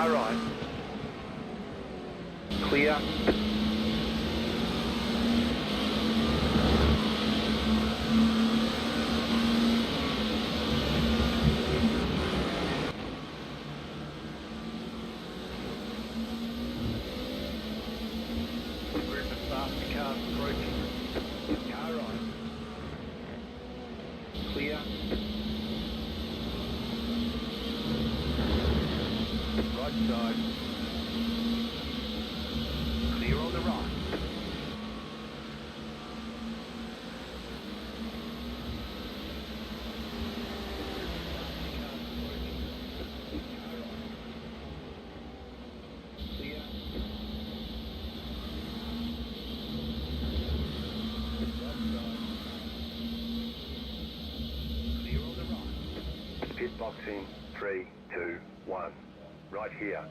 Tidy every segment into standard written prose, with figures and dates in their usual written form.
Car right. Clear. Group of faster cars approaching. Car right. Clear. Right side. Clear on the right. Clear. Clear on the right. Pit boxing, 3, 2, 1. Right here.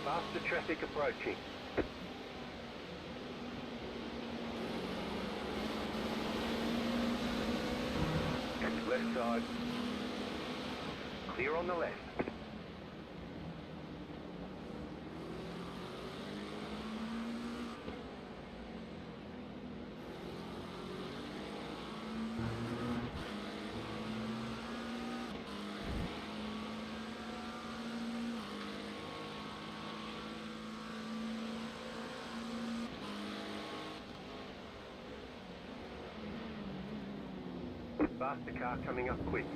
Faster traffic approaching. Left side. Clear on the left. Faster car coming up quick.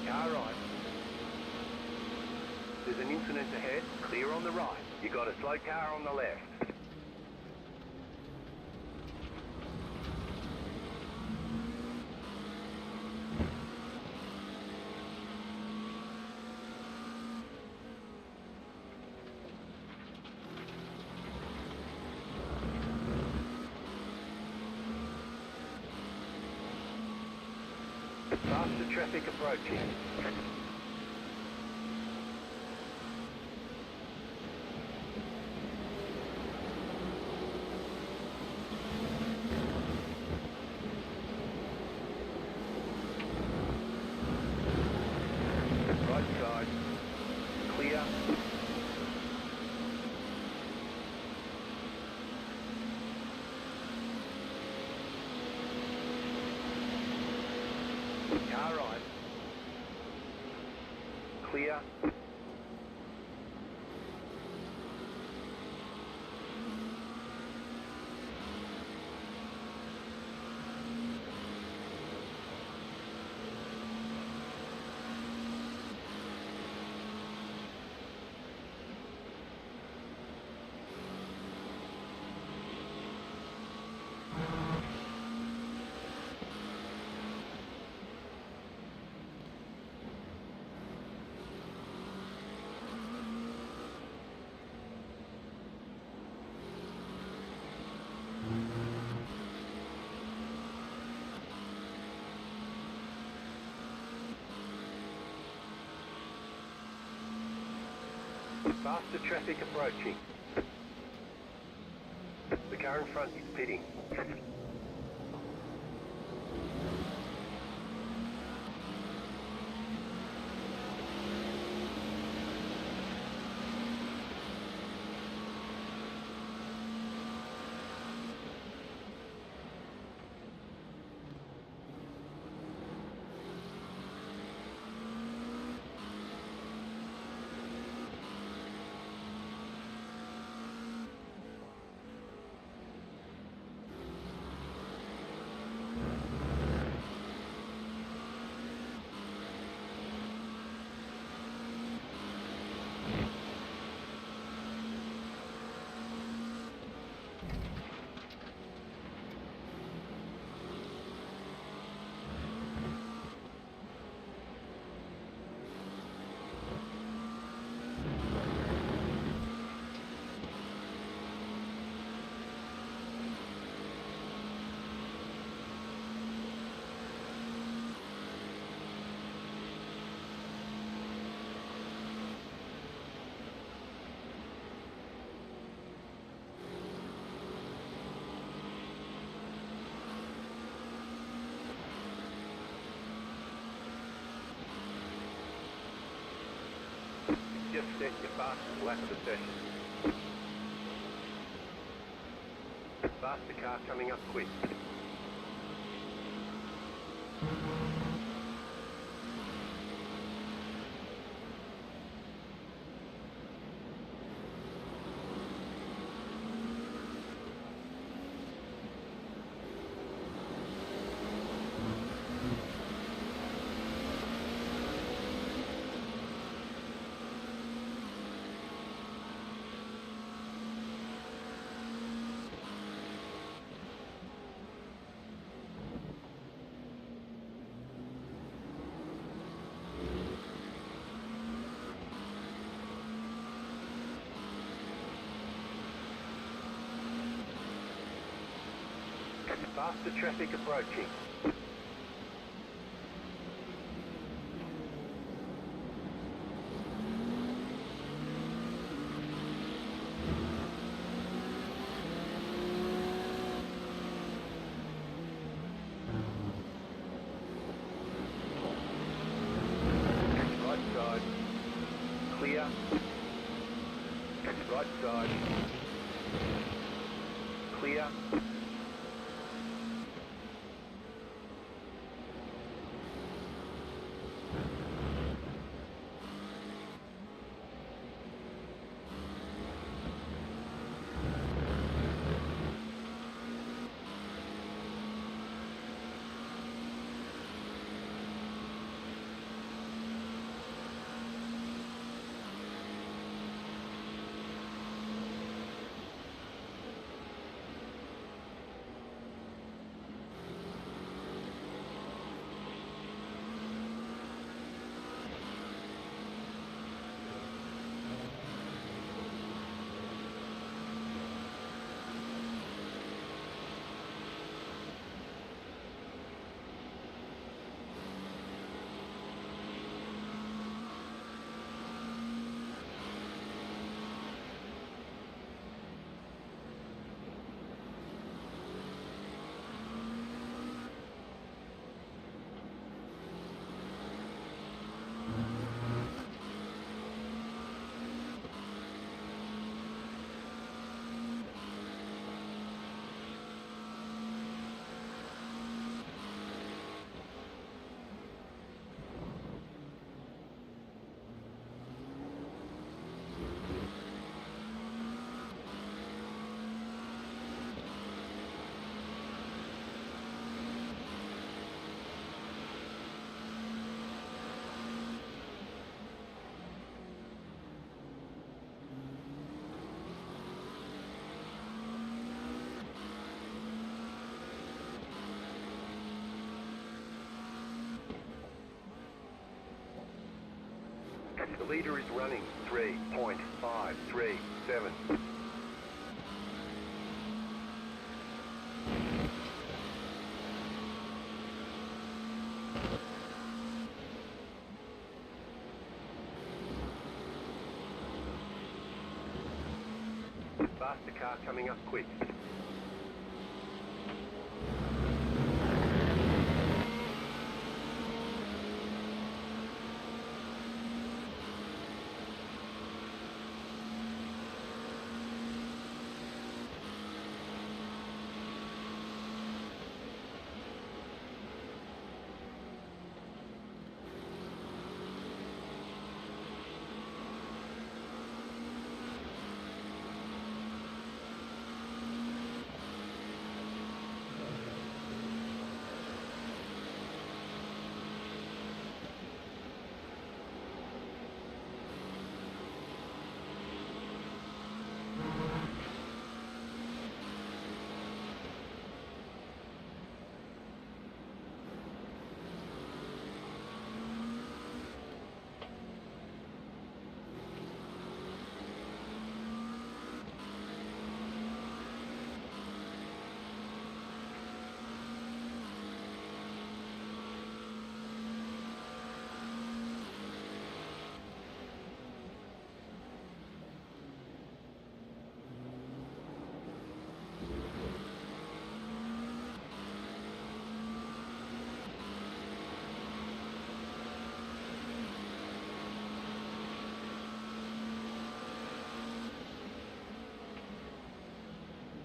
Car right. There's an incident ahead. Clear on the right. You got a slow car on the left. Faster traffic approaching. Right side. Clear. Car right. Clear. Faster traffic approaching. The car in front is pitting. Just set your fastest lap of the session. Faster car coming up quick. Faster traffic approaching. Right side. Clear. Right side. Clear. leader is running 3.537. Faster car coming up quick.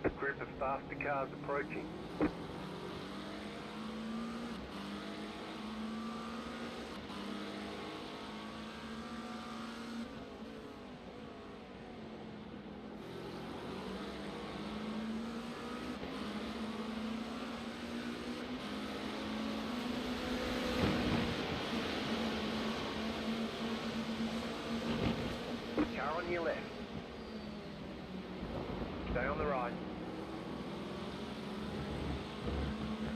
A group of faster cars approaching. Car on your left. Stay on the right.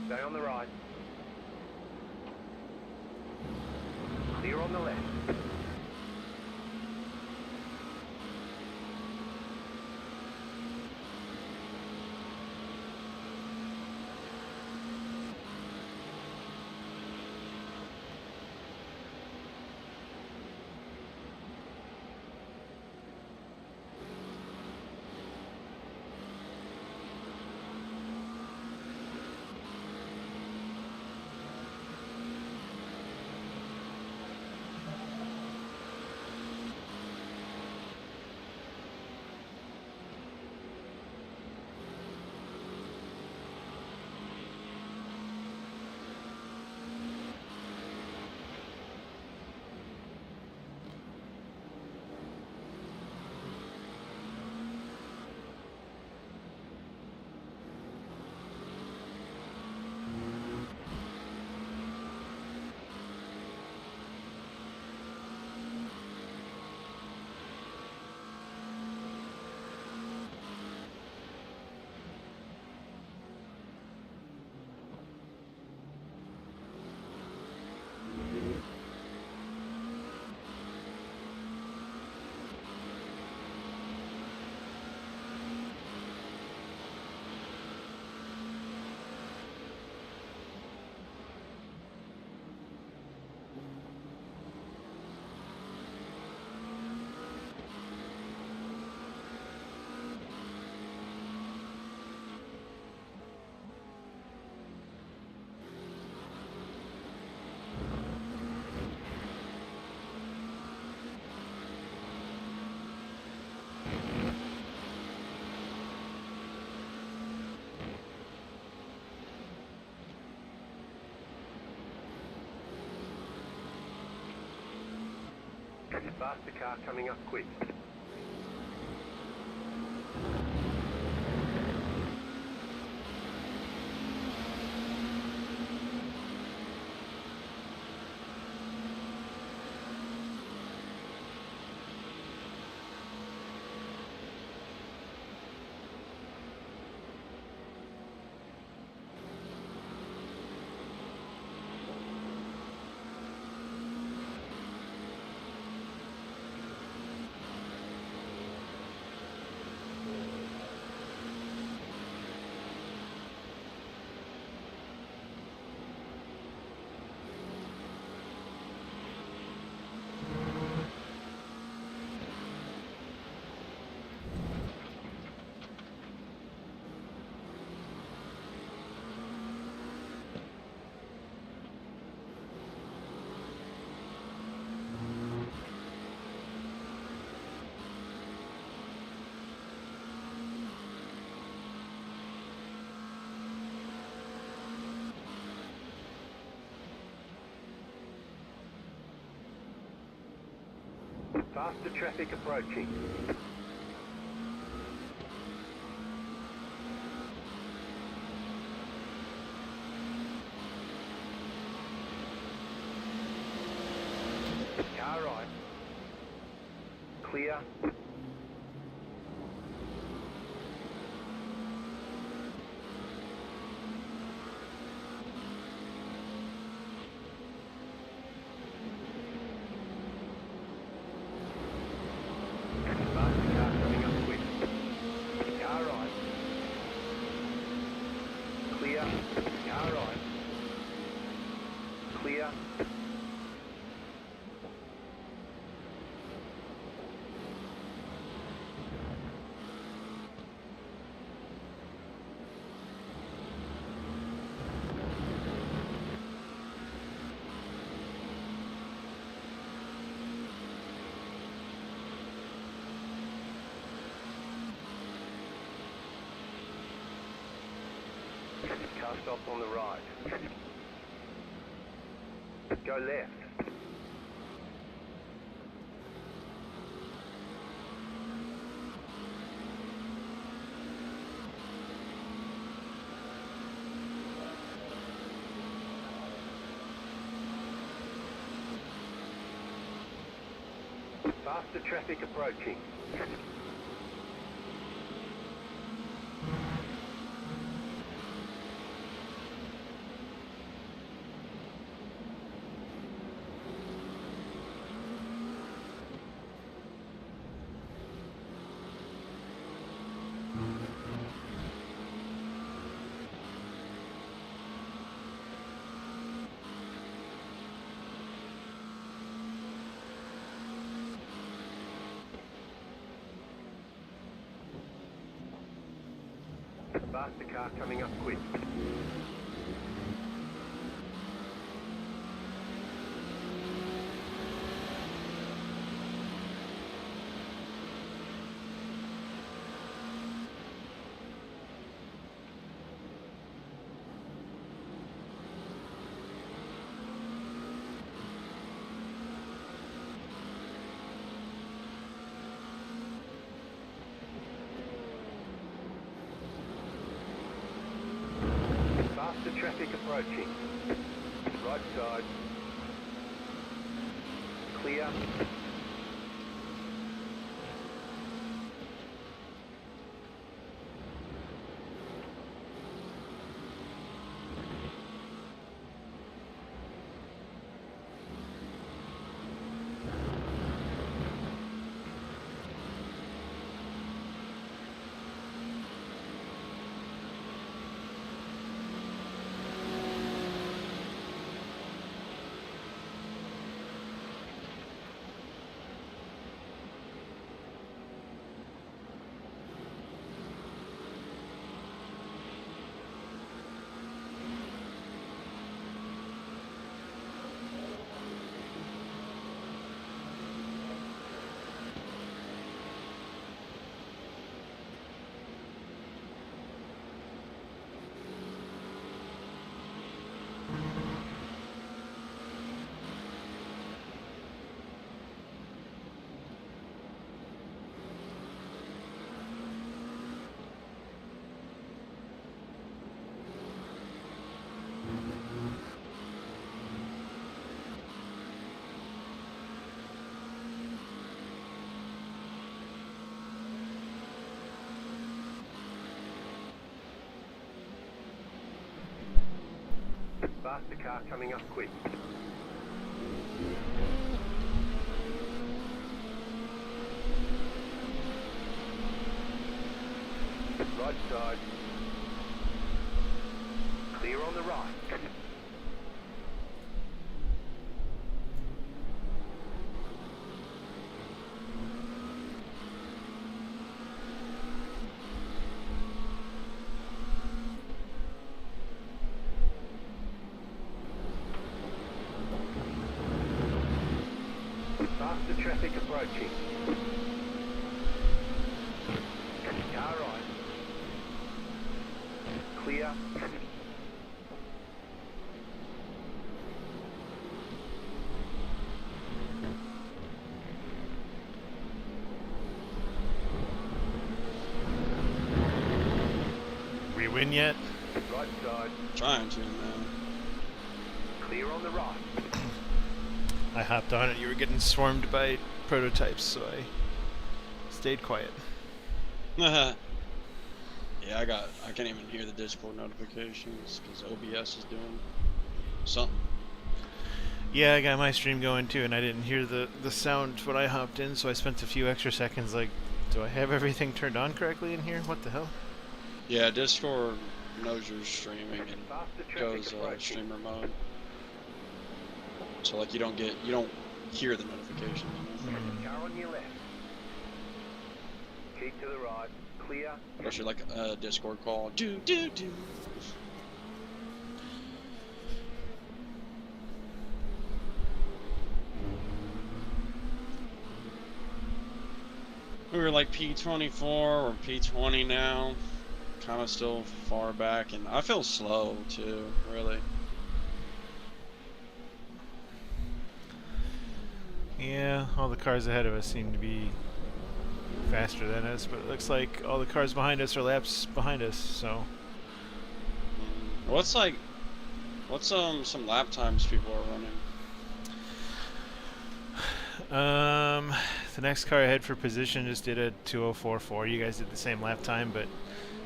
Stay on the right. Clear on the left. Faster car coming up quick. Faster traffic approaching. Car right. Clear. Clear. Car stop on the right. Go left. Faster traffic approaching. Faster car coming up quick. Faster traffic approaching. Right side. Clear. Faster car coming up quick. Right side. Clear on the right. Faster traffic approaching. Car right. Clear. win yet? Right side. Trying to, man. Clear on the right. I hopped on it. You were getting swarmed by prototypes, so I stayed quiet. Yeah, I can't even hear the Discord notifications because OBS is doing something. Yeah, I got my stream going too, and I didn't hear the sound when I hopped in, so I spent a few extra seconds like, do I have everything turned on correctly in here? What the hell? Yeah, Discord knows you're streaming and goes streamer mode. So like you don't hear the notification. Car on your left. Keep to the right. Clear. Unless you're like a Discord call. Do. We were like P24 or P20 now. Kind of still far back, and I feel slow too, really. Yeah, all the cars ahead of us seem to be faster than us, but it looks like all the cars behind us are laps behind us, so. What's some lap times people are running? The next car ahead for position just did a 2:04.4. You guys did the same lap time, but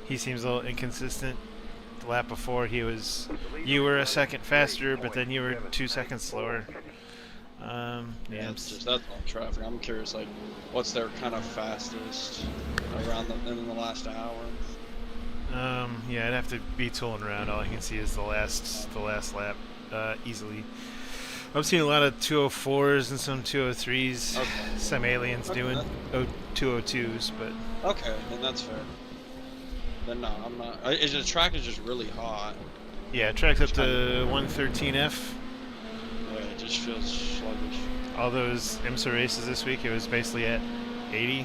he seems a little inconsistent. The lap before you were a second faster, but then you were 2 seconds slower. Yeah, it's just that's all traffic. I'm curious, like, what's their kind of fastest around in the last hour? Yeah, I'd have to be tooling around. All I can see is the last lap, easily. I've seen a lot of 204s and some 203s. Okay. Some aliens doing 202s, but. Okay, then that's fair. Then no, I'm not. The track is just really hot. Yeah, track's up to 113F. Yeah, it just feels sluggish. All those IMSA races this week, it was basically at 80.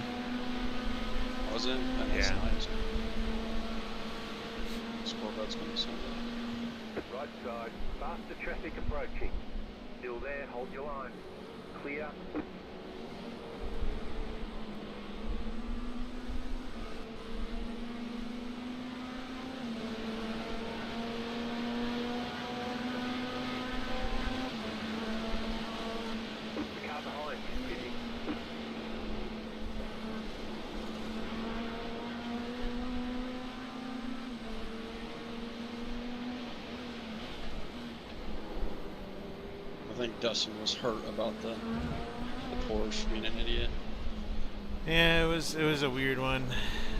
Was it? Yeah. Nice. This Corvette's gonna send it. Right side. Faster traffic approaching. Still there. Hold your line. Clear. Car behind is pitting. I think Dustin was hurt about the Porsche being an idiot. Yeah, it was a weird one.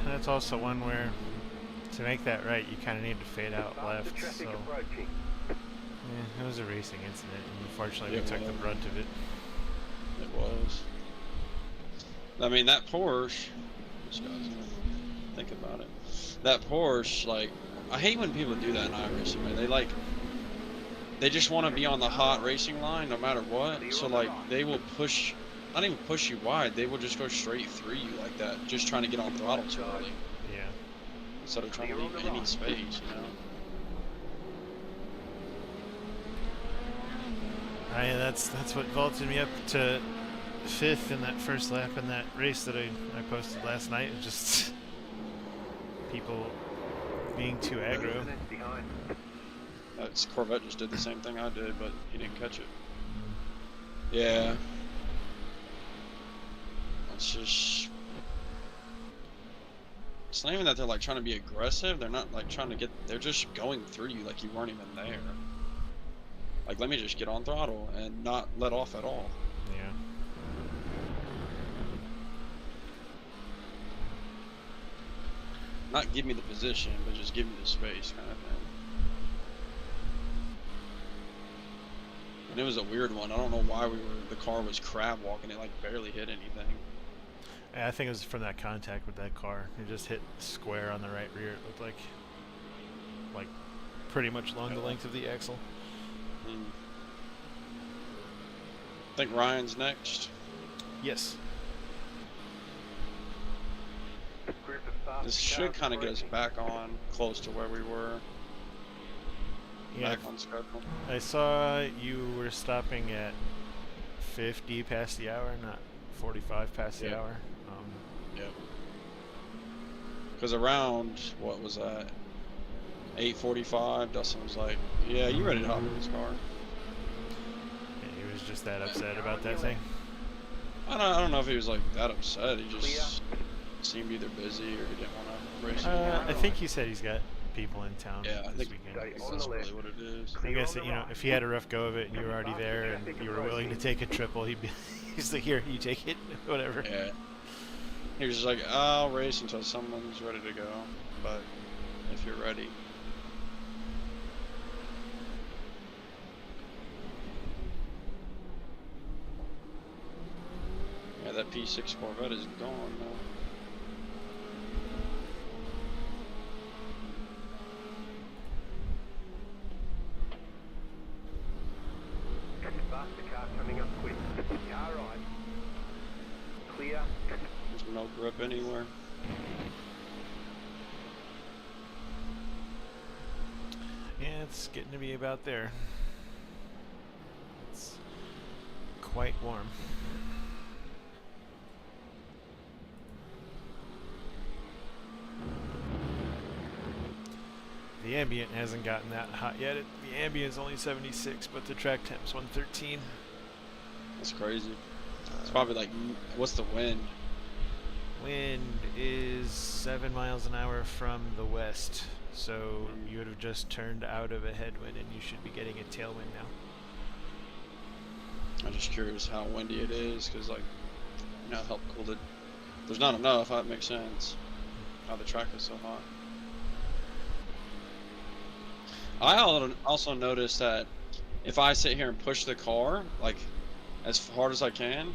That's also one where to make that right, you kind of need to fade out left. So yeah, it was a racing incident, and unfortunately we took the brunt of it. It was. I mean, that Porsche. This guy's gonna think about it. That Porsche, like, I hate when people do that in iRacing, man. They just want to be on the hot racing line no matter what. So like they will push, not even push you wide. They will just go straight through you like that, just trying to get on throttle too early. Yeah. Instead of trying to leave any space, you know. That's what vaulted me up to 5th in that first lap in that race that I posted last night. It was just people being too aggro. That Corvette just did the same thing I did, but he didn't catch it. Yeah. It's just... It's not even that they're like trying to be aggressive. They're not like trying to get... They're just going through you like you weren't even there. Like, let me just get on throttle and not let off at all. Yeah. Not give me the position, but just give me the space kind of thing. And it was a weird one. I don't know why the car was crab walking. It like barely hit anything. Yeah, I think it was from that contact with that car. It just hit square on the right rear. It looked like pretty much along the length of the axle. I think Ryan's next. Yes. This should kind of get us back on close to where we were. Yeah. Back on schedule. I saw you were stopping at 50 past the hour, not 45 past the hour. Yep. Because around, what was that? 8:45. Dustin was like, "Yeah, you ready to hop in this car?" And he was just that upset about that thing. I don't know if he was like that upset. He just seemed either busy or he didn't want to race. I think he said he's got people in town Yeah, I this think weekend. that's really what it is. I guess that, you know, if he had a rough go of it and you were already there and you were willing to take a triple, he's like, here, you take it, whatever. Yeah. He was just like, I'll race until someone's ready to go, but if you're ready. Yeah, that P6 Corvette is gone now. Faster car coming up quick. Car right. Clear. There's no grip anywhere. Yeah, it's getting to be about there. It's quite warm. The ambient hasn't gotten that hot yet. The ambient's only 76, but the track temp's 113. That's crazy. It's probably like, what's the wind? Wind is 7 miles an hour from the west, so you would have just turned out of a headwind and you should be getting a tailwind now. I'm just curious how windy it is, because like, you know, help cool it. There's not enough. That makes sense. How the track is so hot. I also noticed that if I sit here and push the car like as hard as I can,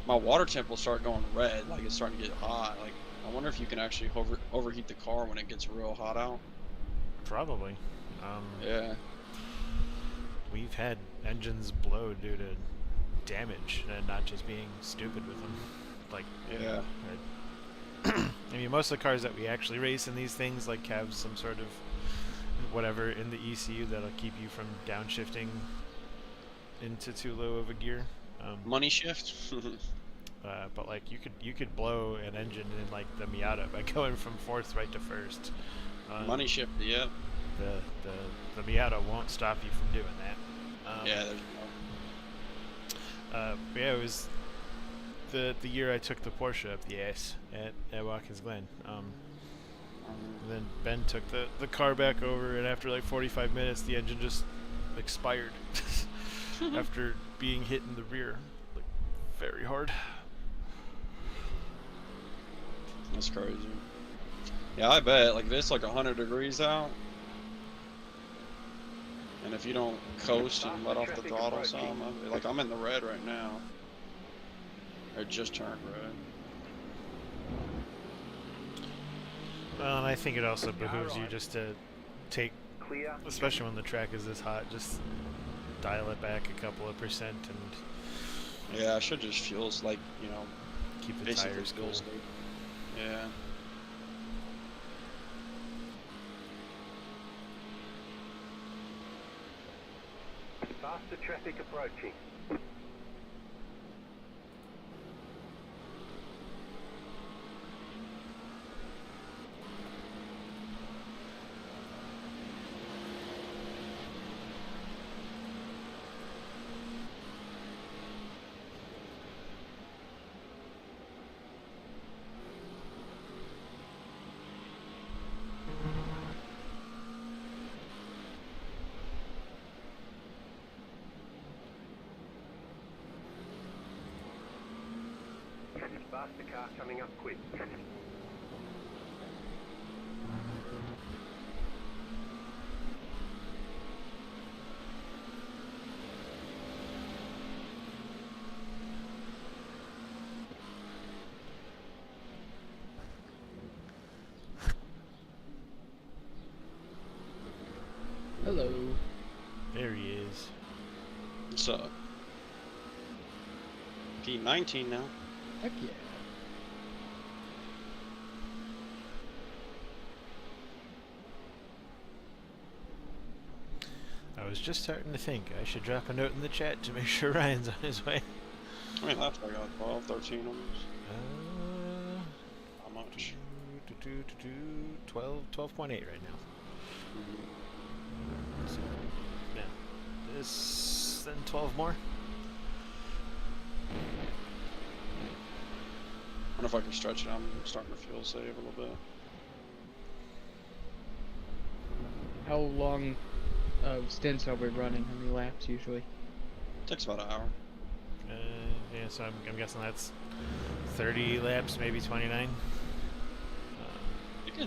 my water temp will start going red, like it's starting to get hot. Like, I wonder if you can actually overheat the car when it gets real hot out. Probably. Yeah. We've had engines blow due to damage and not just being stupid with them. Like, yeah. I mean, most of the cars that we actually race in these things like have some sort of whatever in the ECU that'll keep you from downshifting into too low of a gear. Money shift. But like you could blow an engine in like the Miata by going from fourth right to first. Money shift, yep. The Miata won't stop you from doing that. Yeah, there's but yeah, it was the year I took the Porsche up the ass at Watkins Glen. And then Ben took the car back over, and after like 45 minutes, the engine just expired after being hit in the rear, like very hard. That's crazy. Yeah, I bet. Like, if it's like 100 degrees out, and if you don't coast and let off the throttle some, like I'm in the red right now. It just turned red. Well, and I think it also behooves you just to take, especially when the track is this hot, just dial it back a couple of percent and yeah, I should just fuel, like, you know, keep the tires cool. Yeah. Faster traffic approaching. Faster car coming up quick. Hello. There he is. What's up? P19 now. Heck yeah. I was just starting to think I should drop a note in the chat to make sure Ryan's on his way. I mean, left I got 12, 13 almost. How much? 12.8 right now. So, yeah. This, then 12 more. I wonder if I can stretch it. I'm starting to fuel save a little bit. How long of stints are we running? How many laps usually? Takes about an hour. Yeah, so I'm guessing that's 30 laps, maybe 29. I think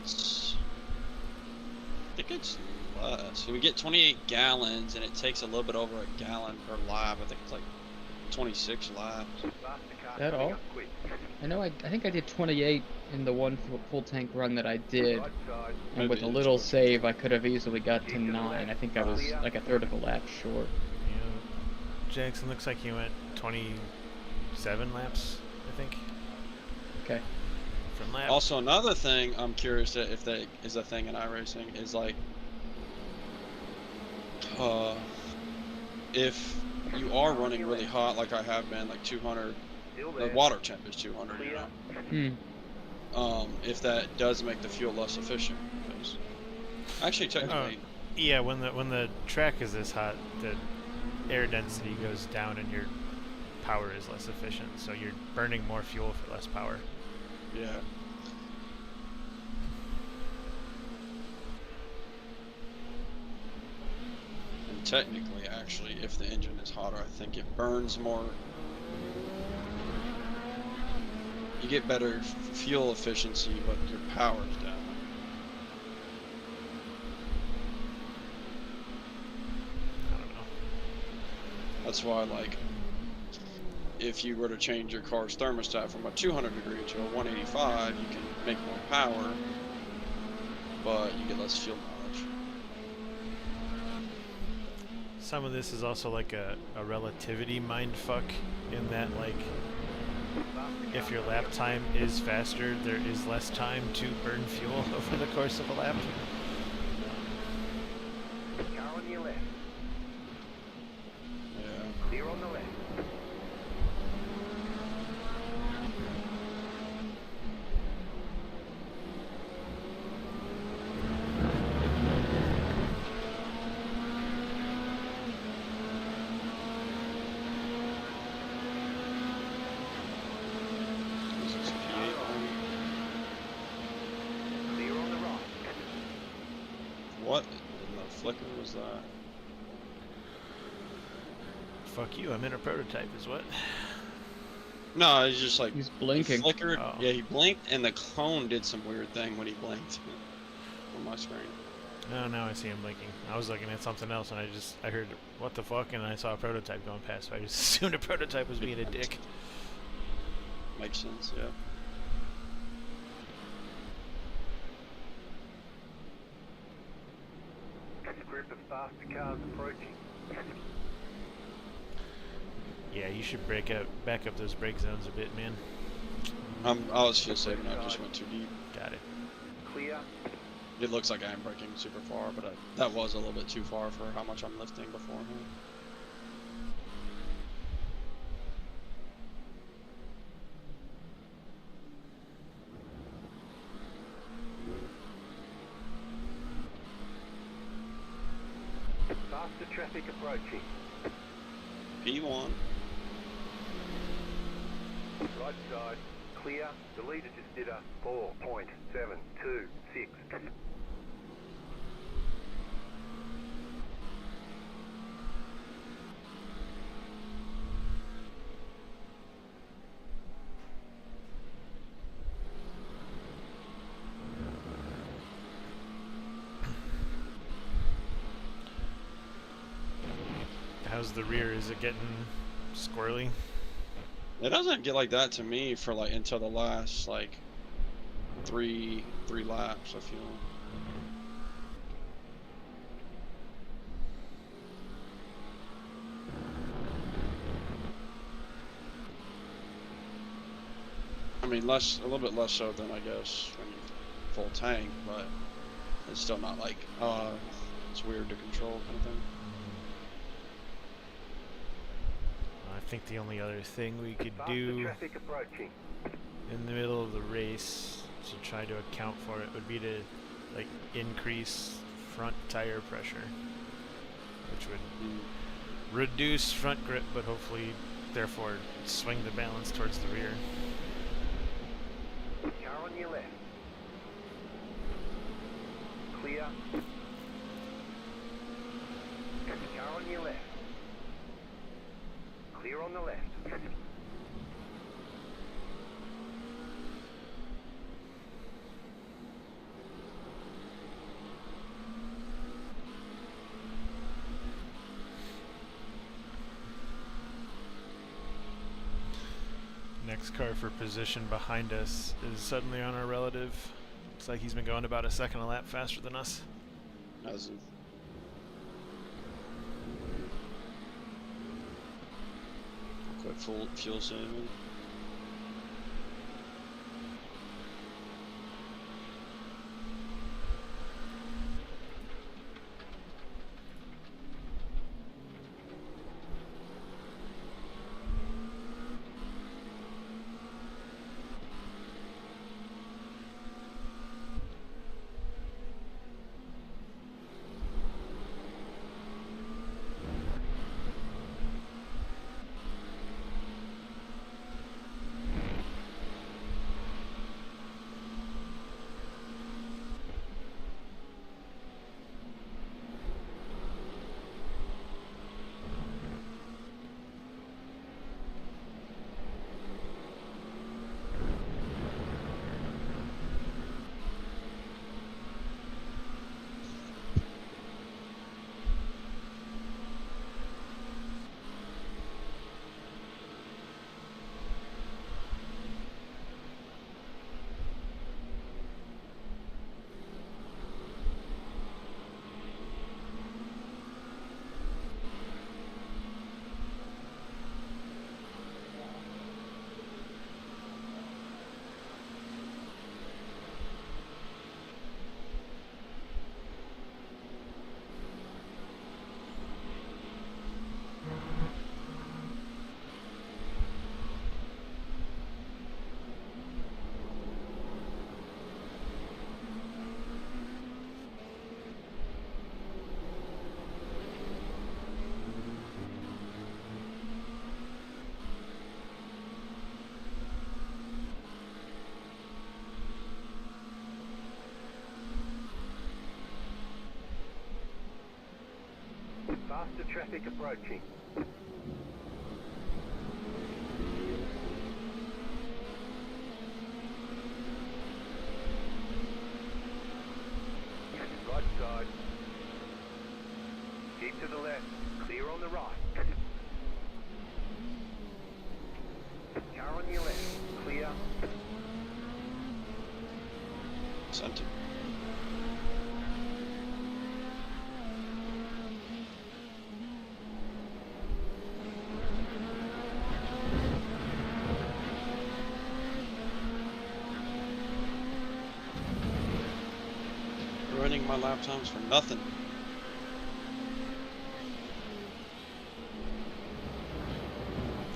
it's less. So we get 28 gallons, and it takes a little bit over a gallon per lap. I think it's like 26 laps. Is that all? I know. I think I did 28 in the one full tank run that I did, and with a little save, I could have easily got to 9. I think I was like a third of a lap short. Yeah, Jackson looks like he went 27 laps, I think. Okay. From lap. Also, another thing I'm curious if that is a thing in iRacing is like, if you are running really hot, like I have been, like 200, the water temp is 200, you know. If that does make the fuel less efficient, because actually technically, yeah, when the track is this hot, the air density goes down and your power is less efficient, so you're burning more fuel for less power. yeah. And technically, actually, if the engine is hotter, I think it burns more. You get better fuel efficiency, but your power's down. I don't know. That's why, like, if you were to change your car's thermostat from a 200 degree to a 185, you can make more power, but you get less fuel mileage. Some of this is also like a relativity mindfuck in that, like, if your lap time is faster, there is less time to burn fuel over the course of a lap. Car on your left. Yeah. Clear on the left. This is P8 on. Clear on the right. What in the flicker was that? Fuck you, I'm in a prototype is what? No, it's just like He's blinking. He flickered. Oh. Yeah, he blinked, and the clone did some weird thing when he blinked on my screen. Oh, now I see him blinking. I was looking at something else and I heard what the fuck, and I saw a prototype going past, so I just assumed a prototype was being a dick. Makes sense, yeah. Group of faster cars approaching. Yeah, you should back up those brake zones a bit, man. I was fuel saving. I just went too deep. Got it. Clear. It looks like I am braking super far, but that was a little bit too far for how much I'm lifting beforehand. Faster traffic approaching. P1. Right side. Clear. The leader just did a 4.726. How's the rear? Is it getting squirrely? It doesn't get like that to me for like until the last like three laps, I feel. I mean, a little bit less so than I guess when you full tank, but it's still not like it's weird to control kind of thing. I think the only other thing we could Faster do traffic approaching. in the middle of the race to try to account for it would be to like increase front tire pressure, which would reduce front grip, but hopefully, therefore, swing the balance towards the rear. Car on your left. Clear. Car on your left. Clear on the left. Next car for position behind us is suddenly on our relative. Looks like he's been going about a second a lap faster than us. As quite full fuel saving. Faster traffic approaching. Right side. Keep to the left. Clear on the right. Car on your left. Clear. Sent it. Running my lap times for nothing.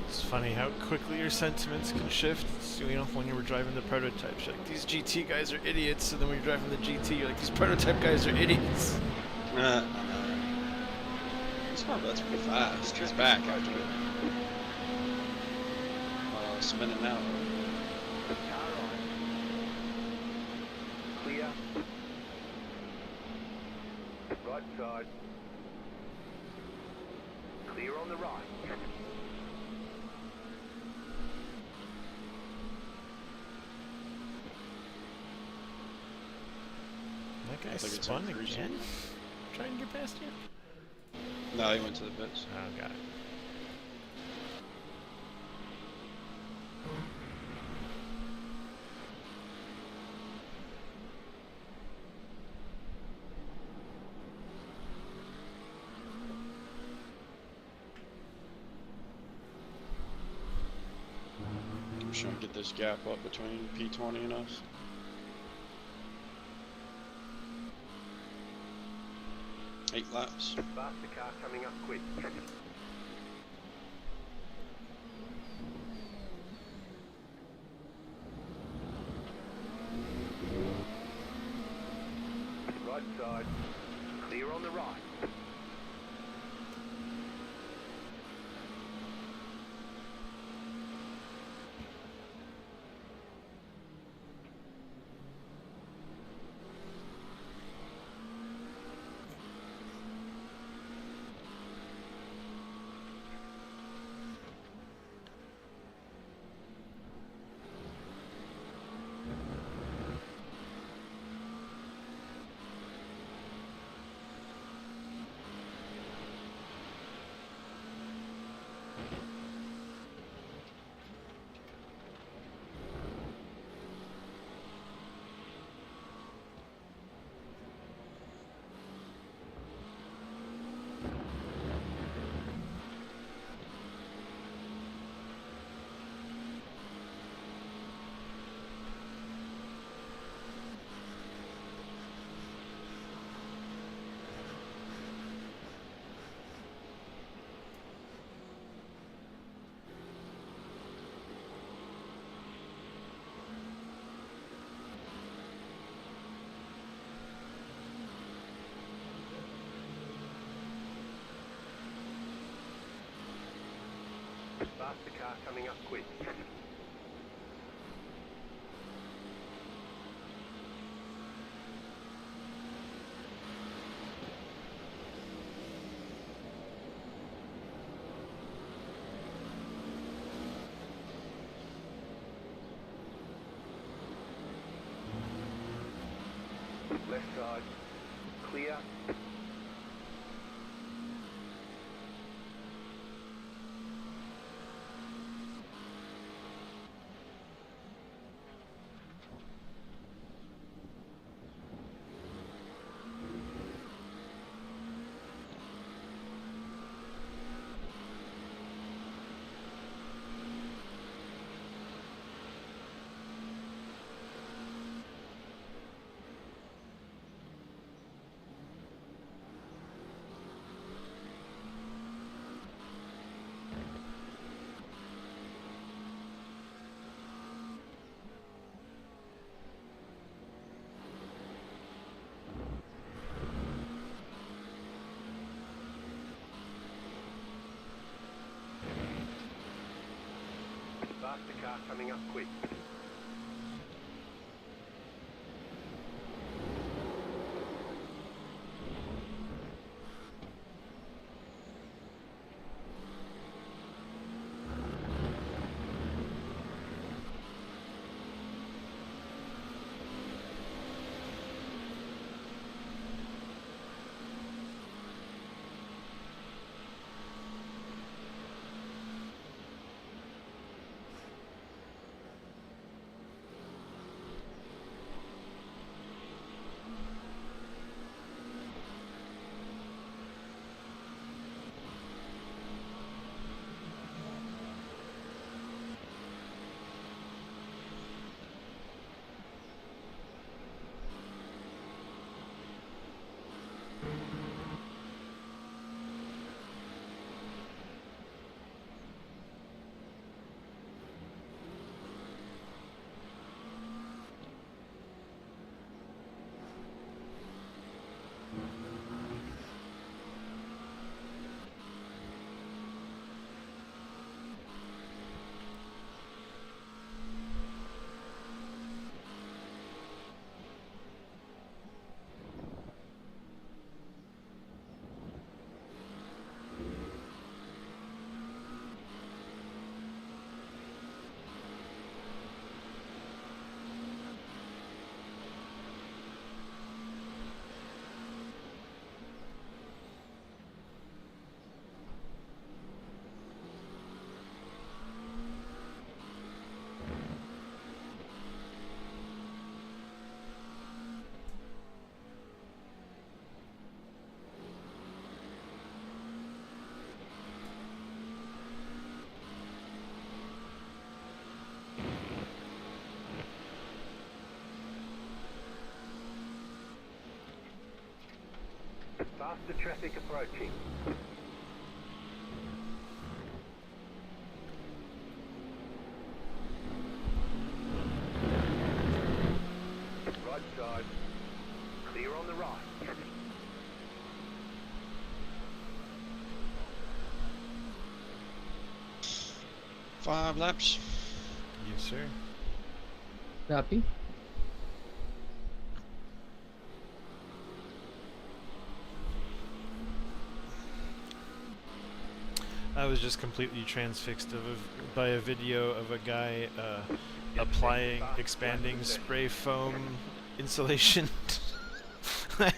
It's funny how quickly your sentiments can shift. So, you know, when you were driving the prototypes, you're like, these GT guys are idiots, and then when you're driving the GT, you're like, these prototype guys are idiots. That's pretty fast. It's back after spinning out. Car on. Clear. Right side. Clear on the right. That guy Looks like it's spun increasing. again? Trying to get past you? No, he went to the pits. Oh, got it. I'm just trying to get this gap up between P20 and us. Eight laps. Faster car coming up quick. Right side. Clear on the right. Faster car coming up quick. Left side, clear. Faster car coming up quick. Faster traffic approaching. Right side. Clear on the right. 5 laps. Yes, sir. Copy. I was just completely transfixed by a video of a guy applying expanding spray foam insulation. Yeah,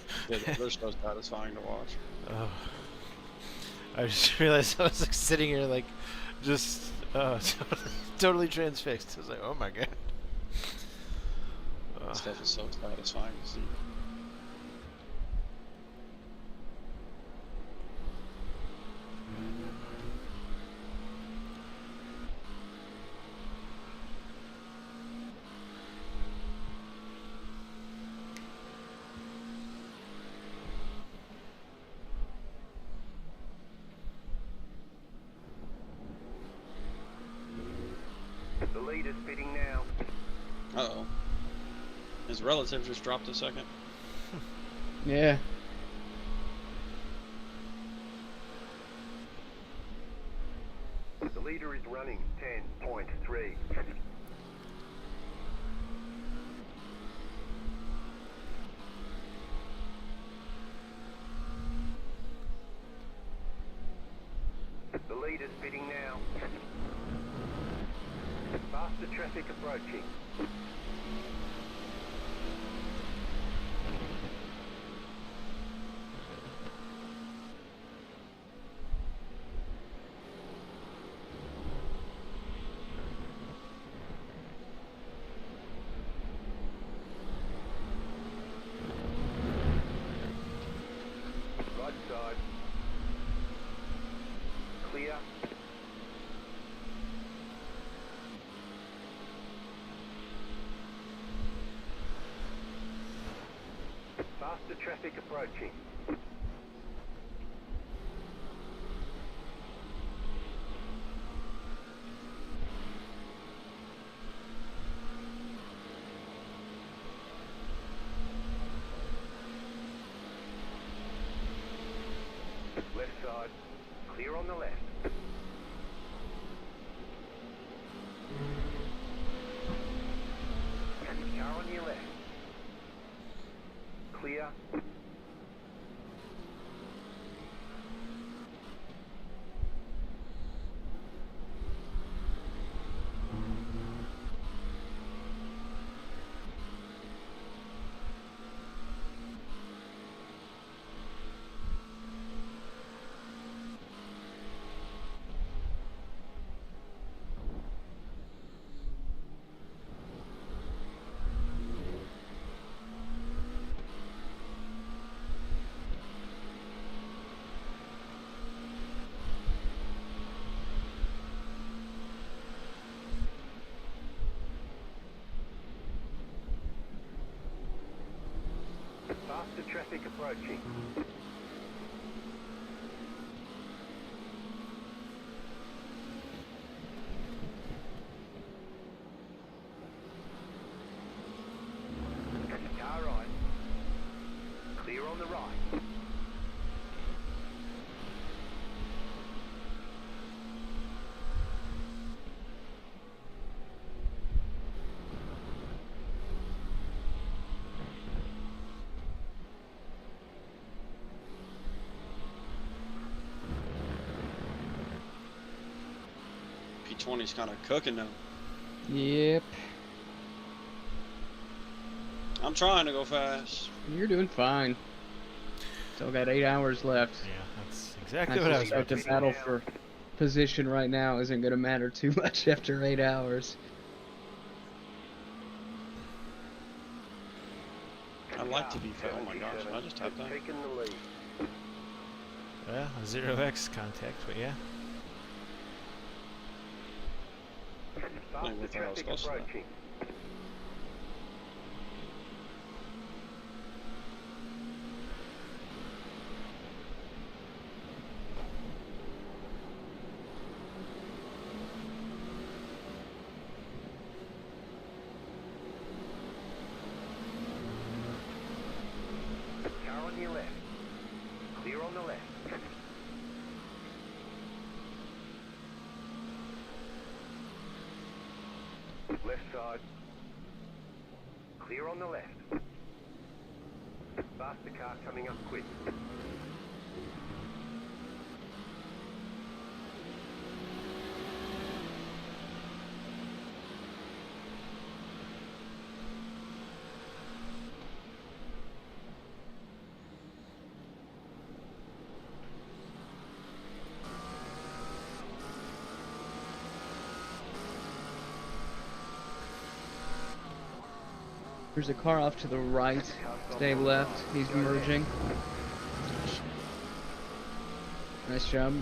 they're so satisfying to watch. Oh. I just realized I was like sitting here like just totally transfixed. I was like, oh my god. That stuff is so satisfying to see. The leader's pitting now. Uh-oh. His relative just dropped a second. Yeah. The leader is running 10.3. The leader's pitting now. Faster traffic approaching. Right side. Clear. Faster traffic approaching. Left side. Clear on the left. Car on your left. Clear. Faster traffic approaching. Car right. Clear on the right. P20's kind of cooking now. Yep. I'm trying to go fast. You're doing fine. Still got 8 hours left. Yeah, that's exactly what I was about to The say. battle for position right now isn't going to matter too much after 8 hours. I'd like to be fast. Oh my gosh, I just tapped that. Taking the lead. Well, a 0x contact, but yeah. Faster what the hell is traffic close to that? approaching. Car on your left. Clear on the left. side. Clear on the left. Faster car coming up quick. There's a car off to the right. Stay left. He's merging. Nice job.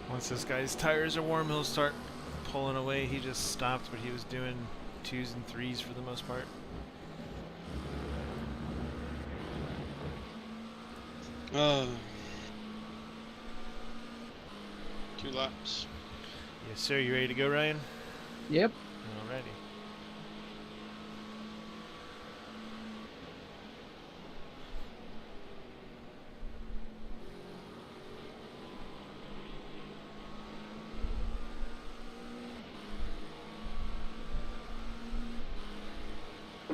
Once this guy's tires are warm, he'll start pulling away. He just stopped, but he was doing 2s and 3s for the most part. Two laps. Yes, sir. You ready to go, Ryan? Yep. Alrighty.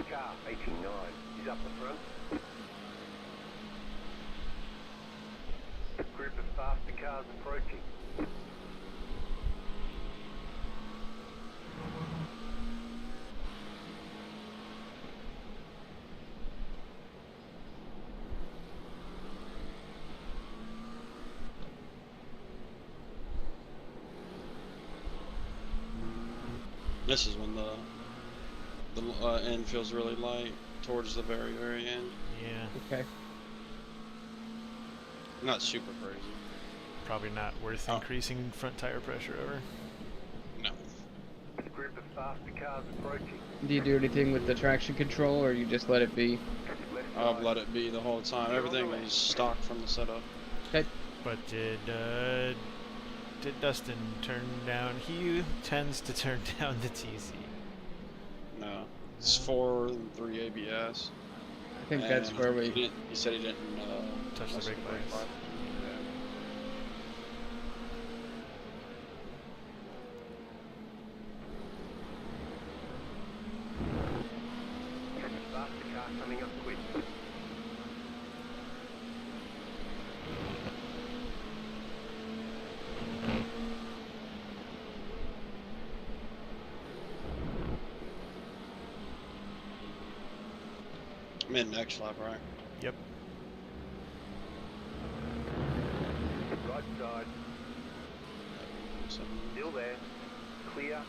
Car 89 is up the front. Group of faster cars approaching. This is when the end feels really light towards the very, very end. Yeah. Okay. Not super crazy. Probably not worth increasing front tire pressure over. No. Group of faster cars approaching. Do you do anything with the traction control, or you just let it be? I've let it be the whole time. Everything is stock from the setup. Okay. But did Dustin turn down? He tends to turn down the TC. No. It's 4 and 3 ABS. I think that's where we. He said he didn't Touch the brake lights. lights. Faster car coming up quick. I'm in next lap, right? Yep. Right side. Still there. Clear.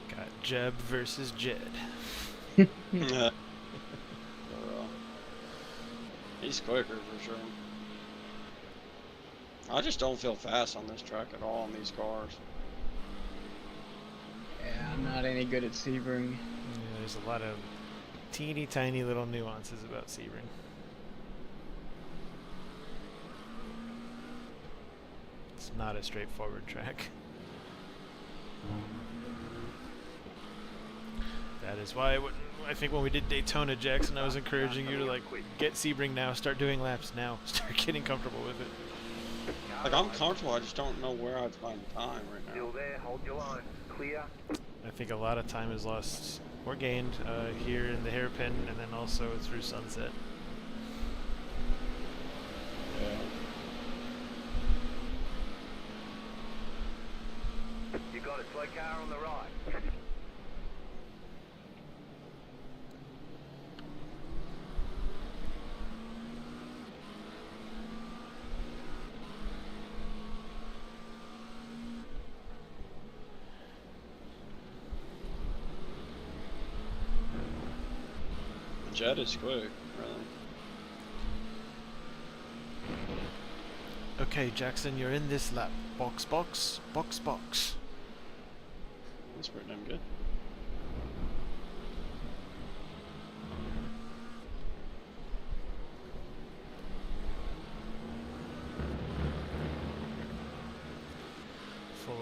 Got Jeb versus Jed. Yeah. He's quicker for sure. I just don't feel fast on this track at all on these cars. Yeah, I'm not any good at Sebring. Yeah, there's a lot of teeny tiny little nuances about Sebring. It's not a straightforward track. That is why I think when we did Daytona, Jackson, I was encouraging you to like get Sebring now, start doing laps now, start getting comfortable with it. Like, I'm comfortable, I just don't know where I'd find time right now. Still there. Hold your line. Clear. I think a lot of time is lost or gained here in the hairpin, and then also through sunset. Yeah. You got a slow car on the right. Jet is quick, really. Okay, Jackson, you're in this lap. Box, box, box, box. That's pretty damn good.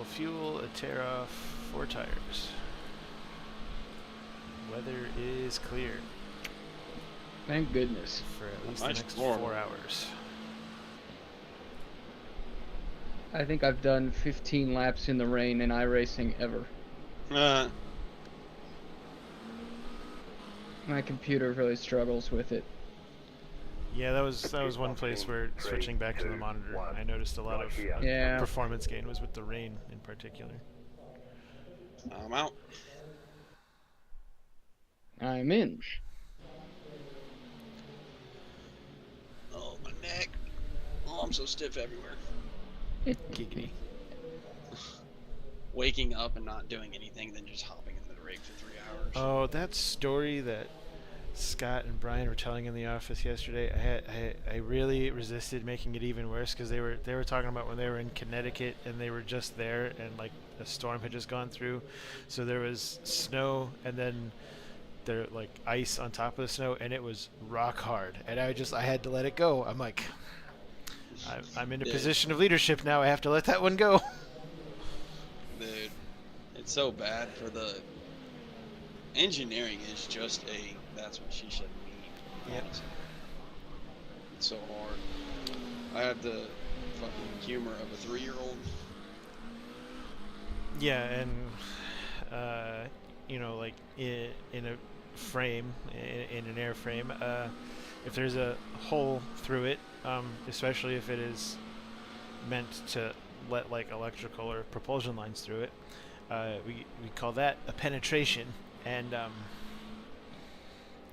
little fuel, a tear off, 4 tires. Weather is clear Thank goodness. for at least Nice the next storm. 4 hours. I think I've done 15 laps in the rain in iRacing ever. My computer really struggles with it. Yeah, that was one place where switching back to the monitor, I noticed a lot of Yeah. performance gain was with the rain in particular. I'm out. I'm in. Oh, my neck. Oh, I'm so stiff everywhere. Giggity. Waking up and not doing anything, then just hopping into the rig for 3 hours. Oh, that story that Scott and Brian were telling in the office yesterday, I really resisted making it even worse because they were talking about when they were in Connecticut and they were just there and like a storm had just gone through, so there was snow and then there like ice on top of the snow and it was rock hard and I had to let it go. I'm like, I'm in a position of leadership now. I have to let that one go. Dude, it's so bad for the engineering is just that's what she should mean. Yep. Honestly. It's so hard. I had the fucking humor of a 3-year-old. Yeah, and you know, like in a frame, in an airframe, if there's a hole through it, especially if it is meant to let like electrical or propulsion lines through it, we call that a penetration. And I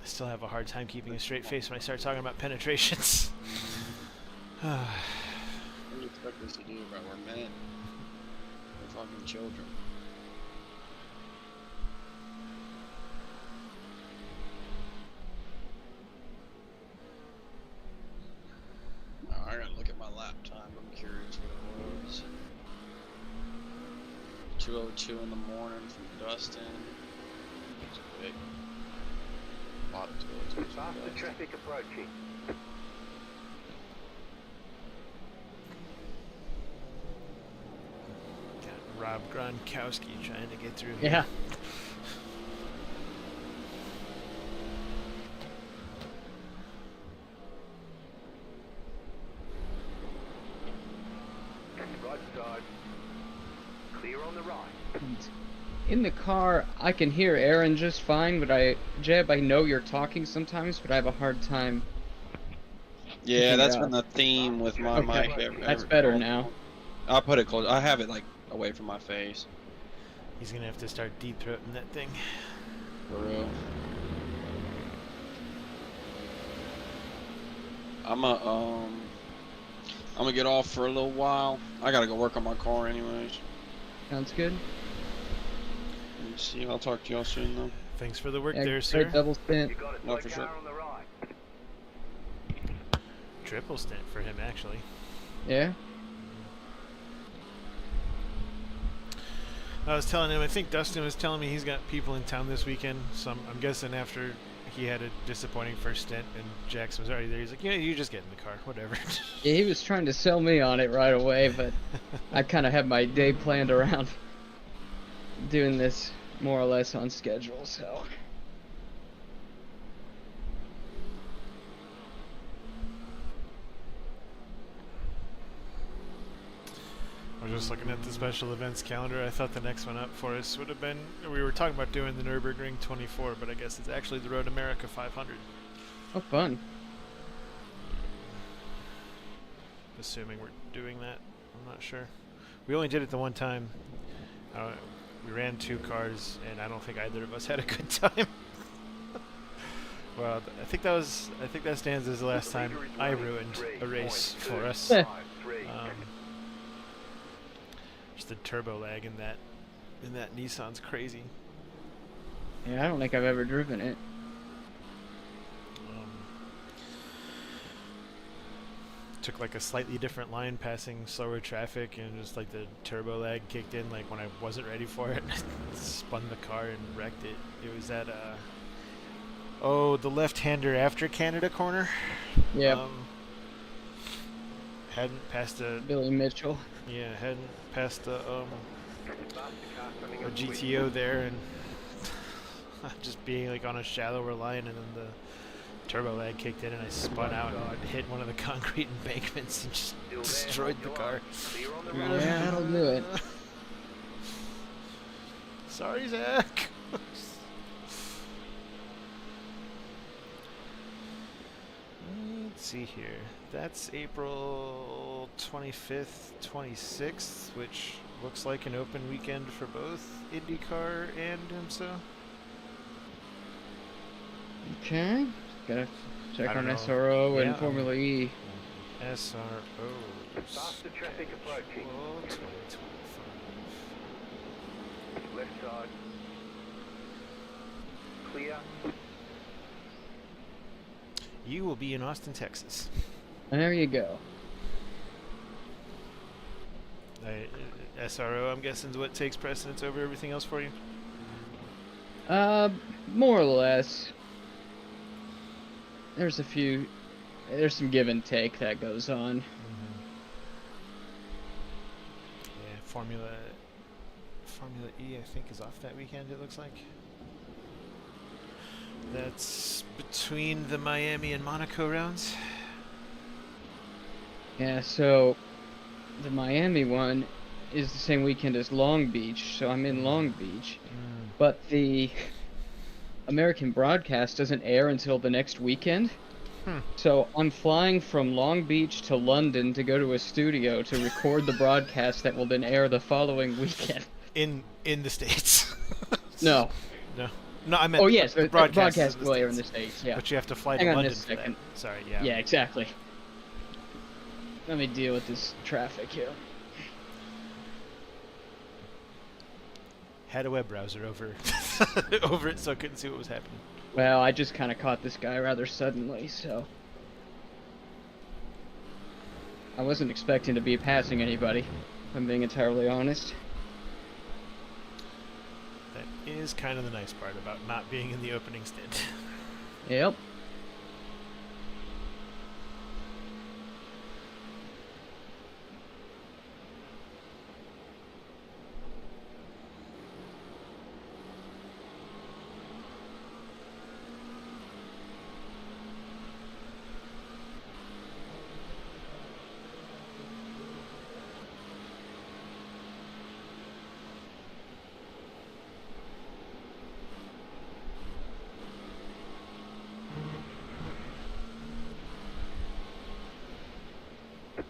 still have a hard time keeping a straight face when I start talking about penetrations. What do you expect us to do, bro? We're men. We're fucking children. Oh, I gotta look at my lap time. I'm curious what it was. 2:02 in the morning from Dustin. It's a big lot of 2:02 from Faster Dustin. traffic approaching. Got Rob Gronkowski trying to get through. Yeah. Right side. Clear on the right. In the car, I can hear Aaron just fine, but Jeb, I know you're talking sometimes, but I have a hard time. Yeah, that's Yeah. been the theme with my Okay, mic. that's better now. I'll put it close. I have it like away from my face. He's gonna have to start deep throating that thing. For real. I'm gonna get off for a little while. I gotta go work on my car anyways. Sounds good. Let me see. I'll talk to y'all soon though. Thanks for the work Yeah, there, great sir. double stint. You got a No, slow for sure. car on the right. Triple stint for him, actually. Yeah. I was telling him, I think Dustin was telling me he's got people in town this weekend, so I'm guessing after he had a disappointing first stint and Jackson was already there, he's like, yeah, you just get in the car, whatever. Yeah, he was trying to sell me on it right away, but I kind of had my day planned around doing this more or less on schedule, so. I was just looking at the special events calendar. I thought the next one up for us would have been, we were talking about doing the Nürburgring 24, but I guess it's actually the Road America 500. Oh, fun. Assuming we're doing that, I'm not sure. We only did it the one time. We ran 2 cars, and I don't think either of us had a good time. Well, I think that stands as the last time I ruined a race for us. Just the turbo lag in that Nissan's crazy. Yeah, I don't think I've ever driven it. Took like a slightly different line passing slower traffic, and just like the turbo lag kicked in like when I wasn't ready for it. Spun the car and wrecked it. It was at the left-hander after Canada corner. Yeah. Hadn't passed a Billy Mitchell. hadn't passed the Faster car coming a up quick. GTO there, and just being like on a shallower line, and then the turbo lag kicked in, and I spun out and hit one of the concrete embankments and just Still there, destroyed hold the your car. line. Clear on the right. Yeah, that'll do it. Sorry, Zach. Let's see here. That's April 25th, 26th, which looks like an open weekend for both IndyCar and IMSA. Okay. Gotta check I don't on know. SRO and Yeah, Formula E. SRO. Faster traffic approaching. 2025. Left side. Clear. You will be in Austin, Texas. There you go. SRO, I'm guessing, is what takes precedence over everything else for you? More or less. There's some give and take that goes on. Yeah, Formula E, I think, is off that weekend, it looks like. That's between the Miami and Monaco rounds. Yeah, so the Miami one is the same weekend as Long Beach, so I'm in Long Beach. But the American broadcast doesn't air until the next weekend. So I'm flying from Long Beach to London to go to a studio to record the broadcast that will then air the following weekend. In the States. No. No, I meant yes, the the broadcast will air in the States, yeah. But you have to fly Hang to on London just a for that. second. Sorry, yeah. Yeah, exactly. Let me deal with this traffic here. Had a web browser over over it, so I couldn't see what was happening. Well, I just kind of caught this guy rather suddenly, so... I wasn't expecting to be passing anybody, if I'm being entirely honest. That is kind of the nice part about not being in the opening stint. Yep.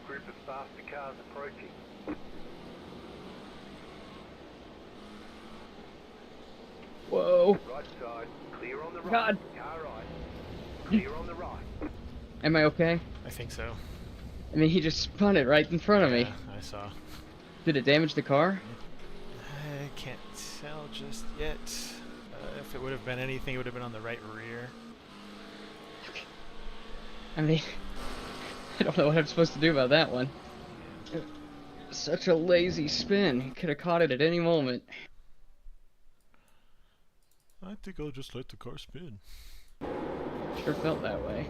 Group of faster cars approaching. Whoa. Right side. Clear on the right. God. Car right. Clear on the right. Am I okay? I think so. I mean, he just spun it right in front of me. Yeah, I saw. Did it damage the car? I can't tell just yet. If it would have been anything, it would have been on the right rear. I mean, I don't know what I'm supposed to do about that one. Such a lazy spin. He could have caught it at any moment. I think I'll just let the car spin. Sure felt that way.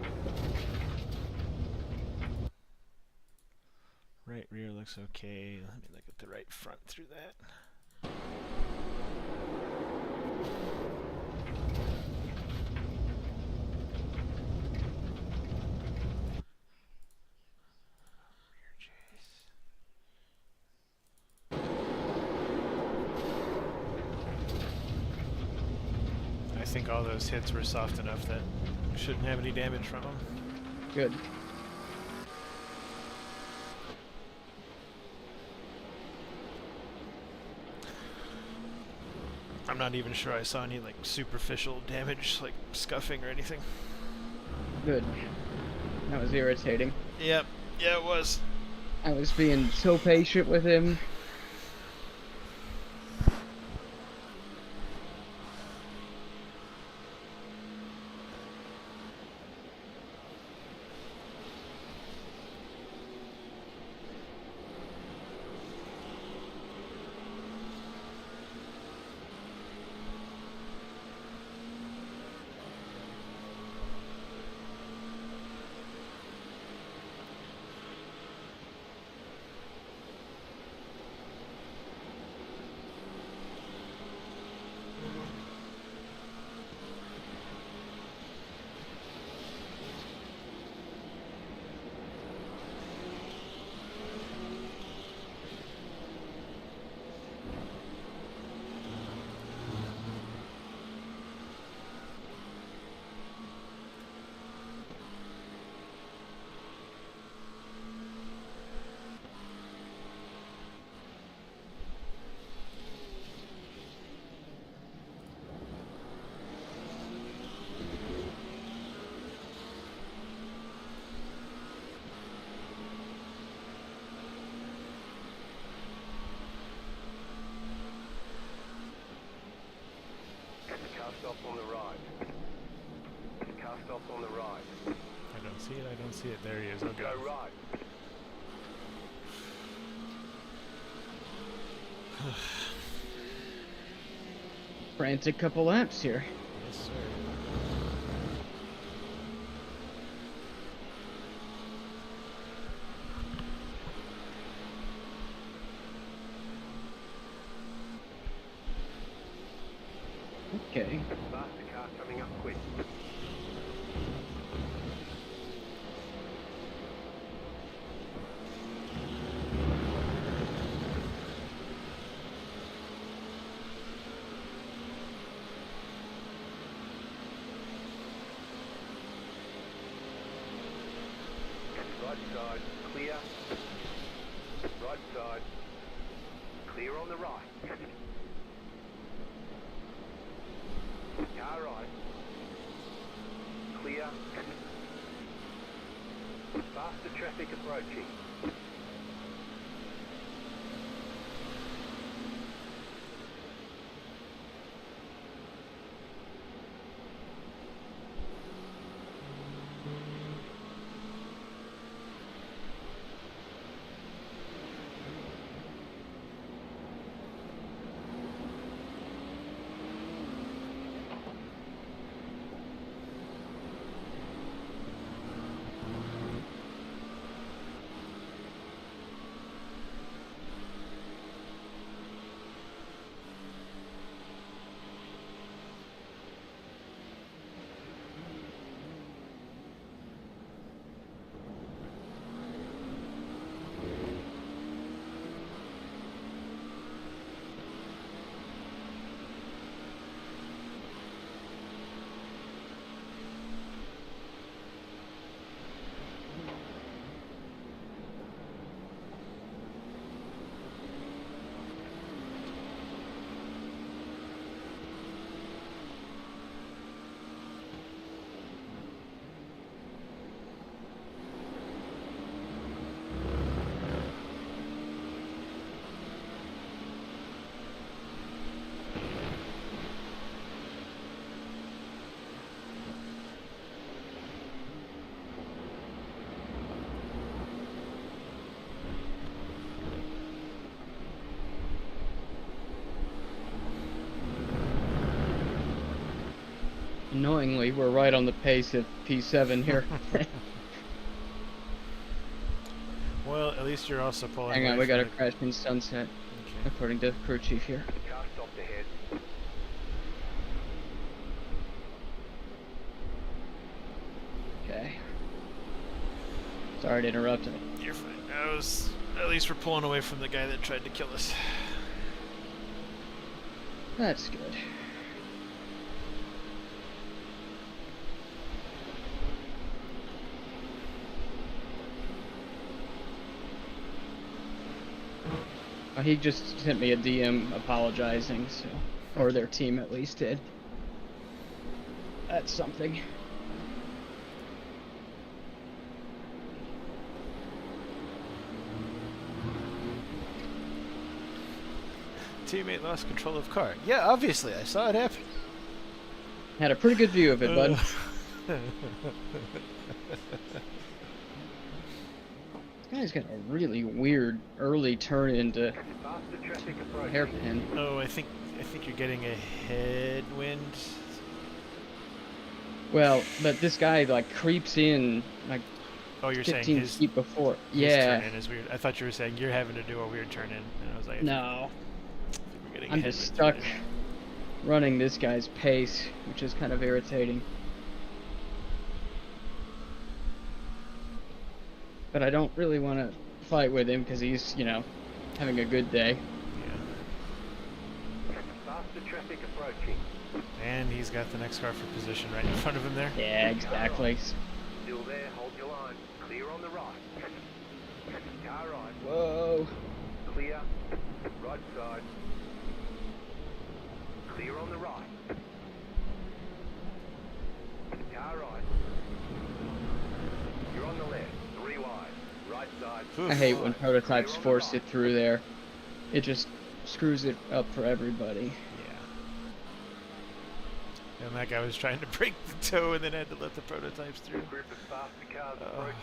Right rear looks okay. Let me look at the right front through that. Rear chase. I think all those hits were soft enough that we shouldn't have any damage from them. Good. I'm not even sure I saw any like superficial damage, like scuffing or anything. Good. That was irritating. Yep, yeah, it was. I was being so patient with him. stop on the right. Car stop on the right. I don't see it. I don't see it. There he is. Oh Go god. right. Frantic couple laps here. Yes, sir. Okay. Faster car coming up quick. Right side, clear. Right side, clear on the right. Car right. Clear. Faster traffic approaching. Annoyingly, we're right on the pace of P7 here. Well, at least you're also pulling. Hang on, away we got a from crash in sunset, Okay. according to crew chief here. Car stopped ahead. Okay. Sorry to interrupt. You're fine. At least we're pulling away from the guy that tried to kill us. That's good. He just sent me a DM apologizing, so, or their team at least did. That's something. Teammate lost control of car. Yeah, obviously, I saw it happen. Had a pretty good view of it, bud. This guy's got a really weird early turn into Faster traffic approaching. hairpin. Oh, I think you're getting a headwind. Well, but this guy like creeps in like Oh, you're saying 15 his feet before. his Yeah. turn in is weird. I thought you were saying you're having to do a weird turn in, and I was like, No. I think we're getting a I'm just headwind stuck turn in. running this guy's pace, which is kind of irritating. But I don't really want to fight with him because he's, you know, having a good day. Yeah. Faster traffic approaching. And he's got the next car for position right in front of him there. Yeah, exactly. Still there, hold your line. Clear on the right. Car right. Whoa. Clear. Right side. Clear on the right. Car right. You're on the left. 3 wide. Right side. I hate when prototypes force it through there. It just screws it up for everybody. Yeah. And that guy was trying to break the toe and then had to let the prototypes through. Group of faster cars approaching.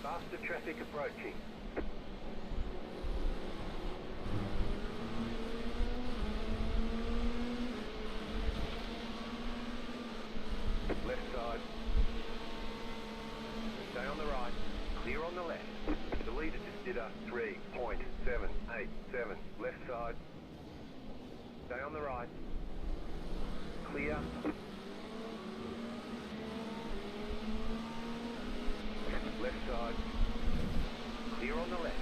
Faster traffic approaching. Left side. Stay on the right. Clear on the left. The leader just did a 3.787. Left side. Stay on the right. Clear. Left side. Clear on the left.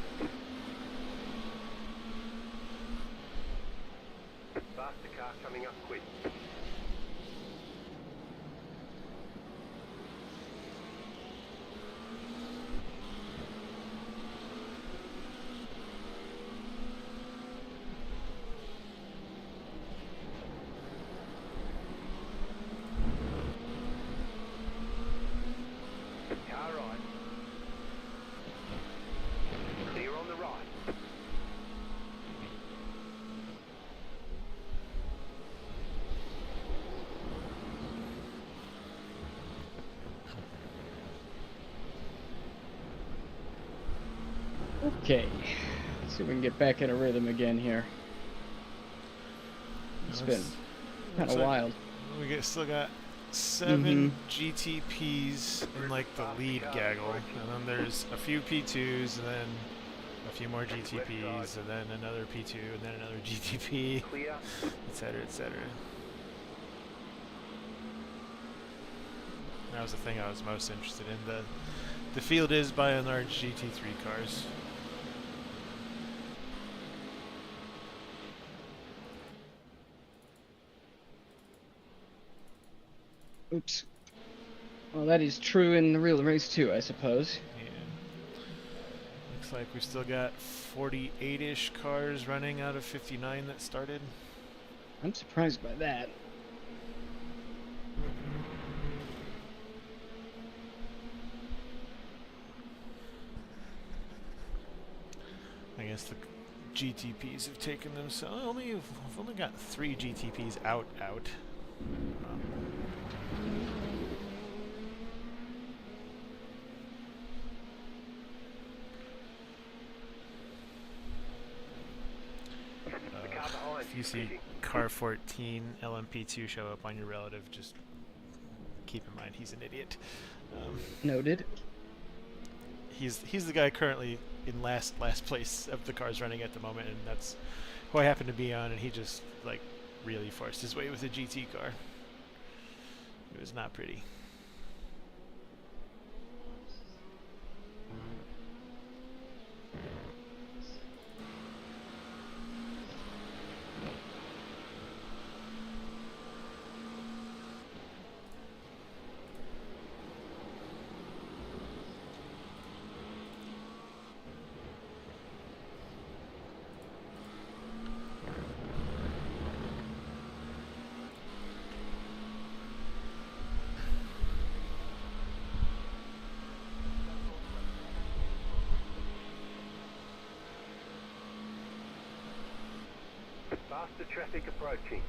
Faster car coming up quick. Car right. Clear on the right. Okay. Let's see if we can get back in a rhythm again here. It's been kind of looks like wild. Still got 7 GTPs in like the lead gaggle, and then there's a few P2s, and then a few more GTPs, and then another P2, and then another GTP, Clear. etc., etc. That was the thing I was most interested in. The field is by and large GT3 cars. Oops. Well, that is true in the real race too, I suppose. Yeah. Looks like we still got 48-ish cars running out of 59 that started. I'm surprised by that. I guess the GTPs have taken them, so we've only got 3 GTPs out. If you see car 14 LMP2 show up on your relative, just keep in mind he's an idiot. Noted. He's the guy currently in last place of the cars running at the moment, and that's who I happen to be on, and he just like really forced his way with a GT car. It was not pretty. Faster traffic approaching.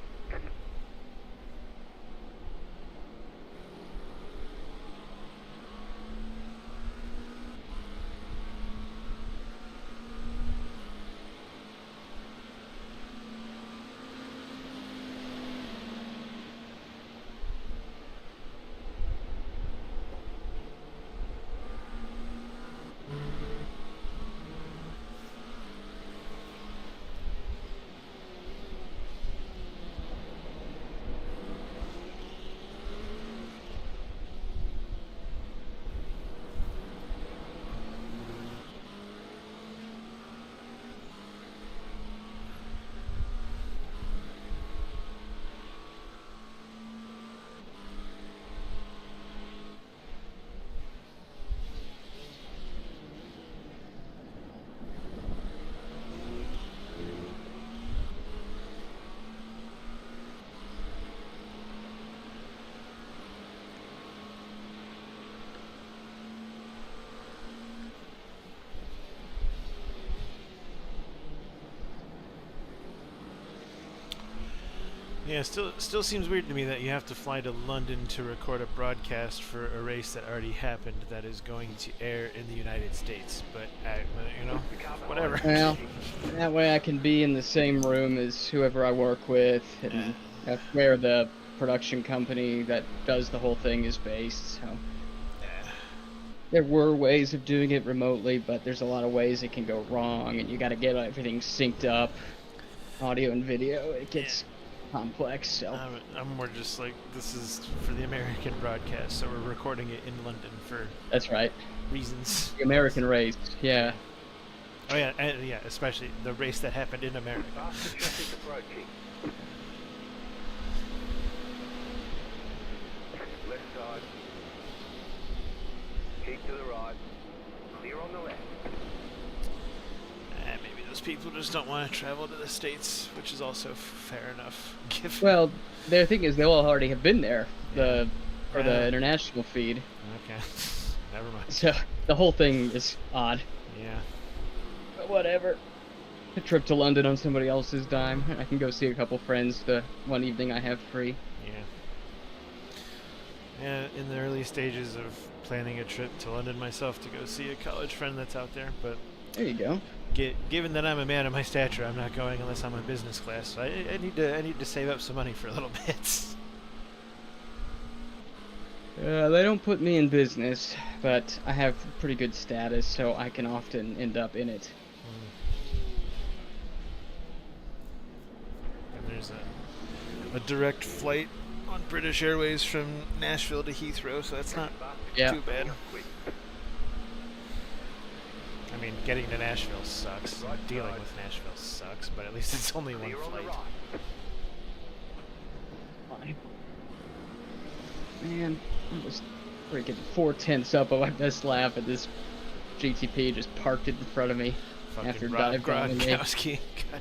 Yeah, still seems weird to me that you have to fly to London to record a broadcast for a race that already happened that is going to air in the United States. But you know, whatever. Well, that way I can be in the same room as whoever I work with, and that's where the production company that does the whole thing is based. So there were ways of doing it remotely, but there's a lot of ways it can go wrong, and you got to get everything synced up, audio and video. It gets complex. So I'm more just like, this is for the American broadcast, so we're recording it in London for that's right. reasons. The American race, yeah. Oh yeah, and yeah, especially the race that happened in America. Faster traffic approaching. Left side. Keep to the right. Clear on the left. Maybe those people just don't want to travel to the States, which is also fair enough. Well, the thing is, they'll already have been there, for the international feed. Okay, never mind. So the whole thing is odd. Yeah. But whatever. A trip to London on somebody else's dime. I can go see a couple friends the one evening I have free. Yeah, in the early stages of planning a trip to London myself to go see a college friend that's out there, but there you go. Given that I'm a man of my stature, I'm not going unless I'm in business class. So I need to save up some money for a little bit. They don't put me in business, but I have pretty good status, so I can often end up in it. And there's a direct flight on British Airways from Nashville to Heathrow, so that's not too bad. I mean, getting to Nashville sucks. Dealing with Nashville sucks, but at least it's only one flight. Fine. Man, I was freaking 4/10 up on my best lap, and this GTP just parked it in front of me after dive bombing me.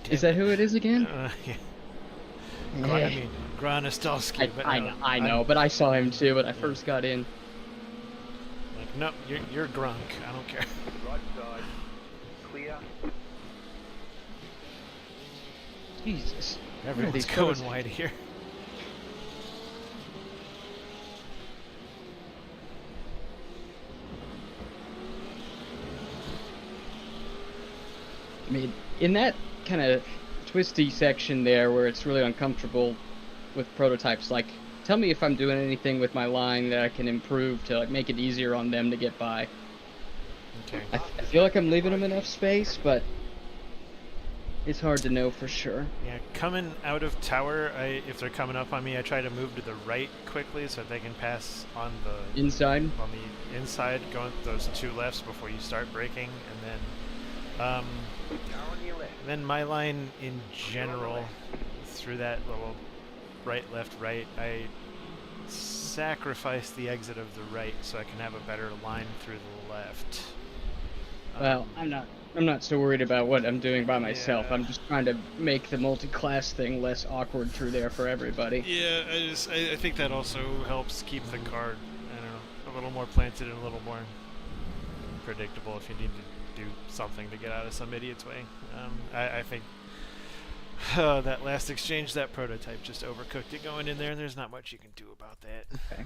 Is that who it is again? Yeah. Yeah. I mean, Gronostowski. I know, but I saw him too when I first got in. Like, no, you're Grunk. I don't care. Right side. Clear. Jesus. Everyone's going wide here. I mean, in that kind of twisty section there where it's really uncomfortable with prototypes, like, tell me if I'm doing anything with my line that I can improve to like make it easier on them to get by. Okay. I feel like I'm leaving them enough space, but it's hard to know for sure. Yeah, coming out of tower, if they're coming up on me, I try to move to the right quickly so that they can pass on the inside. On the inside, going those two lefts before you start braking, and then my line in general through that little right, left, right, I sacrifice the exit of the right so I can have a better line through the left. Well, I'm not so worried about what I'm doing by myself. Yeah. I'm just trying to make the multi-class thing less awkward through there for everybody. Yeah, I think that also helps keep the car, I don't know, a little more planted and a little more predictable if you need to do something to get out of some idiot's way. I think that last exchange, that prototype just overcooked it going in there, and there's not much you can do about that. Okay.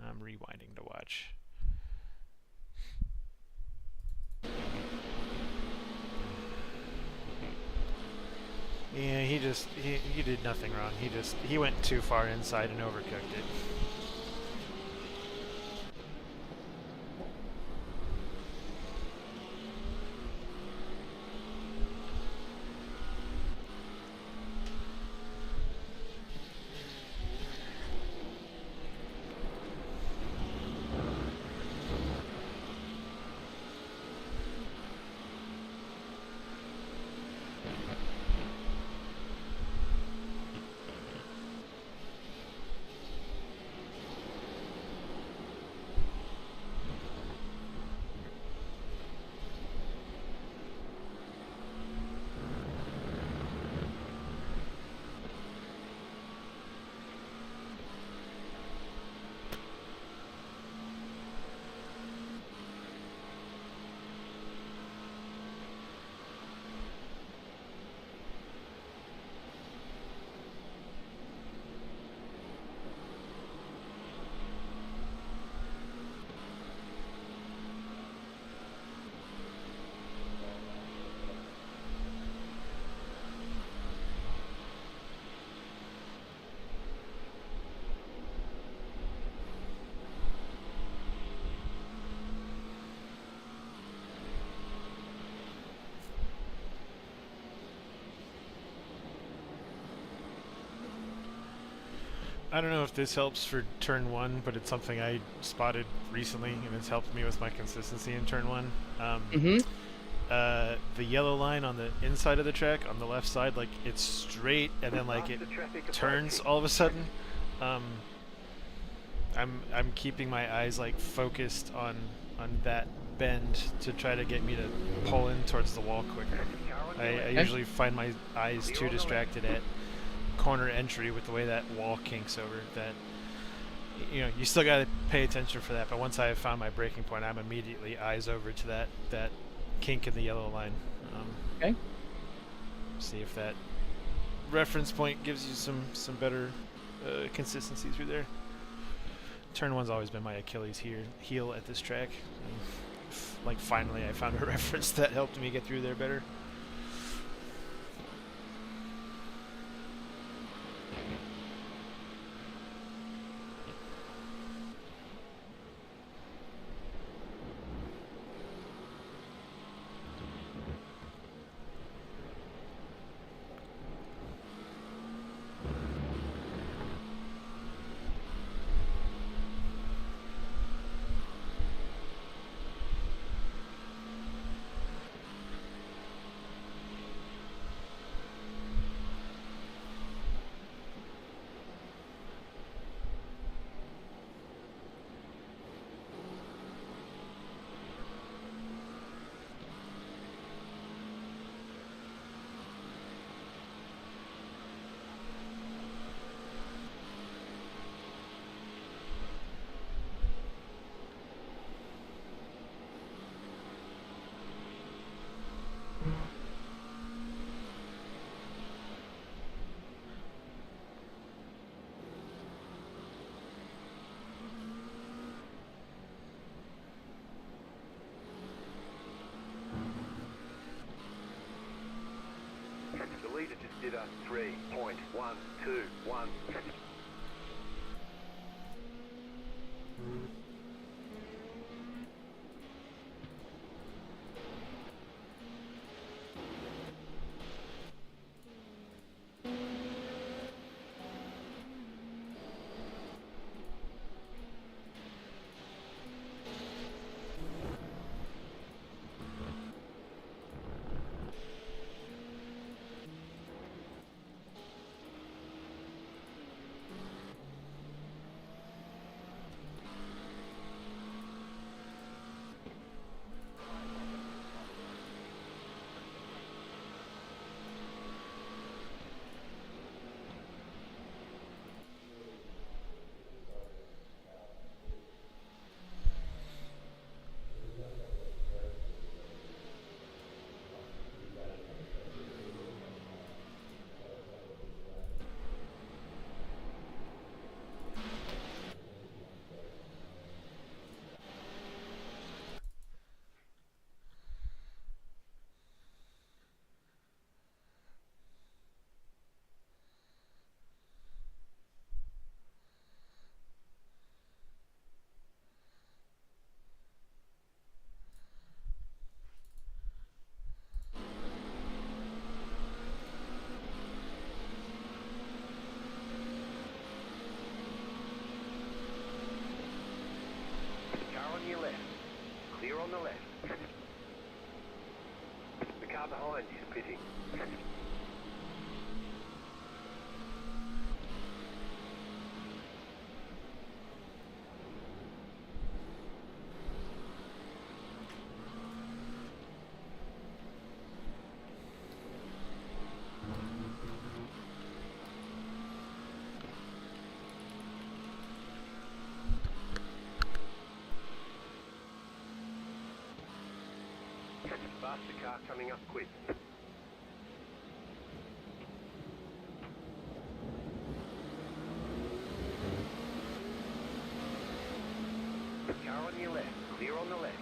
I'm rewinding to watch. Yeah, he did nothing wrong. He went too far inside and overcooked it. I don't know if this helps for turn 1, but it's something I spotted recently, and it's helped me with my consistency in turn 1. The yellow line on the inside of the track, on the left side, like, it's straight, and then, like, it turns all of a sudden. I'm keeping my eyes, like, focused on that bend to try to get me to pull in towards the wall quicker. I usually find my eyes too distracted at corner entry with the way that wall kinks over, that you still got to pay attention for that, but once I have found my breaking point, I'm immediately eyes over to that kink in the yellow line. Okay. See if that reference point gives you some better consistency through there. Turn 1's always been my Achilles heel at this track. Like, finally I found a reference that helped me get through there better. The leader just did a 3.121. Clear on the left. The car behind is pitting. Faster car coming up quick. Car on your left, clear on the left.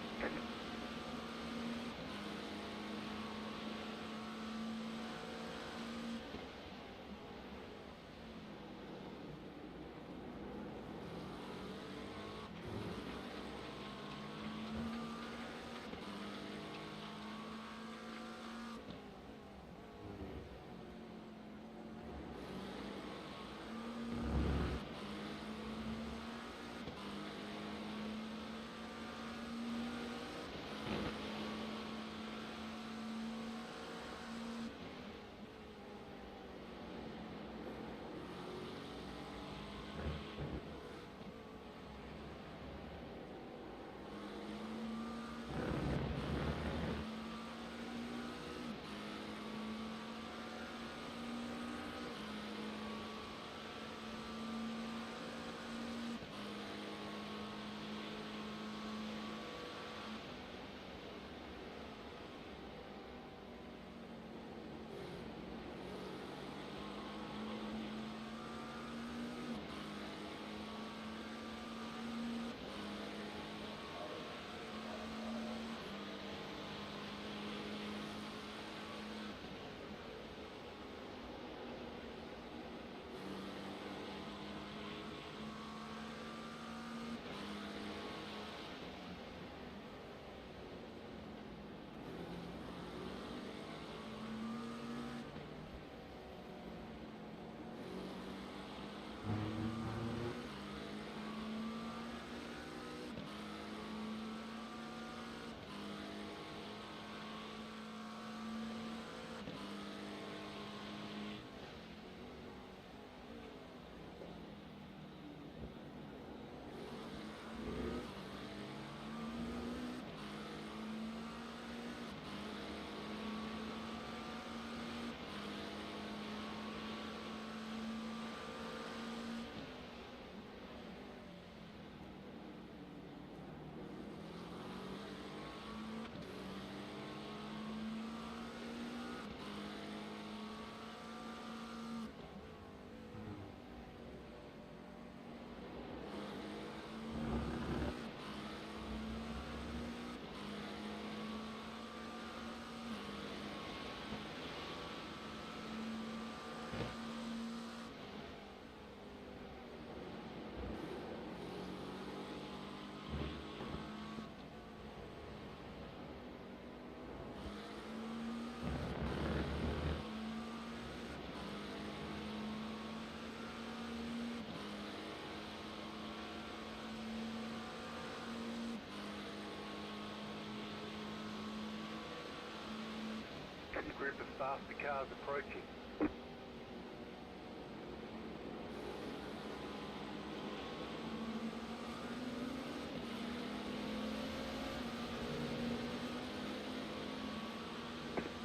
Group of faster cars approaching.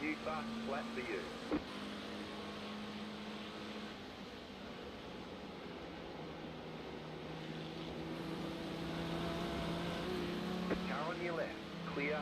New fast flat for you. Car on your left, clear.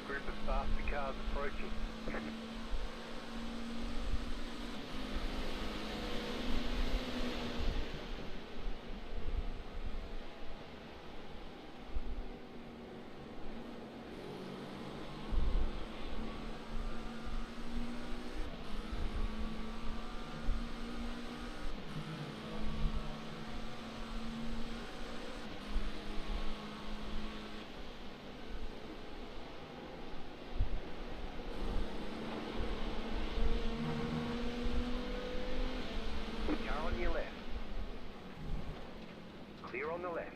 Group of faster cars approaching. Car on your left. Clear on the left.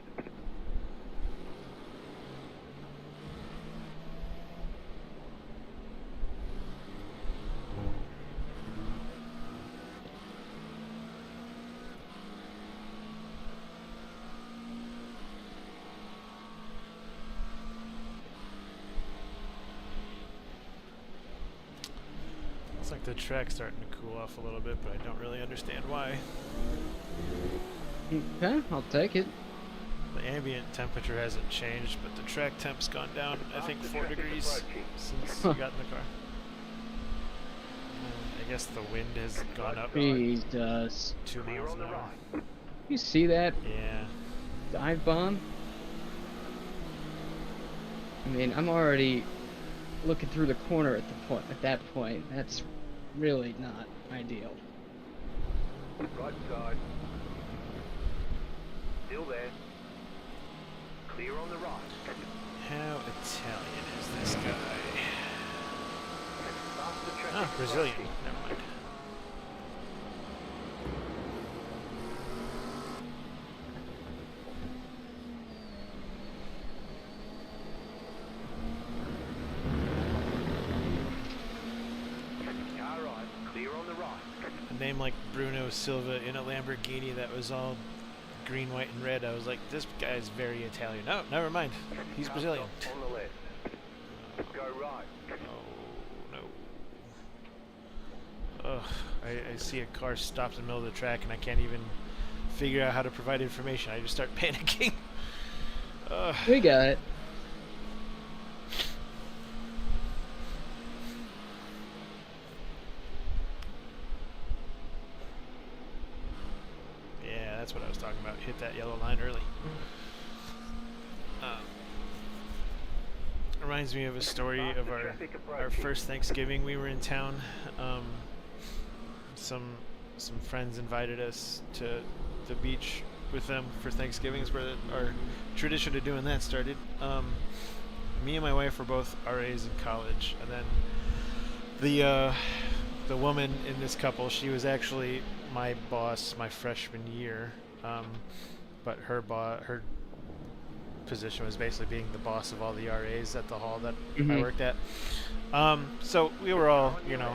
Looks like the track's starting to cool off a little bit, but I don't really understand why. Okay, I'll take it. The ambient temperature hasn't changed, but the track temp's gone down, I think, 4 degrees since we got in the car. I guess the wind has gone up Jesus. 2 miles an hour. You see that Yeah. dive bomb? I mean, I'm already looking through the corner at that point. That's really not ideal. Right side. Still there. Clear on the right. How Italian is this guy? Faster traffic Ah, Brazilian. approaching. Never mind. Car right. Clear on the right. A name like Bruno Silva in a Lamborghini that was all green, white, and red. I was like, this guy's very Italian. No, never mind. He's Car Brazilian. stop on the left. Go right. Oh, no. Ugh. I see a car stopped in the middle of the track and I can't even figure out how to provide information. I just start panicking. Ugh. We got it. Yeah, that's what I was talking about. Hit that yellow line early. Reminds me of a story of our first Thanksgiving. We were in town. Some friends invited us to the beach with them for Thanksgiving. Is where our tradition of doing that started. Me and my wife were both RAs in college, and then the the woman in this couple, she was actually my boss my freshman year, but her position was basically being the boss of all the RAs at the hall that I worked at. So we were all, you know,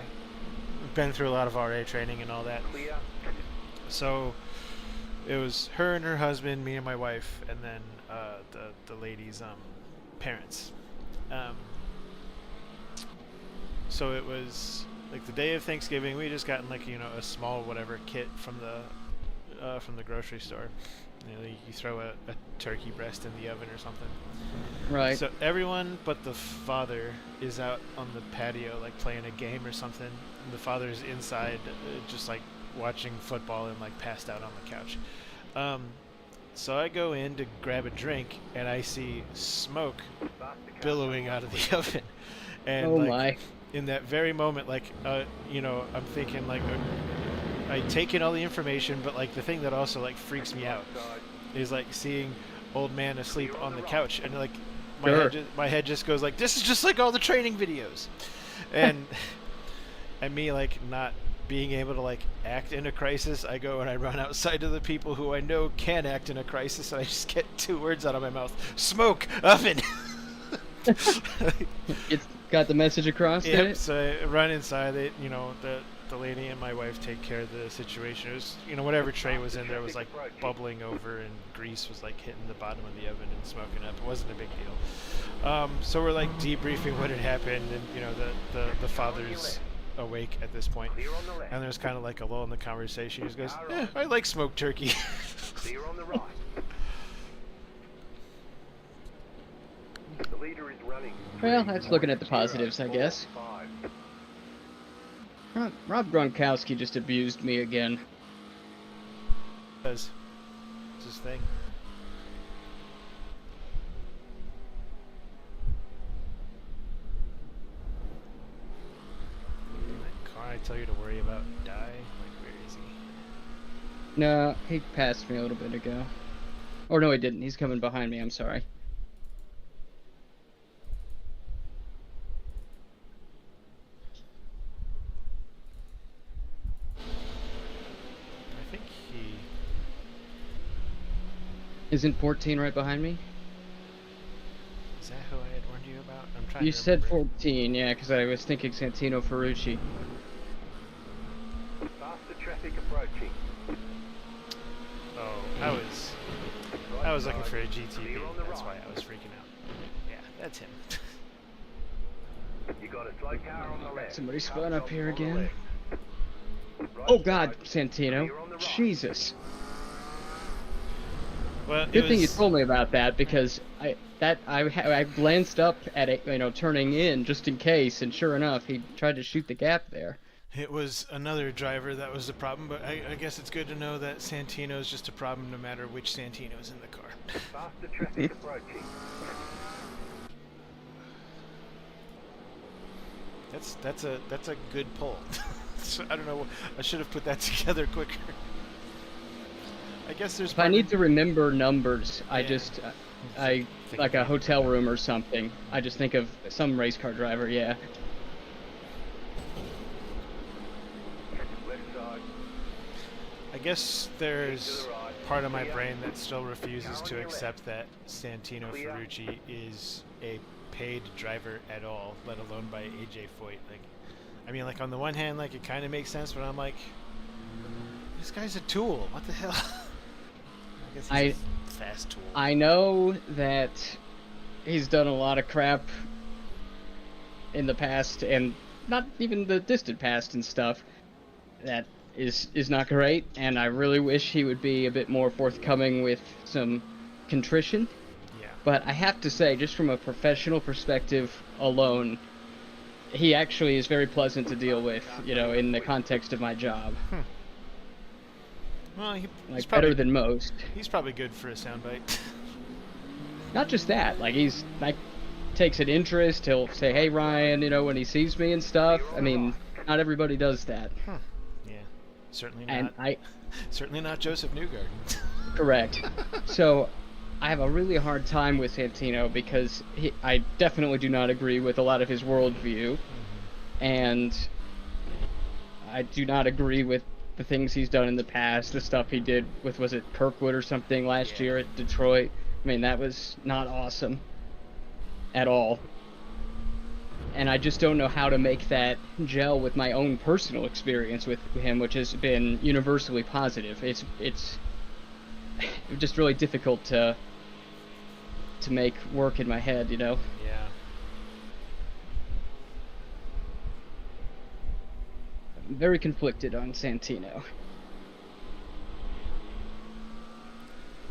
been through a lot of RA training and all that. So it was her and her husband, me and my wife, and then the lady's parents. So it was like the day of Thanksgiving. We just gotten like, you know, a small whatever kit from the grocery store. You know, you throw a turkey breast in the oven or something. Right. So everyone but the father is out on the patio, like playing a game or something. And the father's inside, just like watching football and like passed out on the couch. So I go in to grab a drink and I see smoke billowing out of the oven. And Oh like, my. in that very moment, like, you know, I'm thinking like, I take in all the information, but like the thing that also like freaks me out is like seeing old man asleep on the couch, and like my head just goes like, this is just like all the training videos, and me like not being able to like act in a crisis. I go and I run outside to the people who I know can act in a crisis, and I just get 2 words out of my mouth: smoke, oven. It's got the message across. Yep. So I run inside. You know, the lady and my wife take care of the situation. It was, you know, whatever tray was in there was like bubbling over, and grease was like hitting the bottom of the oven and smoking up. It wasn't a big deal. So we're like debriefing what had happened, and you know, the father's awake at this point, and there's kind of like a lull in the conversation. He just goes, I like smoked turkey. Well, that's looking at the positives, I guess. Rob Gronkowski just abused me again. It's his thing. That car I tell you to worry about die? Like, where is he? No, he passed me a little bit ago. Or no, he didn't. He's coming behind me. I'm sorry. I think he... Isn't 14 right behind me? Is that who I had warned you about? I'm trying You to said remember. 14, yeah, because I was thinking Santino Ferrucci. Faster traffic approaching. Oh, I was looking for a GTP. That's why I was freaking out. Yeah, that's him. You got a slow car on the left. Somebody spun up here again. Oh God, Santino. Jesus. Well, Good thing you told me about that, because I glanced up at it, you know, turning in just in case, and sure enough, he tried to shoot the gap there. It was another driver that was the problem, but I guess it's good to know that Santino's just a problem no matter which Santino's in the car. Faster traffic approaching. That's a good pull. So, I don't know. I should have put that together quicker. I guess there's. If I need to remember numbers, I just, Think like a of hotel room or something. I just think of some race car driver, yeah. Left side. I guess there's part of my brain that still refuses to accept that Santino Ferrucci is a paid driver at all, let alone by AJ Foyt. Like, I mean, like on the one hand, like it kind of makes sense, but I'm like, this guy's a tool. What the hell? I guess he's a fast tool. I know that he's done a lot of crap in the past, and not even the distant past and stuff, that is not great, and I really wish he would be a bit more forthcoming with some contrition. Yeah. But I have to say, just from a professional perspective alone, he actually is very pleasant to deal with, you know, in the context of my job. Well, he's Like, probably better than most. He's probably good for a soundbite. Not just that, like, he's, like, takes an interest, he'll say, hey, Ryan, you know, when he sees me and stuff. I mean, not everybody does that. Yeah, certainly And not. Certainly not Joseph Newgarden. Correct. So, I have a really hard time with Santino because I definitely do not agree with a lot of his worldview. And I do not agree with the things he's done in the past. The stuff he did with, was it Kirkwood or something last year at Detroit? I mean, that was not awesome at all. And I just don't know how to make that gel with my own personal experience with him, which has been universally positive. It's just really difficult to make work in my head, you know? Yeah. I'm very conflicted on Santino.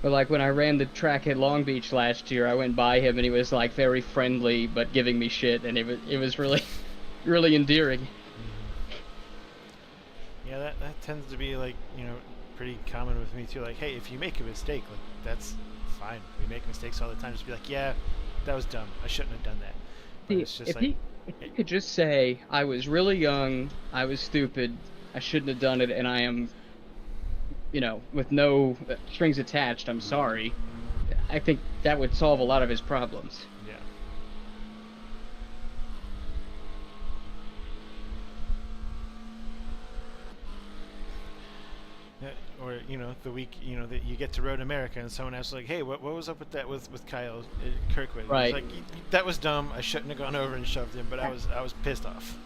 But like when I ran the track at Long Beach last year, I went by him and he was like very friendly but giving me shit, and it was really really endearing. Yeah, that tends to be like, you know, pretty common with me too. Like, hey, if you make a mistake, like that's fine. We make mistakes all the time. Just be like, yeah, that was dumb. I shouldn't have done that. But it's just if like, he could just say, I was really young, I was stupid, I shouldn't have done it, and I am, you know, with no strings attached, I'm sorry. I think that would solve a lot of his problems. yeah. Or, you know, the week, you know, that you get to Road America and someone asks like, hey, what was up with that with Kyle Kirkwood? Right. He's like, that was dumb. I shouldn't have gone over and shoved him, but I was pissed off.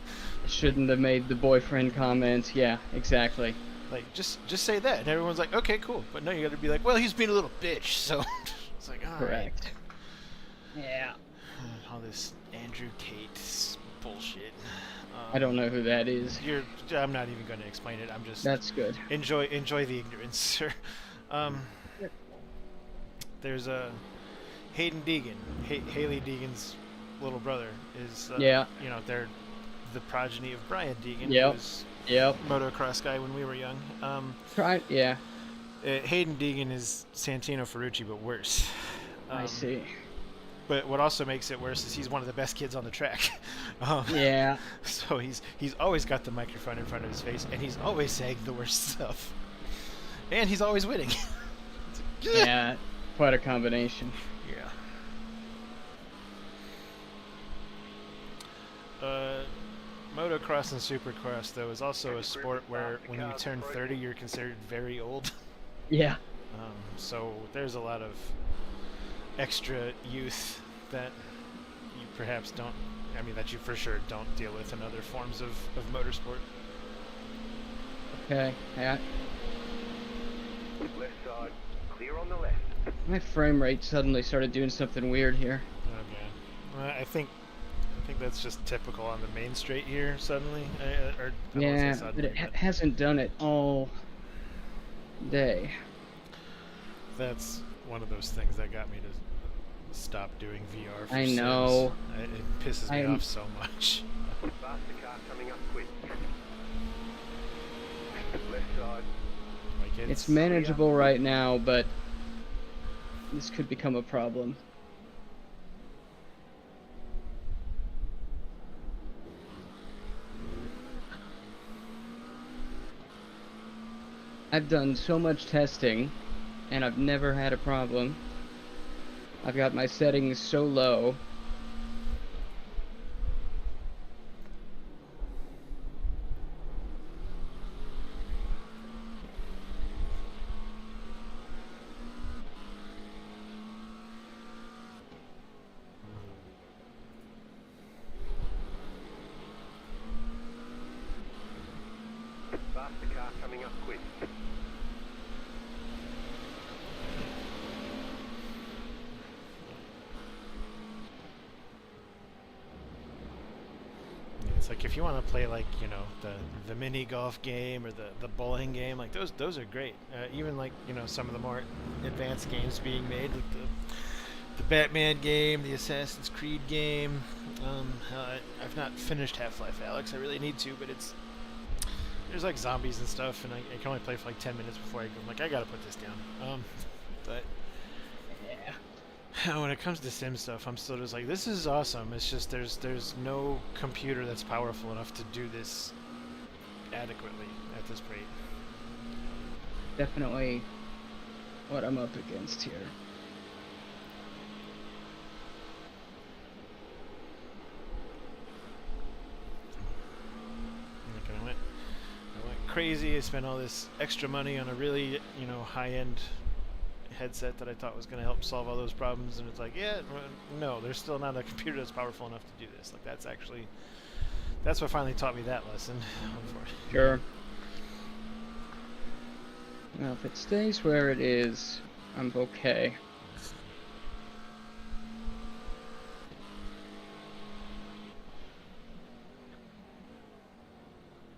Shouldn't have made the boyfriend comment. Yeah, exactly. Like, just say that, and everyone's like, okay, cool. But no, you got to be like, well, he's being a little bitch, so it's like, all Correct. Yeah. right. All this Andrew Tate bullshit. I don't know who that is. I'm not even going to explain it. I'm just. That's good. Enjoy the ignorance, sir. There's a Hayden Deegan, Haley Deegan's little brother is. Yeah. You know, they're the progeny of Brian Deegan. Yep. Who's Yep. motocross guy when we were young. Yeah. Hayden Deegan is Santino Ferrucci, but worse. I see. But what also makes it worse is he's one of the best kids on the track. Yeah. So he's always got the microphone in front of his face, and he's always saying the worst stuff. And he's always winning. Yeah. Quite a combination. Yeah. Motocross and supercross, though, is also a sport where when you turn 30, you're considered very old. Yeah. So there's a lot of extra youth that you perhaps don't, I mean, that you for sure don't deal with in other forms of motorsport. Okay. Yeah. Left side, clear on the left. My frame rate suddenly started doing something weird here. Oh, man. I think that's just typical on the main straight here suddenly. Yeah, but it hasn't done it all day. That's one of those things that got me to stop doing VR for I Sims. know. It pisses me off so much. Faster car coming up quick. Left side. Like It's manageable right now, but this could become a problem. I've done so much testing, and I've never had a problem. I've got my settings so low. Faster car coming up quick. It's like if you want to play like, you know, the mini golf game or the bowling game, like those are great. Even like, you know, some of the more advanced games being made, like the Batman game, the Assassin's Creed game. I've not finished Half-Life Alyx. I really need to, but there's like zombies and stuff, and I can only play for like 10 minutes before I'm like, I gotta put this down. But yeah, when it comes to sim stuff, I'm still just like, this is awesome. It's just there's no computer that's powerful enough to do this adequately at this rate. Definitely what I'm up against here. crazy. I spent all this extra money on a really, you know, high-end headset that I thought was going to help solve all those problems, and it's like, yeah, no, there's still not a computer that's powerful enough to do this. Like, that's what finally taught me that lesson. Sure. Well, if it stays where it is, I'm okay.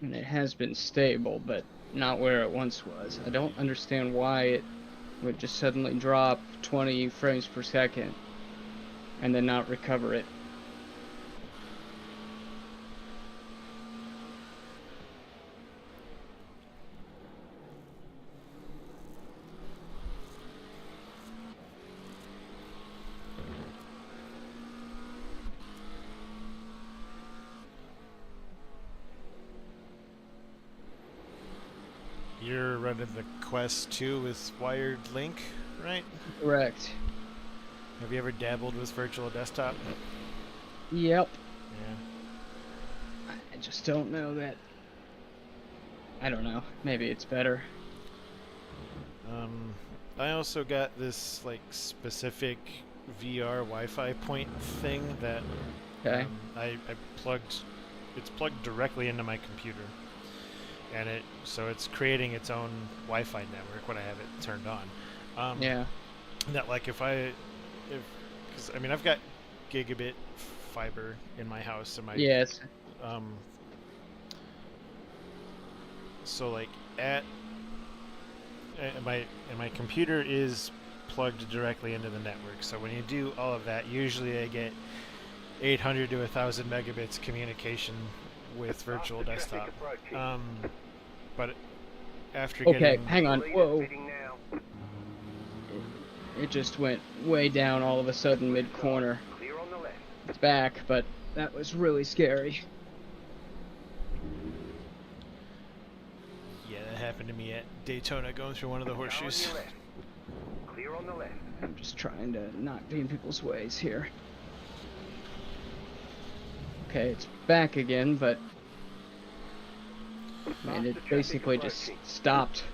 And it has been stable, but not where it once was. I don't understand why it would just suddenly drop 20 frames per second and then not recover it. You're running the Quest 2 with wired link, right? Correct. Have you ever dabbled with virtual desktop? Yep. Yeah. I just don't know that. I don't know. Maybe it's better. I also got this like specific VR Wi-Fi point thing that Okay. I plugged. It's plugged directly into my computer, and so it's creating its own Wi-Fi network when I have it turned on. Yeah. That like because I mean I've got gigabit fiber in my house and my Yes. So like and my computer is plugged directly into the network. So when you do all of that, usually I get 800 to 1,000 megabits communication with virtual desktop. But after Okay, getting hang on. Whoa. It just went way down all of a sudden mid-corner. Clear on the left. It's back, but that was really scary. yeah, that happened to me at Daytona going through one of the horseshoes. Car on your left. Clear on the left. I'm just trying to not be in people's ways here. Okay, it's back again, but man, it basically just stopped,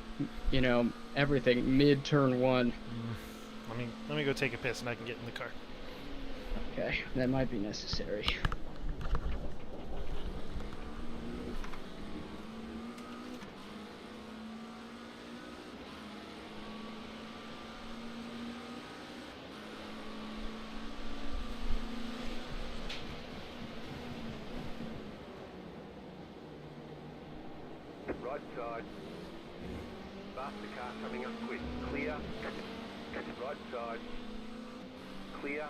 you know, everything mid-turn one. Let me go take a piss and I can get in the car. Okay, that might be necessary. Right side. Faster car coming up quick. Clear. Right side. Clear.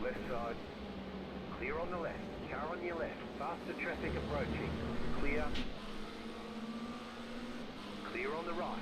Left side. Clear on the left. Car on your left. Faster traffic approaching. Clear. Clear on the right.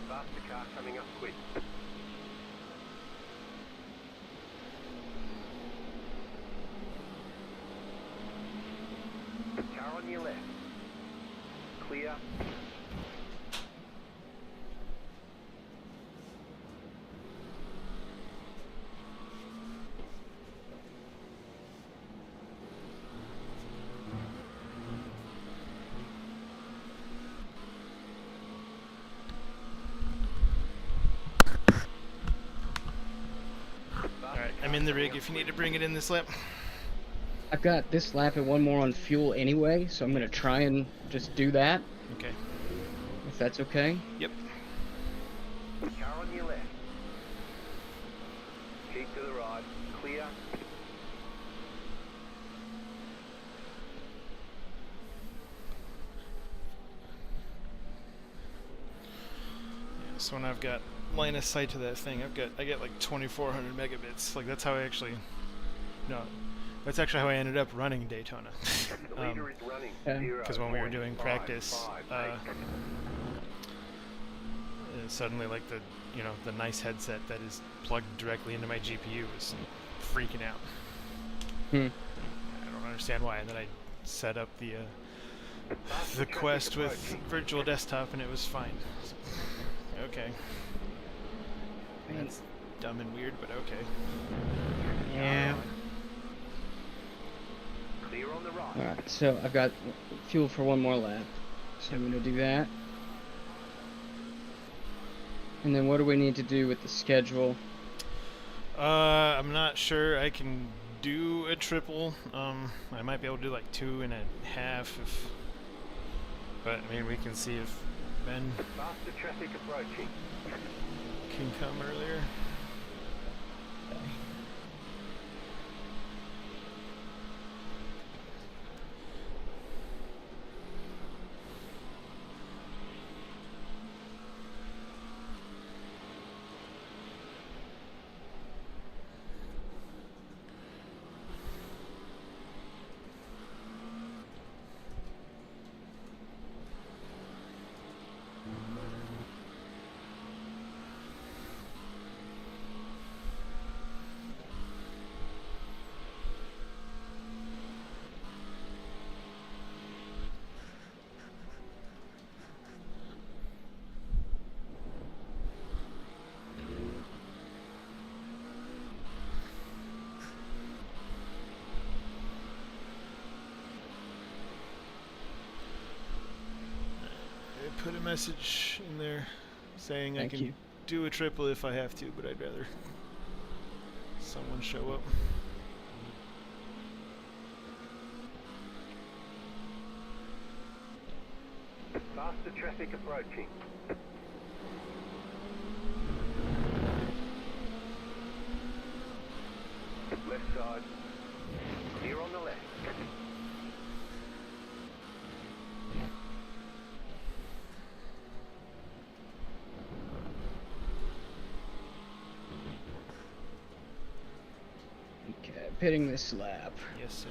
Faster car coming up quick. Car on your left. Clear. Alright, I'm in the rig if you need to bring it in this lap. I've got this lap and one more on fuel anyway, so I'm gonna try and just do that, Okay. if that's okay. Yep. Car on your left. Keep to the right. Clear. So when I've got line of sight to that thing, I get like 2400 megabits. Like that's how I actually, no, that's actually how I ended up running Daytona. Because when we were doing practice, suddenly like the nice headset that is plugged directly into my GPU was freaking out. I don't understand why. And then I set up the Quest with virtual desktop and it was fine. So, okay. That's dumb and weird, but okay. Yeah. Alright, so I've got fuel for one more lap. So I'm going to do that. And then what do we need to do with the schedule? I'm not sure I can do a triple. I might be able to do like 2.5 if... But, I mean, we can see if Ben Faster traffic approaching. can come earlier. Put a message in there saying I can do a triple if I have to, but I'd rather someone show up. Faster traffic approaching. Left side. Clear on the left. Okay, pitting this lap. Yes, sir.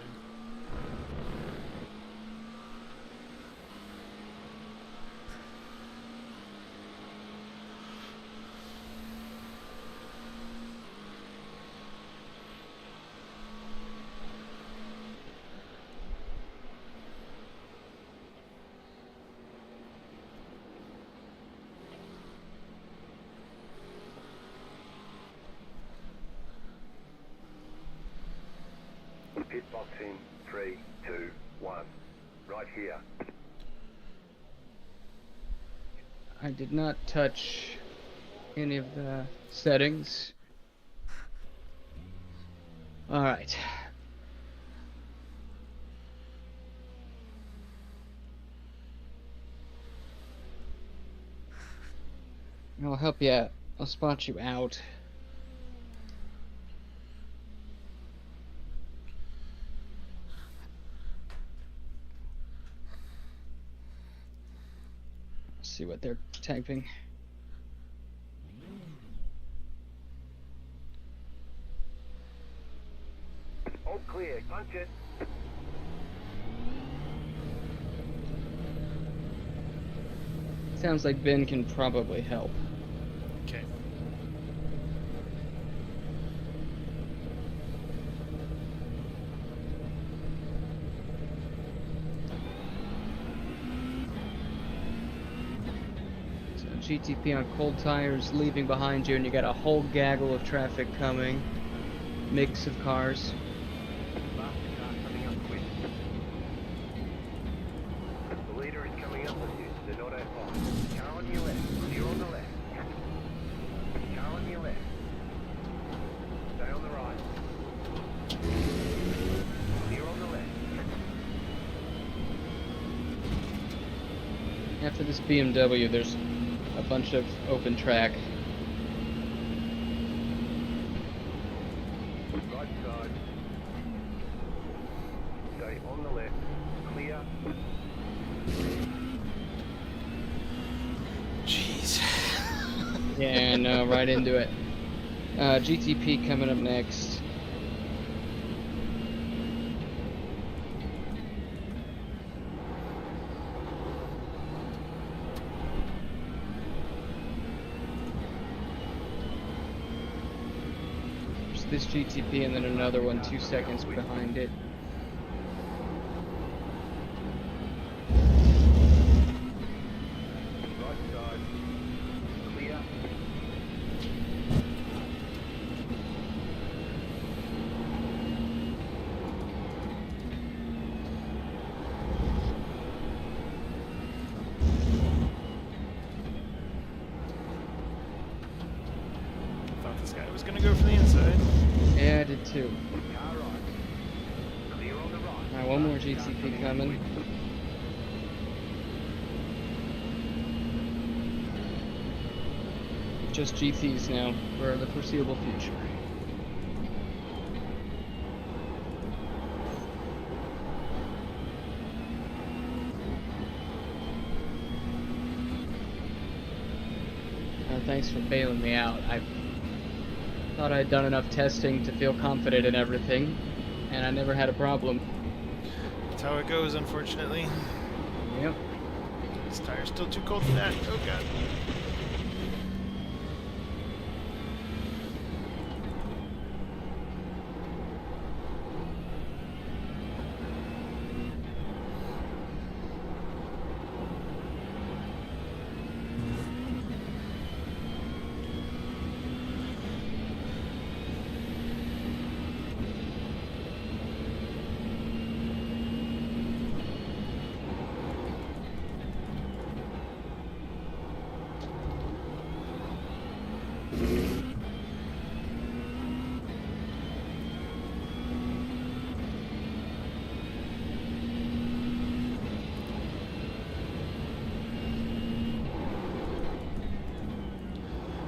Pit box in 3, 2, 1. Right here. I did not touch any of the settings. Alright. I'll help you out. I'll spot you out. See what they're typing. All clear. Punch it. Sounds like Ben can probably help. Okay. GTP on cold tires leaving behind you, and you got a whole gaggle of traffic coming. Mix of cars. Faster car coming up quick. The leader is coming up with you. They're not out far. Car on your left. You're on the left. Car on your left. Stay on the right. You're on the left. After this BMW, there's a bunch of open track. Right side. Stay on the left. Clear. Jeez. Yeah, no, right into it. GTP coming up next. There's this GTP and then another one 2 seconds behind it. Right side. Clear. Thought this guy was gonna go for the inside. Yeah, I did too. Car right. Clear on the right. Alright, one more GTP coming. Just GTs now for the foreseeable future. Thanks for bailing me out. I thought I'd done enough testing to feel confident in everything, and I never had a problem. That's how it goes, unfortunately. Yep. This tire's still too cold for that. Oh god.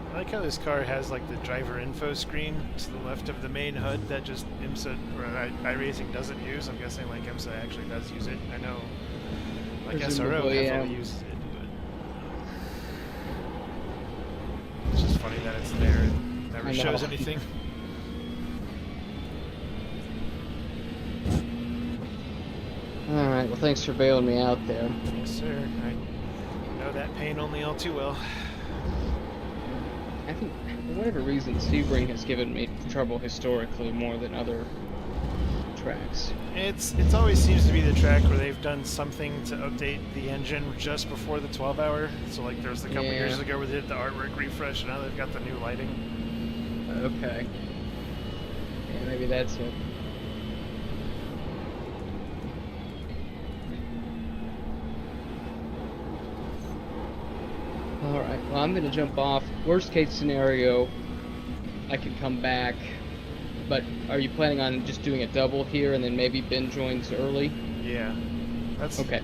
I like how this car has like the driver info screen to the left of the main HUD that just IMSA or iRacing doesn't use. I'm guessing like IMSA actually does use it. I know like SRO Presumably, heavily yeah. uses it, but it's just funny that it's there and never I know. shows anything. Alright, well thanks for bailing me out there. Yes, sir. I know that pain only all too well. I think, for whatever reason, Sebring has given me trouble historically more than other tracks. It's always seems to be the track where they've done something to update the engine just before the 12-hour. So like there's a couple years ago where they did the artwork refresh, and now they've got the new lighting. Okay. Yeah, maybe that's it. Alright, well I'm gonna jump off. Worst case scenario, I could come back. But are you planning on just doing a double here and then maybe Ben joins early? Yeah, that's Okay.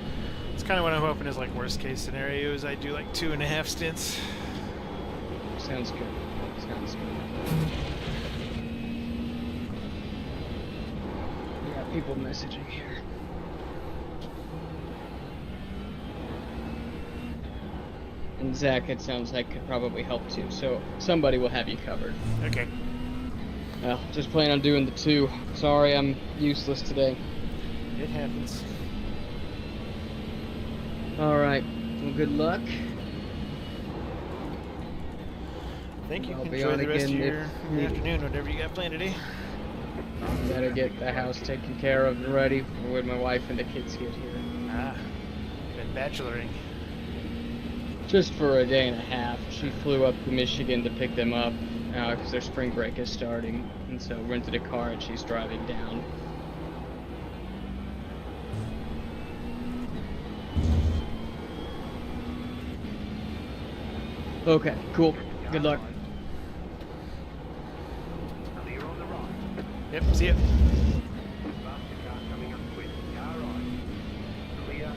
That's kind of what I'm hoping is like worst case scenario is I do like 2.5 stints. Sounds good. Sounds good. We got people messaging here. And Zach, it sounds like, could probably help too, so somebody will have you covered. Okay. Well, just plan on doing the 2. Sorry, I'm useless today. It happens. Alright, well, good luck. Thank you. I'll be Enjoy on the rest of again your if need. afternoon, whatever you got planned today. Gotta get the house taken care of and ready for when my wife and the kids get here. Ah, been bacheloring. Just for a day and a half. She flew up to Michigan to pick them up because their spring break is starting, and so rented a car and she's driving down. Okay, cool. Good luck. Clear on the right. Yep, see ya. Faster car coming up quick. Car right. Clear.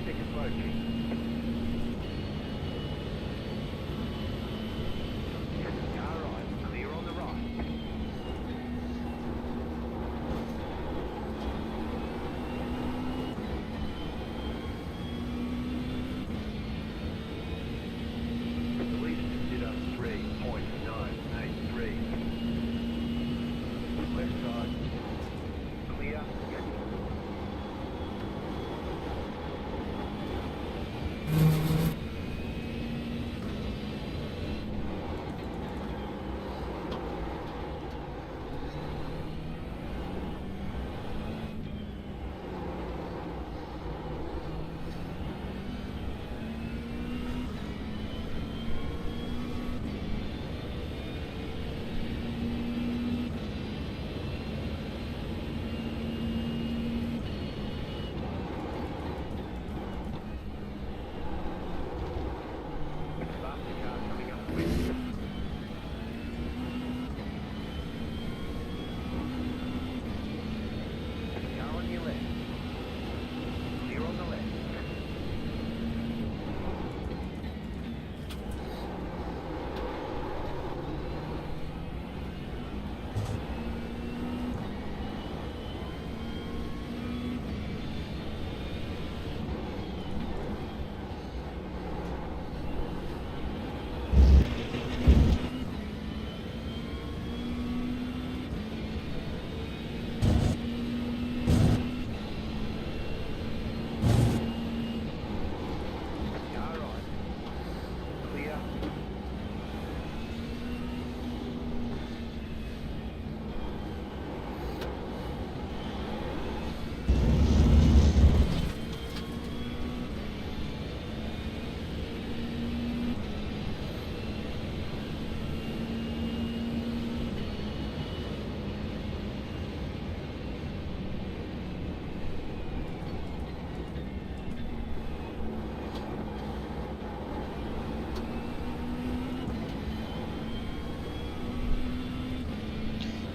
traffic approaching. Car right, clear on the right. Police consider 3.983. Left side, clear. Faster car coming up quick. Car on your left. Clear on the left. Car on. Clear.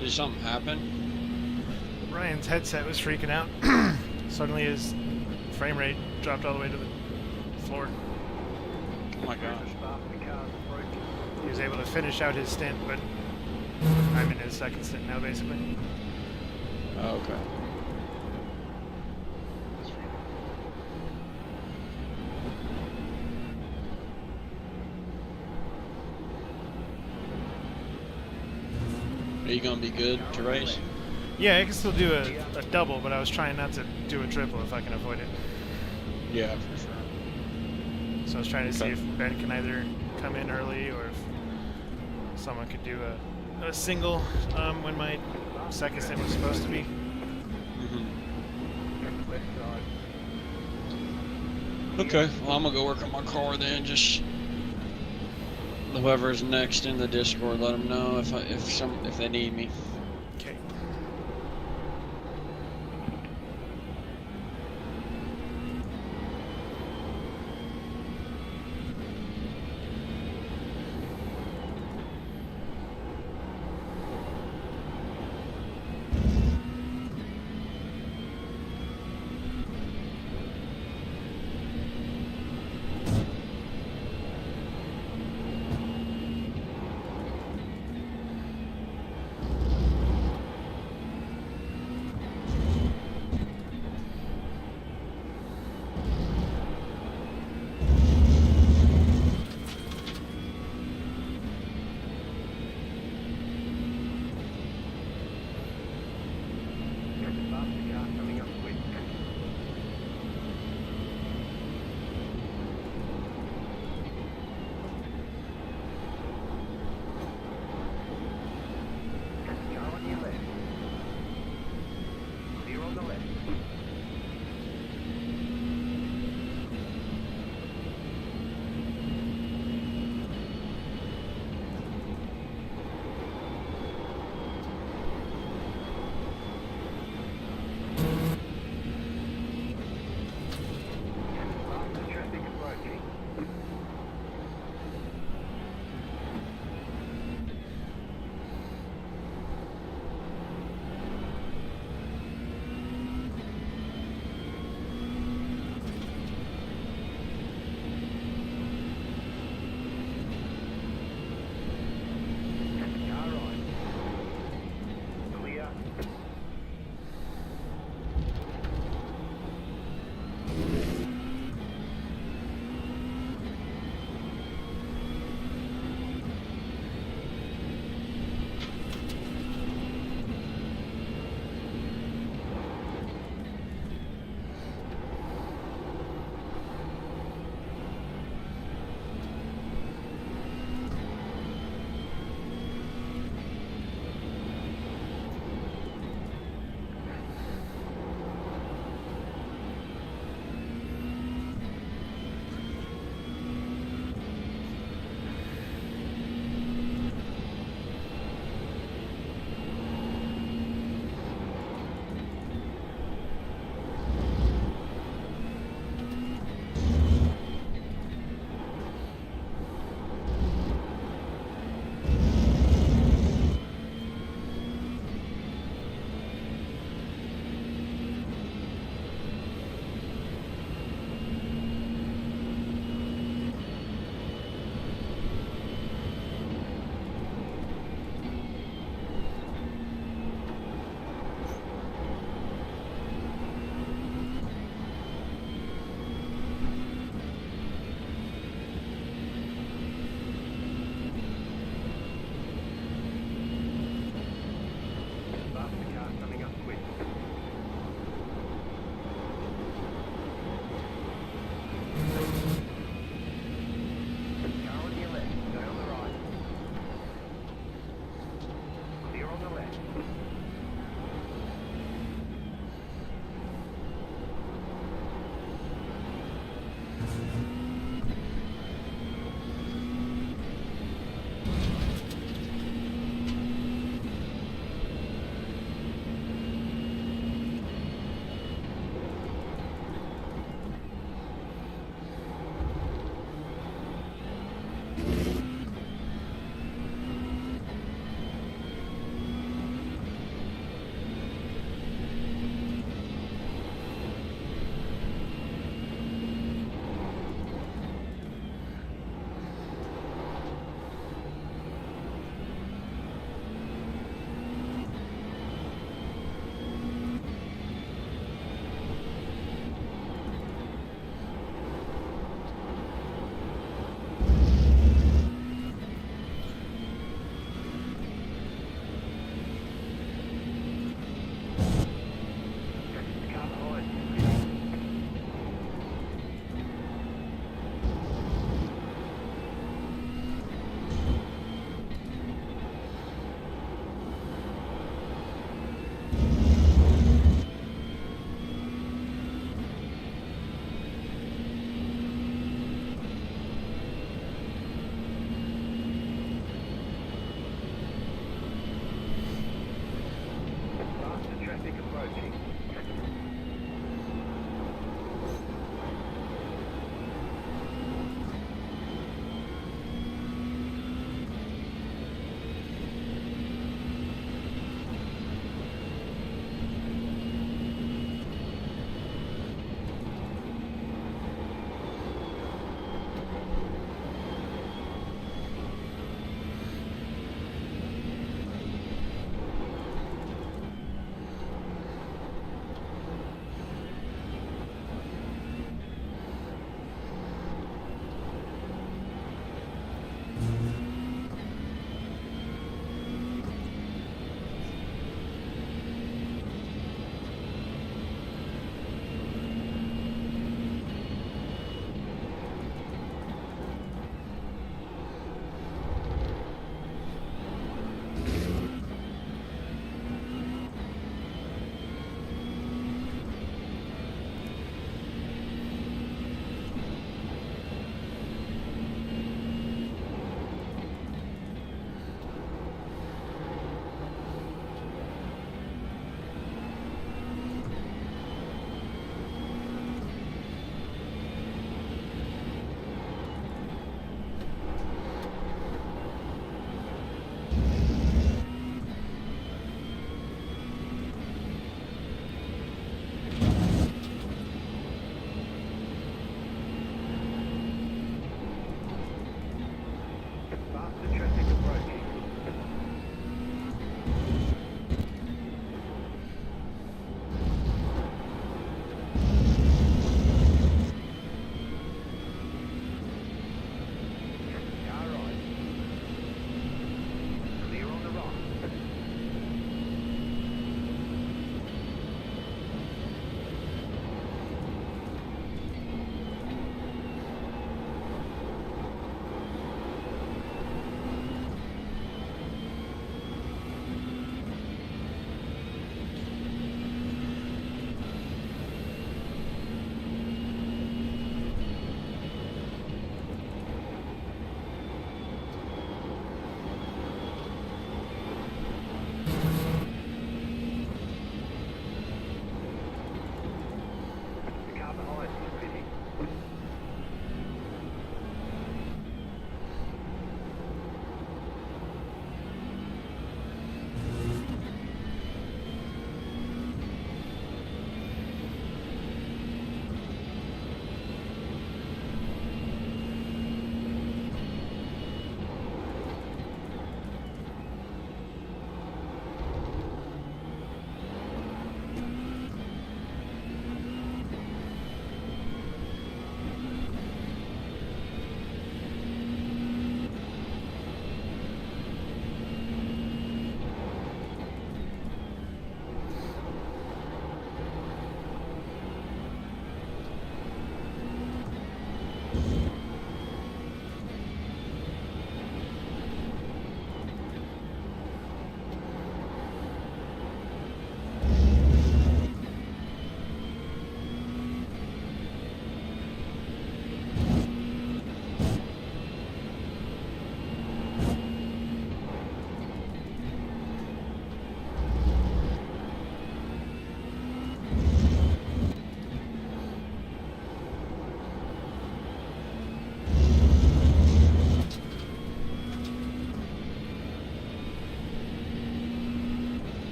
Did something happen? Ryan's headset was freaking out. Suddenly his frame rate dropped all the way to the floor. Oh my gosh. Faster cars approaching. He was able to finish out his stint, but I'm in his second stint now, basically. Oh, okay. Are you gonna be good to race? Yeah, I can still do a double, but I was trying not to do a triple if I can avoid it. Yeah, for sure. So I was trying to see Okay. if Ben can either come in early or if someone could do a single when my second stint was supposed to be. Hmm. Left side. Okay, well I'm gonna go work on my car then. Just whoever's next in the Discord, let them know if they need me. Okay.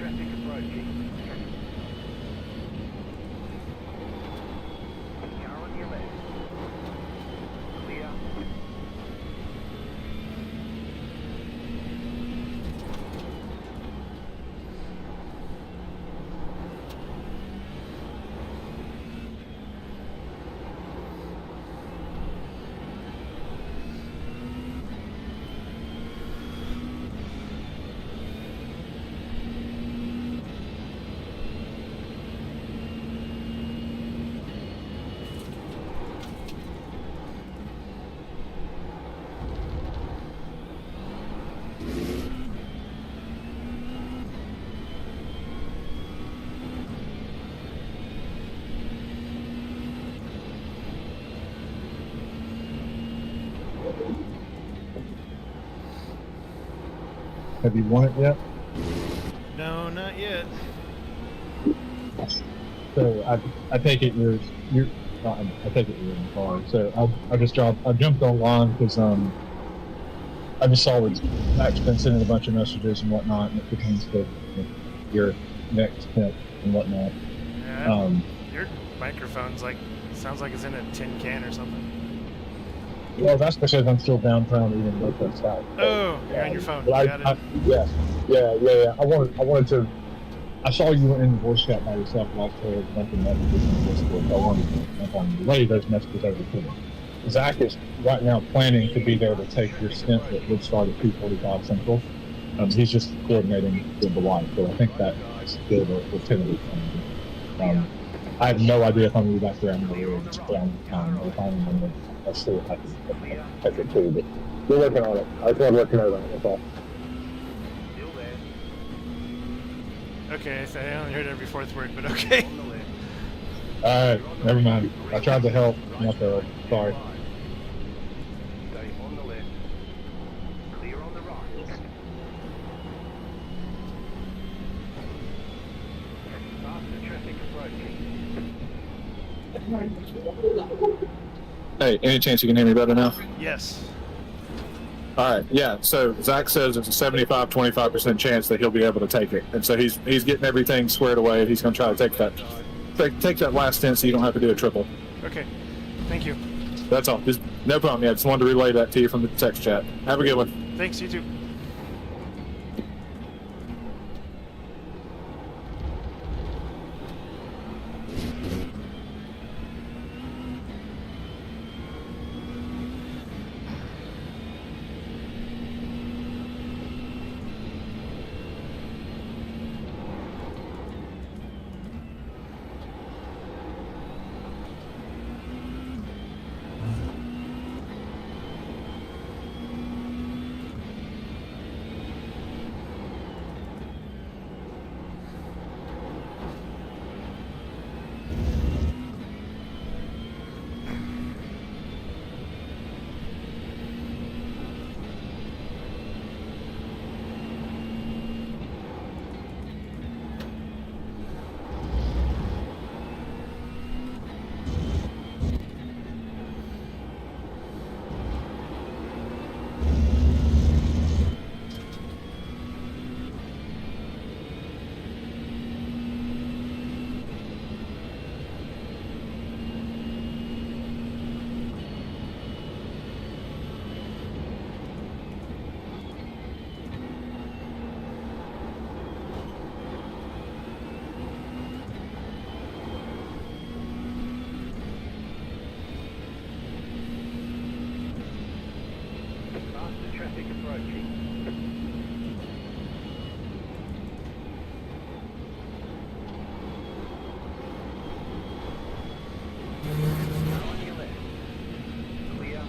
traffic approaching. Car on your left. Clear. Have you won it yet? No, not yet. So I take it you're I take it you're in the car. So I jumped online because I just saw that Mac's been sending a bunch of messages and whatnot, and it pertains to your next tip and whatnot. Yeah, your microphone's like, sounds like it's in a tin can or something. Well, that's because I'm still downtown eating breakfast out. Oh, you're on your phone. But Got it. yeah. I wanted to. I saw you were in the voice chat by yourself last year, bunching messages in the Discord. I wanted to jump on and relay those messages over to you. Zach is right now planning to be there to take your stint that would start at 2:45 Central. He's just coordinating with the wife, so I think that's good or tentative. I have no idea if I'm going to be back there. I'm going to just down time. If I'm going to, I still have to too, but we're working on it. I just want to work on it. That's all. Still there. Okay, so I only heard every fourth word, but okay. On the left. Alright, never mind. I tried to help. Not there. Sorry. Stay on the left. Clear on the right. Faster traffic approaching. Hey, any chance you can hear me better now? Yes. Alright, yeah. So Zach says there's a 75-25% chance that he'll be able to take it. And so he's getting everything squared away. He's going to try to take that last stint so you don't have to do a triple. Okay. Thank you. That's all. Just no problem. Yeah, just wanted to relay that to you from the text chat. Have a good one. Thanks, you too. Faster traffic approaching. Car on your left. Clear.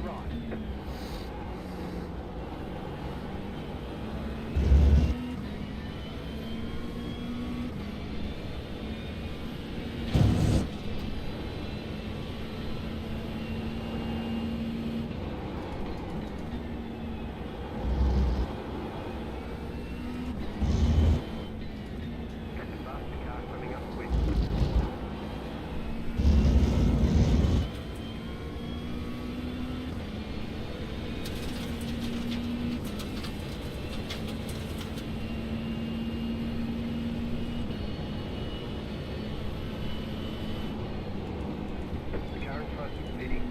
right. Faster car coming up quick. The car in front is leading.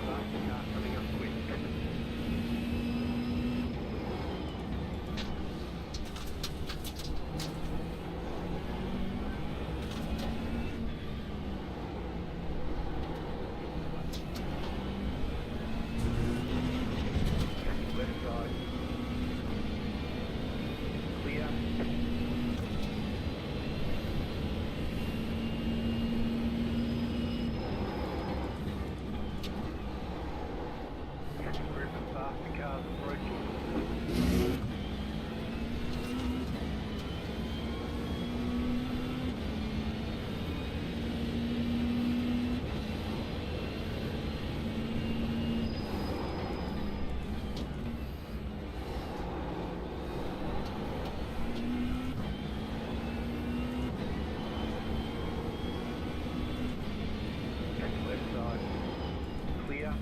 Faster car coming up quick. Left side. Clear. Group of faster cars approaching. Left side. Clear.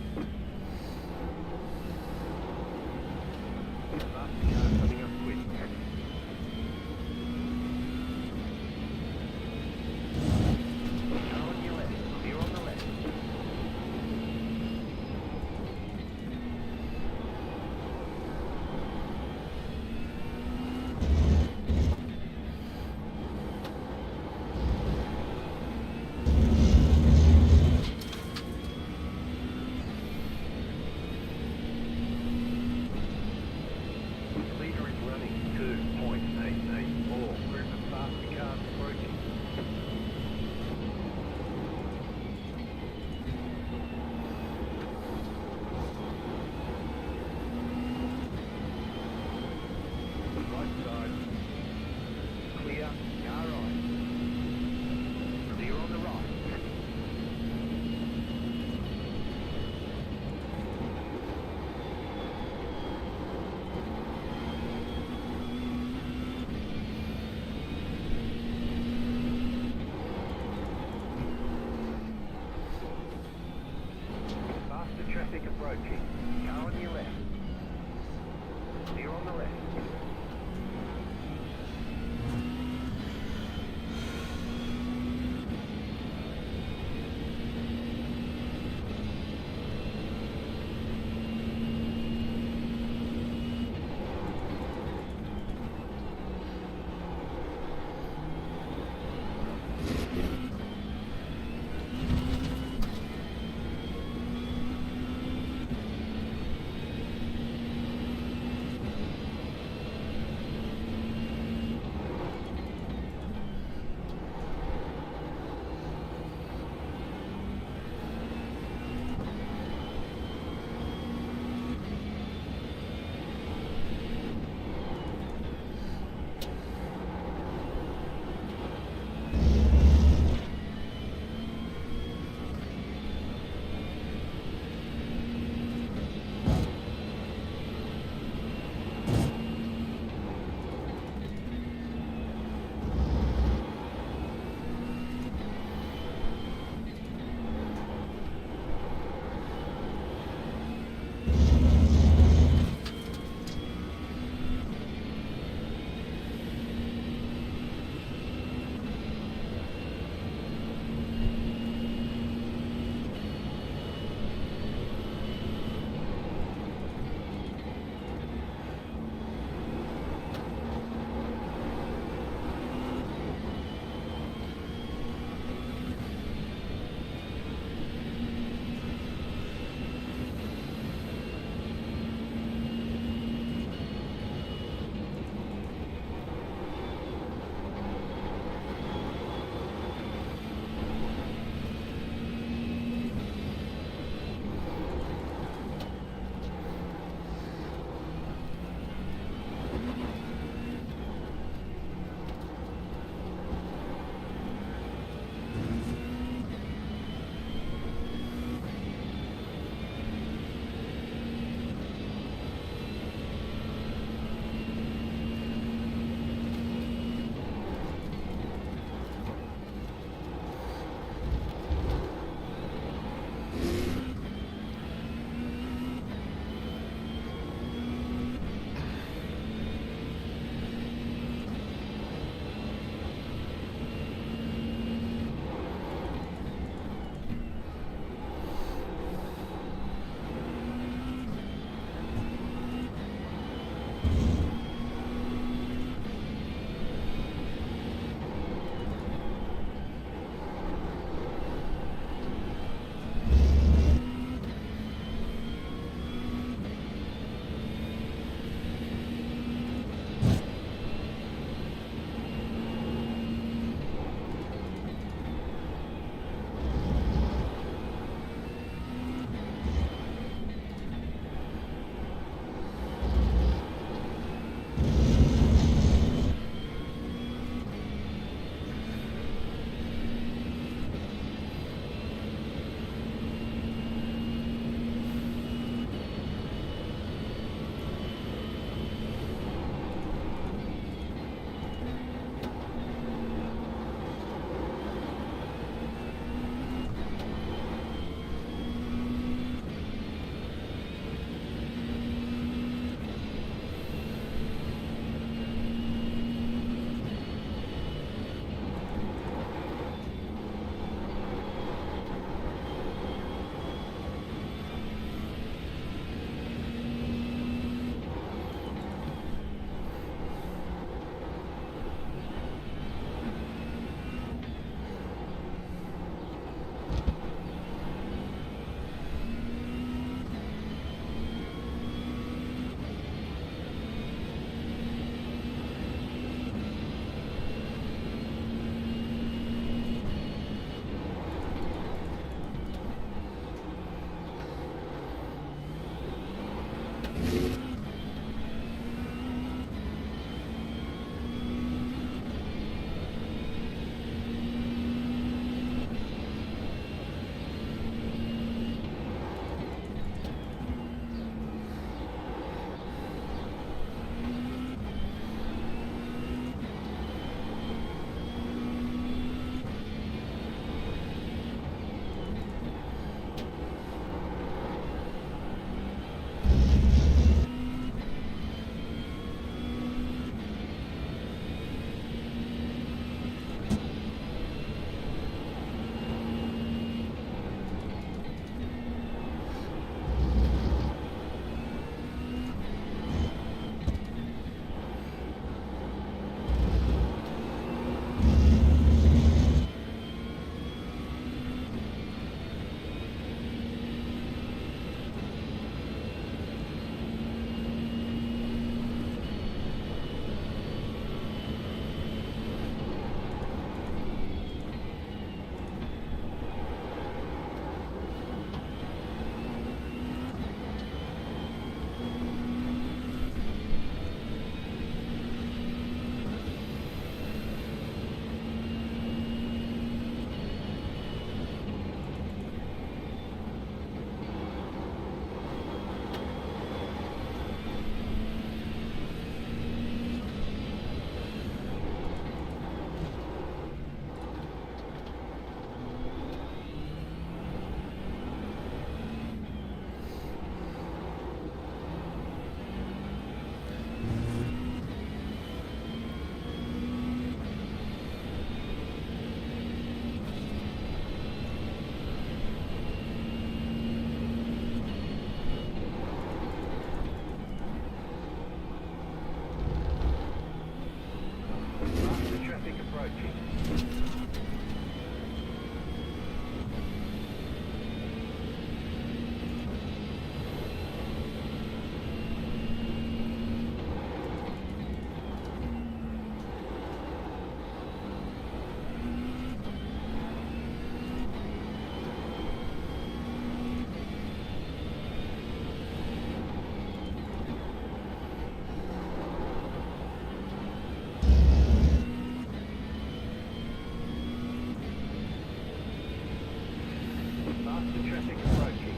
Faster traffic approaching.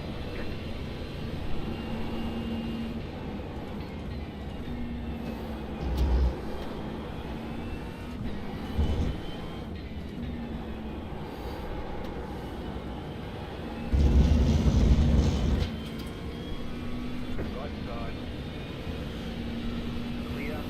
Right side. Clear.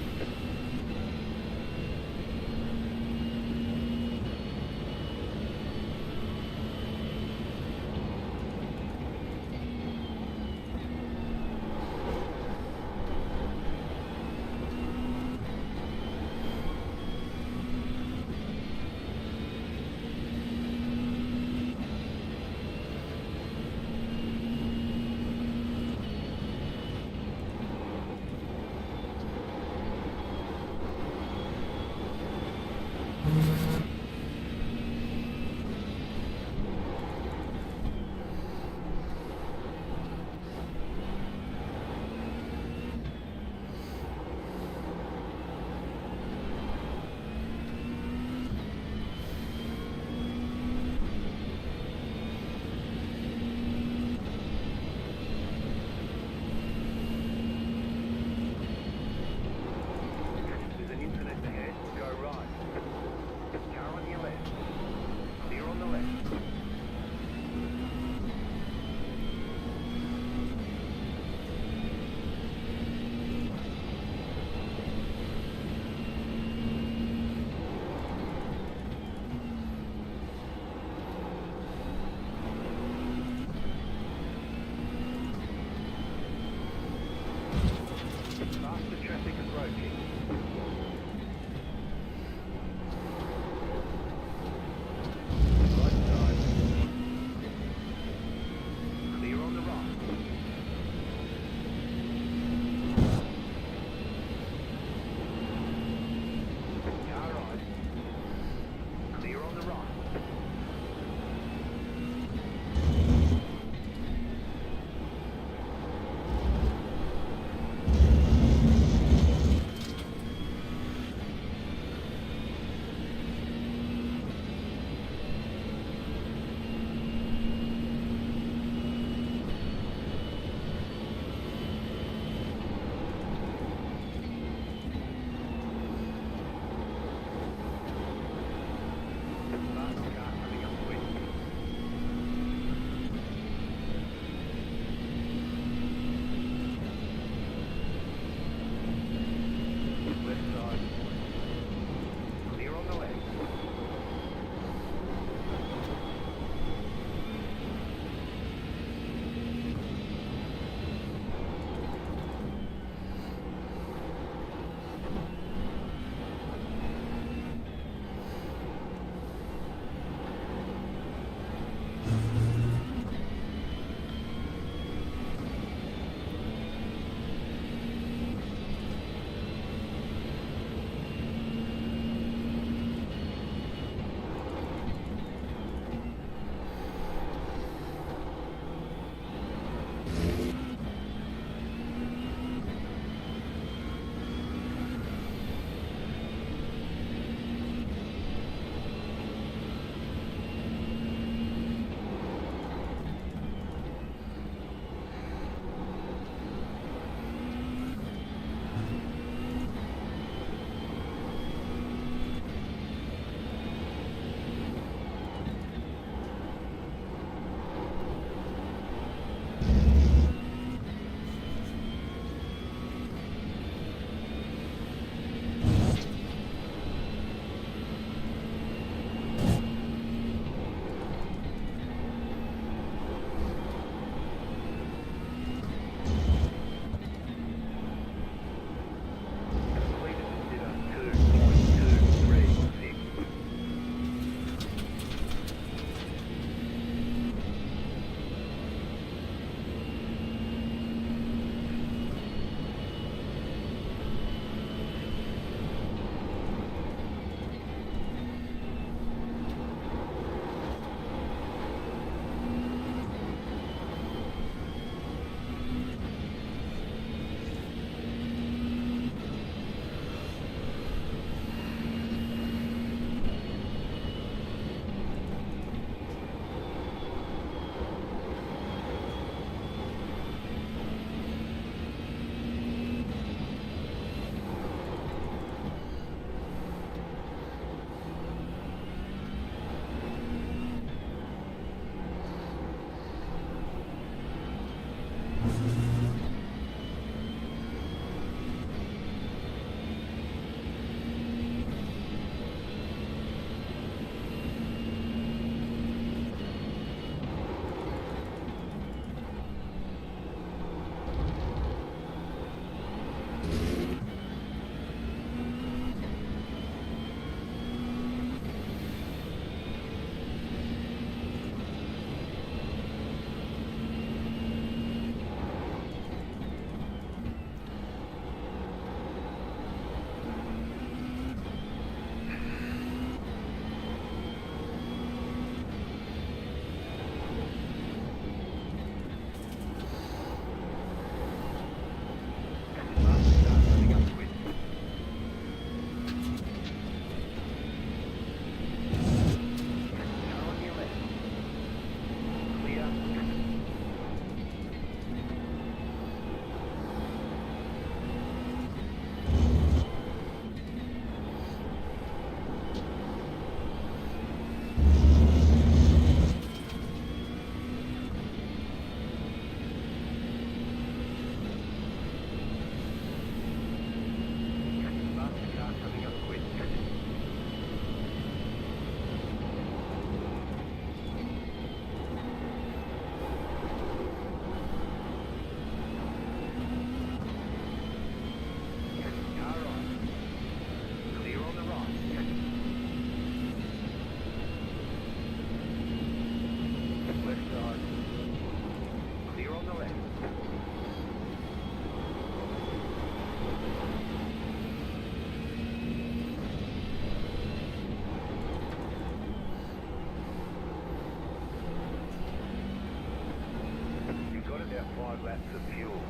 Lots of fuel.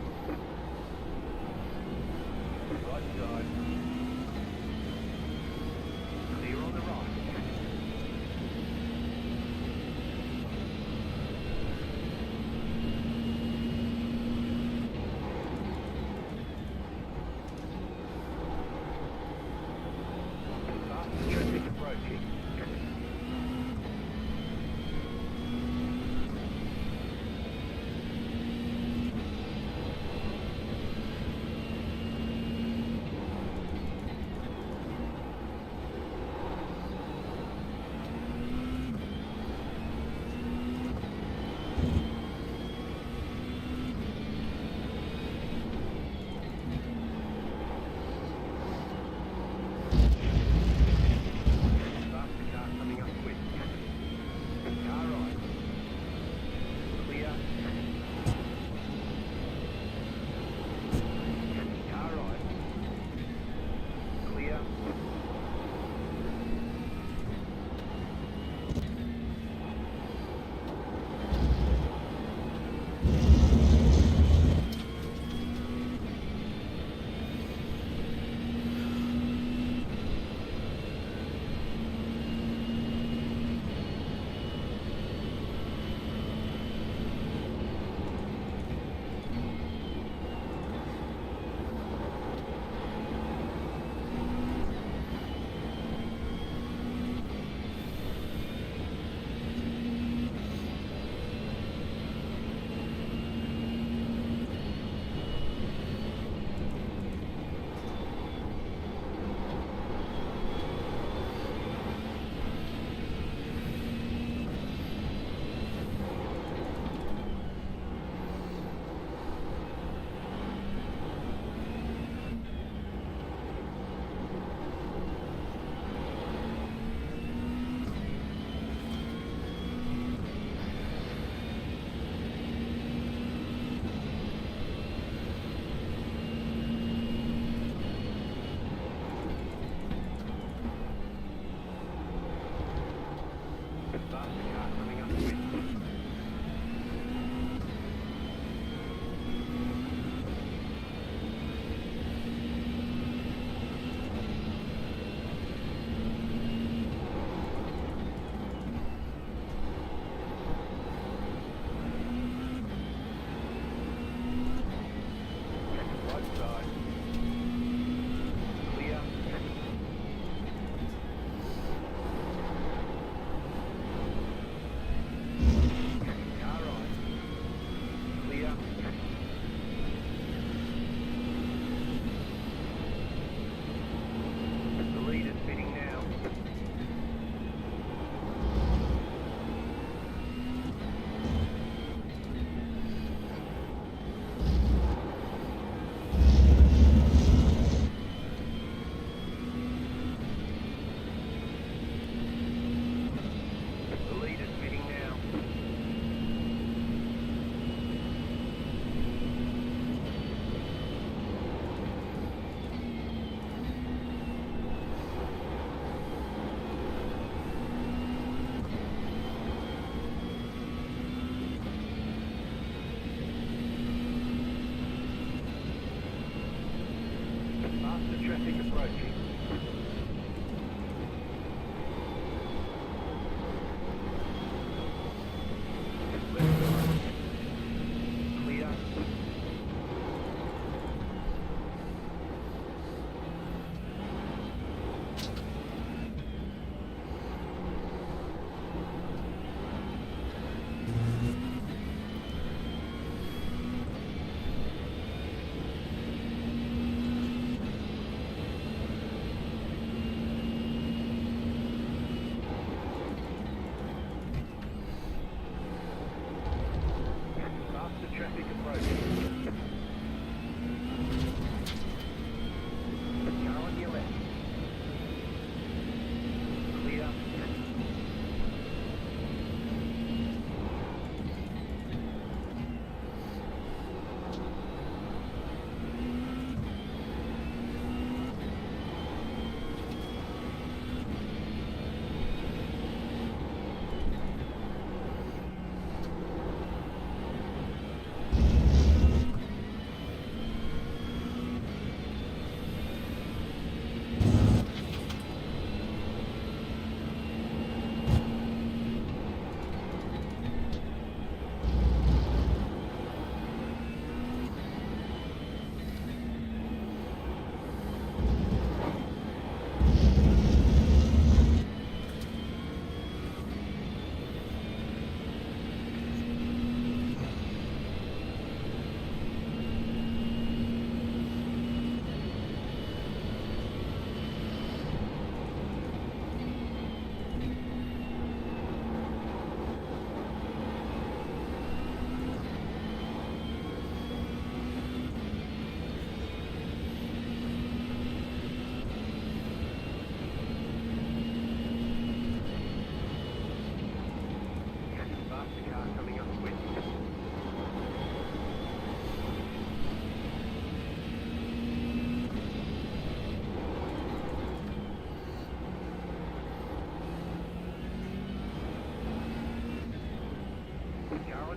Right side. Clear on the right. Fast traffic approaching.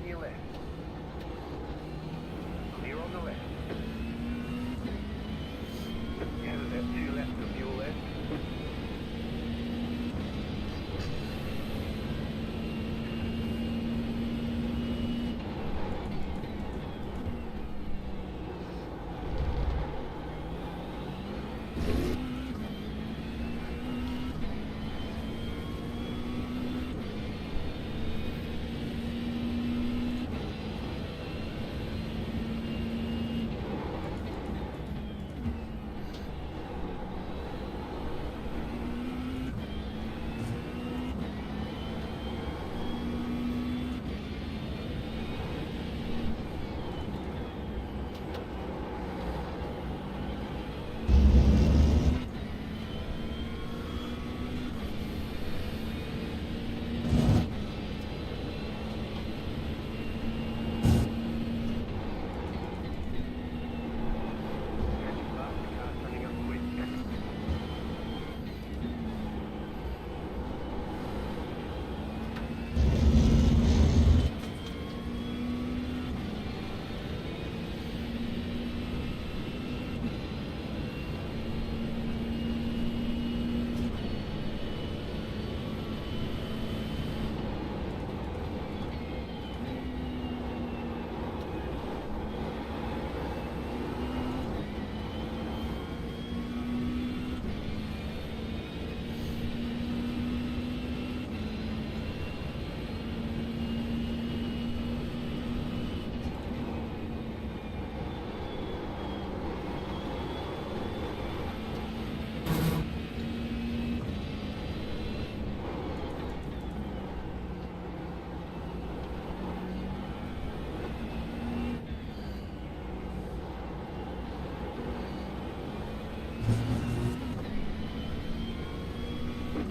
on your left. Clear on the left. You have about 2 laps of fuel left.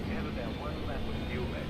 You have about 1 lap of fuel left.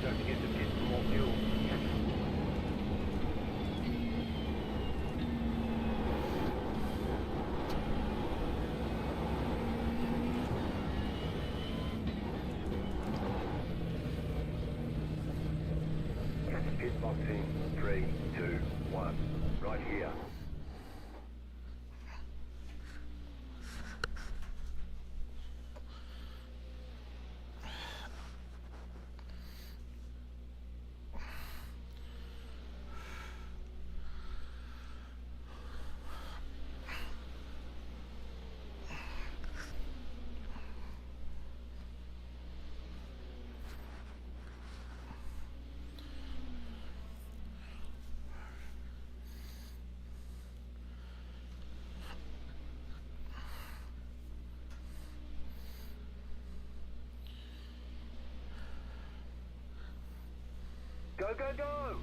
Don't forget to get some more fuel. Pit box in 3, 2, 1. Right here. Go, go, go!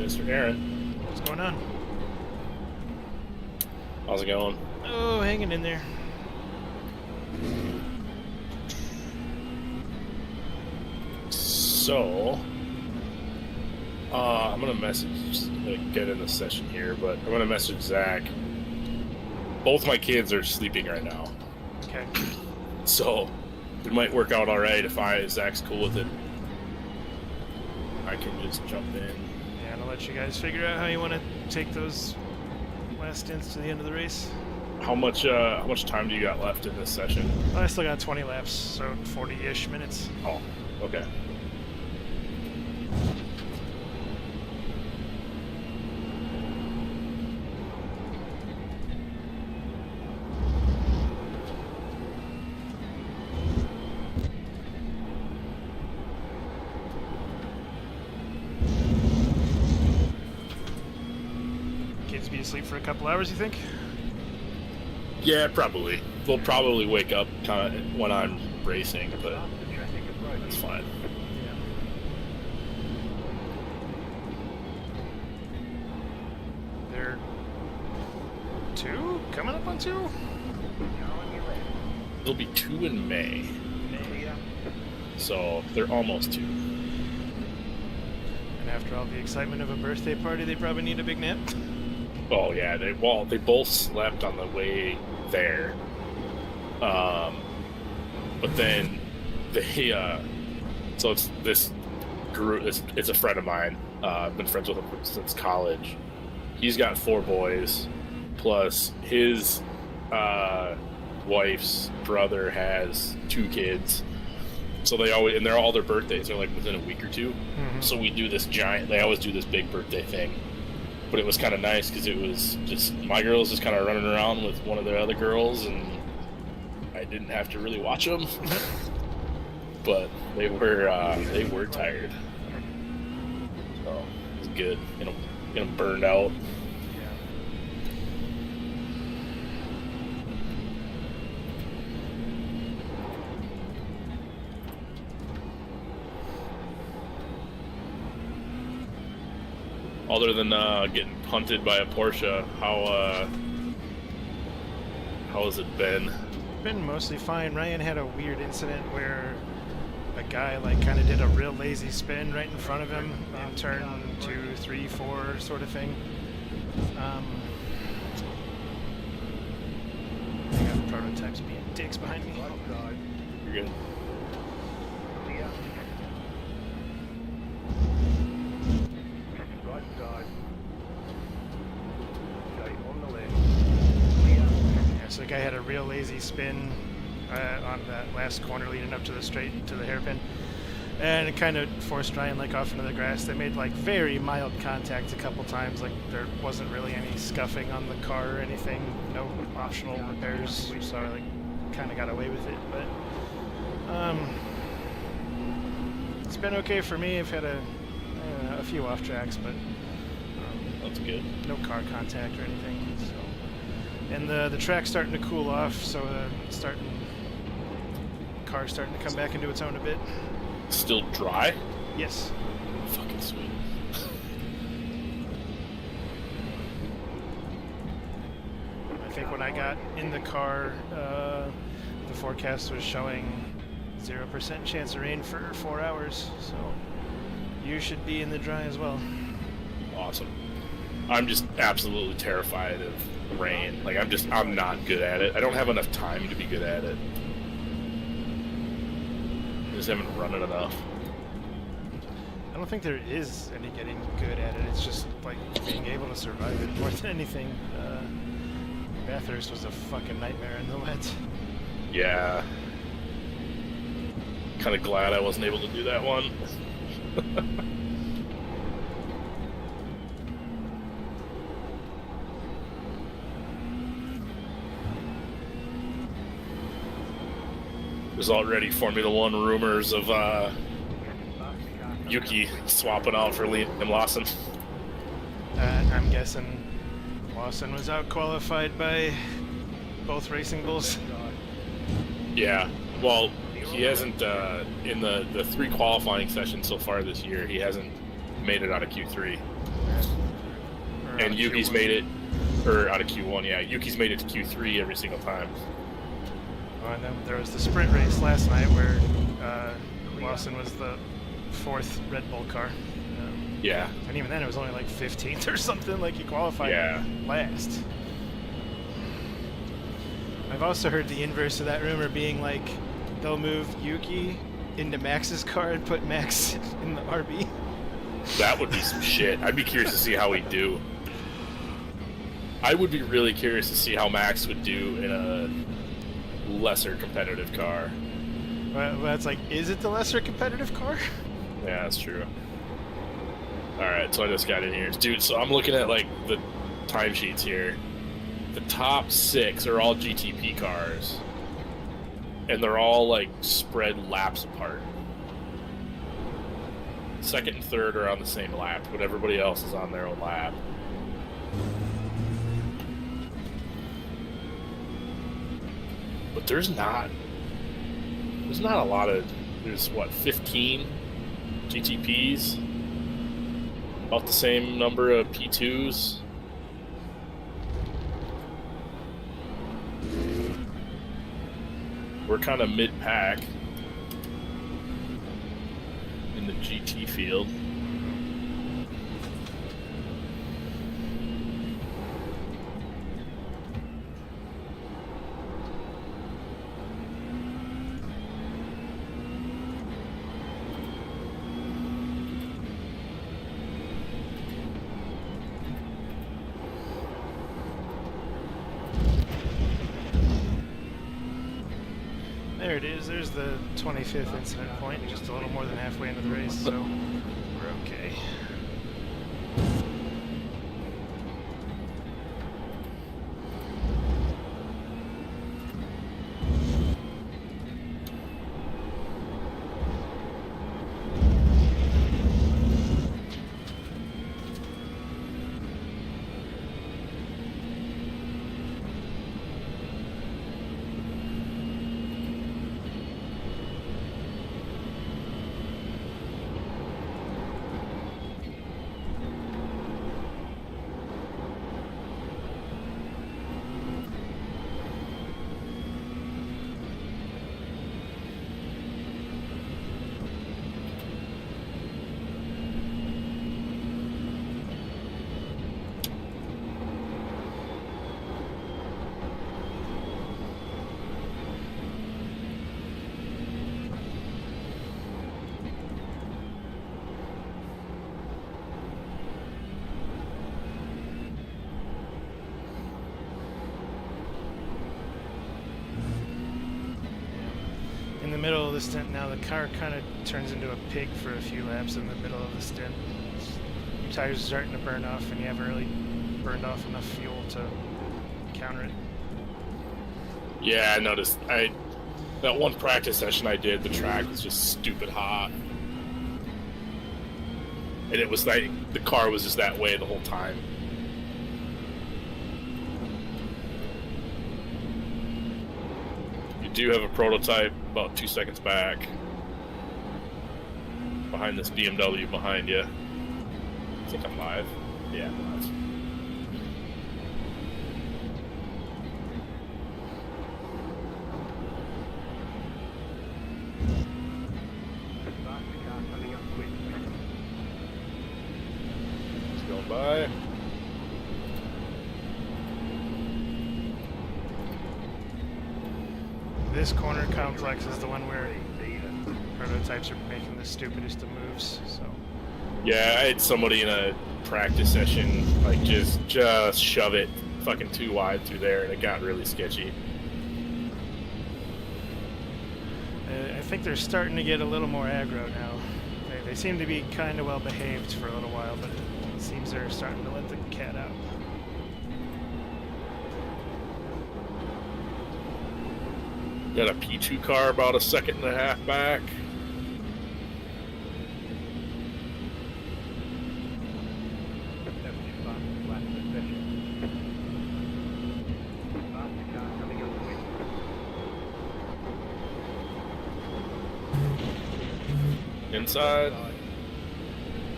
Mr. Aaron. What's going on? How's it going? Oh, hanging in there. So, I'm gonna get in the session here, but I'm gonna message Zach. Both my kids are sleeping right now, Okay. so it might work out all right if Zach's cool with it. I can just jump in. Yeah, and I'll let you guys figure out how you want to take those last stints to the end of the race. How much time do you got left in this session? I still got 20 laps, so 40-ish minutes. Oh, okay. Kids be asleep for a couple hours, you think? Yeah, probably. We'll probably wake up kind of when I'm racing, but that's fine. They're 2? Coming up on 2? It'll be 2 in May, so they're almost 2. And after all the excitement of a birthday party, they probably need a big nap. Oh yeah, they both slept on the way there, but then they so it's this group. It's a friend of mine. I've been friends with him since college. He's got 4 boys, plus his wife's brother has 2 kids. So they're all their birthdays are like within a week or 2. Mm-hmm. So we do this they always do this big birthday thing. But it was kind of nice because it was just my girls just kind of running around with one of their other girls, and I didn't have to really watch them. But they were tired, so it was good. Get them burned out. Other than getting punted by a Porsche, how has it been? Been mostly fine. Ryan had a weird incident where a guy like kind of did a real lazy spin right in front of him on turn 2, 3, 4 sort of thing. I got prototypes being dicks behind me. You're good. So the guy had a real lazy spin on that last corner leading up to the straight to the hairpin, and it kind of forced Ryan like off into the grass. They made like very mild contact a couple times. Like there wasn't really any scuffing on the car or anything. No optional repairs, so I like kind of got away with it. But it's been okay for me. I've had a few off tracks, but That's good. no car contact or anything. So. And the track's starting to cool off, so car's starting to come back into its own a bit. Still dry? Yes. Fucking sweet. I think when I got in the car, the forecast was showing 0% chance of rain for 4 hours, so you should be in the dry as well. Awesome. I'm just absolutely terrified of rain. Like I'm not good at it. I don't have enough time to be good at it. I just haven't run it enough. I don't think there is any getting good at it. It's just like being able to survive it more than anything. Bathurst was a fucking nightmare in the wet. Yeah. Kind of glad I wasn't able to do that one. There's already Formula One rumors of Yuki swapping out for Liam Lawson. I'm guessing Lawson was out qualified by both racing bulls. Yeah, well, he hasn't, in the 3 qualifying sessions so far this year, he hasn't made it out of Q3. Or And out of Yuki's Q1. made it, or out of Q1, yeah. Yuki's made it to Q3 every single time. Oh, and then there was the sprint race last night where Lawson was the 4th Red Bull car. Yeah. And even then it was only like 15th or something, like he qualified last. I've also heard the inverse of that rumor being like they'll move Yuki into Max's car and put Max in the RB. That would be some shit. I'd be curious to see how he'd do. I would be really curious to see how Max would do in a lesser competitive car. Well, it's like, is it the lesser competitive car? Yeah, that's true. Alright, so I just got in here. Dude, so I'm looking at, like, the timesheets here. The top 6 are all GTP cars. And they're all, like, spread laps apart. Second and third are on the same lap, but everybody else is on their own lap. But there's not a lot of, there's what, 15 GTPs? About the same number of P2s. We're kind of mid-pack in the GT field. There it is. There's the 25th incident point, just a little more than halfway into the race, so we're okay. In the middle of the stint now, the car kind of turns into a pig for a few laps in the middle of the stint. Your tires are starting to burn off and you haven't really burned off enough fuel to counter it. Yeah, I noticed. That one practice session I did, the track was just stupid hot. And it was like, the car was just that way the whole time. You do have a prototype about 2 seconds back. Behind this BMW behind you. I think I'm live. Yeah, I'm live. It's going by. This corner complex is the one where prototypes are making the stupidest of moves, so. Yeah, I had somebody in a practice session, like, just shove it fucking too wide through there, and it got really sketchy. I think they're starting to get a little more aggro now. They seem to be kind of well behaved for a little while, but it seems they're starting to let the cat out. Got a P2 car about a second and a half back. Inside.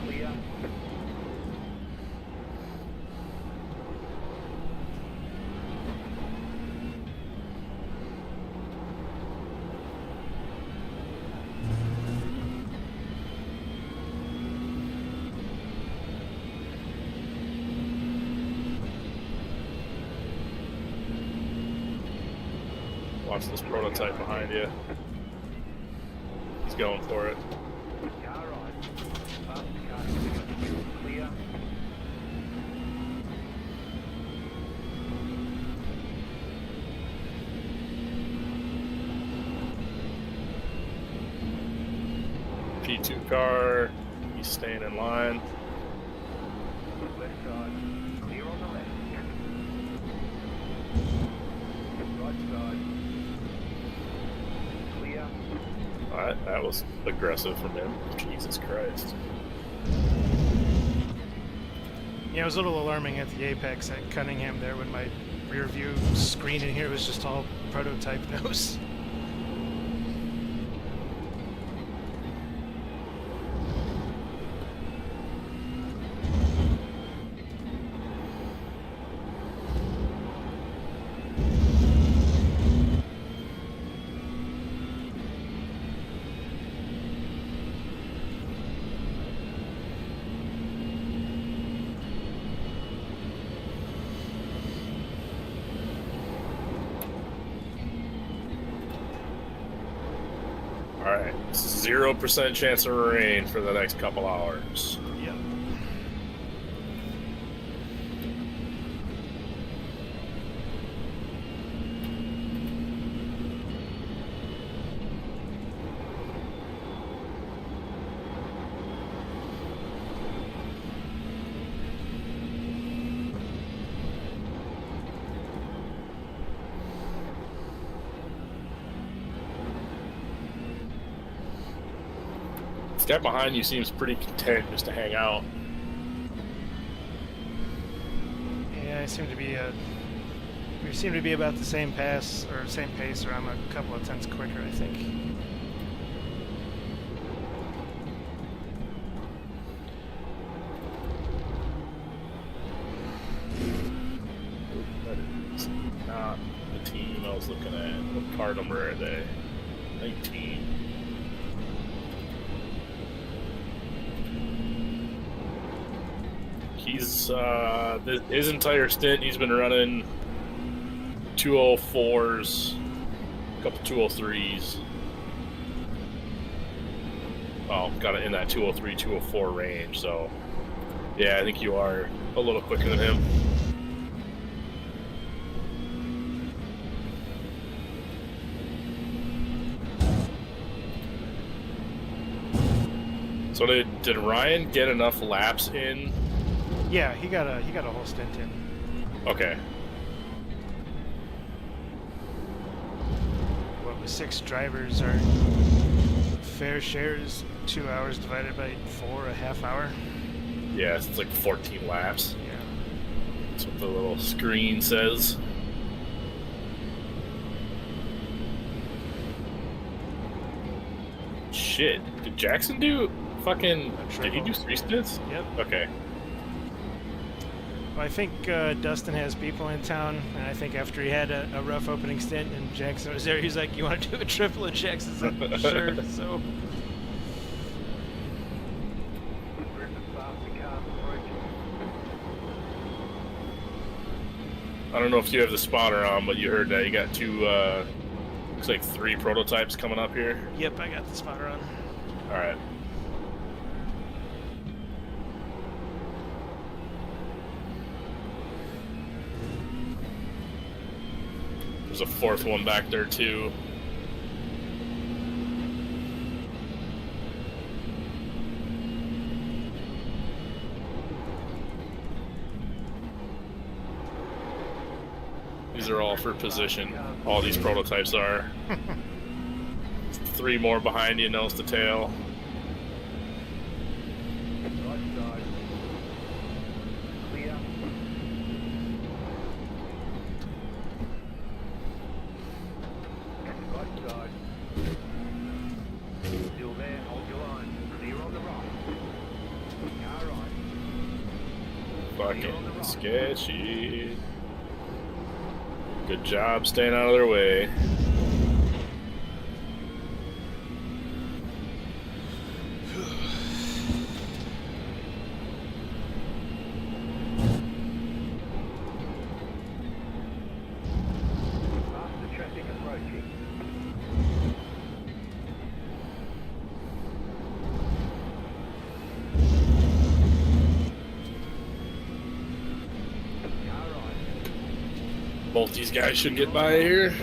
Clear. wants this prototype behind you. He's going for it. Car right. Fast car coming up the hill. Clear. P2 car, he's staying in line. Left side. Clear on the left. Right side. Clear. Alright, that was aggressive from him. Jesus Christ. Yeah, it was a little alarming at the apex at Cunningham there when my rear view screen in here was just all prototype nose. Alright, 0% chance of rain for the next couple hours. Yep. This guy behind you seems pretty content just to hang out. Yeah, we seem to be about the same pace, or I'm a couple of tenths quicker, I think. That is not the team I was looking at. What car number are they? 19. He's his entire stint he's been running 204s, a couple 203s. Oh, got it in that 203, 204 range. So yeah, I think you are a little quicker than him. So did Ryan get enough laps in? Yeah, he got a whole stint in. Okay. What was 6 drivers? Our fair share is 2 hours divided by 4, a half hour. Yeah, it's like 14 laps. Yeah. That's what the little screen says. Shit. Did Jackson do fucking... Did he do 3 stints? Yep. Okay. Well, I think Dustin has people in town, and I think after he had a rough opening stint and Jackson was there, he's like, "You want to do a triple?" And Jackson said, "Sure." So. I don't know if you have the spotter on, but you heard that you got 2, looks like 3 prototypes coming up here. Yep, I got the spotter on. All right. There's a 4th one back there too. These are all for position. All these prototypes are. 3 more behind you, nose to tail. Right side. Clear. Right side. Still there, hold your line. Clear on the right. Car right. Fucking sketchy. Good job staying out of their way. Faster traffic approaching. Both these guys should get by here.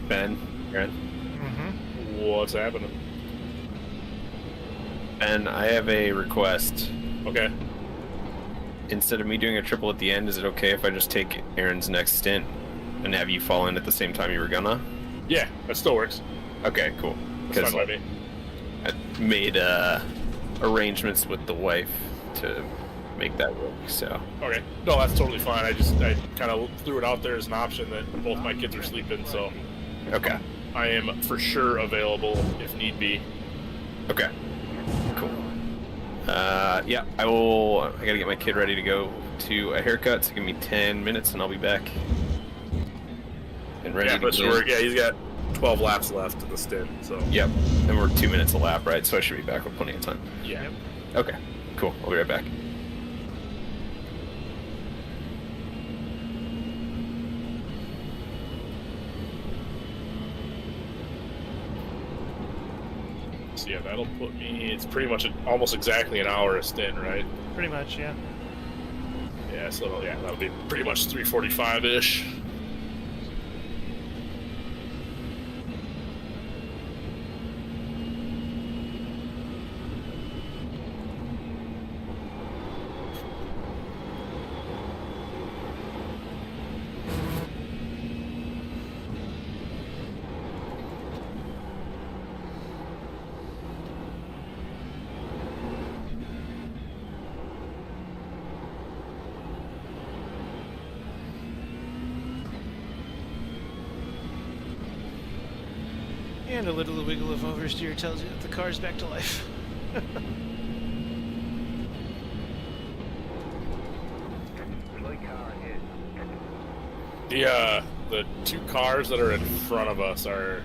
Ben, Aaron. What's happening? Ben, I have a request. Okay. Instead of me doing a triple at the end, is it okay if I just take Aaron's next stint and have you fall in at the same time you were gonna? Yeah, that still works. Okay, cool. That's Because fine by me. I made arrangements with the wife to make that work, so. Okay. No, that's totally fine. I kind of threw it out there as an option that both my kids are sleeping, so Okay. I am for sure available if need be. Okay. Cool. Yeah, I gotta get my kid ready to go to a haircut, so give me 10 minutes and I'll be back. And ready Yeah, to but begin. yeah, he's got 12 laps left in the stint, so. Yep. And we're 2 minutes a lap, right? So I should be back with plenty of time. Yeah. Okay. Cool. I'll be right back. So yeah, that'll put me, it's pretty much almost exactly an hour a stint, right? Pretty much, yeah. Yeah, so yeah, that'll be pretty much 3:45-ish. And a little wiggle of oversteer tells you that the car's back to life. The two cars that are in front of us are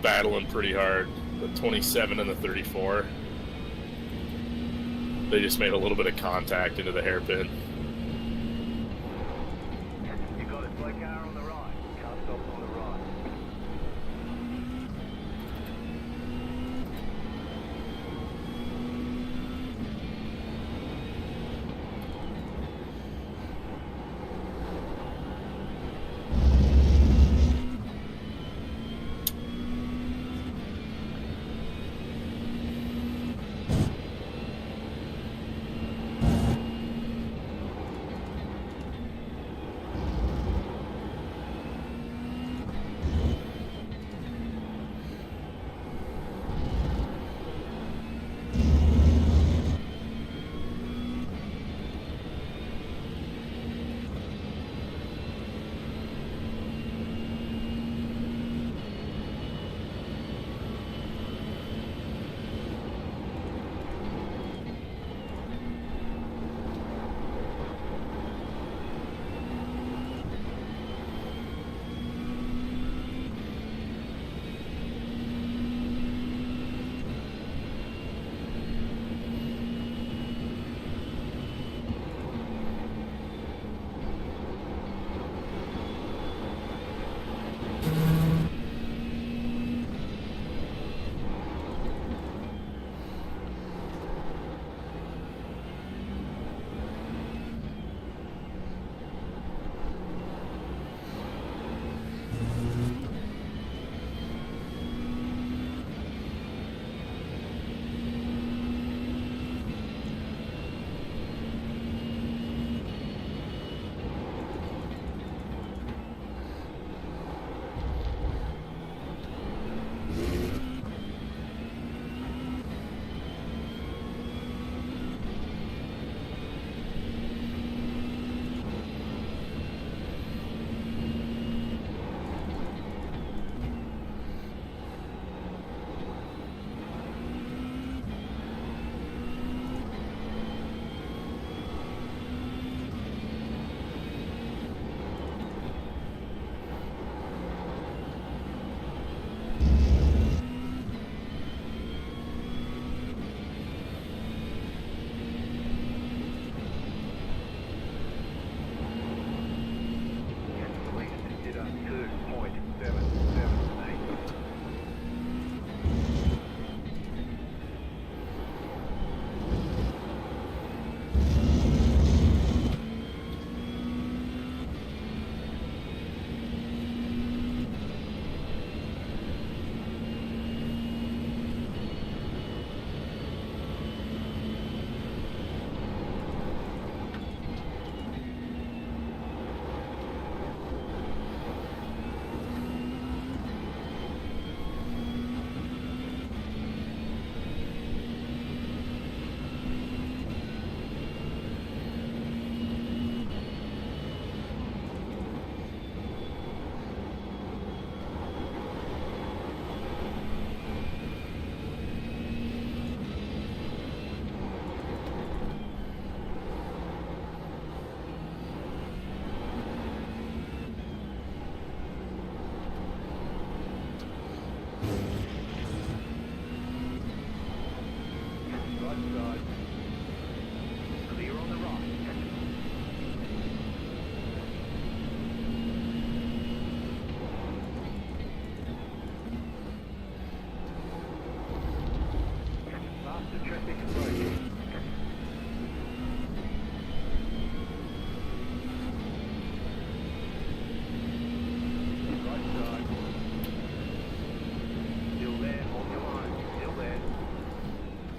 battling pretty hard. The 27 and the 34. They just made a little bit of contact into the hairpin. You got a slow car on the right. Car stops on the right.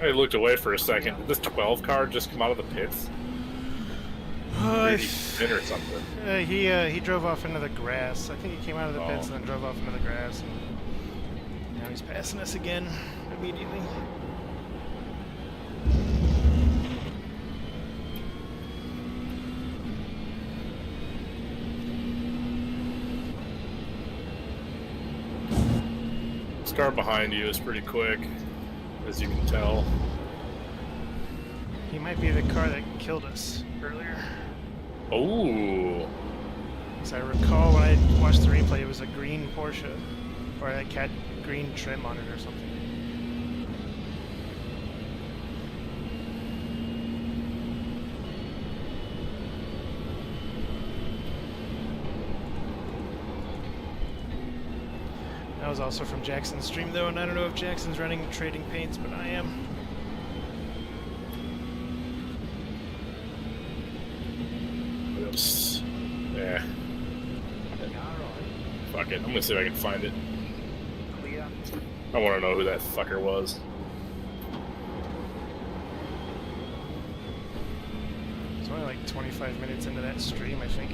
I looked away for a second. Did this 12 car just come out of the pits? Or did he fit or something? He drove off into the grass. I think he came out of the pits and then drove off into the grass. And now he's passing us again immediately. This car behind you is pretty quick, as you can tell. He might be the car that killed us earlier. Oh. As I recall, when I watched the replay, it was a green Porsche, or it had green trim on it or something. That was also from Jackson's stream, though, and I don't know if Jackson's running trading paints, but I am. Oops. Yeah. Fuck it. I'm gonna see if I can find it. I want to know who that fucker was. It's only like 25 minutes into that stream, I think.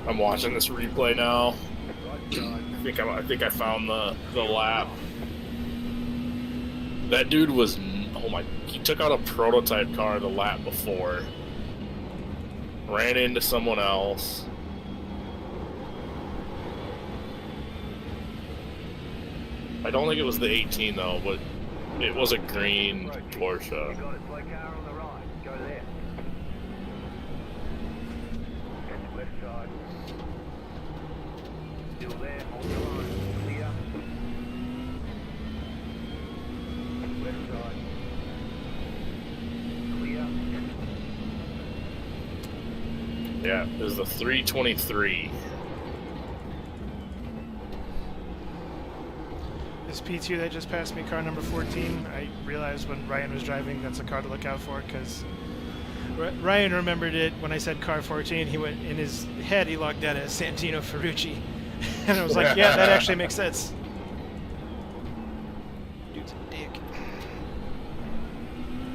I'm watching this replay now. I think I found the lap. That dude was, oh my, he took out a prototype car the lap before. Ran into someone else. I don't think it was the 18 though, but it was a green Porsche. Yeah, it was the 323. This P2 that just passed me, car number 14, I realized when Ryan was driving that's a car to look out for, because Ryan remembered it when I said car 14. He went, in his head, he logged that as Santino Ferrucci. And I was like, yeah, that actually makes sense. Dude's a dick.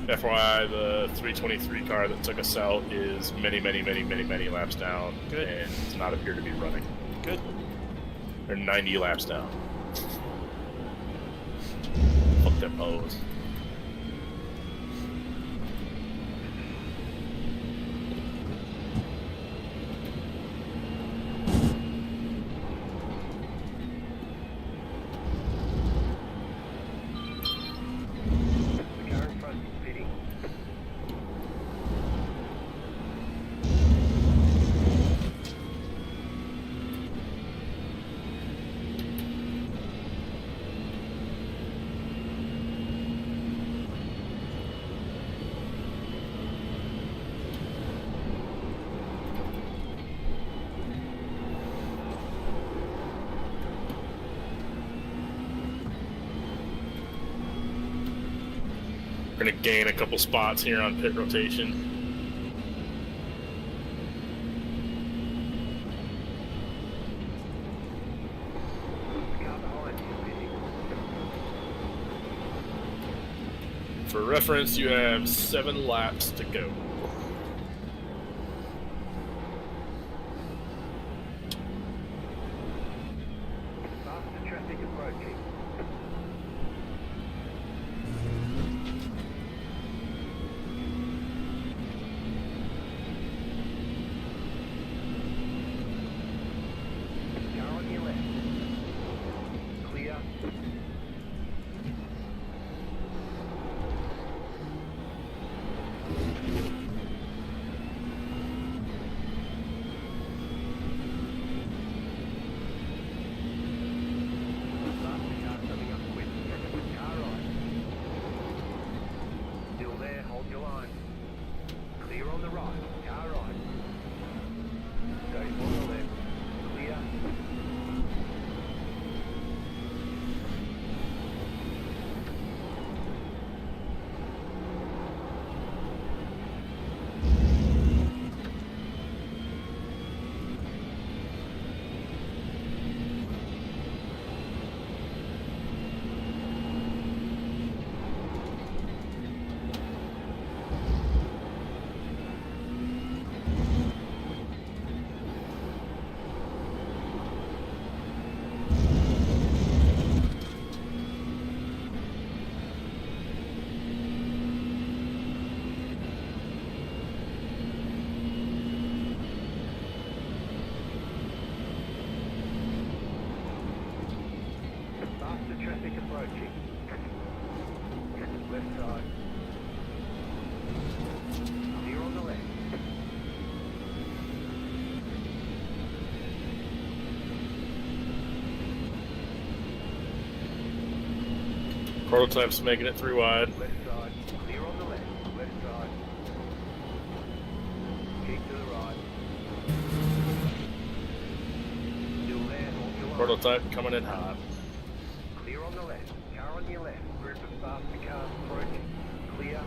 FYI, the 323 car that took us out is many laps down. Good. And does not appear to be running. Good. They're 90 laps down. Fuck them hoes. We're gonna gain a couple spots here on pit rotation. For reference, you have 7 laps to go. Faster traffic approaching. Car on your left. Clear. Faster car coming up quick. Car right. Still there, hold your line. Clear on the right. Car right. Safe on the left. Clear. Faster traffic approaching. Left side. Clear on the left. Prototype's making it 3 wide. Left side. Clear on the left. Left side. Keep to the right. Still there, hold your line. Prototype coming in hot. Clear on the left. Car on your left. Group of faster cars approaching. Clear.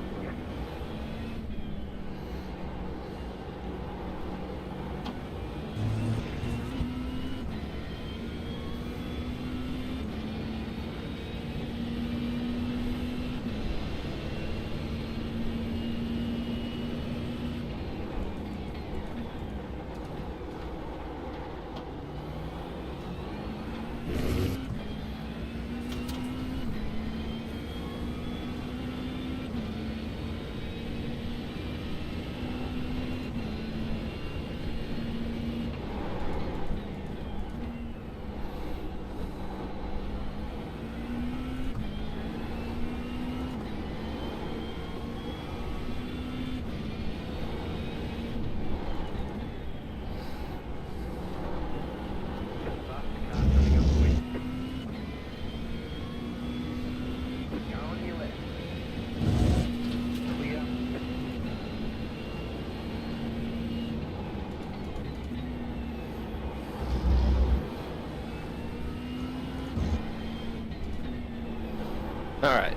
Alright.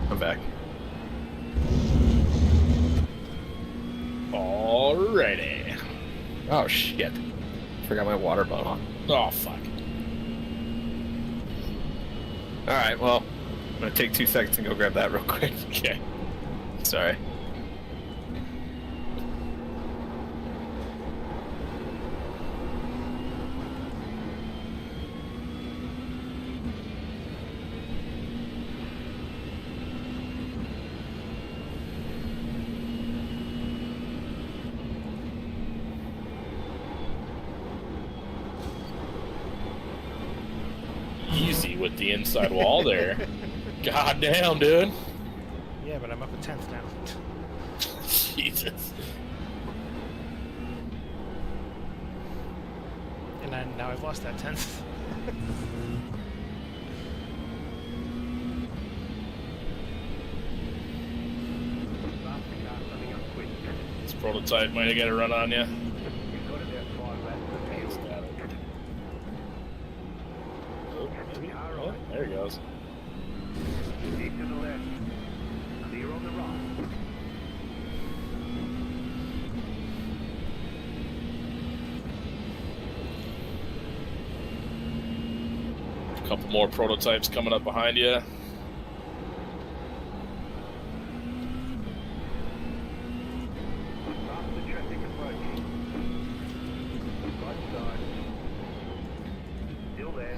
I'm back. Alrighty. Oh shit. Forgot my water bottle. Oh, fuck. Alright, well, I'm gonna take 2 seconds and go grab that real quick. Okay. Sorry. Easy with the inside wall there. God damn, dude. Yeah, but I'm up a 10th now. Jesus. And now I've lost that 10th. This prototype might have got a run on you. Oh, maybe. Oh, there he goes. Keep to the left. Clear on the right. A couple more prototypes coming up behind you. Faster traffic approaching. Right side. Still there.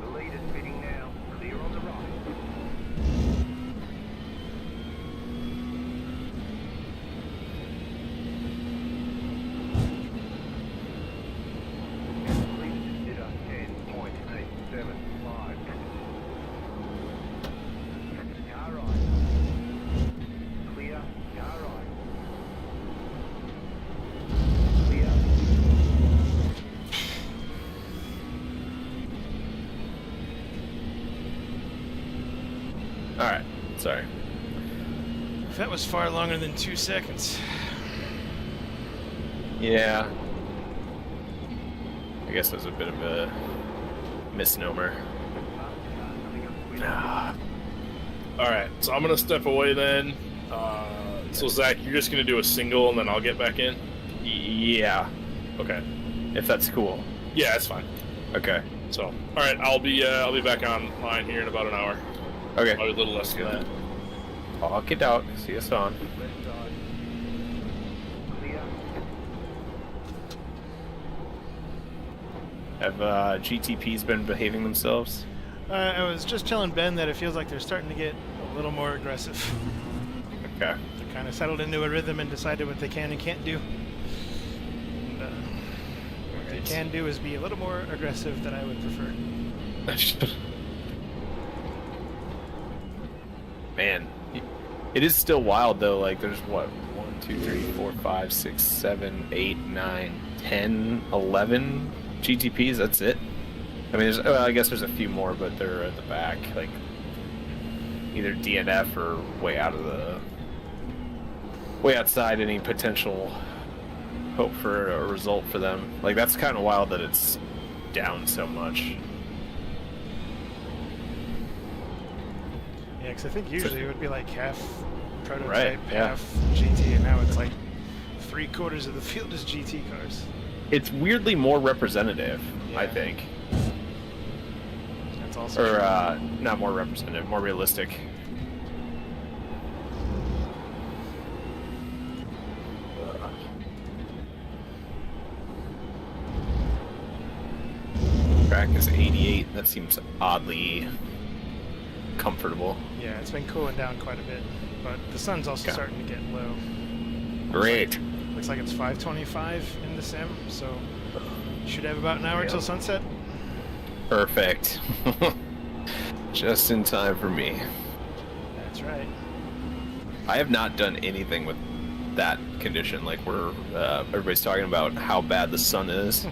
The lead is fitting now. Clear on the right. Lead did a 10.875. Car right. Clear. Car right. Clear. All right. Sorry. That was far longer than 2 seconds. Yeah. I guess that was a bit of a misnomer. Ah, All right, so I'm gonna step away then. So Zach, you're just gonna do a single, and then I'll get back in. yeah. Okay. If that's cool. Yeah, that's fine. Okay. So, all right, I'll be back online here in about an hour. Okay. Probably a little less than that. Walk it out. See us on. Left side. Clear. Have GTPs been behaving themselves? I was just telling Ben that it feels like they're starting to get a little more aggressive. Okay. They're kind of settled into a rhythm and decided what they can and can't do. And, what they can do is be a little more aggressive than I would prefer. Man, it is still wild though. Like, there's what? 1, 2, 3, 4, 5, 6, 7, 8, 9, 10, 11 GTPs. That's it. I mean, well, I guess there's a few more, but they're at the back, like either DNF or way outside any potential hope for a result for them. Like, that's kind of wild that it's down so much. Yeah, because I think usually it would be like half prototype, Right, yeah. half GT, and now it's like 3/4 of the field is GT cars. It's weirdly more representative, I Yeah. think. That's also Or, true. not more representative, more realistic. Track is 88. That seems oddly comfortable. Yeah, it's been cooling down quite a bit, but the sun's also Okay. starting to get low. Great. Looks like it's 5:25 in the sim, so should have about an hour Yeah. till sunset. Perfect. Just in time for me. That's right. I have not done anything with that condition. Like, we're everybody's talking about how bad the sun is.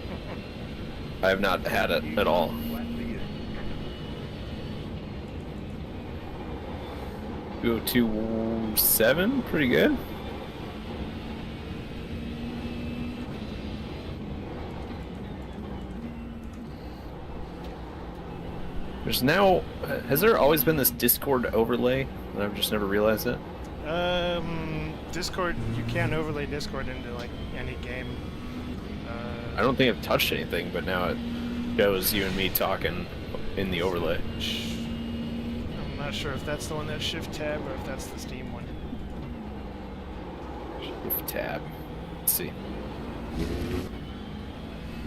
I have not had it at all. Flat for you. 202.7, pretty good. There's now, has there always been this Discord overlay? And I've just never realized it. Discord, you can overlay Discord into like any game. I don't think I've touched anything, but now it shows you and me talking in the overlay. I'm not sure if that's the one that's Shift Tab or if that's the Steam one. Shift tab. Let's see.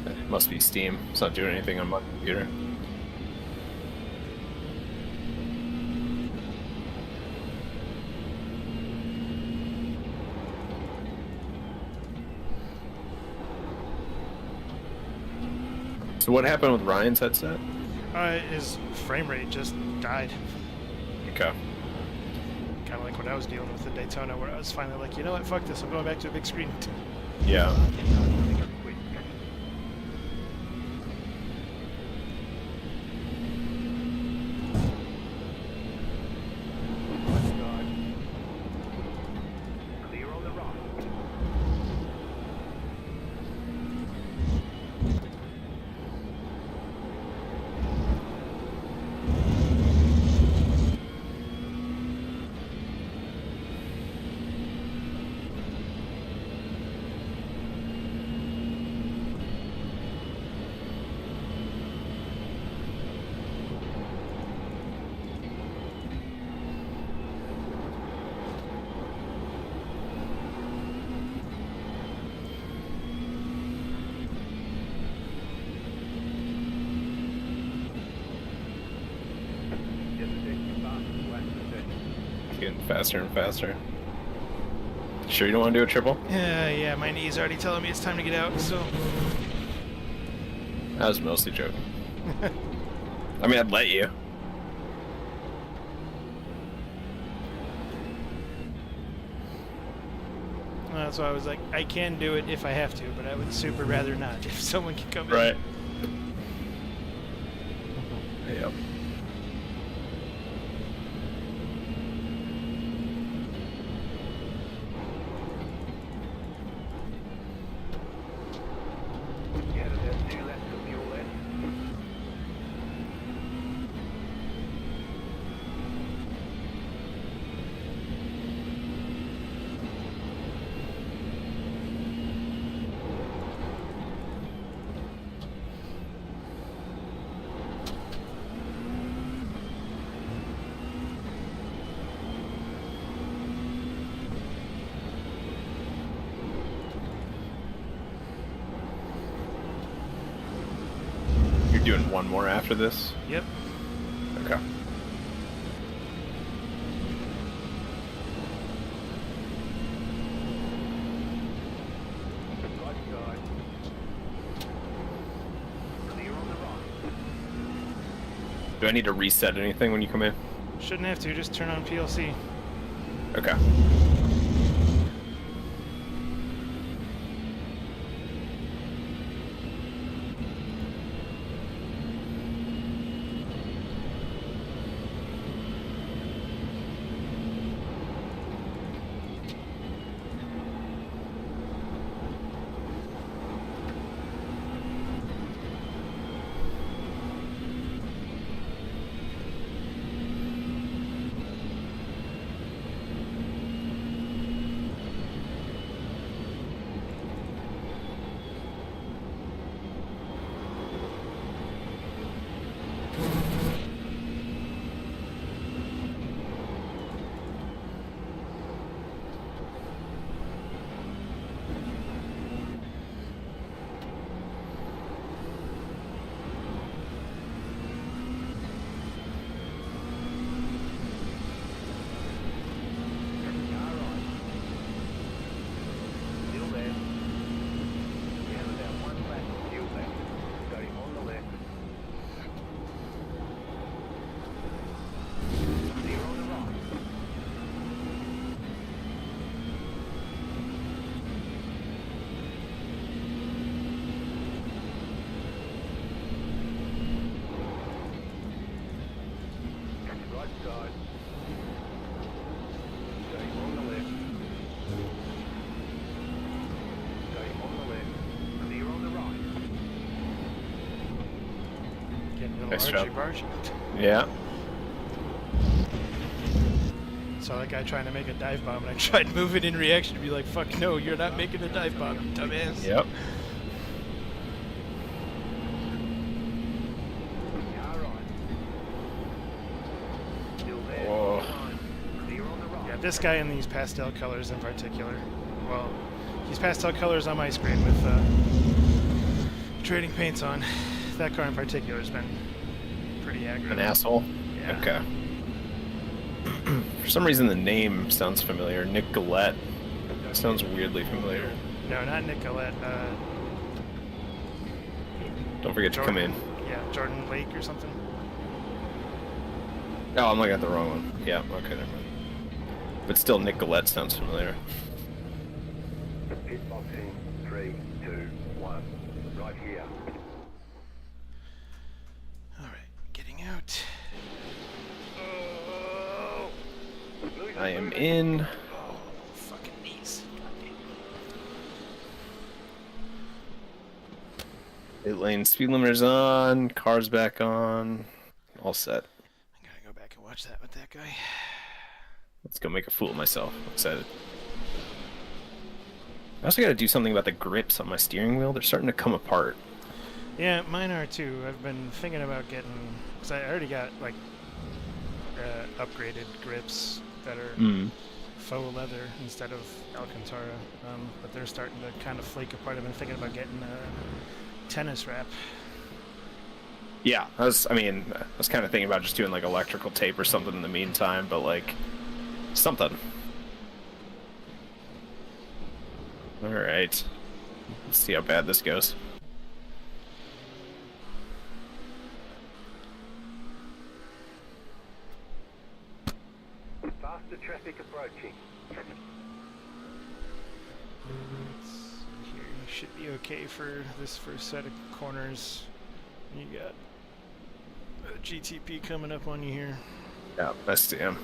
It must be Steam. It's not doing anything on my computer. So what happened with Ryan's headset? His frame rate just died. Okay. Kind of like what I was dealing with in Daytona, where I was finally like, you know what, fuck this, I'm going back to a big screen. Yeah. Quick. Left side. Clear on the right. getting faster and faster. Sure you don't want to do a triple? Yeah, my knee's already telling me it's time to get out, so... I was mostly joking. I mean, I'd let you. Well, that's why I was like, I can do it if I have to, but I would super rather not. If someone can come in. Right. Yep. Yeah, there's 2 laps of fuel left. You're doing one more after this? Yep. Okay. Right side. Clear on the right. Do I need to reset anything when you come in? Shouldn't have to, just turn on PLC. Okay. Still there. You have about 1 lap of fuel left. Starting on the left. Clear on the right. Right side. Starting on the left. Starting on the left. Clear on the right. Getting a little Nice job. archy-barchy. Yeah. Saw that guy trying to make a dive bomb, and I tried to move it in reaction to be like, fuck no, you're not making a dive bomb, you dumbass. Yep. Car right. Still there. Whoa. Clear on the right. Yeah, this guy in these pastel colors in particular. Well, he's pastel colors on my screen with trading paints on. That car in particular has been pretty aggro. An asshole? Yeah. Okay. For some reason the name sounds familiar. Nick Gillette. Sounds weirdly familiar. No, not Nicolette. Don't forget to come in. Yeah, Jordan Lake or something. Oh, I'm looking at the wrong one. Yeah, okay, never mind. But still, Nick Gillette sounds familiar. Pit box in 3, 2, 1. Right here. Alright, getting out. I am in. Oh, fucking knees. Pit lane speed limiter's on. Car's back on. All set. I gotta go back and watch that with that guy. Let's go make a fool of myself. I'm excited. I also gotta do something about the grips on my steering wheel. They're starting to come apart. Yeah, mine are too. I've been thinking about getting, because I already got like upgraded grips that are faux leather instead of Alcantara, but they're starting to kind of flake apart. I've been thinking about getting a tennis wrap. Yeah, I was kind of thinking about just doing like electrical tape or something in the meantime, but like, Something. All right. Let's see how bad this goes. Faster traffic approaching. Let's see here. You should be okay for this first set of corners. You got a GTP coming up on you here. Yeah, I see him.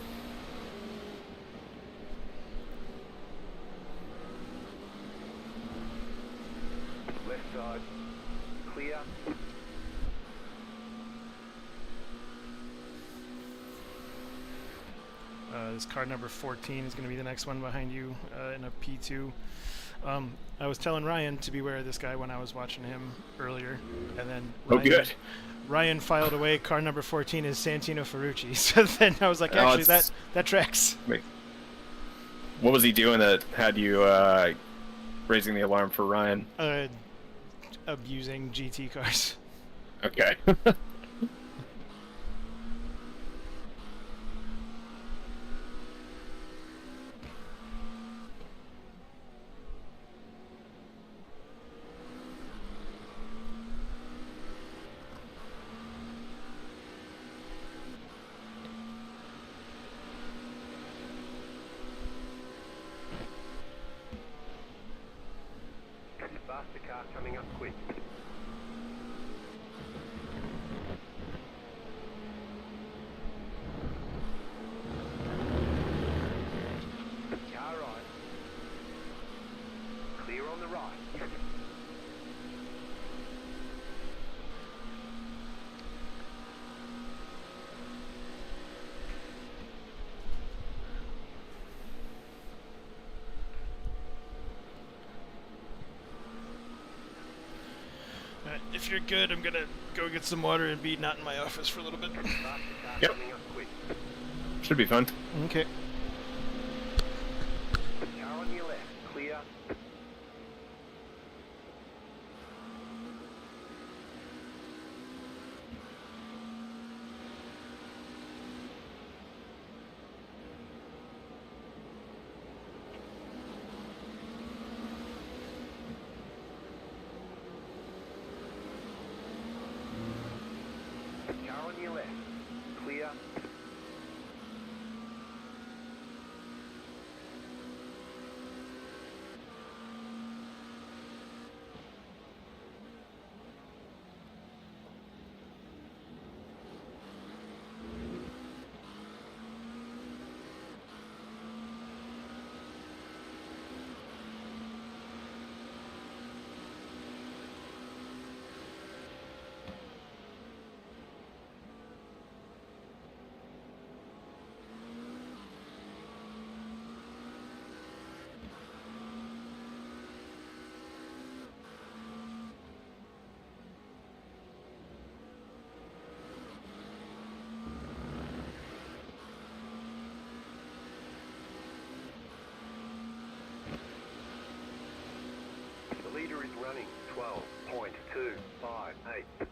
Left side. Clear. This car number 14 is going to be the next one behind you in a P2. I was telling Ryan to beware of this guy when I was watching him earlier, and then Good. Ryan filed away car number 14 is Santino Ferrucci. So then I was like, actually, that tracks. Wait. What was he doing that had you raising the alarm for Ryan? Abusing GT cars. Okay. Faster car coming up quick. Car right. Clear on the right. If you're good, I'm gonna go get some water and be not in my office for a little bit. Faster car Yep. coming up quick. Should be fun. Okay. Car on your left. Clear. Car on your left. Clear. The leader is running 12.258.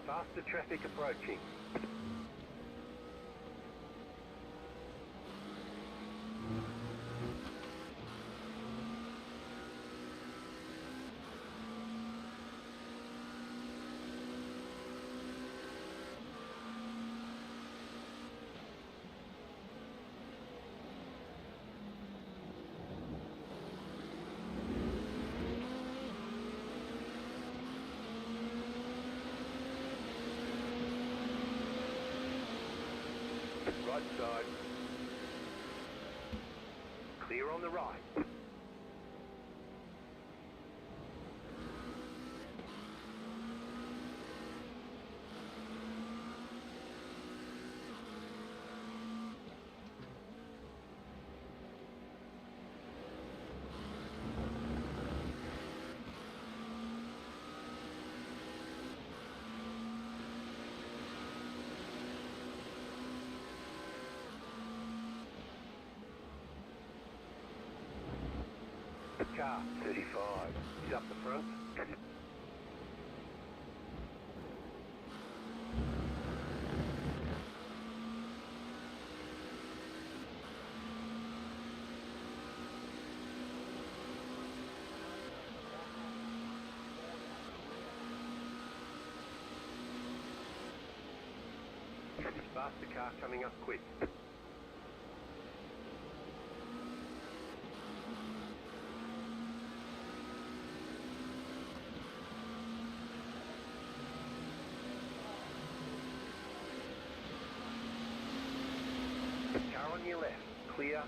Faster traffic approaching. Right side. Clear on the right. Car 35. He's up the front. Faster car coming up quick. Car on your left, clear.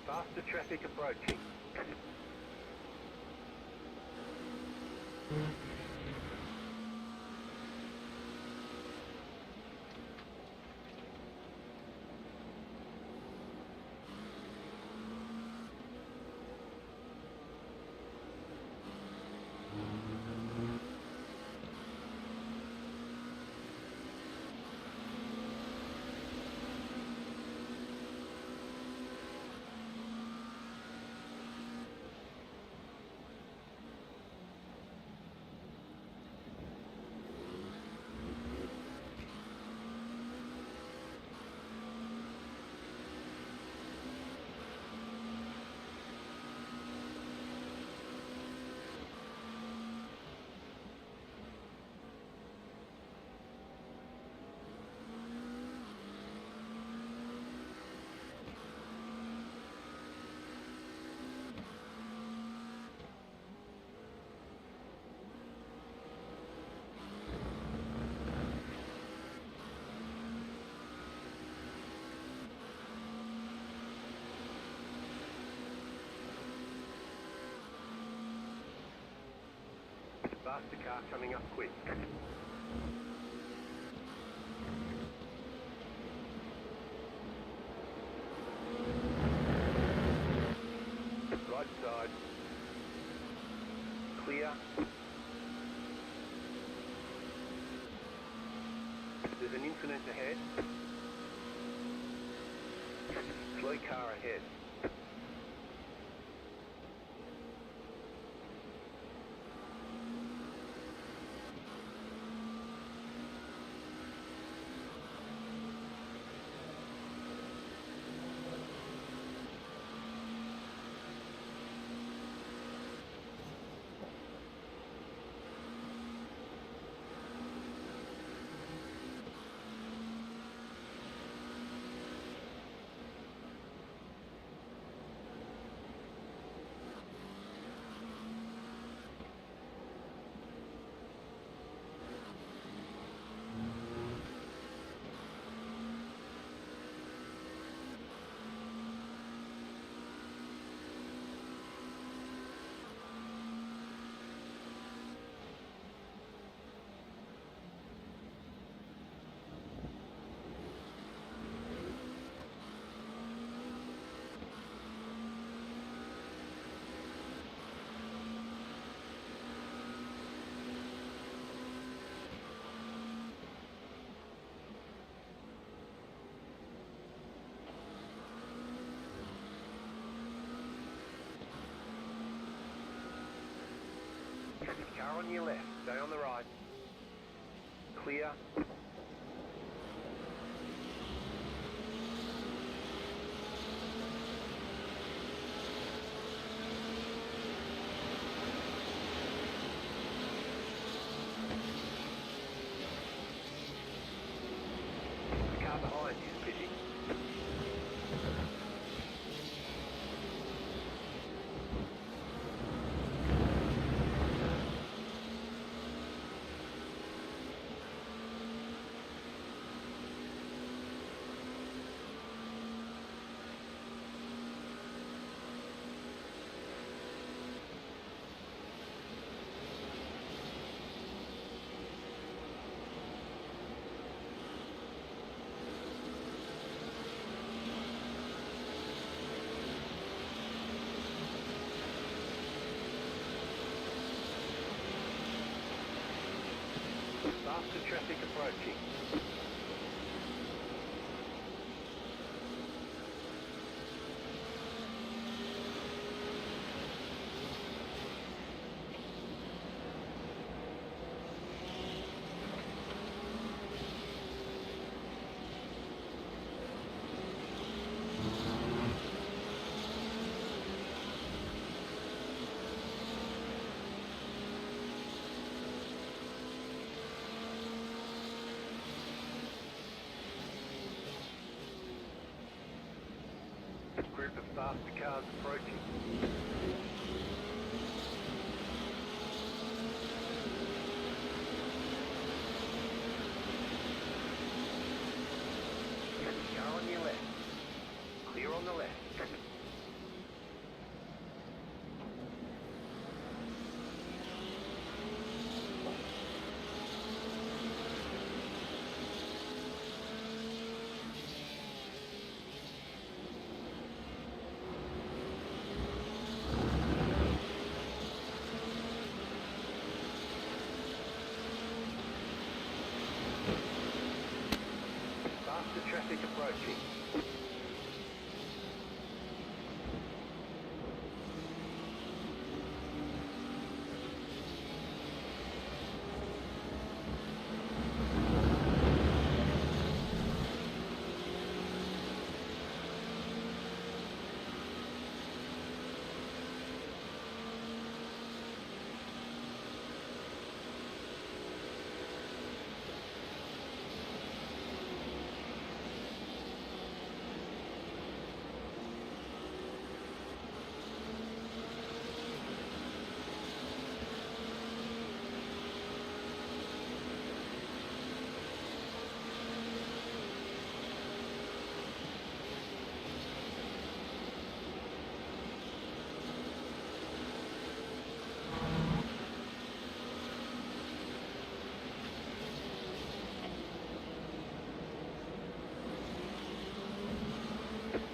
Faster traffic approaching. Faster car coming up quick. Right side. Clear. The There's an incident ahead. Slow car ahead. Car on your left, stay on the right. Clear. The car behind you is pitching. Faster traffic approaching. Group of faster cars approaching. Car on your left. Clear on the left. Faster traffic approaching.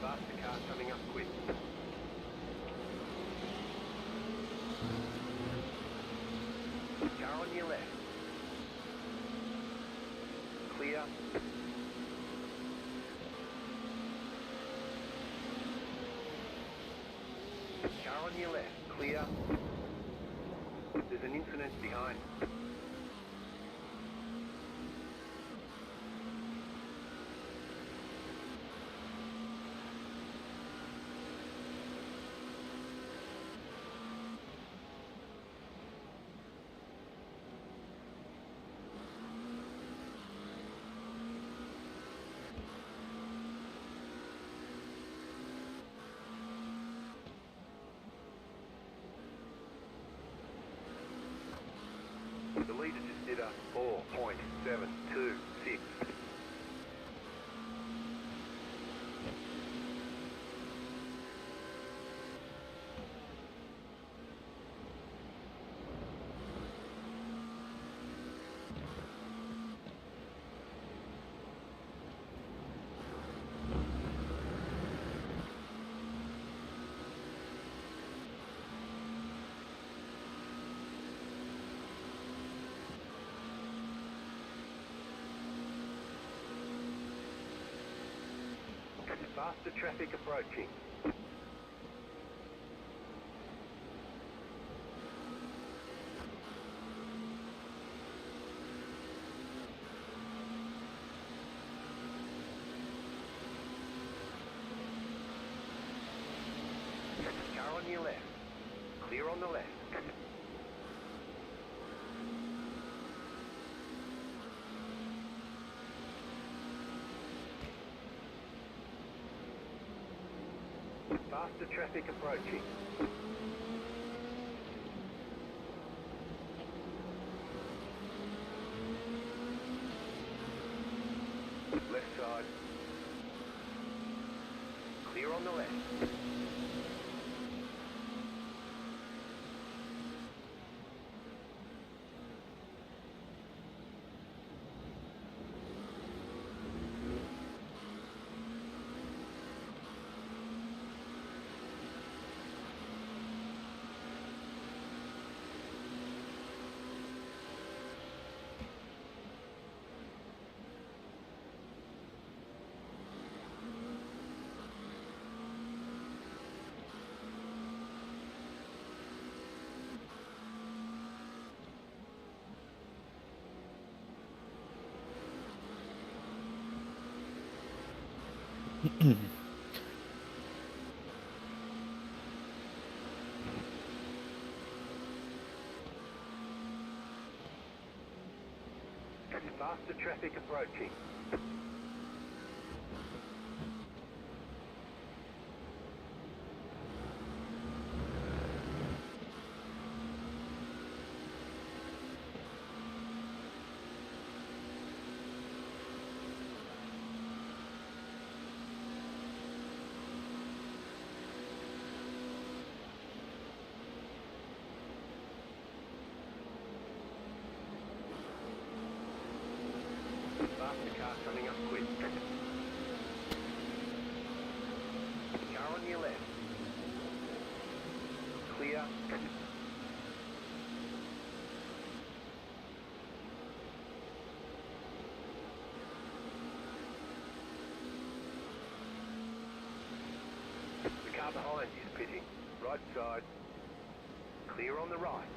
Faster car coming up quick. Car on your left. Clear. Car on your left, clear. There's an incident behind. The leader just did a 4.726. Faster traffic approaching. Car on your left. Clear on the left. Faster traffic approaching. Left side. Clear on the left. Faster traffic approaching. Faster car coming up quick. Car on your left. Clear. The car behind you is pitting. Right side. Clear on the right.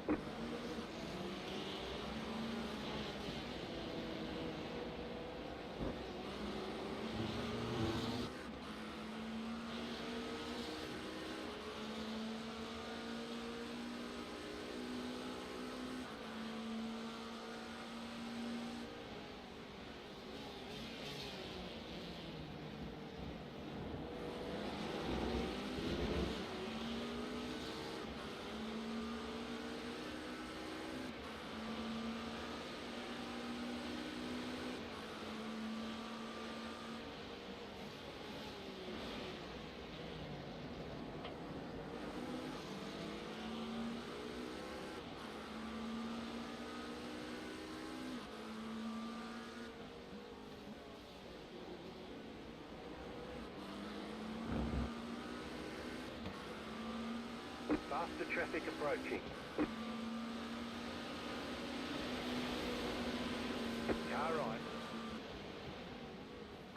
Faster traffic approaching. Car right.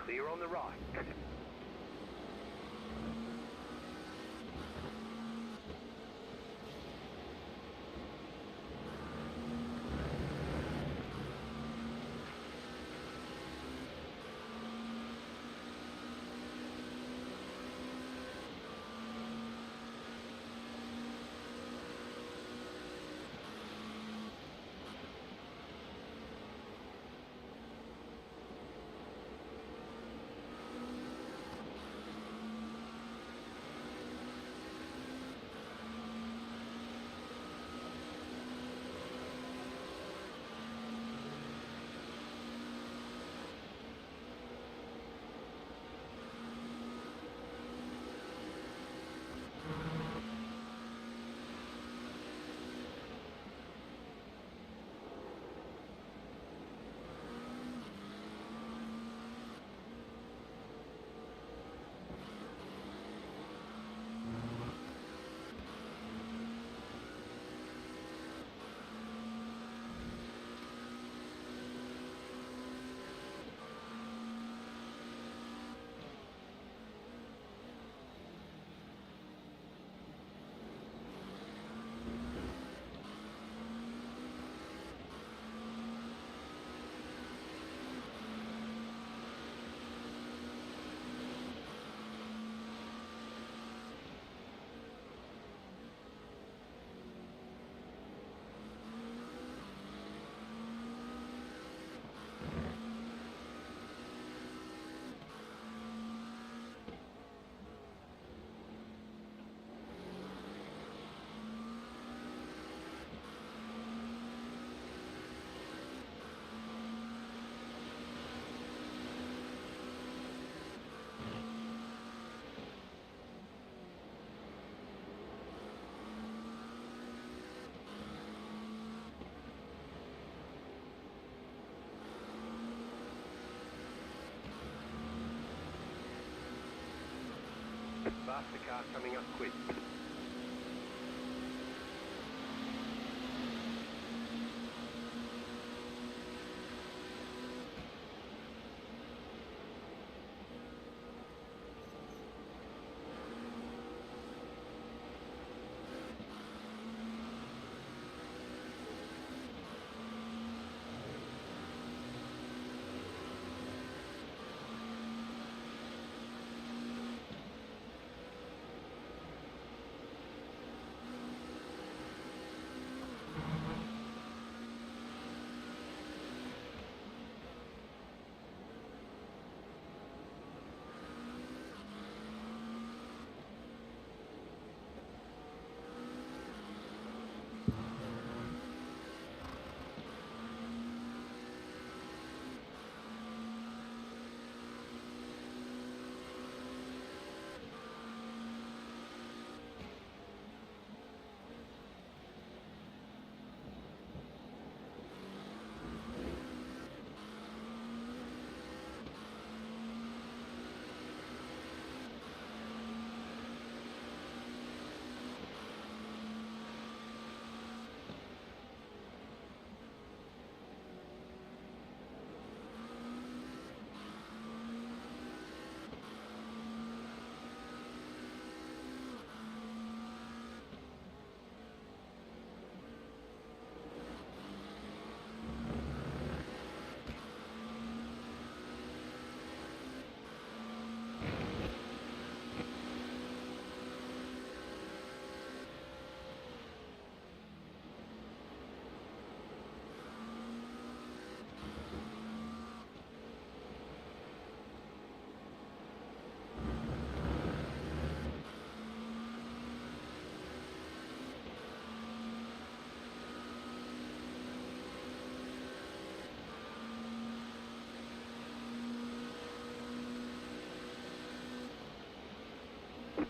Clear on the right. Faster car coming up quick.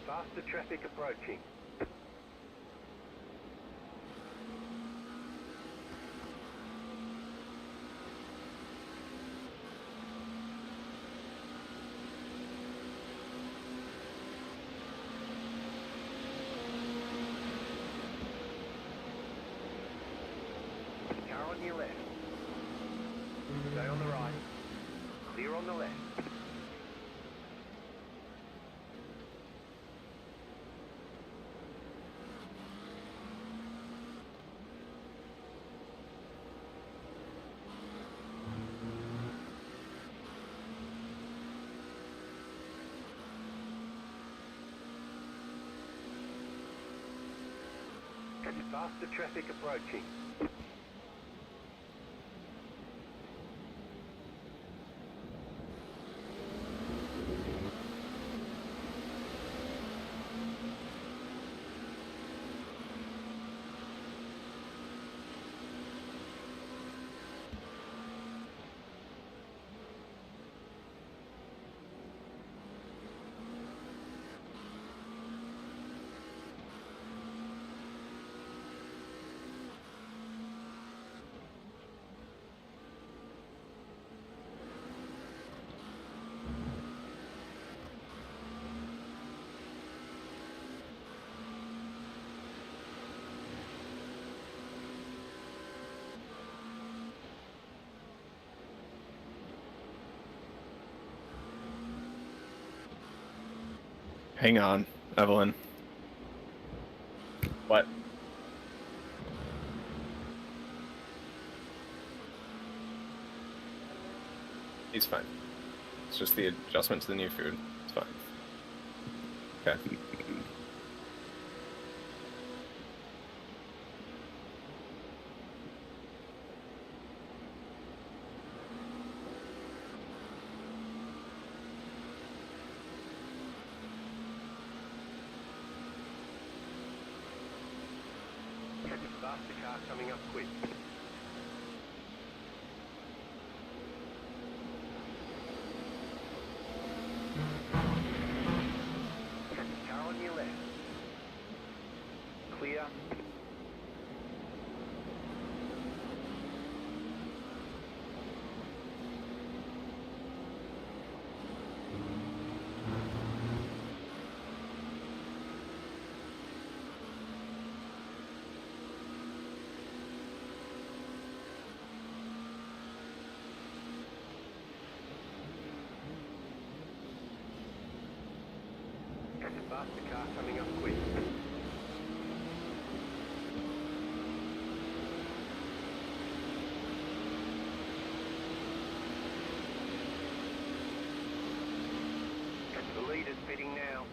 Faster traffic approaching. Car on your left. Stay on the right. Clear on the left. Faster traffic approaching. Hang on, Evelyn. What? He's fine. It's just the adjustment to the new food. It's fine. Okay. Faster car coming up quick. Car on your left. Clear. Faster car coming up quick. The leader's pitting now.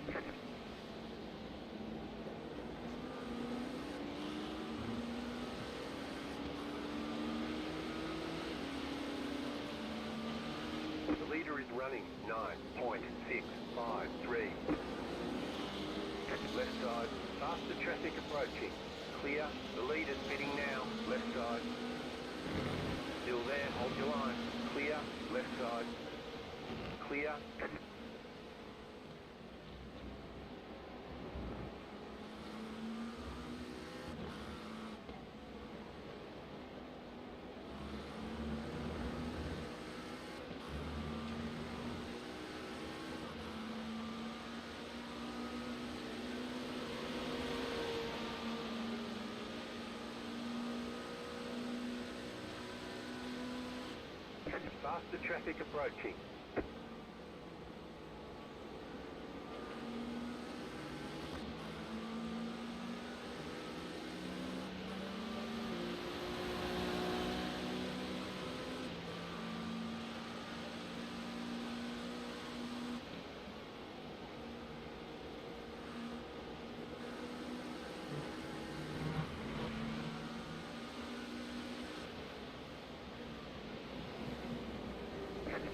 The leader is running 9.653. Left side, faster traffic approaching. Clear, the leader's pitting now. Left side. Still there, hold your line. Clear, left side. Clear. Faster traffic approaching.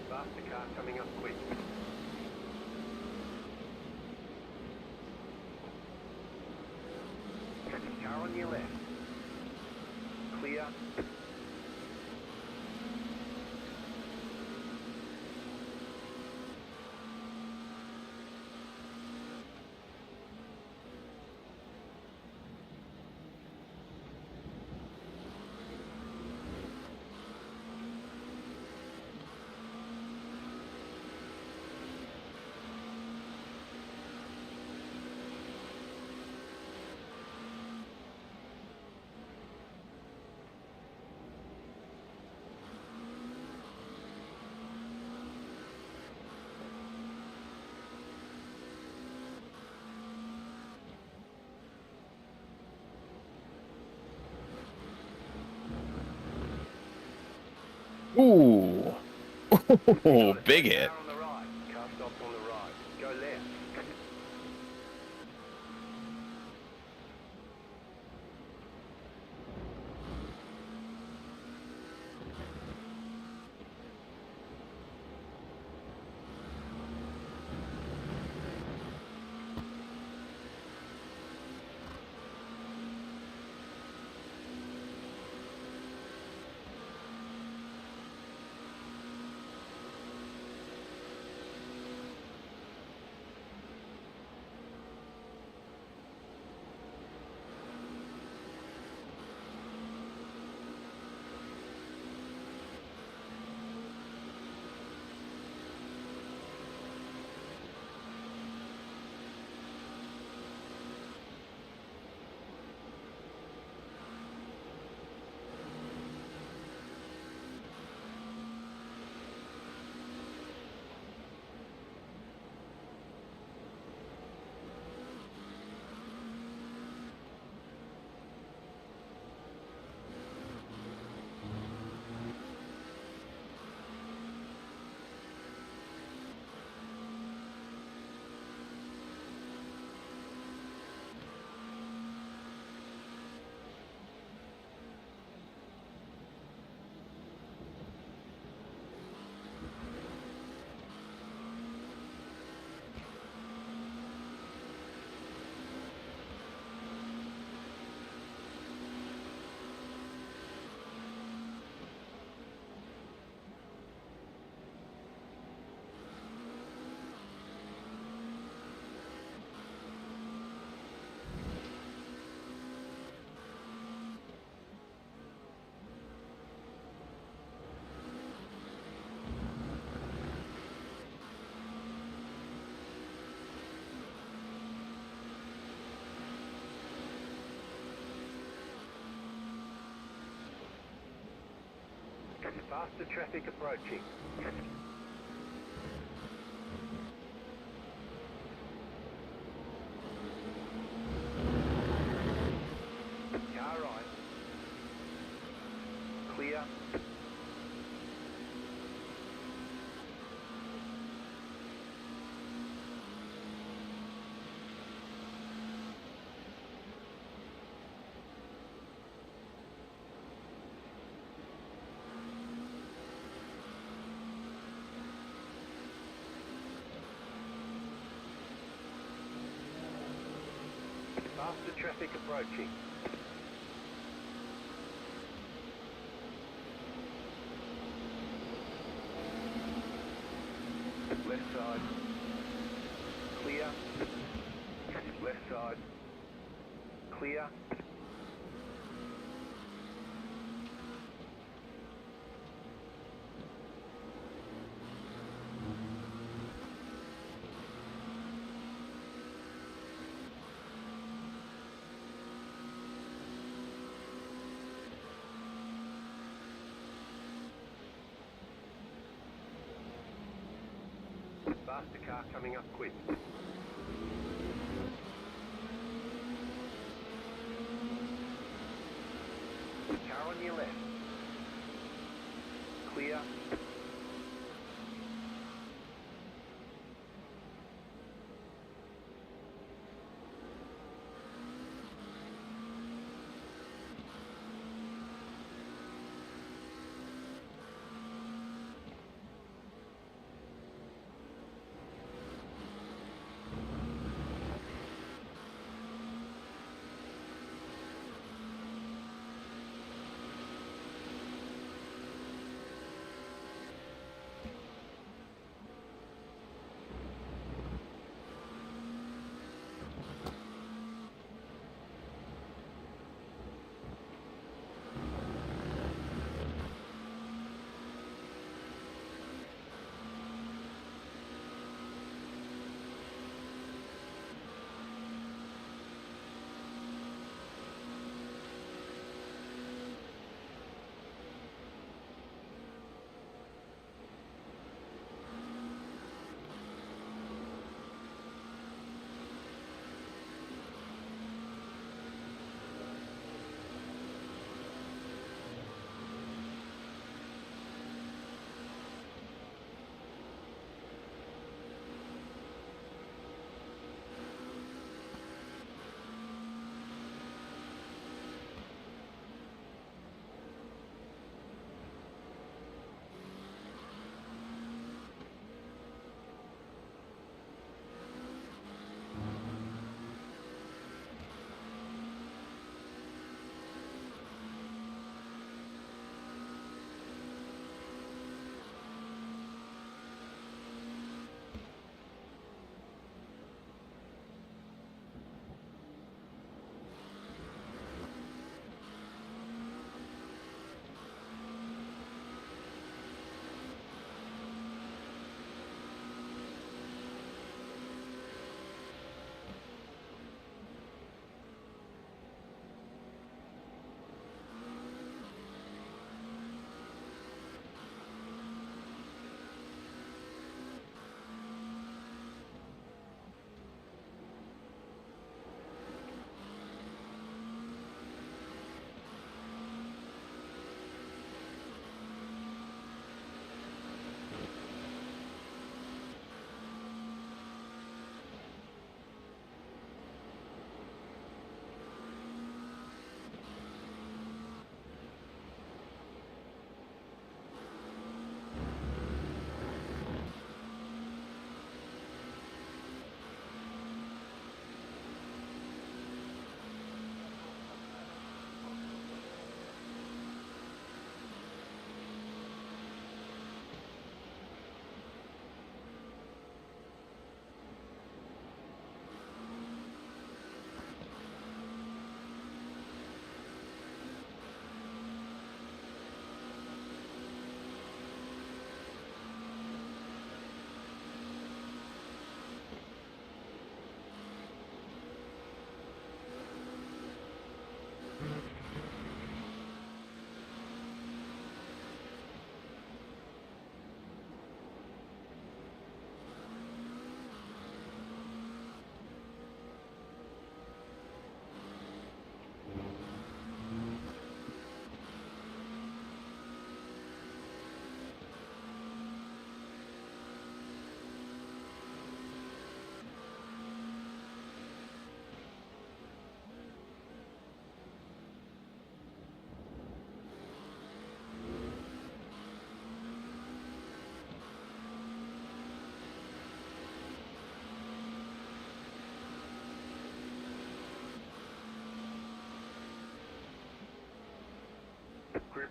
Faster car coming up quick. Car on your left. Clear. Ooh. Ooh, big hit. Car on the right. Car stops on the right. Go left. Faster traffic approaching. Car right. Clear. Faster traffic approaching. Left side. Clear. Left side. Clear. Faster car coming up quick. Car on your left. Clear.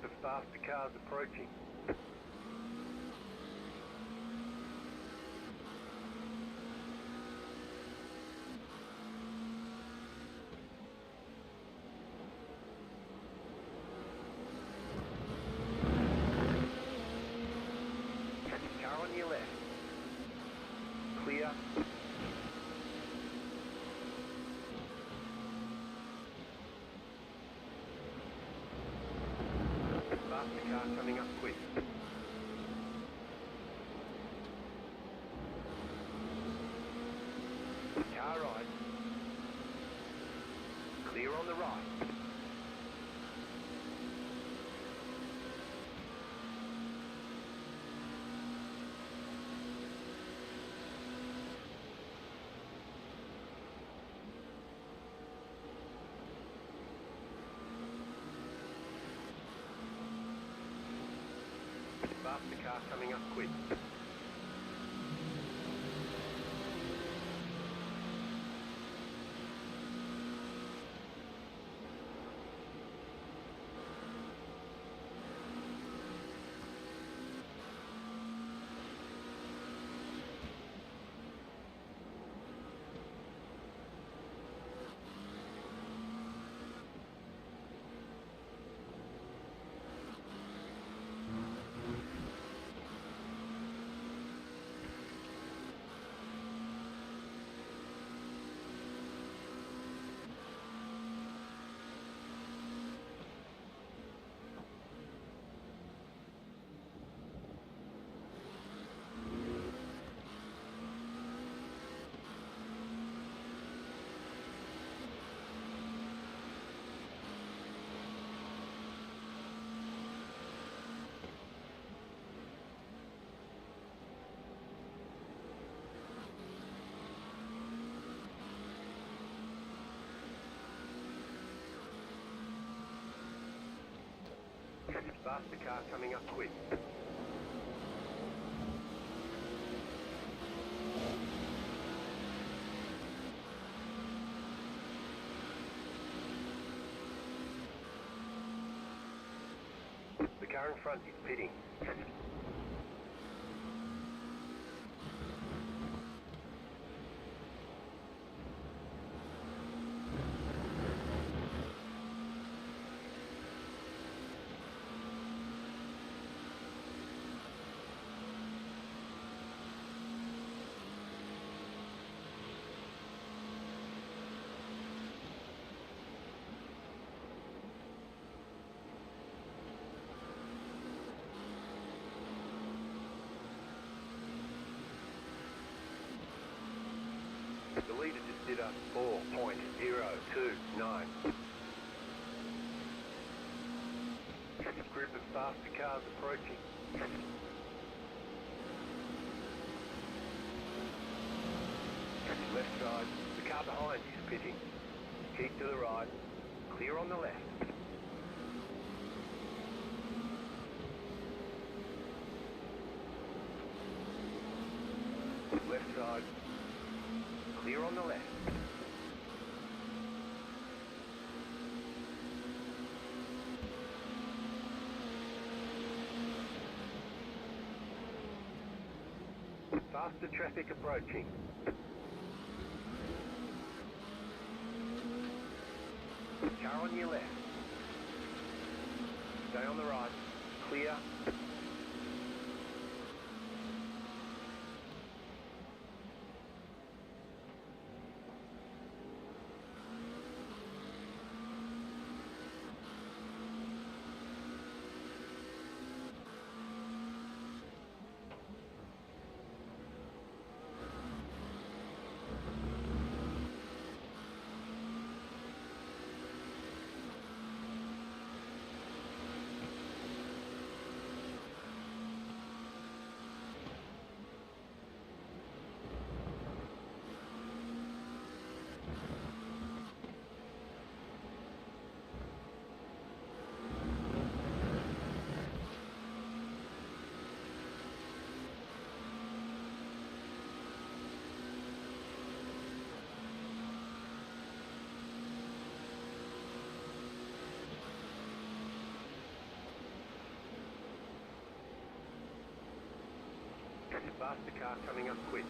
Group of faster cars approaching. Car on your left. Clear. Faster car coming up quick. Car right. Clear on the right. Faster car coming up quick. Faster car coming up quick. The car in front is pitting. The leader just did a 4.029. Group of faster cars approaching. Left side. The car behind is pitting. Keep to the right. Clear on the left. Left side. Clear on the left. Faster traffic approaching. Car on your left. Stay on the right. Clear. Faster car coming up quick.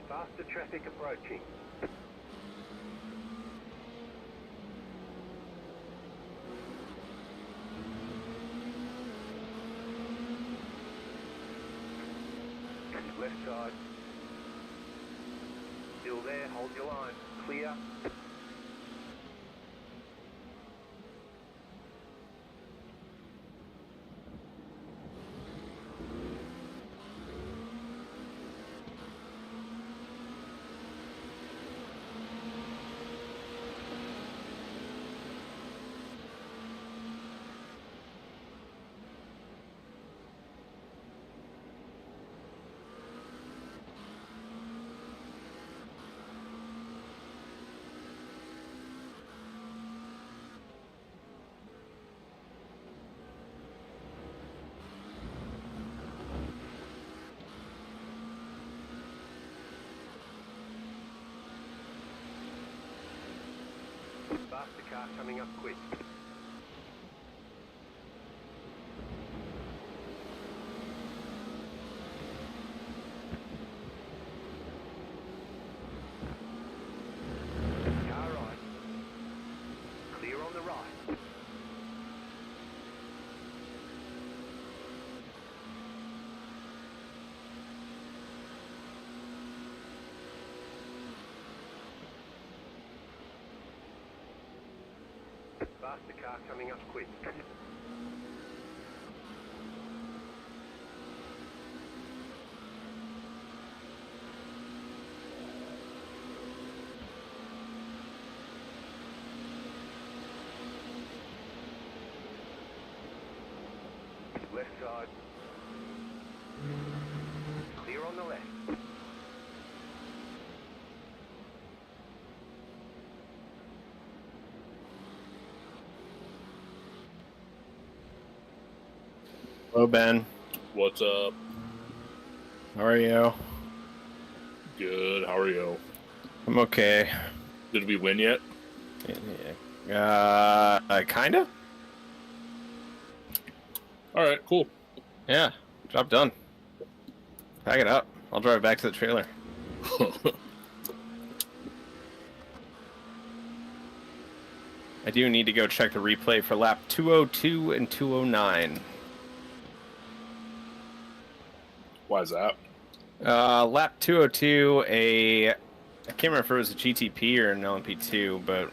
Faster traffic approaching. Left side. Still there, hold your line. Clear. Faster car coming up quick. Car right. Clear on the right. Faster car coming up quick. Left side. Clear on the left. Hello, Ben. What's up? How are you? Good. How are you? I'm okay. Did we win yet? Kinda? All right. Cool. Yeah. Job done. Pack it up. I'll drive back to the trailer. I do need to go check the replay for lap 202 and 209. Why is that? Lap 202, I can't remember if it was a GTP or an LMP2, but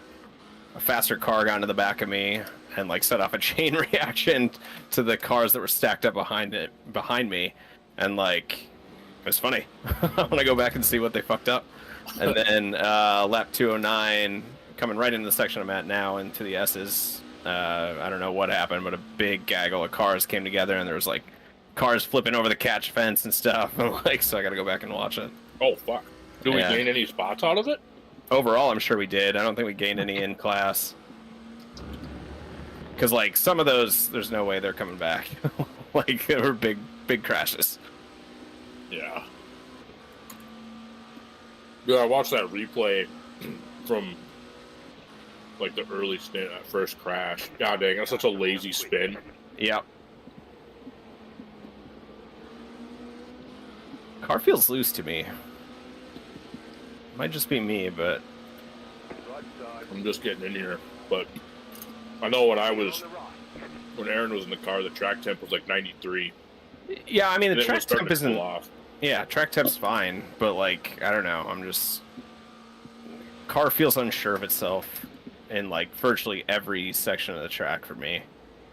a faster car got into the back of me and like set off a chain reaction to the cars that were stacked up behind me, and like it was funny. I want to go back and see what they fucked up. And then lap 209, coming right into the section I'm at now, into the S's. I don't know what happened, but a big gaggle of cars came together, and there was like cars flipping over the catch fence and stuff. Like, so I got to go back and watch it. Oh fuck! Did we gain any spots out of it? Overall, I'm sure we did. I don't think we gained any in class. Because, like, some of those, there's no way they're coming back. Like, they were big crashes. Yeah. Yeah, I watched that replay from, like, the early stint, that first crash. God dang, that's such a lazy spin. Yep. Car feels loose to me. Might just be me, but I'm just getting in here. But I know when Aaron was in the car, the track temp was like 93. yeah, I mean And the it was track starting temp to cool isn't. off. Yeah, track temp's fine, but like I don't know. I'm just car feels unsure of itself in like virtually every section of the track for me.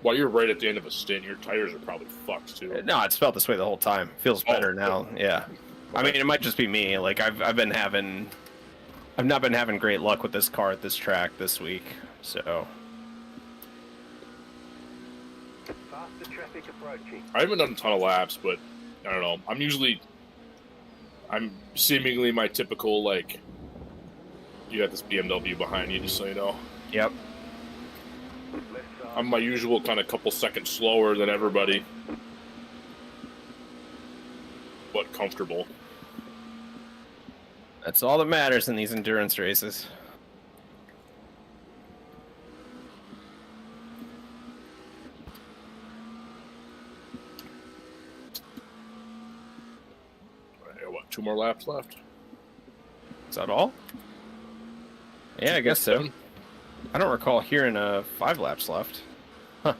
While you're right at the end of a stint, your tires are probably fucked too. No, it's felt this way the whole time. Feels better now. Yeah. I mean, it might just be me. Like I've not been having great luck with this car at this track this week. So Faster traffic approaching. I haven't done a ton of laps, but I don't know. I'm seemingly my typical, like, you got this BMW behind you, just so you know. yep. I'm my usual kind of couple seconds slower than everybody, but comfortable. That's all that matters in these endurance races. I got, what, 2 more laps left? Is that all? Yeah, I guess so. I don't recall hearing 5 laps left. Huh.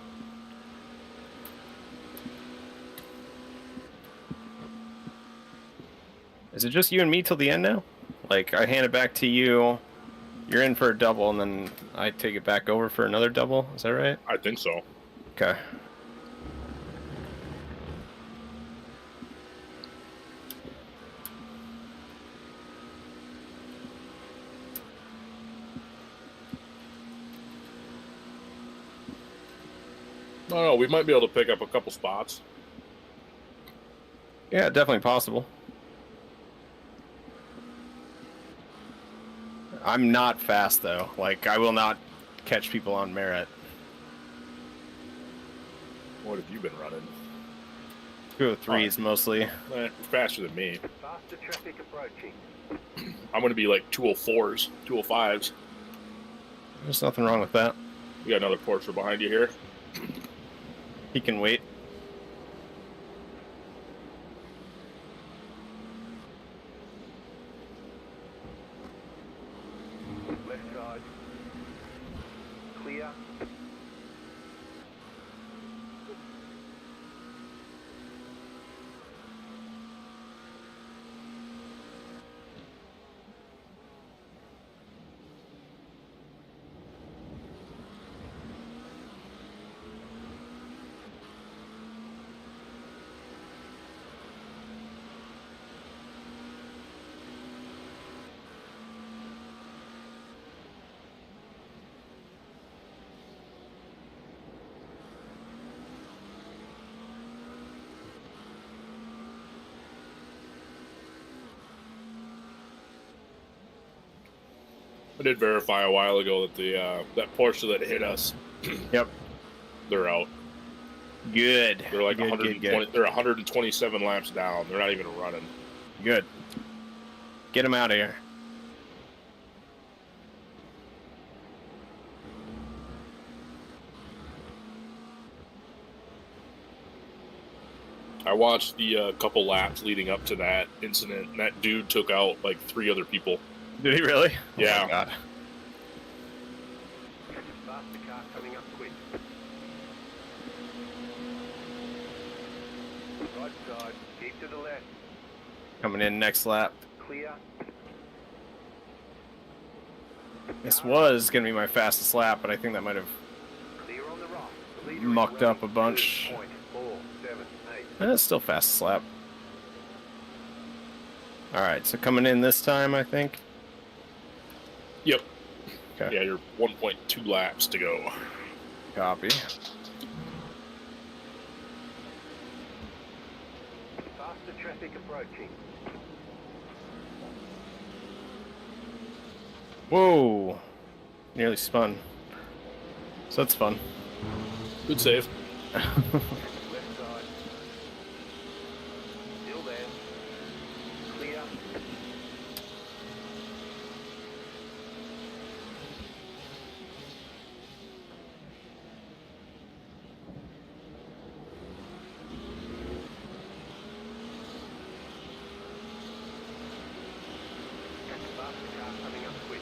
Is it just you and me till the end now? Like, I hand it back to you, you're in for a double, and then I take it back over for another double? Is that right? I think so. Okay. No, we might be able to pick up a couple spots. Yeah, definitely possible. I'm not fast, though. Like, I will not catch people on merit. What have you been running? 203s mostly. Faster than me. Faster traffic approaching. I'm going to be like 204s, 205s. There's nothing wrong with that. We got another Porsche behind you here. He can wait. Left side. Clear. I did verify a while ago that the that Porsche that hit us, Yep. they're out. Good. They're like Good, 120. good. They're 127 laps down. They're not even running. Good. Get him out of here. I watched the couple laps leading up to that incident, and that dude took out like 3 other people. Did he really? Yeah. Oh my God. Faster car coming up quick. Right side, keep to the left. Coming in next lap. Clear. This was going to be my fastest lap, but I think that might have Clear on the right. The leader is mucked up a running bunch. 2.478. It's still fastest lap. Alright, so coming in this time, I think. Yep. Okay. Yeah, you're 1.2 laps to go. Copy. Faster traffic approaching. Whoa! Nearly spun. So that's fun. Good save. Left side. Still there. Clear. Faster car coming up quick.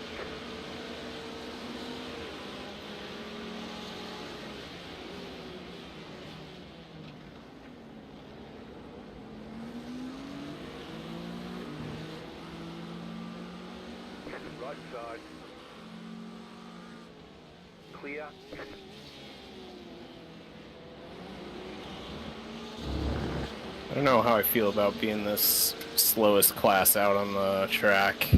Right side. Clear. I don't know how I feel about being this slowest class out on the track.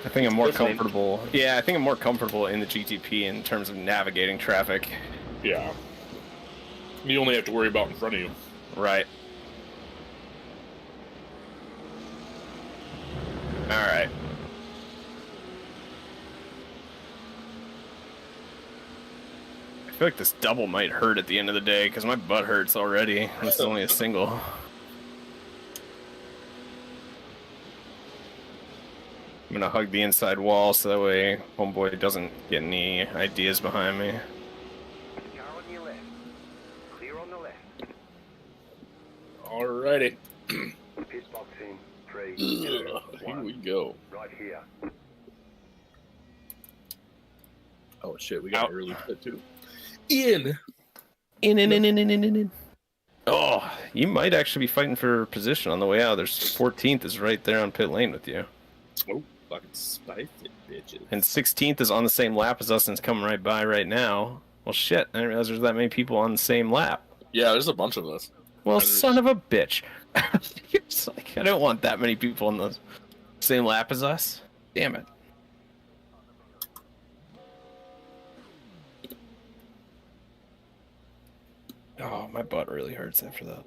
I think I'm more Definitely. comfortable. Yeah, I think I'm more comfortable in the GTP in terms of navigating traffic. Yeah. You only have to worry about in front of you. Right. Alright. I feel like this double might hurt at the end of the day, because my butt hurts already. It's only a single. I'm gonna hug the inside wall so that way homeboy doesn't get any ideas behind me. Car on your left. Clear on the left. Alrighty. Pit box in. 3, 2, Here 1. we go. Right here. Oh shit, we got Out. an early pit too. In. In. Oh, you might actually be fighting for position on the way out. There's 14th is right there on pit lane with you. Oh, fucking spicy bitches. And 16th is on the same lap as us and it's coming right by right now. Well, shit, I didn't realize there's that many people on the same lap. Yeah, there's a bunch of us. Well, There's- son of a bitch. It's like, I don't want that many people on the same lap as us. Damn it. Oh, my butt really hurts after that.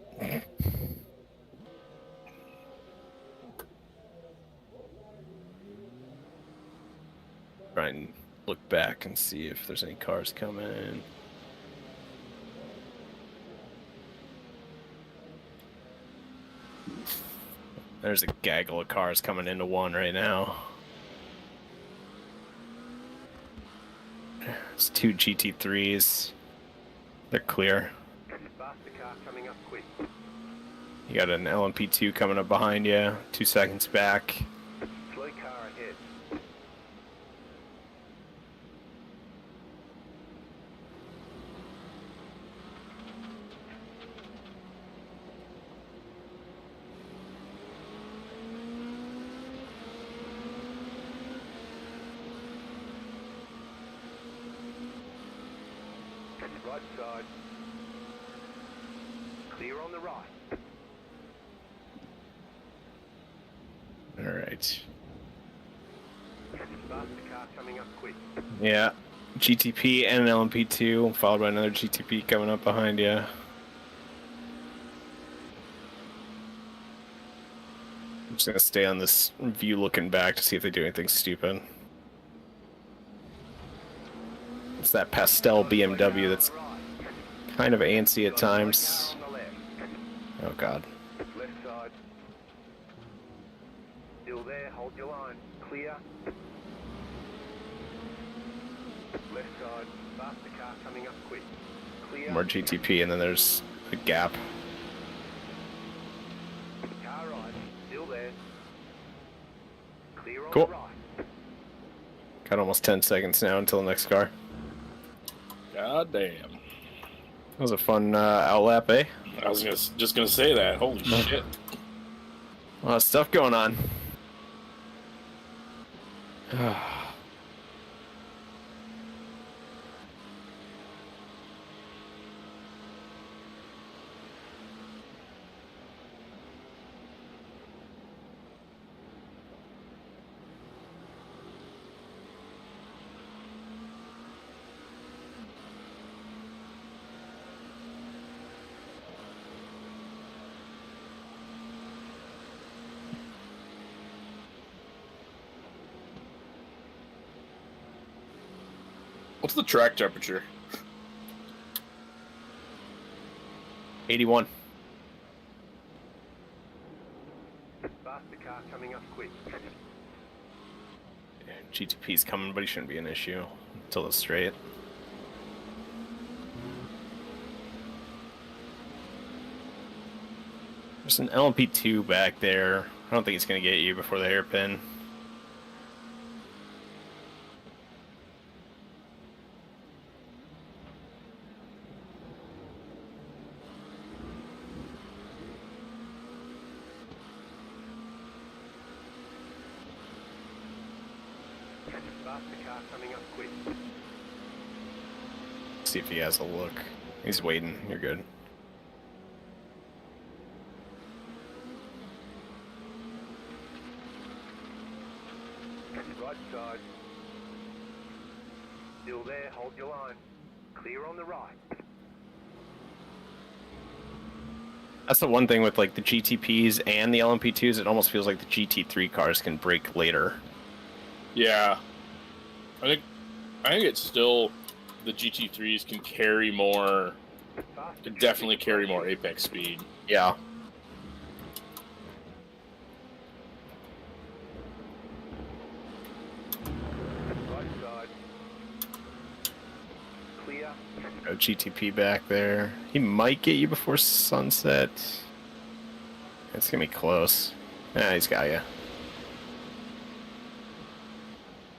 Try and look back and see if there's any cars coming. There's a gaggle of cars coming into one right now. It's 2 GT3s. They're clear. Faster car coming up quick. You got an LMP2 coming up behind you, 2 seconds back. Slow car ahead. Right side. Clear on the right. Alright. Faster car coming up quick. Yeah. GTP and an LMP2, followed by another GTP coming up behind you. I'm just gonna stay on this view looking back to see if they do anything stupid. It's that pastel BMW that's kind of antsy at times. On the left. Oh god. Left side. Still there, hold your line. Clear. Left side. Faster car coming up quick. Clear. More GTP, and then there's Big gap. Car right, still there. Clear on Cool. the right. Got almost 10 seconds now until the next car. God damn. That was a fun outlap, eh? I was just gonna say that. Holy shit. A lot of stuff going on. What's the track temperature? 81. Faster car coming up quick. GTP's coming, but he shouldn't be an issue until it's straight. There's an LMP2 back there. I don't think it's going to get you before the hairpin. Faster car coming up quick. See if he has a look. He's waiting. You're good. Right side. Still there, hold your line. Clear on the right. That's the one thing with like the GTPs and the LMP2s. It almost feels like the GT3 cars can brake later. Yeah. I think it's still the GT3s can carry more, can definitely carry more apex speed. Yeah. Right side. Clear. Go GTP back there. He might get you before sunset. It's gonna be close. Yeah, he's got you.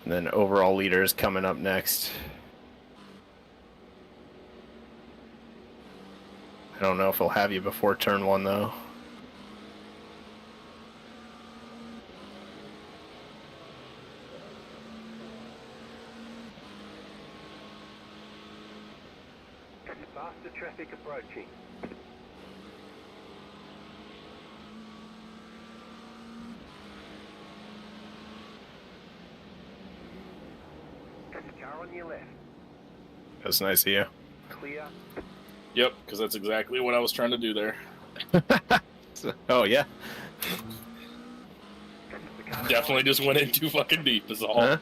And then overall leader is coming up next. I don't know if he'll have you before turn 1 though. Faster traffic approaching. Car on your left. That's nice of you. Clear. Yep, because that's exactly what I was trying to do there. Oh yeah. Definitely just went in too fucking deep is all. Huh?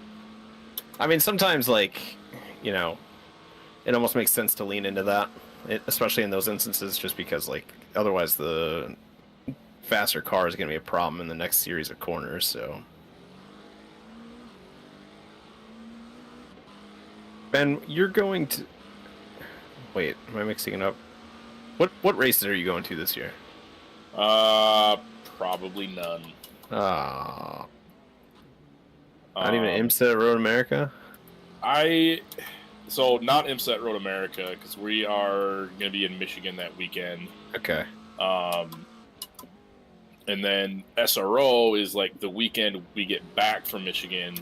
I mean, sometimes like, you know, it almost makes sense to lean into that, especially in those instances, just because like otherwise the faster car is going to be a problem in the next series of corners. So, Ben, you're going to wait. Am I mixing it up? What races are you going to this year? Probably none. Ah, not even IMSA at Road America. So not IMSA at Road America because we are going to be in Michigan that weekend. Okay. And then SRO is like the weekend we get back from Michigan,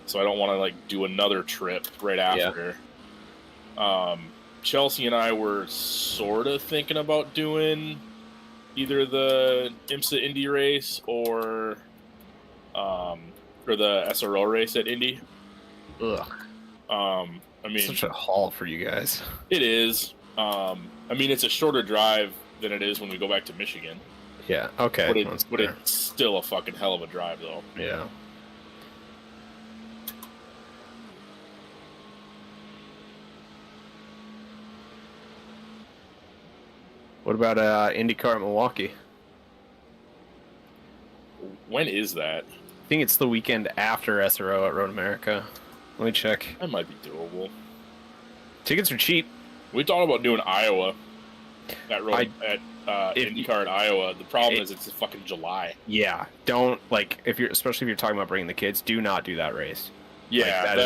so I don't want to like do another trip right after. Yeah. Chelsea and I were sort of thinking about doing either the IMSA Indy race or the SRO race at Indy. Ugh. I mean, such a haul for you guys. It is. I mean, it's a shorter drive than it is when we go back to Michigan. Yeah. Okay. But it's still a fucking hell of a drive, though. Yeah. What about IndyCar at Milwaukee? When is that? I think it's the weekend after SRO at Road America. Let me check. That might be doable. Tickets are cheap. We thought about doing Iowa. that road at IndyCar at Iowa. The problem is it's fucking July. Yeah, don't like especially if you're talking about bringing the kids. Do not do that race. Yeah, like,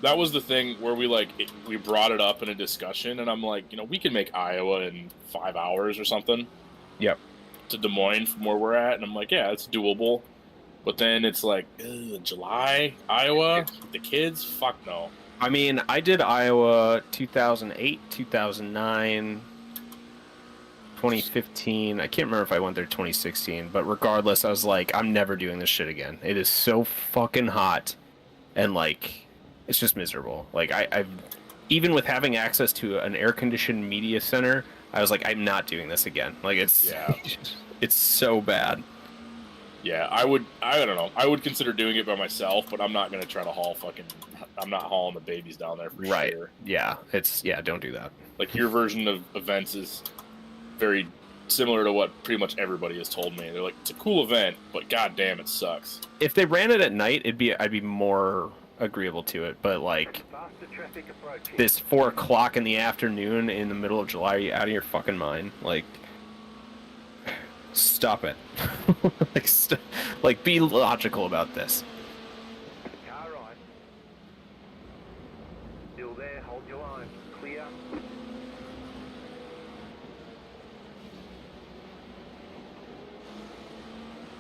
that was the thing where we brought it up in a discussion, and I'm like, we can make Iowa in 5 hours or something. Yep. To Des Moines from where we're at, and I'm like, yeah, it's doable. But then it's like, July, Iowa, with the kids? Fuck no. I mean, I did Iowa 2008, 2009, 2015. I can't remember if I went there 2016, but regardless, I was like, I'm never doing this shit again. It is so fucking hot, and like, it's just miserable. Like, I've even with having access to an air-conditioned media center, I was like, I'm not doing this again. Like, it's it's so bad. Yeah, I don't know. I would consider doing it by myself, but I'm not going to try to I'm not hauling the babies down there for sure. Yeah, don't do that. Like, your version of events is very similar to what pretty much everybody has told me. They're like, it's a cool event, but goddamn, it sucks. If they ran it at night, I'd be more agreeable to it, but like this 4 o'clock in the afternoon in the middle of July, are you out of your fucking mind? Like, stop it. Like, be logical about this. Car right. Still there, hold your line. Clear.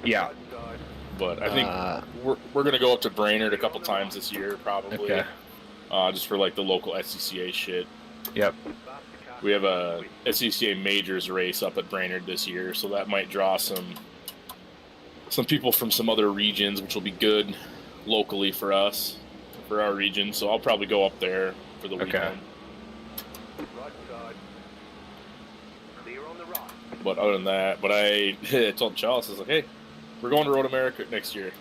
Yeah. Right side. But I think we're going to go up to Brainerd a couple times this year, probably. Okay. Just for like the local SCCA shit. Yep. We have a SCCA Majors race up at Brainerd this year, so that might draw some people from some other regions, which will be good locally for us, for our region. So I'll probably go up there for the weekend. Right side. Clear on the right. But other than that, I told Chalice, I was like, hey, we're going to Road America next year.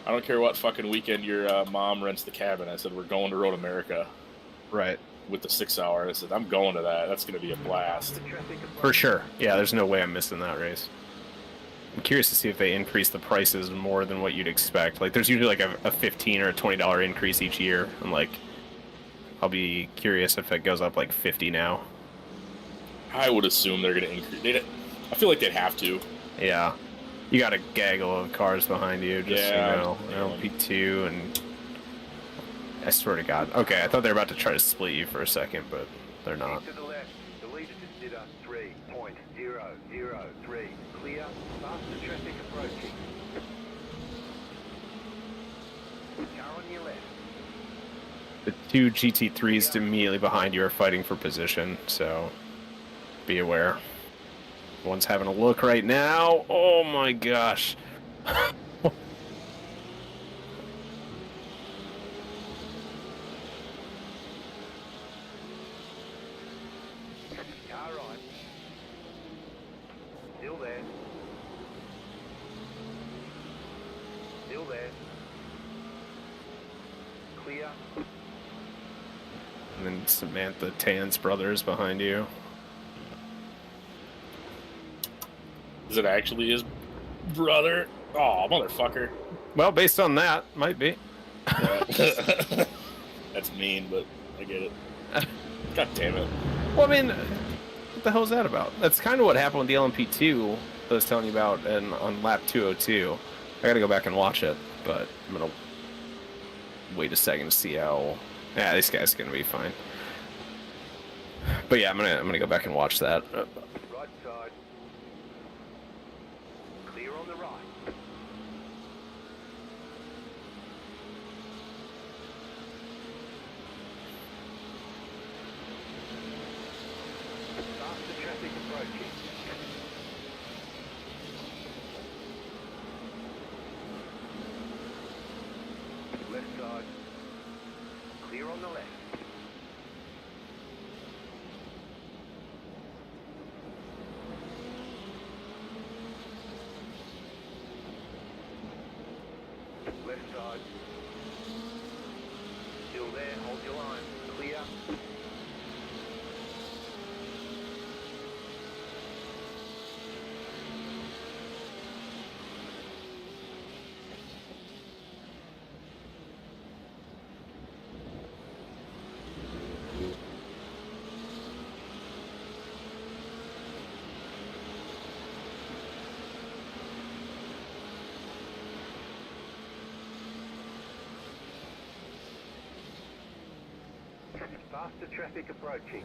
I don't care what fucking weekend your mom rents the cabin. I said, we're going to Road America. Right. With the 6 hour. I said, I'm going to that. That's going to be a blast. For sure. Yeah, there's no way I'm missing that race. I'm curious to see if they increase the prices more than what you'd expect. Like, there's usually like a $15 or a $20 increase each year. I'm like, I'll be curious if it goes up like 50 now. I would assume they're going to increase. I feel like they'd have to. Yeah. You got a gaggle of cars behind you, just yeah, so you know. LP2 and... I swear to God. Okay, I thought they were about to try to split you for a second, but they're not. To the left. The leader just did a 3.003. Clear. Faster traffic approaching. Car on your left. The 2 GT3s immediately behind you are fighting for position, so be aware. One's having a look right now. Oh my gosh. Car right. Still there. Still there. Clear. And then Samantha Tan's brothers behind you. Is it actually his brother? Oh, motherfucker. Well, based on that, might be. Yeah. That's mean, but I get it. God damn it. Well, I mean, what the hell is that about? That's kind of what happened with the LMP2 that I was telling you about on lap 202. I gotta go back and watch it, but I'm gonna wait a second to see how... Yeah, this guy's gonna be fine. But yeah, I'm gonna go back and watch that. Right side. Clear on the right. Faster traffic approaching. Left side. Clear on the left. Left side. Still there, hold your line. Clear. Faster traffic approaching.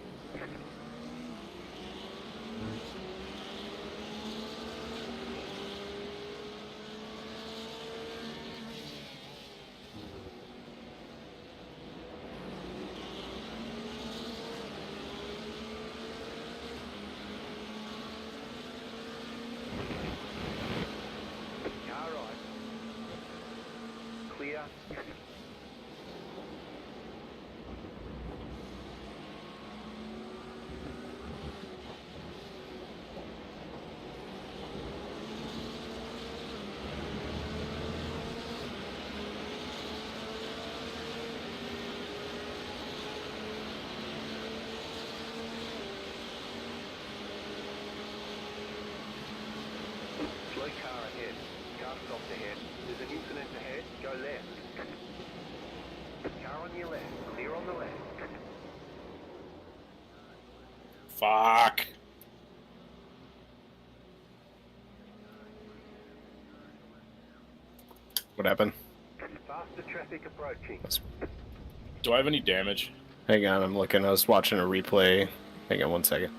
Car right. Clear. Slow car ahead. Car stopped ahead. There's an incident ahead. Go left. Car on your left. Clear on the left. Fuck. What happened? Faster traffic approaching. Do I have any damage? Hang on, I'm looking. I was watching a replay. Hang on 1 second.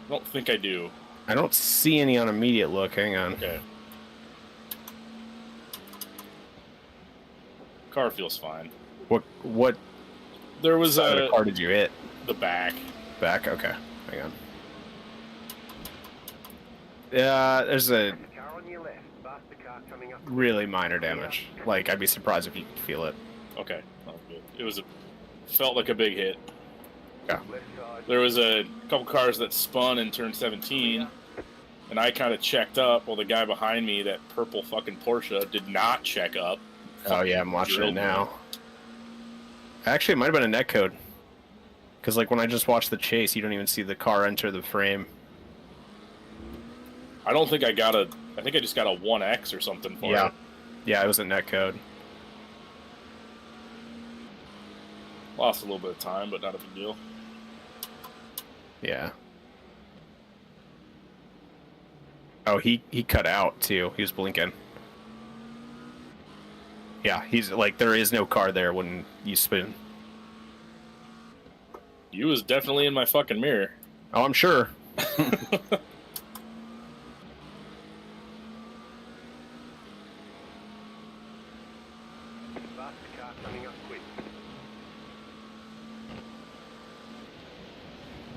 I don't think I do. I don't see any on immediate look. Hang on. Okay. Car feels fine. What There was side of the car did you hit? the back. Back? Okay. Hang on. Yeah, there's a Car on your left. Faster car coming up. really minor damage. Like, I'd be surprised if you could feel it. Okay. Oh, good. It was felt like a big hit. Left side. There was a couple cars that spun in turn 17, and I kind of checked up while the guy behind me, that purple fucking Porsche, did not check up. Oh, yeah, I'm watching it Drilled me. now. Actually, it might have been a netcode. Because, like, when I just watched the chase, you don't even see the car enter the frame. I don't think I got I think I just got a 1X or something for Yeah. it. Yeah, it was a netcode. Lost a little bit of time, but not a big deal. Yeah. Oh, he cut out, too. He was blinking. Yeah, he's, like, there is no car there when you spin. You was definitely in my fucking mirror. Oh, I'm sure. Faster car coming up quick.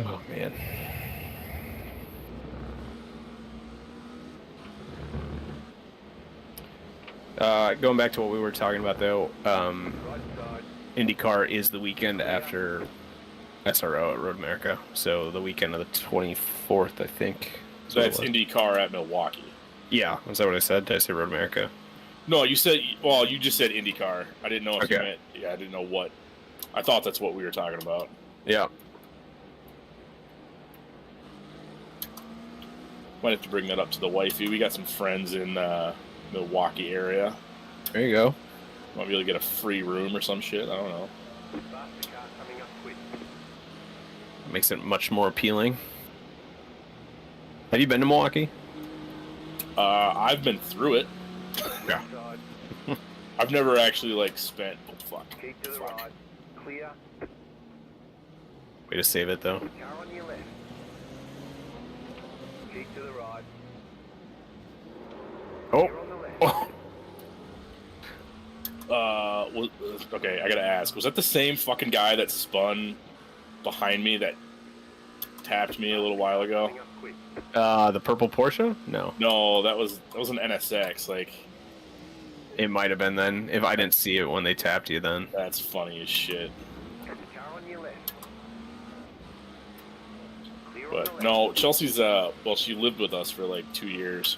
Oh, man. Going back to what we were talking about, though, Right side. IndyCar is the weekend after SRO at Road America. So the weekend of the 24th, I think. is what it That's was. IndyCar at Milwaukee. Yeah, is that what I said? Did I say Road America? No, you said, well, you just said IndyCar. I didn't know if you Okay. meant, I didn't know what. I thought that's what we were talking about. Yeah. Might have to bring that up to the wifey. We got some friends in Milwaukee area. There you go. Might be able to get a free room or some shit. I don't know. Faster car coming up quick. Makes it much more appealing. Have you been to Milwaukee? I've been through it. Yeah. Side. I've never actually like spent. Oh fuck. Keep to the Fuck. right. Clear. Way to save it, though. Car on your left. Keep to the right. Oh. Clear on the left. Oh. Okay, I gotta ask. Was that the same fucking guy that spun behind me that tapped me a little while ago? Coming up quick. The purple Porsche? No. No, that was an NSX. Like, It might have been then. If I didn't see it when they tapped you then. that's funny as shit. Car on your left. Clear on the But left. no, Chelsea's well, she lived with us for like 2 years.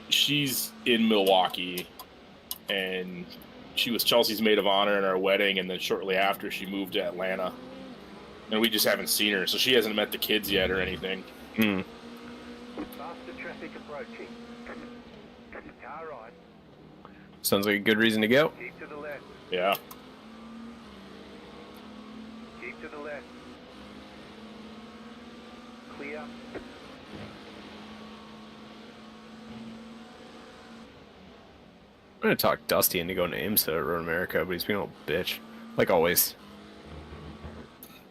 She's in Milwaukee, and she was Chelsea's maid of honor in our wedding, and then shortly after she moved to Atlanta, and we just haven't seen her, so she hasn't met the kids yet or anything. Hmm. Faster traffic approaching. Car right. Sounds like a good reason to go. Keep to the left. Yeah. Keep to the left. Clear. gonna talk Dusty into going to IMSA at Road America, but he's being a little bitch. Like always.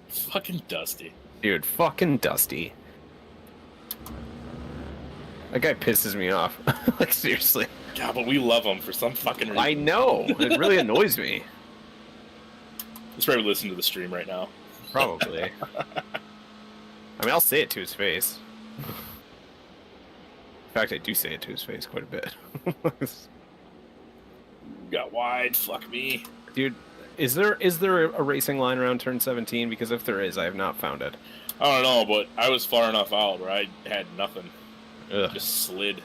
Fucking Dusty. Dude, fucking Dusty. That guy pisses me off. Like, seriously. God, but we love him for some fucking reason. I know. It really annoys me. He's probably listening to the stream right now. Probably. I mean, I'll say it to his face. In fact, I do say it to his face quite a bit. Got wide, fuck me. Dude, is there a racing line around turn 17? Because if there is, I have not found it. I don't know, but I was far enough out where I had nothing. Ugh. Just slid.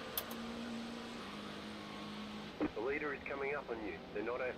The leader is coming up on you. They're not A5.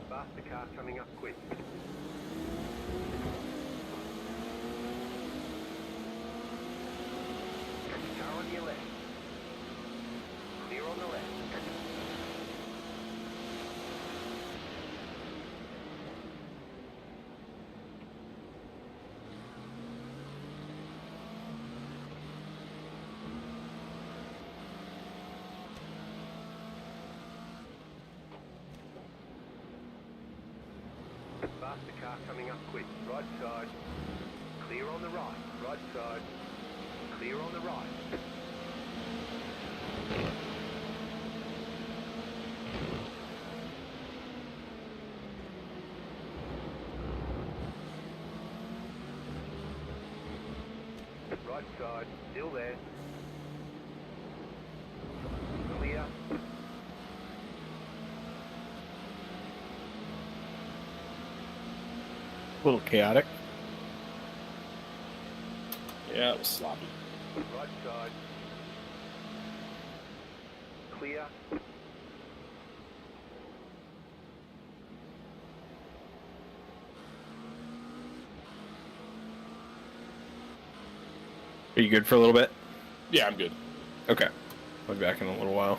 Faster car coming up quick. Car on your left. Clear on the left. Faster car coming up quick. Right side. Clear on the right. Right side. Clear on the right. Right side. Still there. Clear. A little chaotic. Yeah, it was sloppy. Right side. Clear. Are you good for a little bit? Yeah, I'm good. Okay. I'll be back in a little while.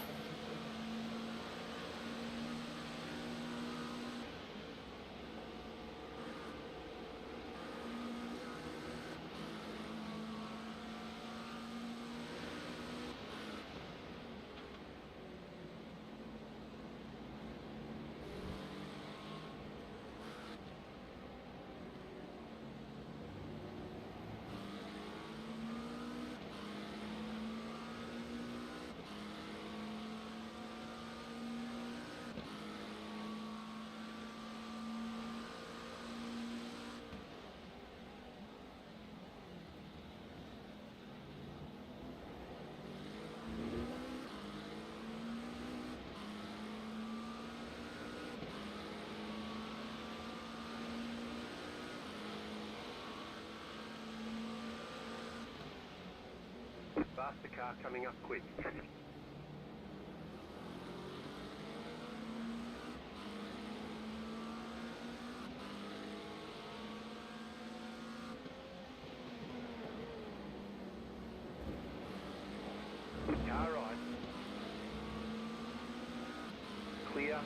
Faster car coming up quick. Car right. Clear.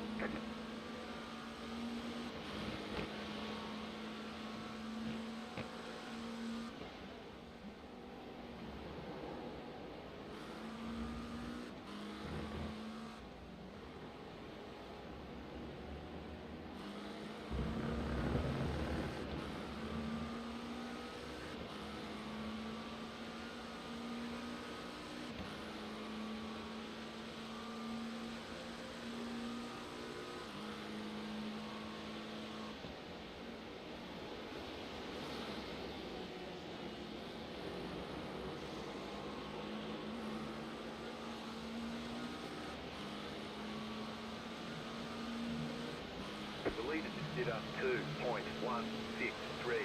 The leader just did up 2.163.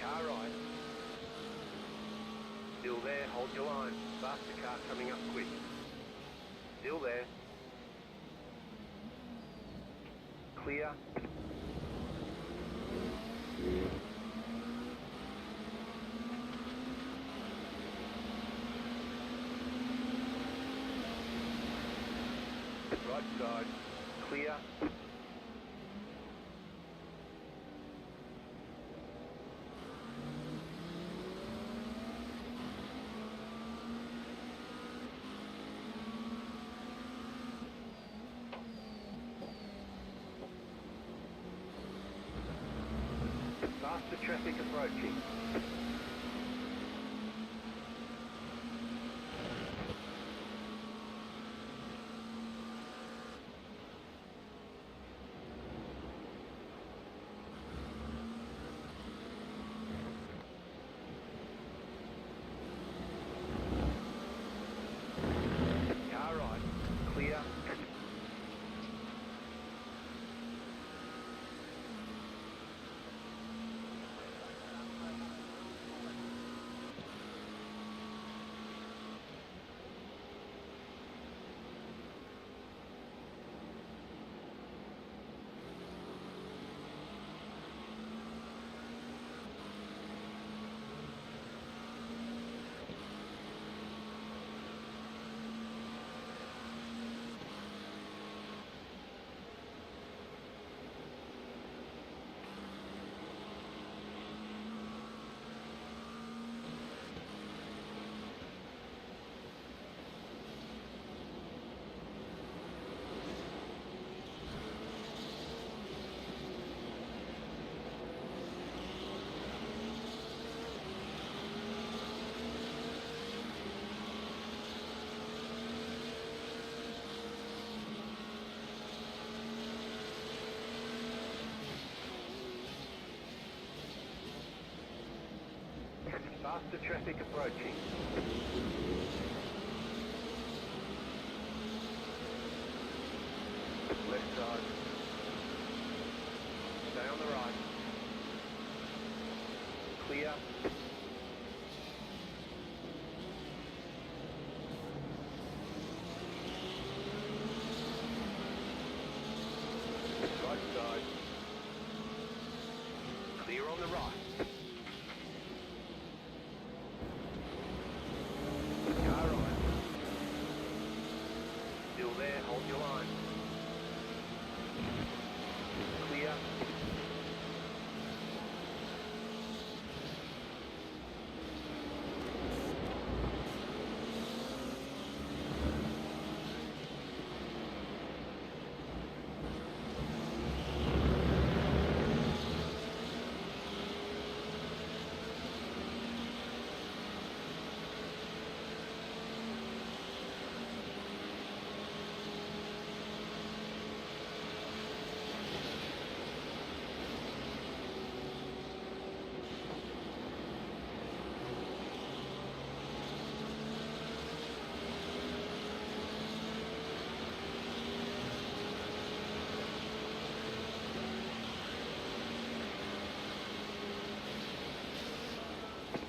Car right. Still there, hold your line. Faster car coming up quick. Still there. Clear. Right side. Clear. Faster traffic approaching. Car right. Clear. Faster traffic approaching. Left side. Stay on the right. Clear. Right side. Clear on the right. Car right. Still there, hold your line. Clear.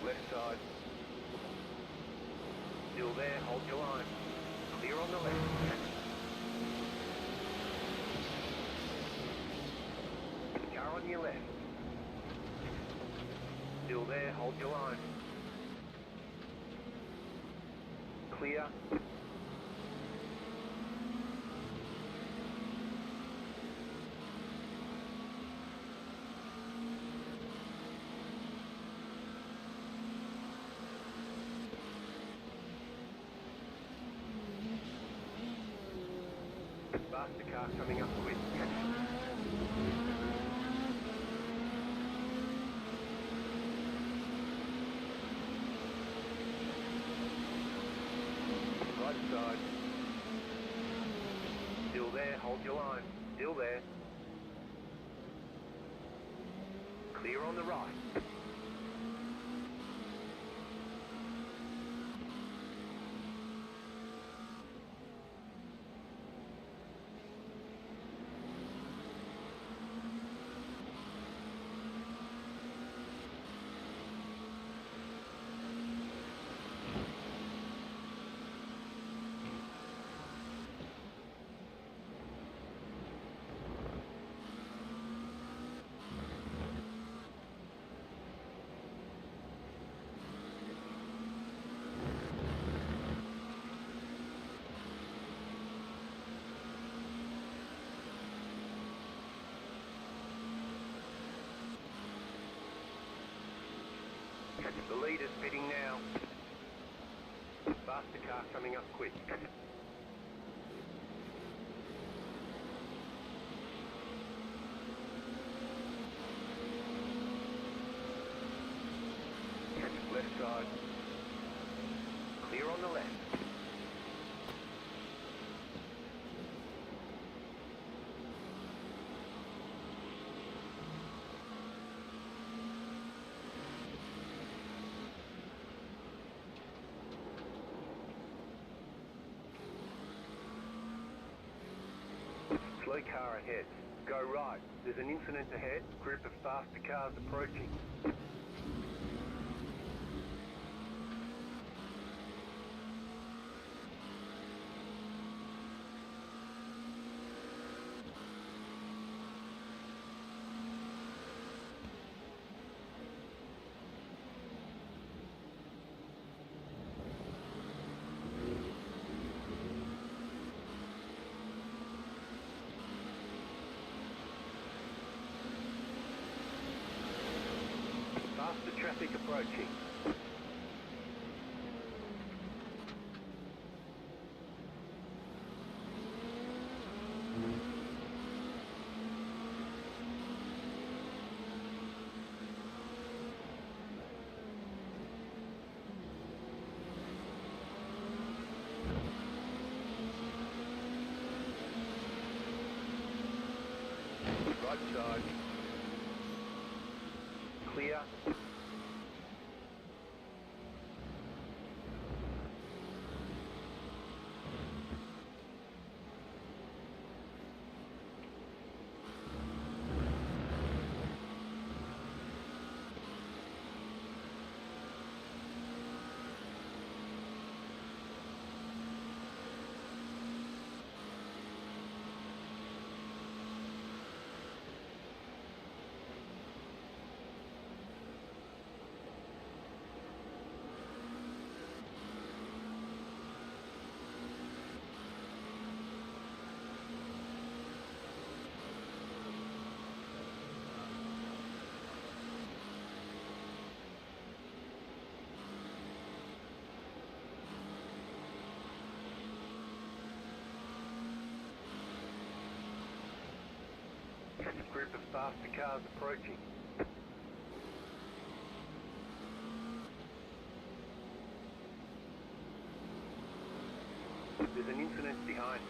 Left side. Still there, hold your line. Clear on the left. Car on your left. Still there, hold your line. Clear. Faster car coming up quick. Right side. Still there, hold your line. Still there. Clear on the right. The leader's pitting now. Faster car coming up quick. Left side. Clear on the left. Slow car ahead. Go right. There's an incident ahead. Group of faster cars approaching. Faster traffic approaching. Right side. Clear. Group of faster cars approaching. There's an incident behind.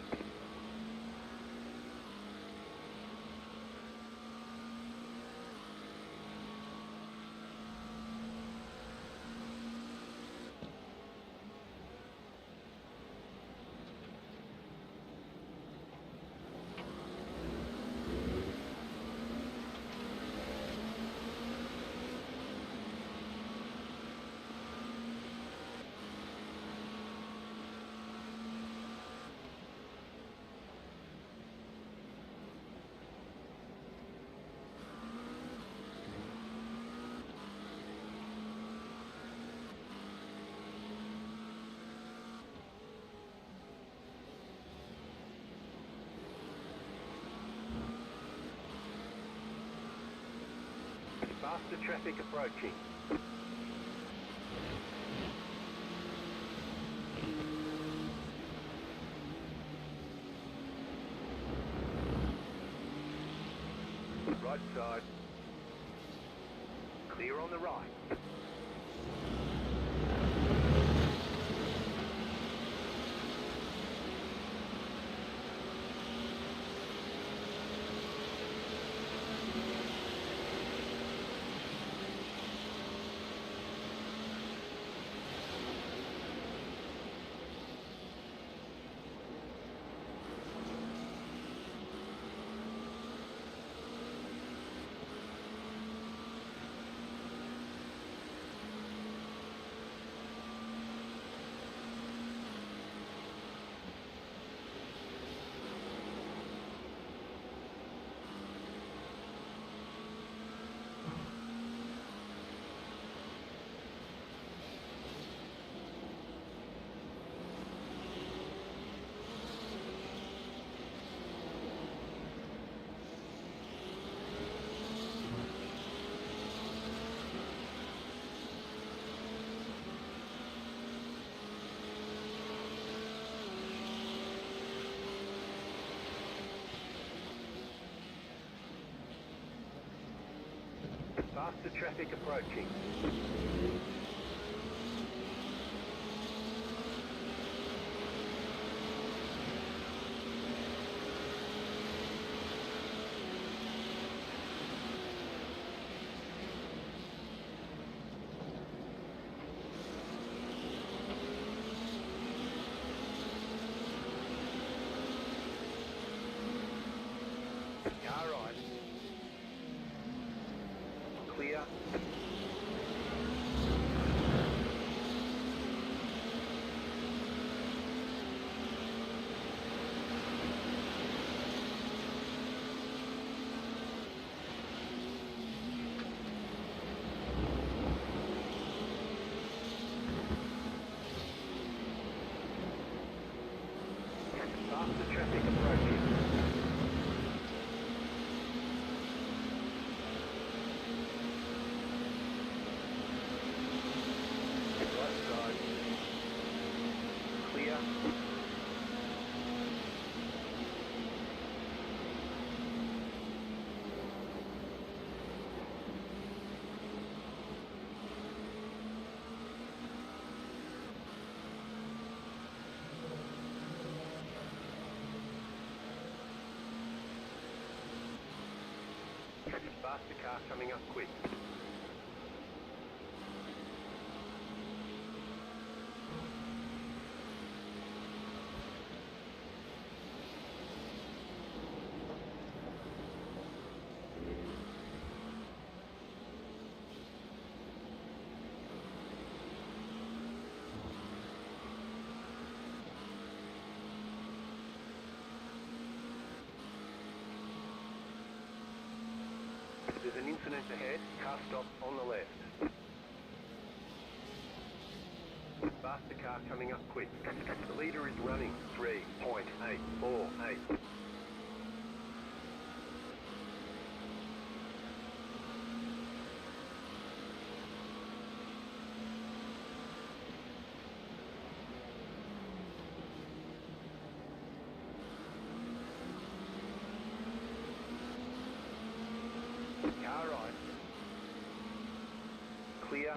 Faster traffic approaching. Right side. Clear on the right. Faster traffic approaching. Car right. Clear. Faster traffic approaching. Right side. Clear. Faster car coming up quick. There's an incident ahead. Car stop on the left. Faster car coming up quick. The leader is running 3.848. Car right. Clear.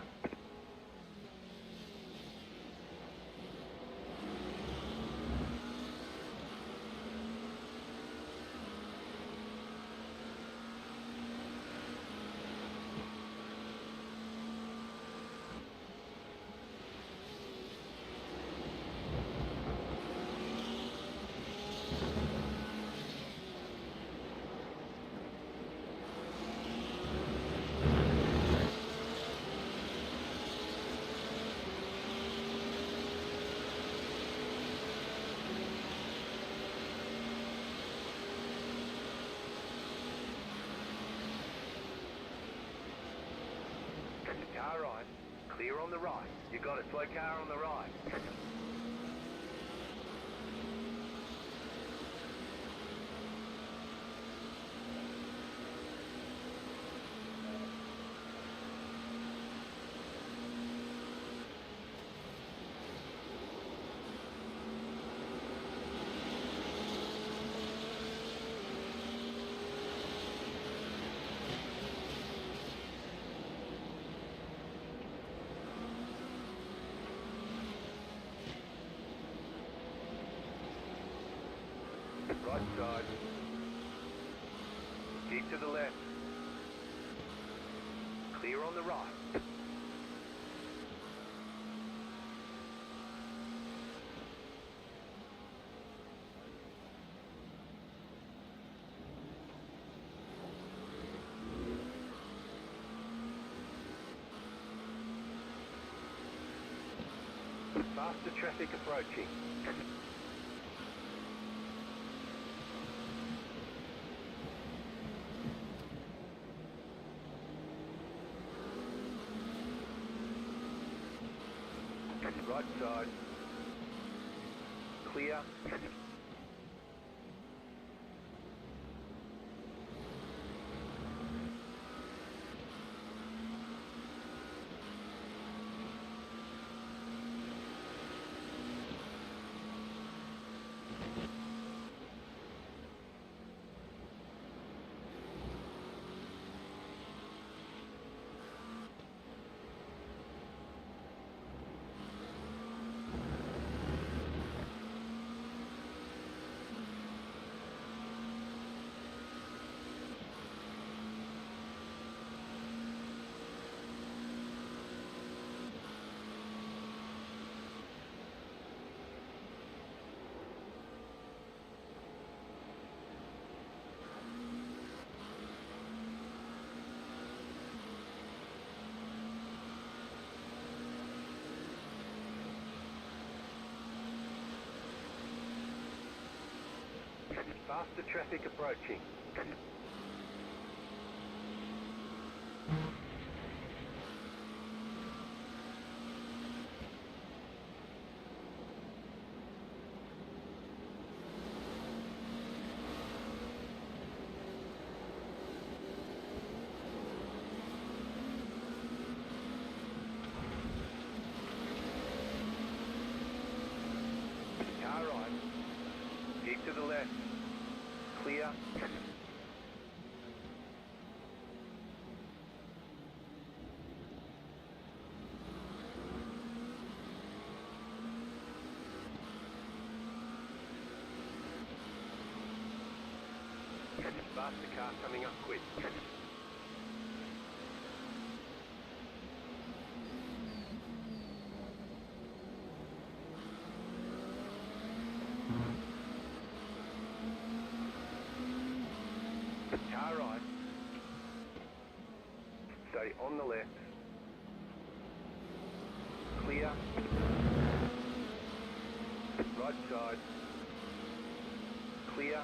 Car right. Clear on the right. You got a slow car on the right. Right side. Keep to the left. Clear on the right. Faster traffic approaching. Right side. Clear. Faster traffic approaching. Car right. Keep to the left. Clear. Faster car coming up quick. Car right. Stay on the left. Clear. Right side. Clear.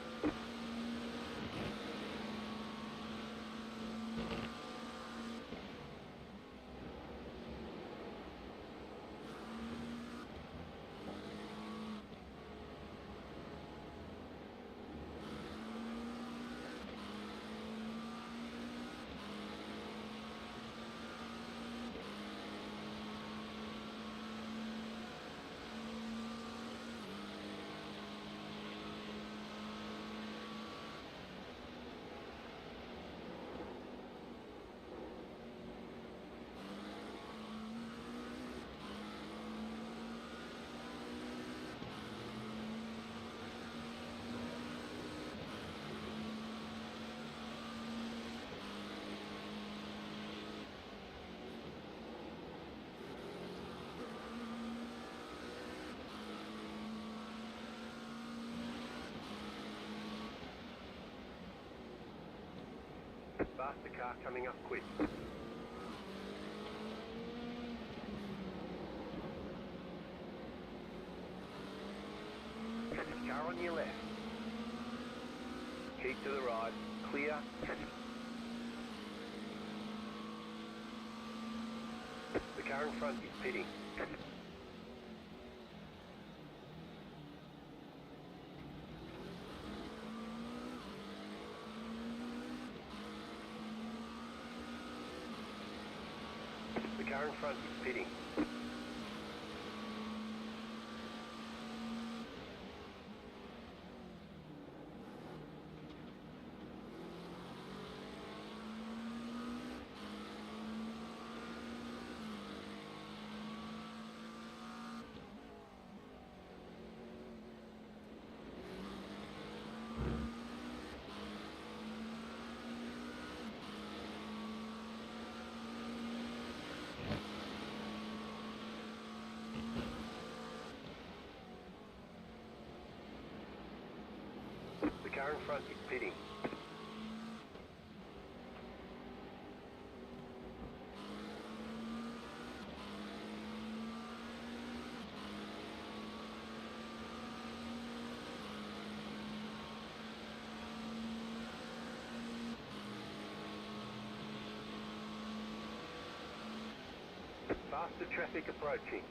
Faster car coming up quick. Car on your left. Keep to the right. Clear. The car in front is pitting. The car in front is pitting. The car in front is pitting. Faster traffic approaching.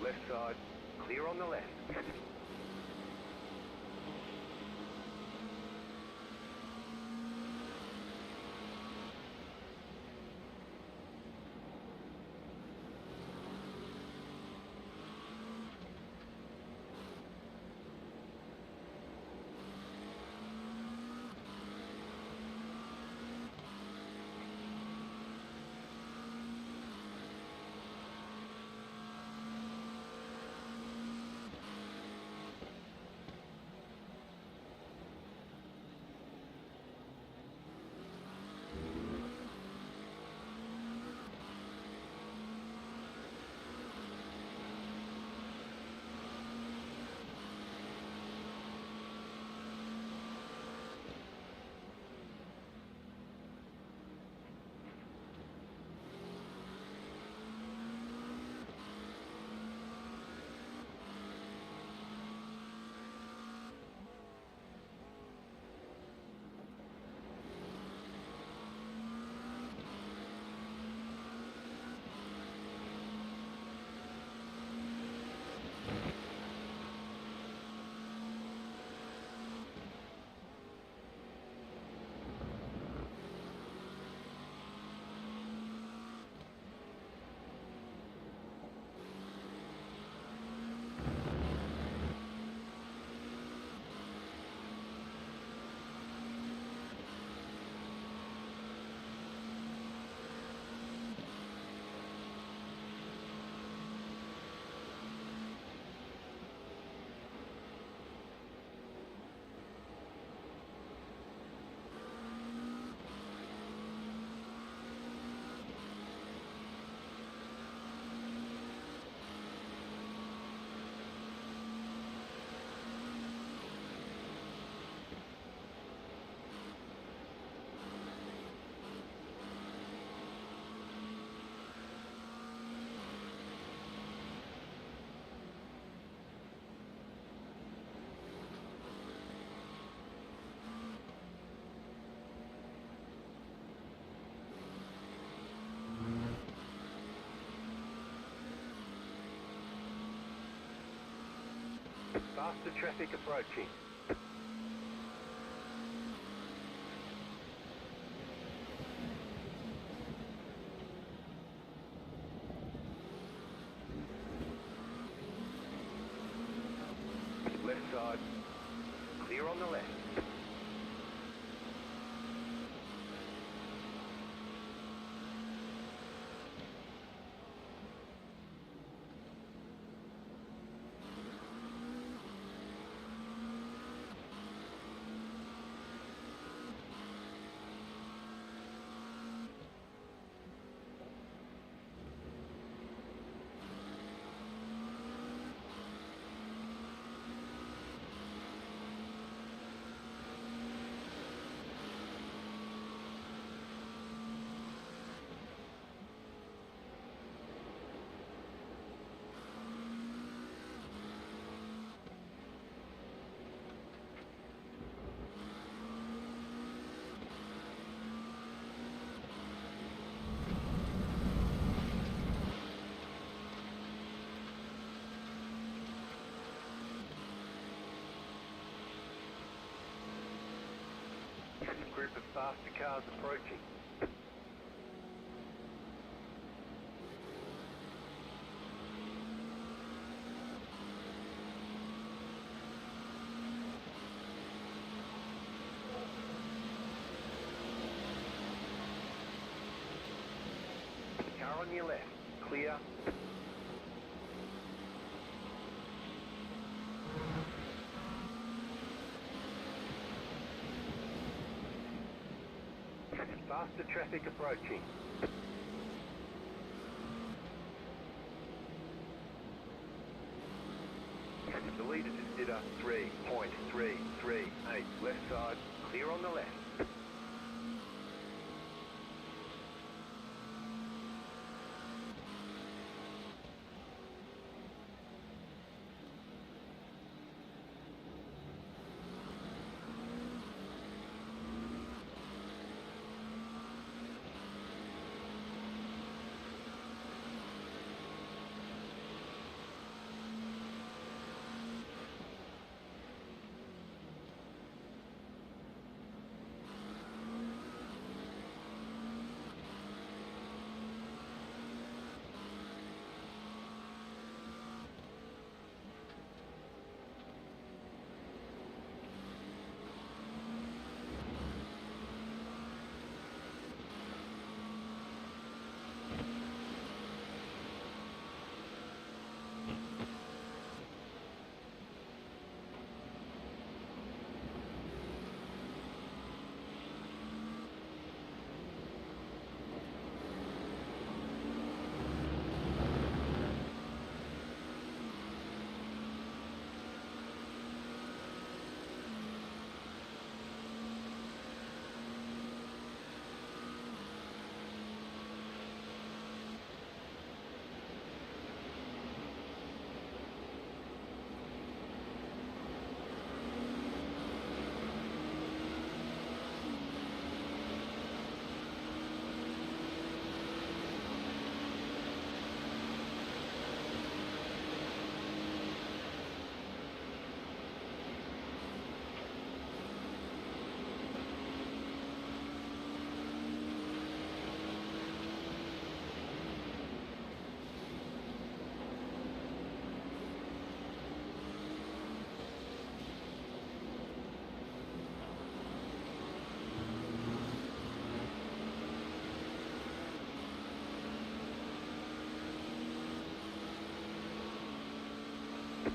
Left side, clear on the left. Faster traffic approaching. Left side. Clear on the left. Group of faster cars approaching. Car on your left. Clear. Faster traffic approaching. The leader just did a 3.338. Left side, clear on the left.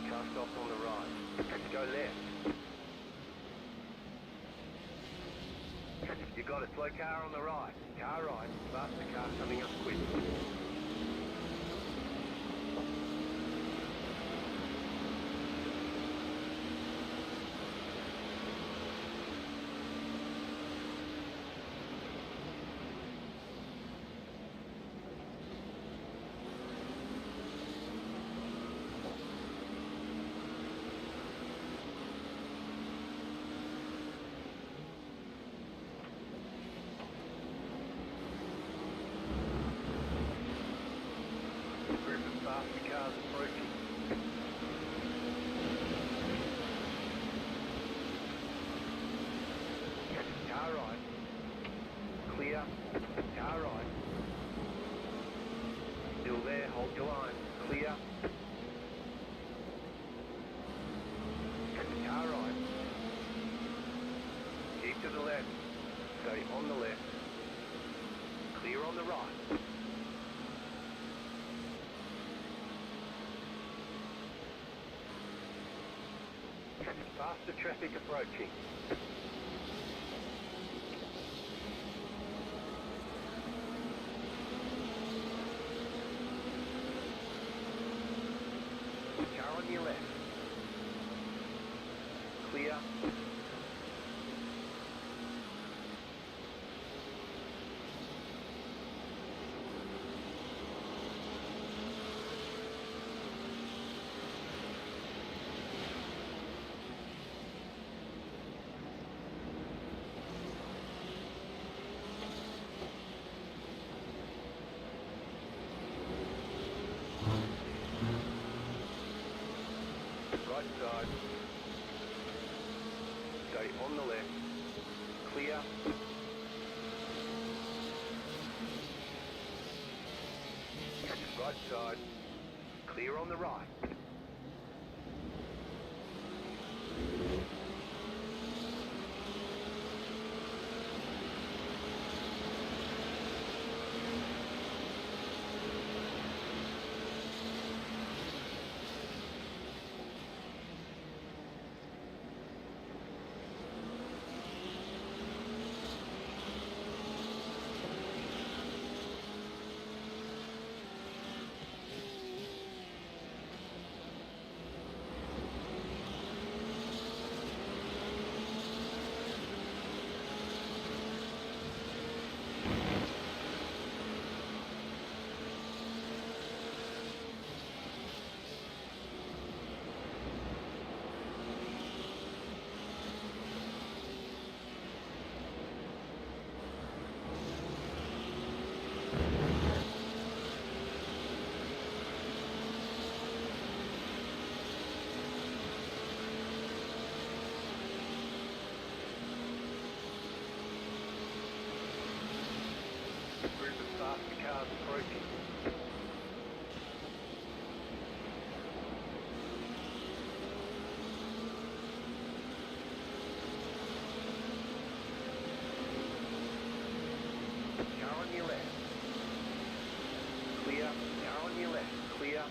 Car stop on the right. Go left. You got a slow car on the right. Car right. Faster car coming up quick. Faster cars approaching. Still there, hold your line. Clear. Car right. Keep to the left. Stay on the left. Clear on the right. Faster traffic approaching. Car on your left. Clear. Right side. Stay on the left. Clear. Right side. Clear on the right. Group of faster cars approaching. Car on your left. Clear. Car on your left. Clear.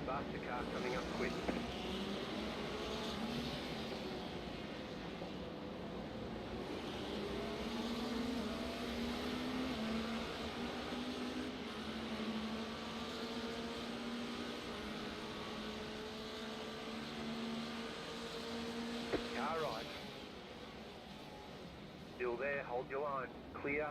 Faster car coming up quick. Car right. Still there, hold your line. Clear.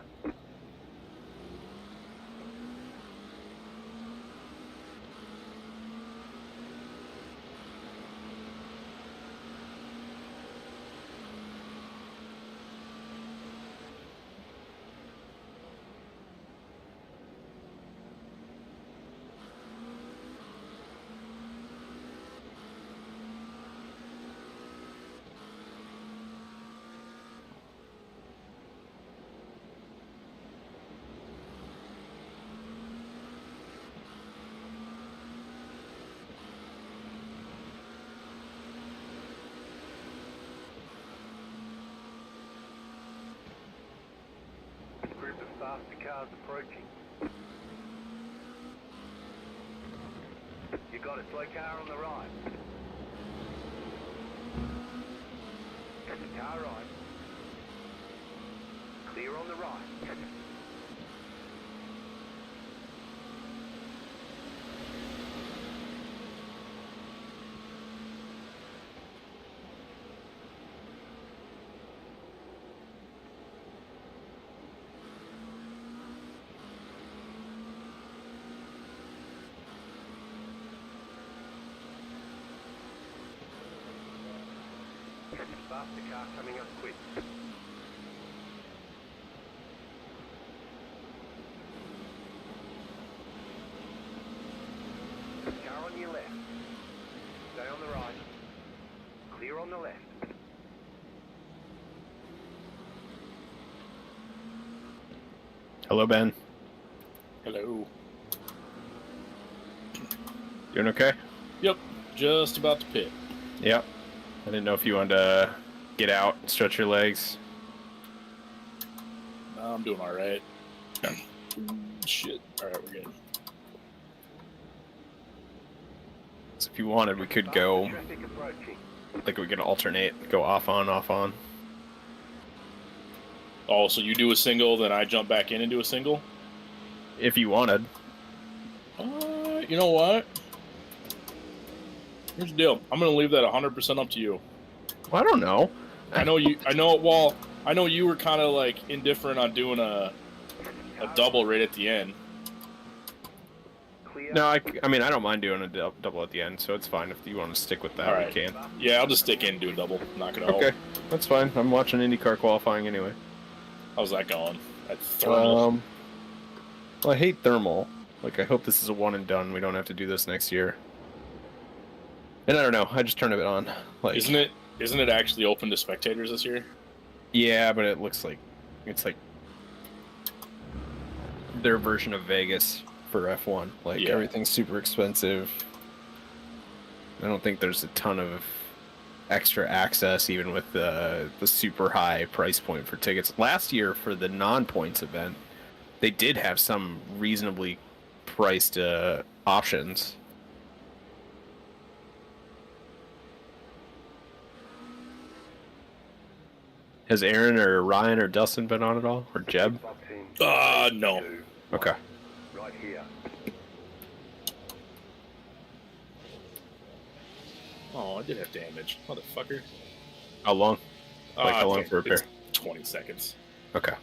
Group of faster cars approaching. You got a slow car on the right. Car right. Clear on the right. Faster car coming up quick. Car on your left. Stay on the right. Clear on the left. Hello, Ben. Hello. Doing okay? Yep. Just about to pit. Yep. I didn't know if you wanted to get out and stretch your legs. I'm doing all right. Shit. All right, we're good. So if you wanted, we could go, Traffic approaching. like we could alternate, go off on, off on. Oh, so you do a single, then I jump back in and do a single? If you wanted. You know what? Here's the deal. I'm gonna leave that 100% up to you. Well, I don't know. I know you. I know. Well, I know you were kind of like indifferent on doing a double right at the end. Clear. No, I mean, I don't mind doing a double at the end, so it's fine. If you want to stick with that, All right. we can. Yeah, I'll just stick in and do a double. Knock it out. Okay, that's fine. I'm watching IndyCar qualifying anyway. How's that going? At thermal. Well, I hate thermal. Like, I hope this is a one and done. We don't have to do this next year. And I don't know. I just turned it on. Like, Isn't it actually open to spectators this year? yeah, but it looks like it's like their version of Vegas for F1. Like, Yeah. everything's super expensive. I don't think there's a ton of extra access, even with the super high price point for tickets. Last year, for the non-points event, they did have some reasonably priced options. Has Aaron or Ryan or Dustin been on at all? Or Jeb? Box in. No. Okay. Right here. Oh, I did have damage, motherfucker. How long? Like, how long for repair? It's 20 seconds. Okay.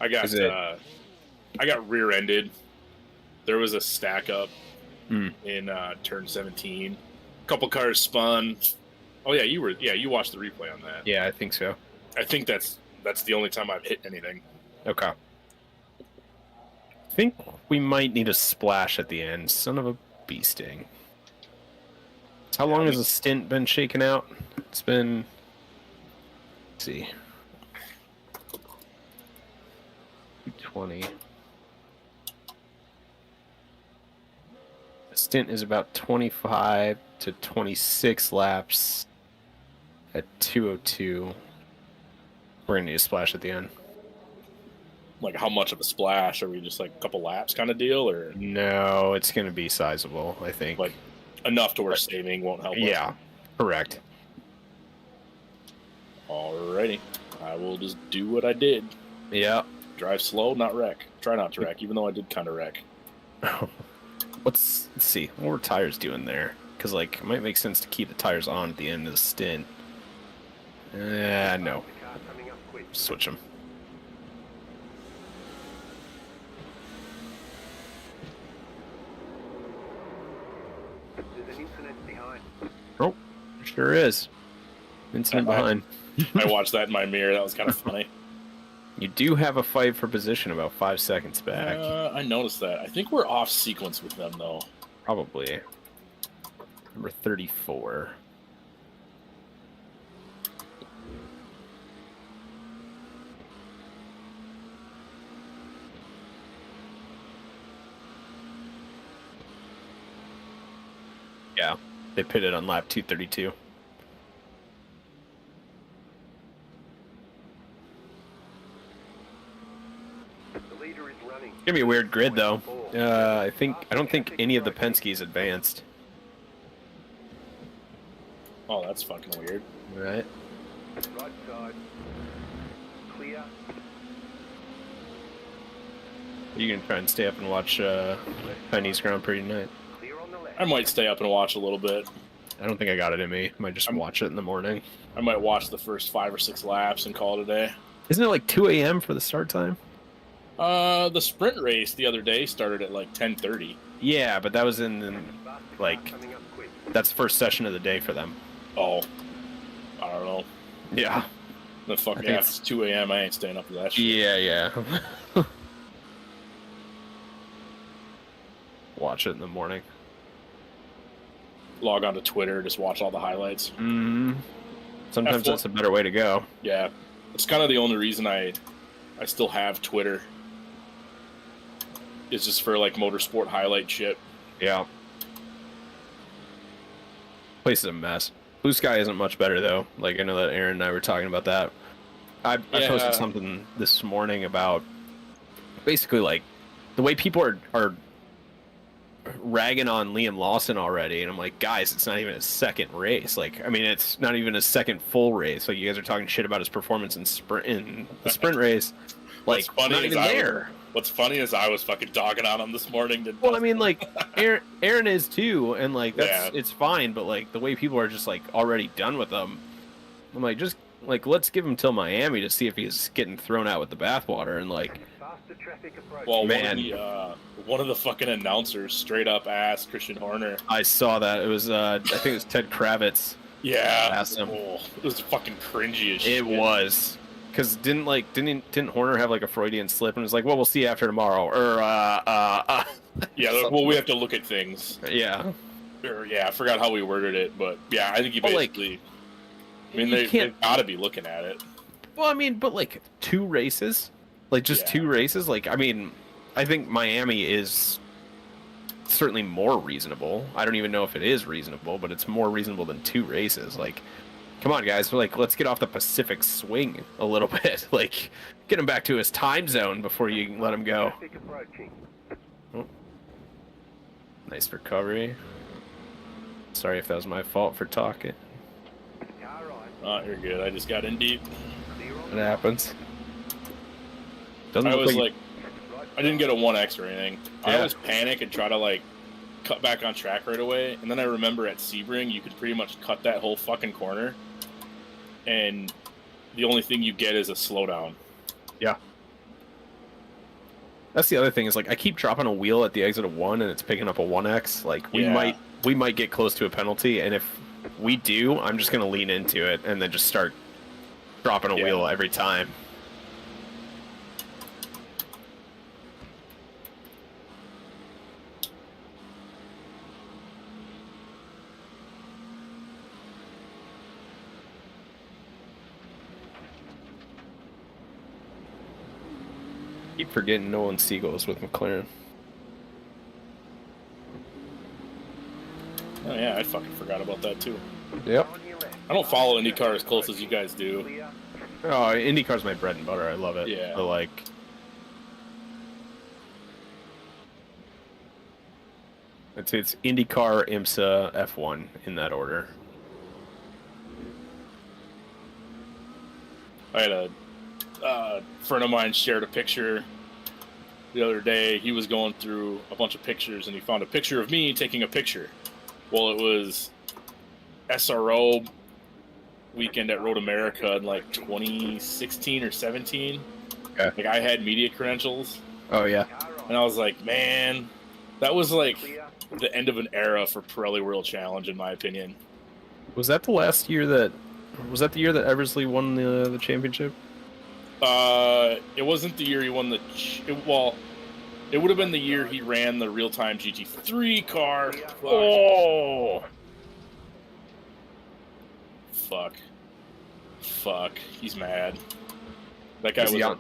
I got Is it- I got rear-ended. There was a stack up Hmm. in turn 17. A couple cars spun. Oh yeah, you watched the replay on that. Yeah, I think so. I think that's the only time I've hit anything. Okay. I think we might need a splash at the end. Son of a bee sting. How long has the stint been shaken out? It's been... Let's see. 220. The stint is about 25 to 26 laps at 202. We're going to need a splash at the end. Like, how much of a splash? Are we just like a couple laps kind of deal, or No, it's going to be sizable, I think. like enough to where saving won't help? us? Yeah, correct. Alrighty, I will just do what I did. Yeah. Drive slow, not wreck. Try not to wreck, even though I did kind of wreck. Let's see. What were tires doing there? Because, like, it might make sense to keep the tires on at the end of the stint. No. The car coming up quick. Switch them. There's an incident behind. Oh, sure is. Incident behind. I watched that in my mirror. That was kind of funny. You do have a fight for position about 5 seconds back. I noticed that. I think we're off sequence with them, though. Probably. Number 34. Yeah, they pitted on lap 232. The leader is running. It's gonna be a weird grid though. I don't think any of the Penske's advanced. Oh, that's fucking weird. Right. Right side. Clear. You can try and stay up and watch Chinese Grand Prix tonight. Clear on the left. I might stay up and watch a little bit. I don't think I got it in me. Might just watch it in the morning. I might watch the first 5 or 6 laps and call it a day. Isn't it like 2 a.m. for the start time? The sprint race the other day started at like 10:30. Yeah, but that was in Fast like car coming up quick. that's the first session of the day for them. Oh, I don't know. Yeah. The fuck I yeah, think if it's 2 a.m. I ain't staying up for that shit. Yeah. Watch it in the morning. log on to Twitter, just watch all the highlights. Mm-hmm. Sometimes F1 that's a better way to go. Yeah, it's kind of the only reason I still have Twitter. It's just for like motorsport highlight shit. Yeah. Place is a mess. Blue Sky isn't much better though. Like I know that Aaron and I were talking about that. I posted something this morning about basically like the way people are ragging on Liam Lawson already, and I'm like, guys, it's not even a second race. Like, I mean, it's not even a second full race. Like, you guys are talking shit about his performance in the sprint race. Like, not even there. What's funny is I was fucking dogging on him this morning. Well, I mean, like, Aaron is too, and like it's fine. But like the way people are just like already done with him, I'm like, just like let's give him till Miami to see if he's getting thrown out with the bathwater, and like. Well, man, one of the fucking announcers straight up asked Christian Horner. I saw that. It was I think it was Ted Kravitz. Yeah, asked him. Oh, it was fucking cringy as shit. It was. Because didn't Horner have like a Freudian slip and was like, well, we'll see you after tomorrow, or yeah, well, we have to look at things. Yeah. Or, yeah, I forgot how we worded it, but yeah, I think he basically. Like, I mean, they've got to be looking at it. Well, I mean, but like 2 races. Like, just 2 races? Like, I mean, I think Miami is certainly more reasonable. I don't even know if it is reasonable, but it's more reasonable than 2 races. Like, come on, guys. Like, let's get off the Pacific swing a little bit. Like, get him back to his time zone before you let him go. Oh. Nice recovery. Sorry if that was my fault for talking. Oh, you're good. I just got in deep. It happens. I was like, I didn't get a 1X or anything. Yeah. I always panic and try to like cut back on track right away, and then I remember at Sebring you could pretty much cut that whole fucking corner, and the only thing you get is a slowdown. Yeah. That's the other thing is like I keep dropping a wheel at the exit of 1 and it's picking up a 1X. Like we might get close to a penalty, and if we do, I'm just gonna lean into it and then just start dropping a wheel every time. Keep forgetting Nolan Siegel's with McLaren. Oh yeah, I fucking forgot about that too. Yep. I don't follow IndyCar as close as you guys do. Oh, IndyCar's my bread and butter. I love it. Yeah. But like, it's IndyCar, IMSA, F1 in that order. I had a friend of mine shared a picture the other day. He was going through a bunch of pictures and he found a picture of me taking a picture. Well, it was SRO weekend at Road America in like 2016 or 17. Okay. Like I had media credentials. Oh yeah. And I was like, man, that was like the end of an era for Pirelli World Challenge in my opinion. Was that the last year that? Was that the year that Eversley won the championship? It wasn't the year he won the. It would have been the year he ran the real-time GT3 car. Fuck. Oh. Fuck. He's mad. That guy was.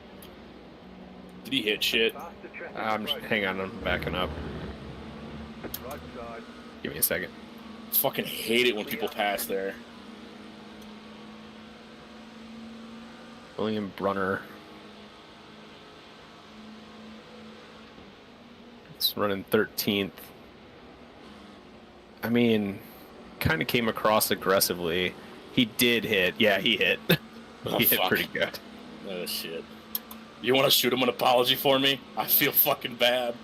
Did he hit shit? Hang on, I'm backing up. Give me a second. Fucking hate it when people pass there. William Brunner. It's running 13th. I mean, kind of came across aggressively. He did hit. Yeah, he hit. He hit pretty good. Oh, shit. You want to shoot him an apology for me? I feel fucking bad.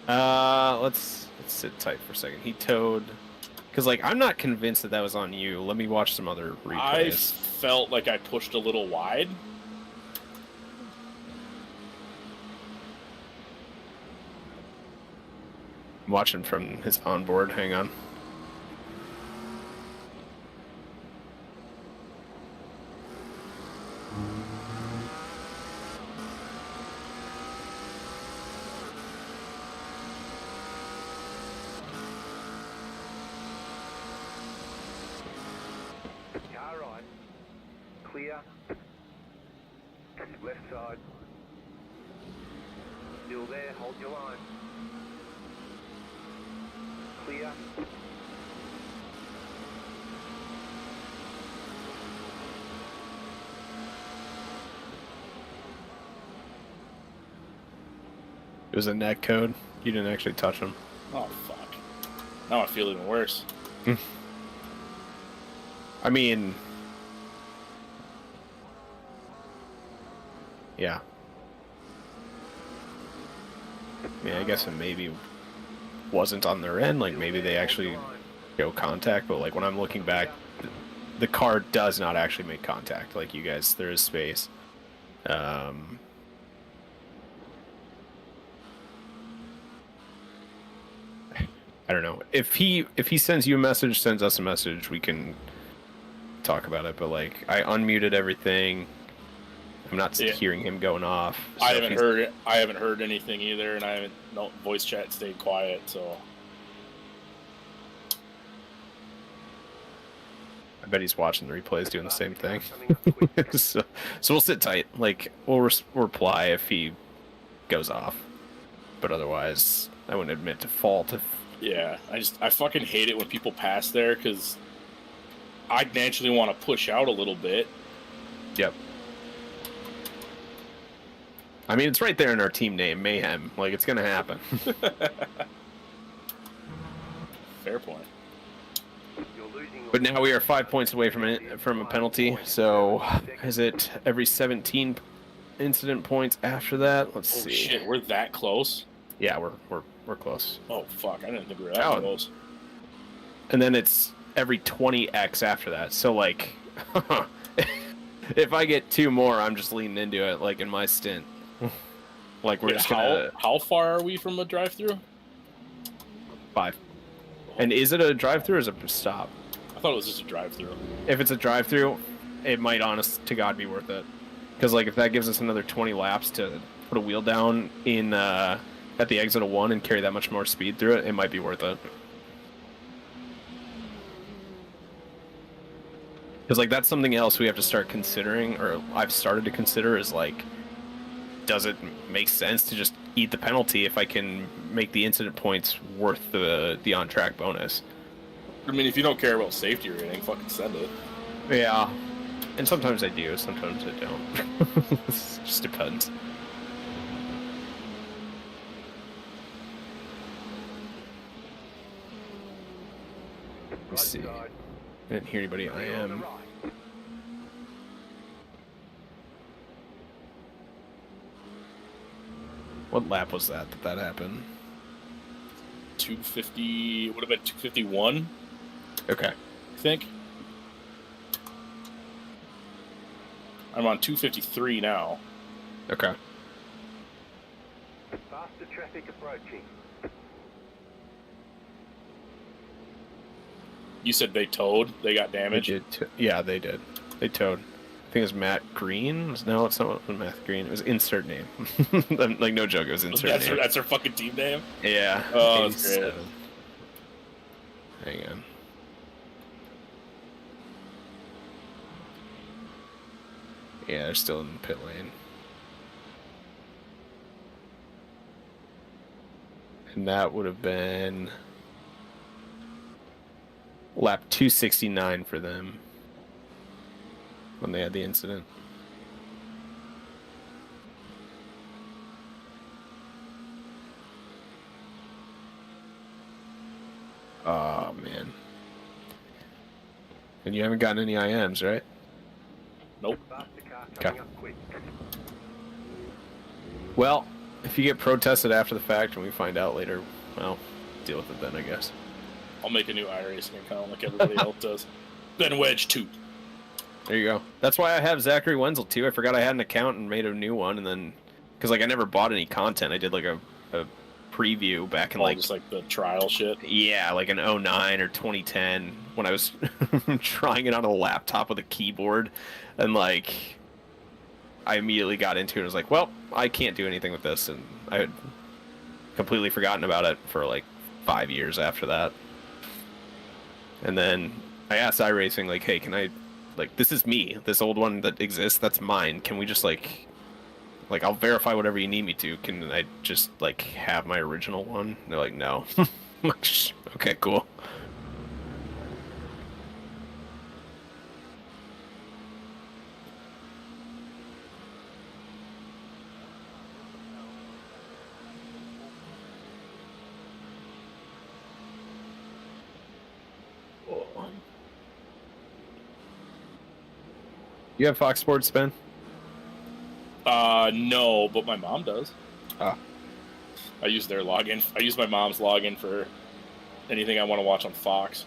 Let's sit tight for a second. He towed... Because, like, I'm not convinced that was on you. Let me watch some other replays. I felt like I pushed a little wide. I'm watching from his onboard. Hang on. Clear. Left side. Still there, hold your line. Clear. It was a net code. You didn't actually touch him. Oh, fuck. Now I feel even worse. I mean... Yeah. Yeah, I guess it maybe wasn't on their end. Like, maybe they actually show contact, but, like, when I'm looking back, the car does not actually make contact. Like, you guys, there is space. I don't know. If he sends you a message, sends us a message, we can talk about it. But like, I unmuted everything. I'm not hearing him going off. So I haven't heard it. I haven't heard anything either, and I haven't. No voice chat stayed quiet. So I bet he's watching the replays, doing the same thing. so we'll sit tight. Like we'll reply if he goes off, but otherwise, I wouldn't admit to fault if. yeah, I fucking hate it when people pass there because I naturally want to push out a little bit. Yep. I mean, it's right there in our team name, Mayhem. Like, it's gonna happen. Fair point. But now we are 5 points away from a penalty. So, is it every 17 incident points after that? Let's see. Shit, we're that close. Yeah, we're close. Oh fuck, I didn't think we were that close. And then it's every 20x after that. So like, if I get 2 more, I'm just leaning into it. Like in my stint. Like we're just gonna. How far are we from a drive-through? 5. And is it a drive-through or is it a stop? I thought it was just a drive-through. If it's a drive-through, it might, honest to God, be worth it. Because like if that gives us another 20 laps to put a wheel down in at the exit of 1 and carry that much more speed through it, it might be worth it. Because like that's something else we have to start considering, or I've started to consider, is like, does it make sense to just eat the penalty if I can make the incident points worth the on-track bonus? I mean, if you don't care about safety or anything, fucking send it. Yeah, and sometimes I do, sometimes I don't. It just depends. Let's see. I didn't hear anybody. I am. What lap was that happened? 250, would have been 251. Okay. I think. I'm on 253 now. Okay. Faster traffic approaching. You said they towed? They got damaged? They did. Yeah, they did. They towed. I think it was Matt Green. No, it's not Matt Green. It was insert name. Like, no joke, it was insert name. That's her fucking team name? Yeah. Oh, that's great. Hang on. Yeah, they're still in the pit lane. And that would have been lap 269 for them when they had the incident. Oh, man. And you haven't gotten any IMs, right? Nope. Okay. Well, if you get protested after the fact and we find out later, well, deal with it then, I guess. I'll make a new iRacing account like everybody else does. Then Wedge 2. There you go. That's why I have Zachary Wenzel too. I forgot I had an account and made a new one, and then because like I never bought any content, I did like a preview back in like just like the trial shit. Yeah, like in 09 or 2010 when I was trying it on a laptop with a keyboard, and like I immediately got into it. I was like, well, I can't do anything with this, and I had completely forgotten about it for like 5 years after that. And then I asked iRacing, like, hey, can I like this is me. This old one that exists, that's mine. Can we just like I'll verify whatever you need me to. Can I just like have my original one? And they're like, no. I'm like, okay, cool. You have Fox Sports, Ben? No, but my mom does. Ah. I use their login. I use my mom's login for anything I want to watch on Fox.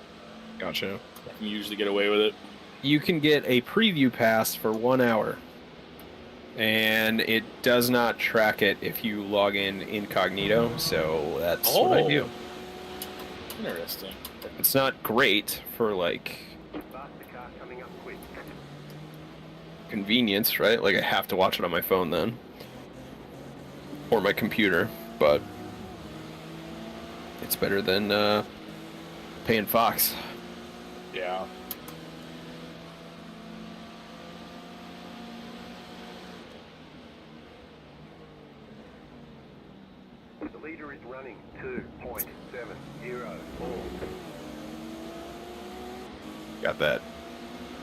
Gotcha. I can usually get away with it. You can get a preview pass for 1 hour. And it does not track it if you log in incognito, so that's what I do. Interesting. It's not great for, like, convenience, right? Like, I have to watch it on my phone then. Or my computer, but it's better than paying Fox. Yeah. The leader is running 2.704. Got that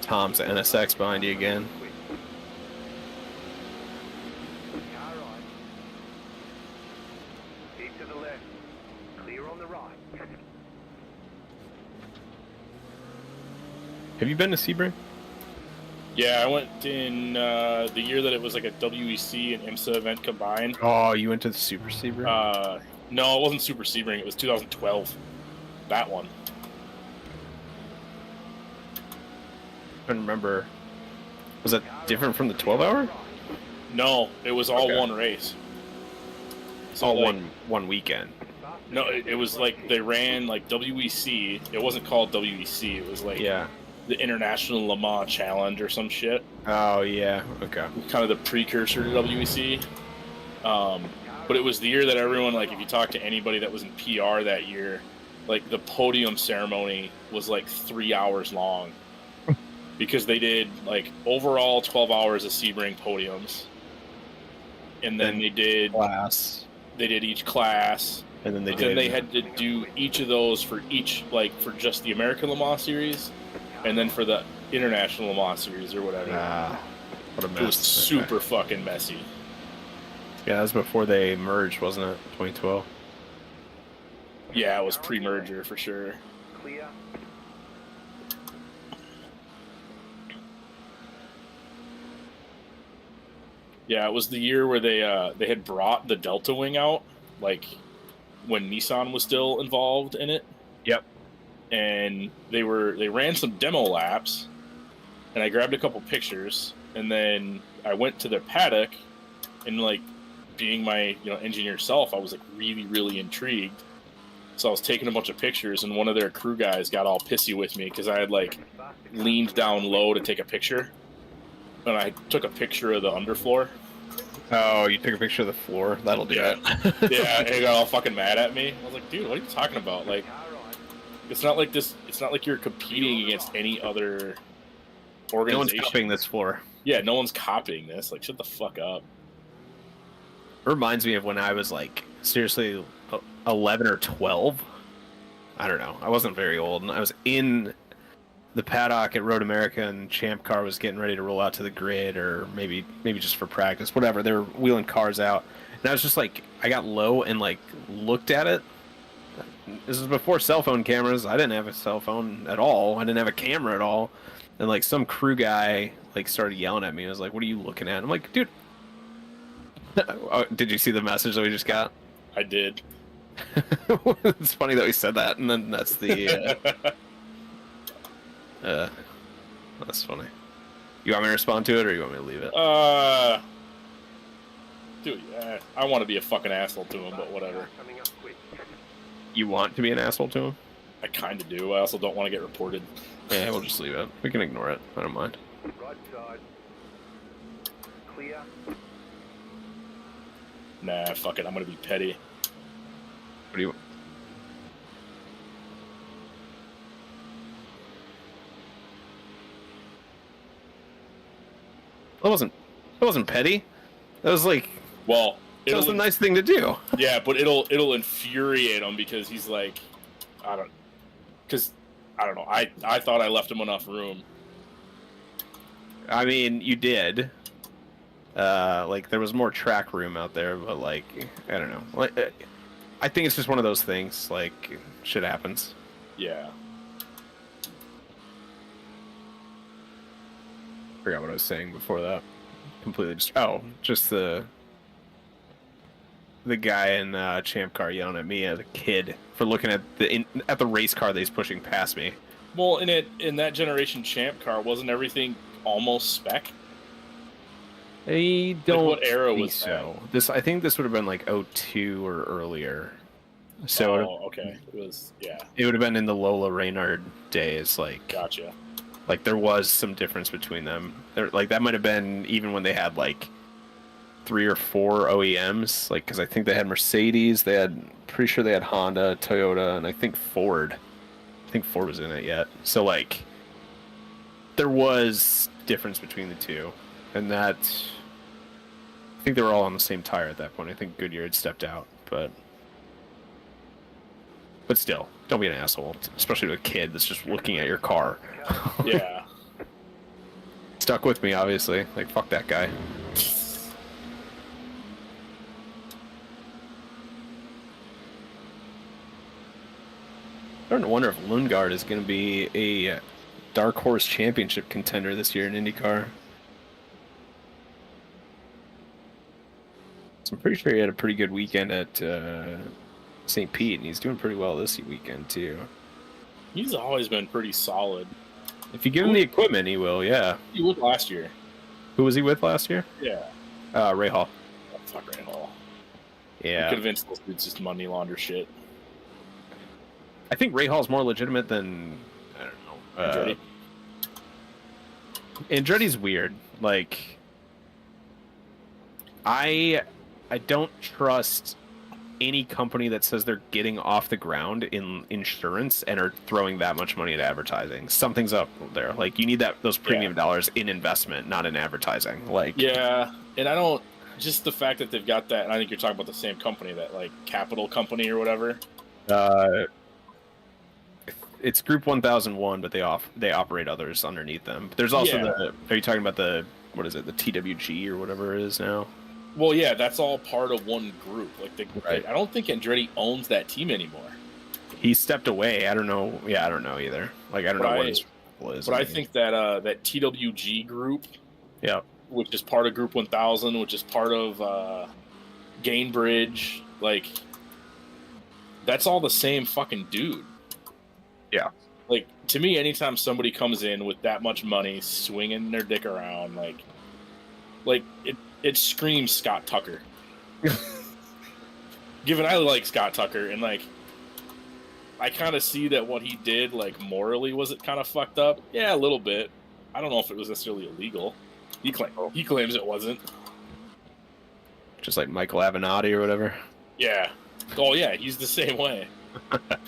Tom's NSX behind you again. Car right. Keep to the left. Clear on the right. Have you been to Sebring? Yeah, I went in the year that it was like a WEC and IMSA event combined. Oh, you went to the Super Sebring? No, it wasn't Super Sebring. It was 2012. That one. I don't remember. Was that different from the 12-hour? No, it was all Okay. one race. It's all one weekend. No, it was like they ran like WEC. It wasn't called WEC. It was like the International Le Mans Challenge or some shit. Oh yeah. Okay. Kind of the precursor to WEC. But it was the year that everyone, like, if you talk to anybody that was in PR that year, like the podium ceremony was like 3 hours long. Because they did like overall 12 hours of Sebring podiums, and then they did class. They did each class, and then they had to do each of those for each, like for just the American Le Mans series, and then for the International Le Mans series or whatever. What a mess! It was super fucking messy. Yeah, that was before they merged, wasn't it? 2012. Yeah, it was pre-merger for sure. Clear. Yeah, it was the year where they had brought the Delta Wing out, like when Nissan was still involved in it. Yep. And they ran some demo laps, and I grabbed a couple pictures, and then I went to their paddock, and like being my engineer self, I was like really, really intrigued. So I was taking a bunch of pictures, and one of their crew guys got all pissy with me because I had like leaned down low to take a picture. And I took a picture of the underfloor. Oh, you took a picture of the floor? That'll do it. Yeah, and he got all fucking mad at me. I was like, dude, what are you talking about? Like, it's not like this. It's not like you're competing against any other organization. No one's copying this floor. Yeah, no one's copying this. Like, shut the fuck up. It reminds me of when I was like, seriously, 11 or 12. I don't know. I wasn't very old, and I was in the paddock at Road America, and Champ Car was getting ready to roll out to the grid, or maybe just for practice, whatever. They were wheeling cars out, and I was just like, I got low and like looked at it. This was before cell phone cameras. I didn't have a cell phone at all. I didn't have a camera at all, and like some crew guy like started yelling at me. I was like, "What are you looking at?" I'm like, "Dude, did you see the message that we just got?" I did. It's funny that we said that, and then that's the. That's funny. You want me to respond to it, or you want me to leave it? Dude, yeah, I want to be a fucking asshole to him, but whatever. You want to be an asshole to him? I kind of do. I also don't want to get reported. Yeah, we'll just leave it. We can ignore it. I don't mind. Right side. Clear. Nah, fuck it. I'm gonna be petty. What do you? That wasn't petty. That was like, Well, that was a nice thing to do. Yeah, but it'll infuriate him because he's like, I don't know. I thought I left him enough room. I mean, you did. Like there was more track room out there, but like I don't know. Like I think it's just one of those things. Like shit happens. Yeah. Forgot what I was saying before that. Completely just the guy in Champ Car yelling at me as a kid for looking at the race car that he's pushing past me. Well, in that generation Champ Car, wasn't everything almost spec? I don't what era think was so. I think this would have been like 02 or earlier. So okay. It was, yeah. It would have been in the Lola Reynard days, like. Gotcha. Like there was some difference between them. Like that might have been even when they had like 3 or 4 OEMs. Like because I think they had Mercedes, pretty sure they had Honda, Toyota, and I think Ford. I think Ford was in it yet. So like there was difference between the two, and that I think they were all on the same tire at that point. I think Goodyear had stepped out, but still, don't be an asshole, especially to a kid that's just looking at your car. Yeah. Stuck with me, obviously. Like, fuck that guy. I'm starting to wonder if Lundgaard is going to be a dark horse championship contender this year in IndyCar. So I'm pretty sure he had a pretty good weekend at St. Pete, and he's doing pretty well this weekend, too. He's always been pretty solid. If you give him the equipment, he will, yeah. He was last year. Who was he with last year? Yeah. Ray Hall. Oh, fuck Ray Hall. Yeah. I'm convinced this dude's just money launder shit. I think Ray Hall's more legitimate than, I don't know. Andretti's weird. Like, I don't trust any company that says they're getting off the ground in insurance and are throwing that much money at advertising. Something's up there. Like you need those premium dollars in investment, not in advertising. Like yeah, and I don't just the fact that they've got that. And I think you're talking about the same company, that like Capital Company or whatever. It's Group 1001, but they operate others underneath them. But there's also Are you talking about the TWG or whatever it is now? Well, yeah, that's all part of one group. Like, right. I don't think Andretti owns that team anymore. He stepped away. I don't know. Yeah, I don't know either. Like, I don't know what his role is. But I think that TWG group, which is part of Group 1000, which is part of Gainbridge, like, that's all the same fucking dude. Yeah. Like, to me, anytime somebody comes in with that much money, swinging their dick around, like it screams Scott Tucker. Given I like Scott Tucker, and like I kind of see that what he did, like morally, was it kind of fucked up? Yeah, a little bit. I don't know if it was necessarily illegal. He claims it wasn't. Just like Michael Avenatti or whatever. Yeah. Oh yeah, he's the same way.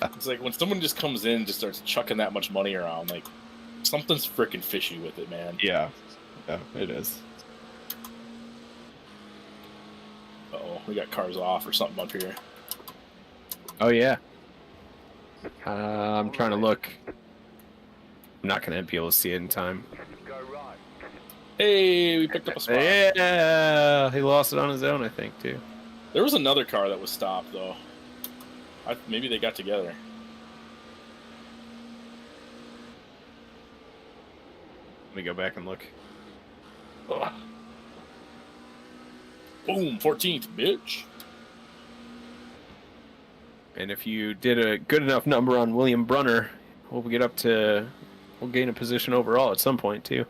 It's like when someone just comes in and just starts chucking that much money around, like something's freaking fishy with it, man. Yeah, it is. Uh-oh, we got cars off or something up here. Oh, yeah. I'm trying to look. I'm not going to be able to see it in time. Hey, we picked up a spot. Yeah, he lost it on his own, I think, too. There was another car that was stopped, though. Maybe they got together. Let me go back and look. Ugh. Boom, 14th, bitch. And if you did a good enough number on William Brunner, we'll gain a position overall at some point, too.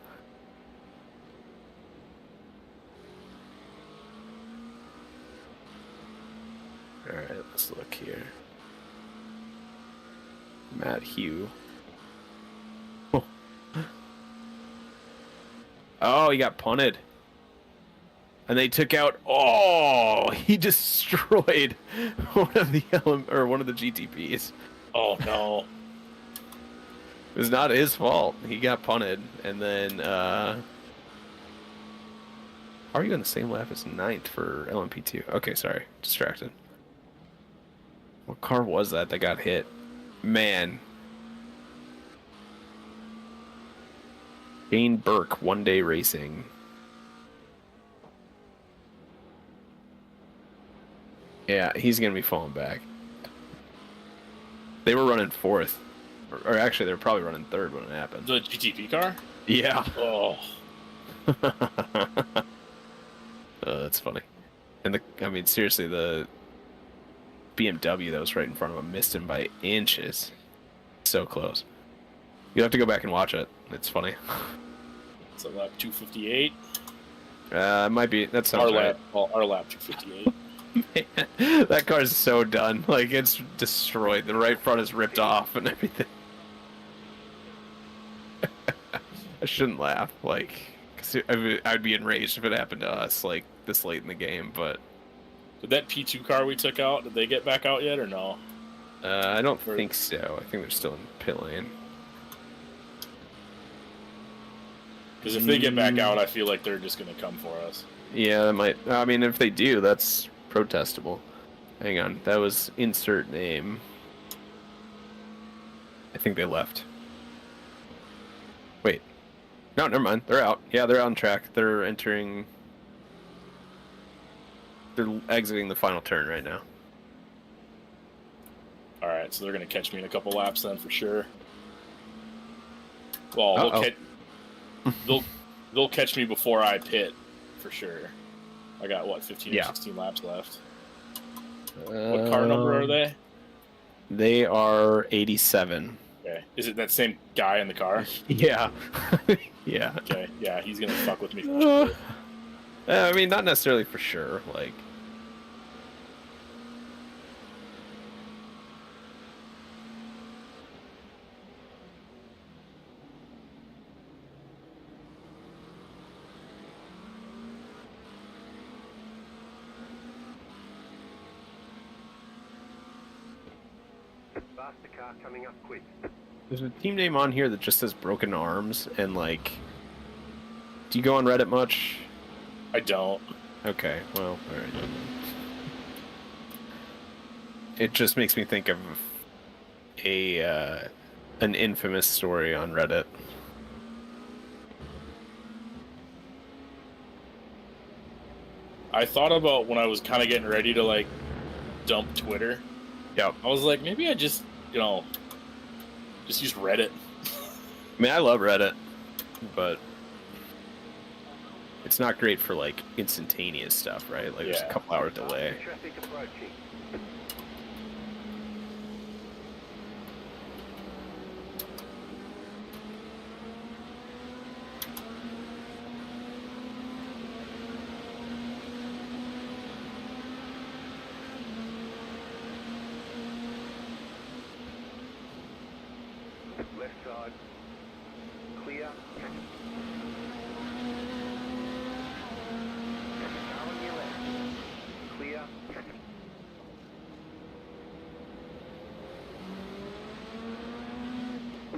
Alright, let's look here. Matt Hugh. Oh, he got punted. And they took out. Oh, he destroyed one of the GTPs. Oh no! It was not his fault. He got punted, and then How are you on the same lap as 9th for LMP2? Okay, sorry. Distracted. What car was that got hit? Man. Dane Burke, One Day Racing. Yeah, he's going to be falling back. They were running 4th. Or actually, they were probably running 3rd when it happened. The GTP car? Yeah. Oh. That's funny. And I mean, seriously, the BMW that was right in front of him missed him by inches. So close. You'll have to go back and watch it. It's funny. So lap 258. It might be. That sounds right. Our lap 258. Man, that car's so done. Like, it's destroyed. The right front is ripped off and everything. I shouldn't laugh. Like, cause I'd be enraged if it happened to us, like, this late in the game, but... Did that P2 car we took out, did they get back out yet, or no? I don't think so. I think they're still in pit lane. Because if they get back out, I feel like they're just going to come for us. Yeah, that might... I mean, if they do, that's protestable. Hang on. That was insert name. I think they left. Wait. No, never mind. They're out. Yeah, they're on track. They're entering... They're exiting the final turn right now. Alright, so they're going to catch me in a couple laps then, for sure. Well, they'll catch me before I pit, for sure. I got, what, 15 or 16 laps left? What car number are they? They are 87. Okay. Is it that same guy in the car? Yeah. Yeah. Okay, yeah, he's going to fuck with me for sure. I mean, not necessarily for sure, like... Faster car coming up quick. There's a team name on here that just says Broken Arms, and like... Do you go on Reddit much? I don't. Okay, well, alright. It just makes me think of an infamous story on Reddit. I thought about when I was kind of getting ready to, like, dump Twitter. Yep. I was like, maybe I just, just use Reddit. I mean, I love Reddit, but it's not great for, like, instantaneous stuff, right? Like, there's a couple hour delay. Traffic approaching. Left side. Clear. Car on your left. Clear.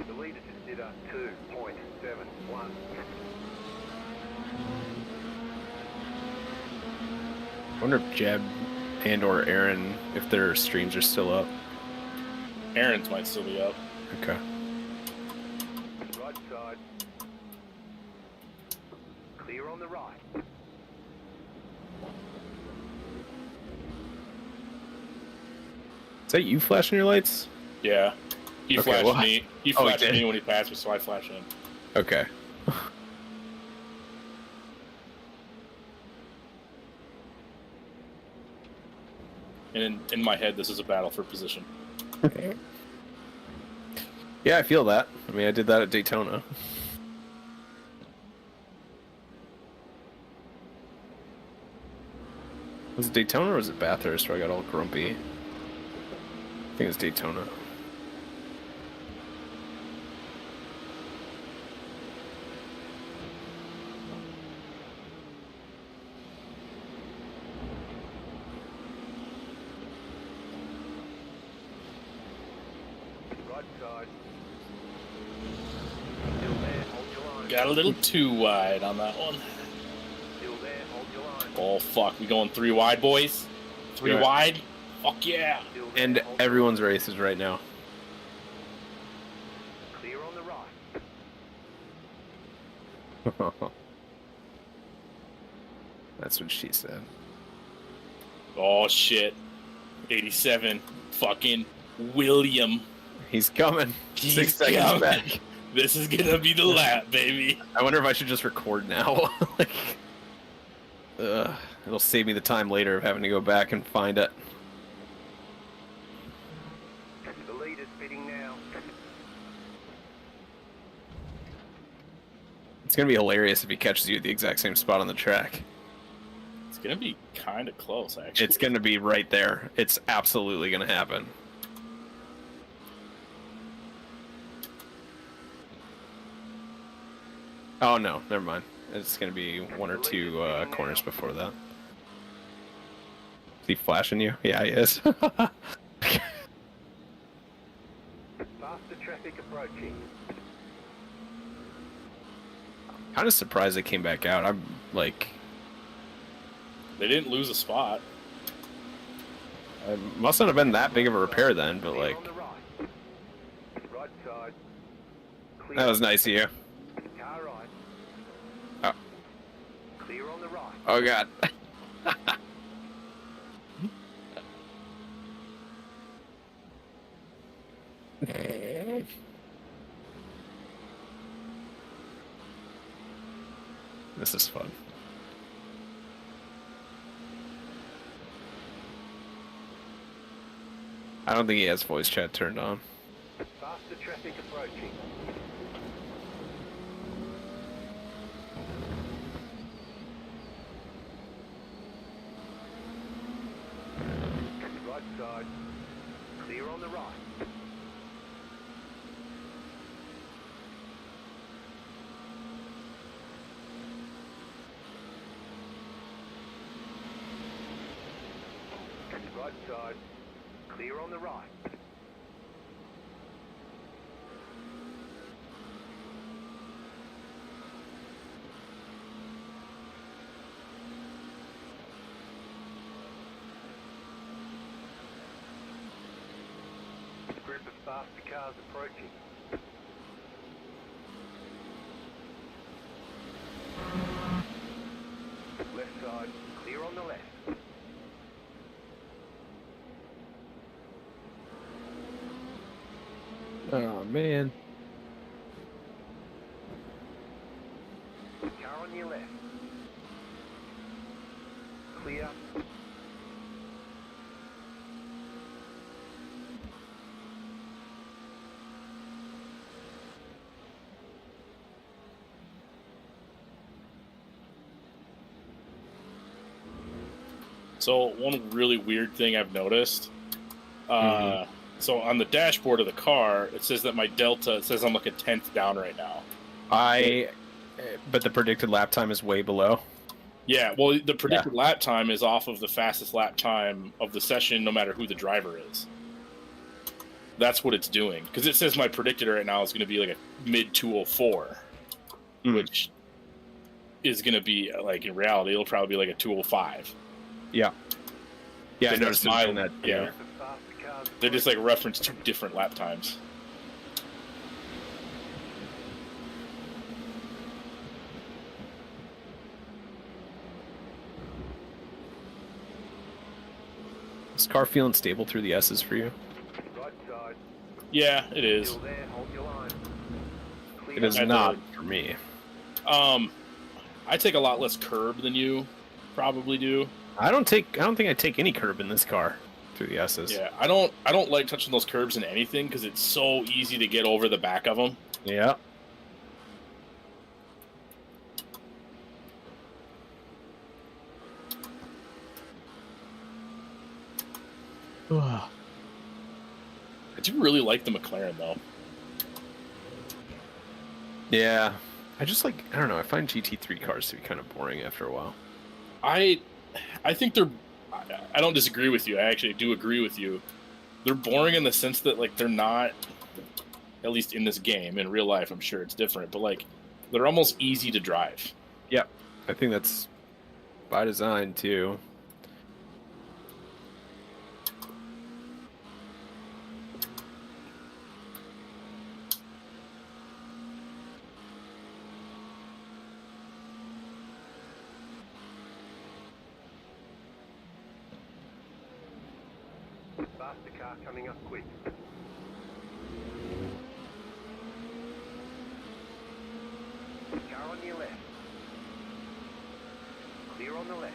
The leader just did a 2.71. I wonder if Jeb and or Aaron, if their streams are still up. Aaron's might still be up. Okay. Right side. Clear on the right. Is that you flashing your lights? Yeah. He Okay, flashed well, me. He oh, he flashed did? me when he passed me, so I flashed him. Okay. And in my head, this is a battle for position. Yeah, I feel that. I mean, I did that at Daytona. Was it Daytona or was it Bathurst where I got all grumpy? I think it was Daytona. Right side. Still there, hold your line. Got a little too wide on that one. Still there, hold Oh, fuck. We going 3 wide, boys? 3 Right. wide? Fuck yeah. Still there, And hold everyone's races right now. clear on the right. That's what she said. Oh, shit. 87. Fucking William. He's coming. He's 6 seconds coming. back. This is gonna be the lap, baby. I wonder if I should just record now. Like, it'll save me the time later of having to go back and find it. The leader's pitting now. It's gonna be hilarious if he catches you at the exact same spot on the track. It's gonna be kind of close, actually. It's gonna be right there. It's absolutely gonna happen. Oh no, never mind. It's gonna be 1 or 2 corners before that. Is he flashing you? Yeah, he is. Faster traffic approaching. Kind of surprised they came back out. I'm like, They didn't lose a spot. it must not have been that big of a repair then, but Clear like, on the right. Right side. Clear. that was nice of you. Car right. Oh. Clear on the right. Oh god. This is fun. I don't think he has voice chat turned on. Faster traffic approaching. Right side. Clear on the right. Right side. Clear on the right. Group of faster cars approaching. Left side, clear on the left. Oh man. Car on your left. Clear. So one really weird thing I've noticed. So on the dashboard of the car, it says that my delta, it says I'm like a 10th down right now. But the predicted lap time is way below. Yeah, well, the predicted lap time is off of the fastest lap time of the session, no matter who the driver is. That's what it's doing. Because it says my predicted right now is going to be like a mid 204, which is going to be, like, in reality, it'll probably be like a 205. Yeah. Yeah, I Because noticed that's it in that. yeah. Group of faster cars They're just like reference two different lap times. Is car feeling stable through the S's for you? right side. Yeah, it is. Still there, hold your line. Clear. It is I not know. for me. I take a lot less curb than you probably do. I don't think I take any curb in this car through the S's. Yeah, I don't like touching those curbs in anything because it's so easy to get over the back of them. Yeah. I do really like the McLaren though. Yeah. I just like, I don't know, I find GT3 cars to be kind of boring after a while. I think they're. I don't disagree with you. I actually do agree with you. They're boring in the sense that like they're not, at least in this game. In real life, I'm sure it's different, but like they're almost easy to drive. Yeah. I think that's by design too. Faster car coming up quick. Car on your left. Clear on the left.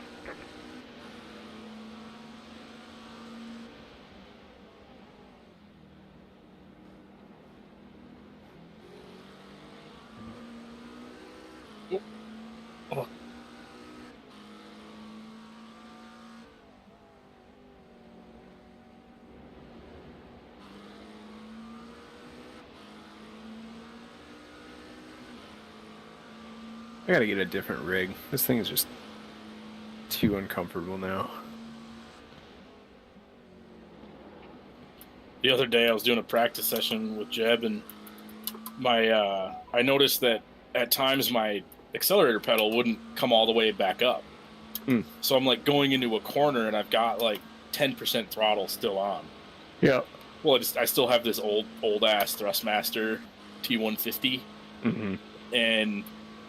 I gotta get a different rig. This thing is just too uncomfortable now. The other day I was doing a practice session with Jeb, and I noticed that at times my accelerator pedal wouldn't come all the way back up. So I'm like going into a corner and I've got like 10% throttle still on. Yeah. Well, I still have this old ass Thrustmaster T150, and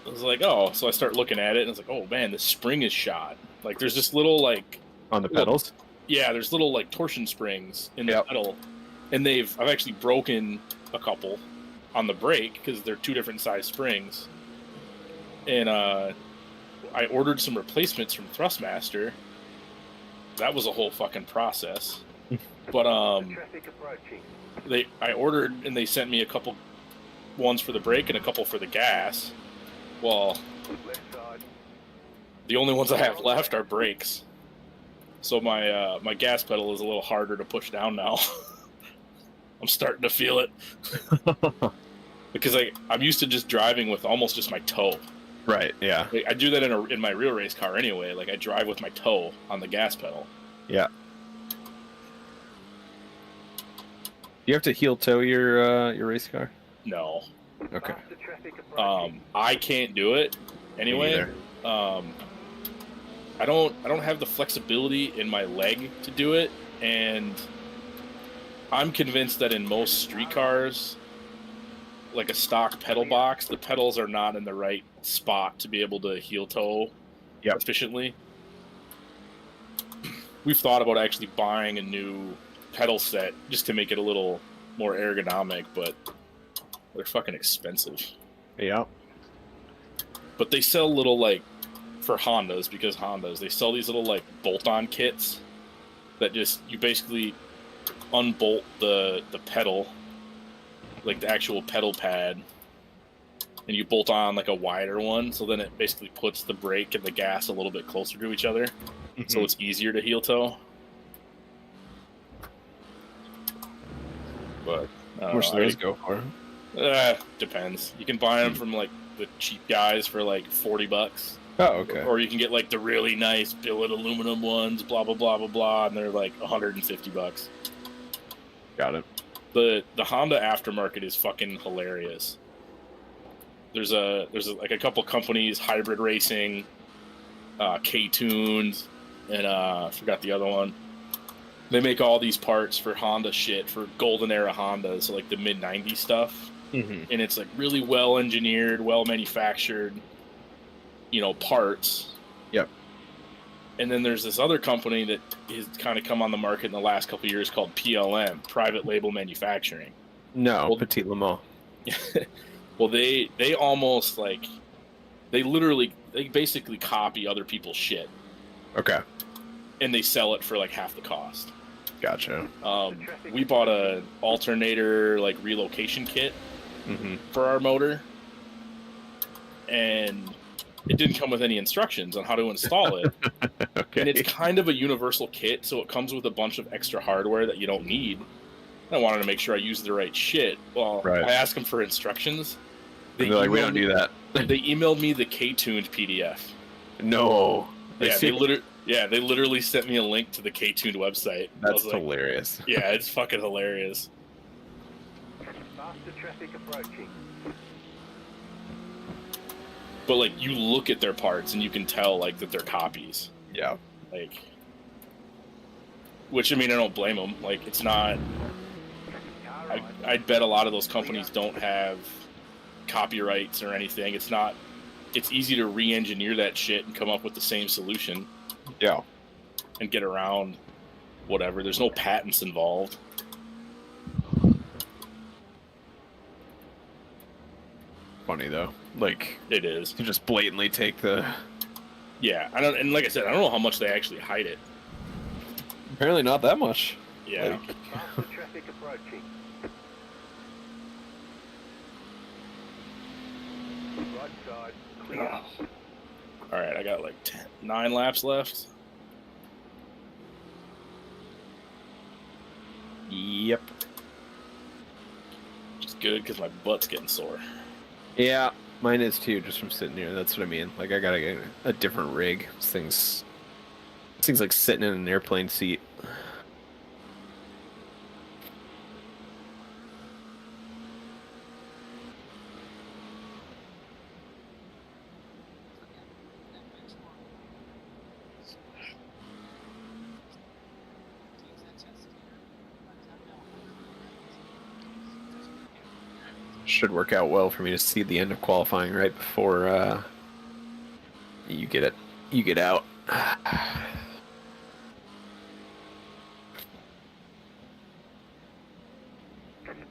I was like, oh, so I start looking at it and I was like, oh man, the spring is shot. Like there's this little like on the pedals. Yeah, there's little like torsion springs in the pedal, and I've actually broken a couple on the brake because they're two different size springs. And I ordered some replacements from Thrustmaster. That was a whole fucking process. But I ordered and they sent me a couple ones for the brake and a couple for the gas. Well, the only ones I have left are brakes. So my my gas pedal is a little harder to push down now. I'm starting to feel it. Because I'm used to just driving with almost just my toe. Right, yeah. I do that in my real race car anyway. Like I drive with my toe on the gas pedal. Yeah. You have to heel toe your race car? No. Okay. I can't do it anyway. I don't have the flexibility in my leg to do it, and I'm convinced that in most street cars, like a stock pedal box, the pedals are not in the right spot to be able to heel toe efficiently. We've thought about actually buying a new pedal set just to make it a little more ergonomic, but they're fucking expensive. Yeah. But they sell little, like, for Hondas, because Hondas, they sell these little, like, bolt-on kits that just, you basically unbolt the pedal, like the actual pedal pad, and you bolt on, like, a wider one, so then it basically puts the brake and the gas a little bit closer to each other, so it's easier to heel toe. But how much do those go for? Depends. You can buy them from like the cheap guys for like $40. Oh, okay. Or you can get like the really nice billet aluminum ones, blah blah blah blah blah, and they're like $150. Got it. The Honda aftermarket is fucking hilarious. There's like a couple companies, Hybrid Racing, K-Tuned, and I forgot the other one. They make all these parts for Honda shit, for golden era Hondas, so like the mid-90s stuff. And it's like really well engineered, well manufactured, parts. Yep. And then there's this other company that has kind of come on the market in the last couple of years called PLM, Private Label Manufacturing. No, well, Petit Le Mans. Well, they almost like, they basically copy other people's shit. Okay. And they sell it for like half the cost. Gotcha. We bought a alternator like relocation kit for our motor, and it didn't come with any instructions on how to install it. Okay. And it's kind of a universal kit, so it comes with a bunch of extra hardware that you don't need. I wanted to make sure I used the right shit. Well, I asked them for instructions. They're like, we don't do that. They emailed me the K-Tuned PDF. No. Yeah, they literally sent me a link to the K-Tuned website. That's hilarious. Yeah, it's fucking hilarious. Faster traffic approaching. But like you look at their parts and you can tell like that they're copies. Yeah. Like, which I mean I don't blame them. Like it's not. I'd bet a lot of those companies don't have copyrights or anything. It's not. It's easy to re-engineer that shit and come up with the same solution. Yeah. And get around whatever. There's no patents involved. Funny though, like it is. To just blatantly take the. Yeah, I don't. And like I said, I don't know how much they actually hide it. Apparently not that much. Yeah. Like... Faster traffic approaching. Right side, clear. All right, I got like 9 laps left. Yep. Which is good because my butt's getting sore. Yeah, mine is too, just from sitting here. That's what I mean. Like, I gotta get a different rig. This thing's like sitting in an airplane seat. Should work out well for me to see the end of qualifying right before you get out.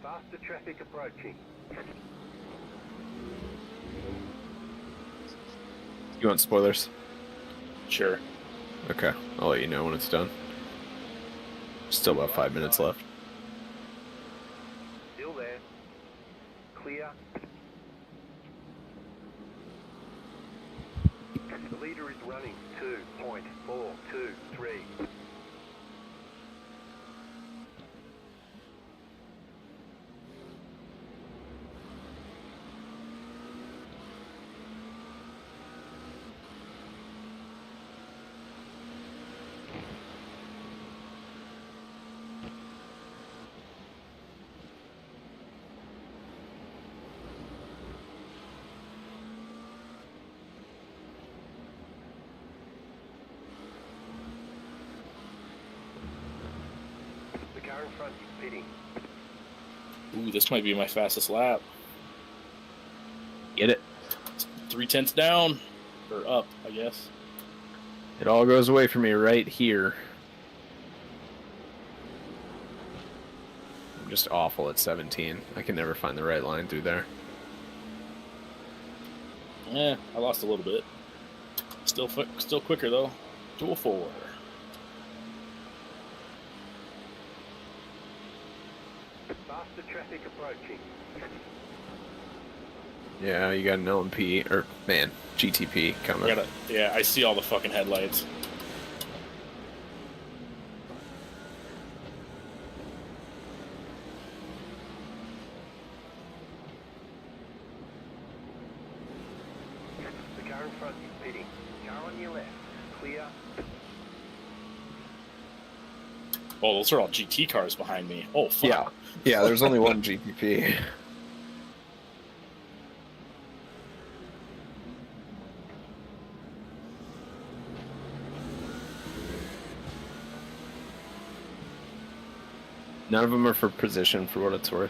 Faster traffic approaching. You want spoilers? Sure. Okay, I'll let you know when it's done. Still about 5 minutes left. Still there. Clear. The leader is running 2.423. Car in front is pitting. Ooh, this might be my fastest lap. Get it? 3/10 down. Or up, I guess. It all goes away from me right here. I'm just awful at 17. I can never find the right line through there. I lost a little bit. Still quicker though. 204. Faster traffic approaching. Yeah, you got an LMP, or, man, GTP coming. Yeah, I see all the fucking headlights. The car in front is pitting. Car on your left. Clear. Oh, those are all GT cars behind me. Oh, fuck. Yeah, yeah. There's only one GTP. None of them are for position, for what it's worth.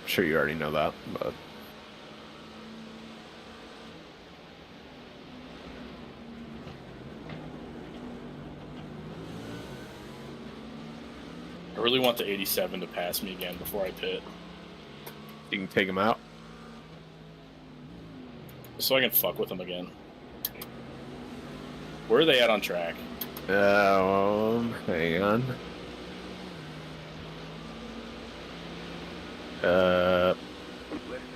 I'm sure you already know that, but... I really want the 87 to pass me again before I pit. You can take them out. So I can fuck with them again. Where are they at on track? Hang on. Oh,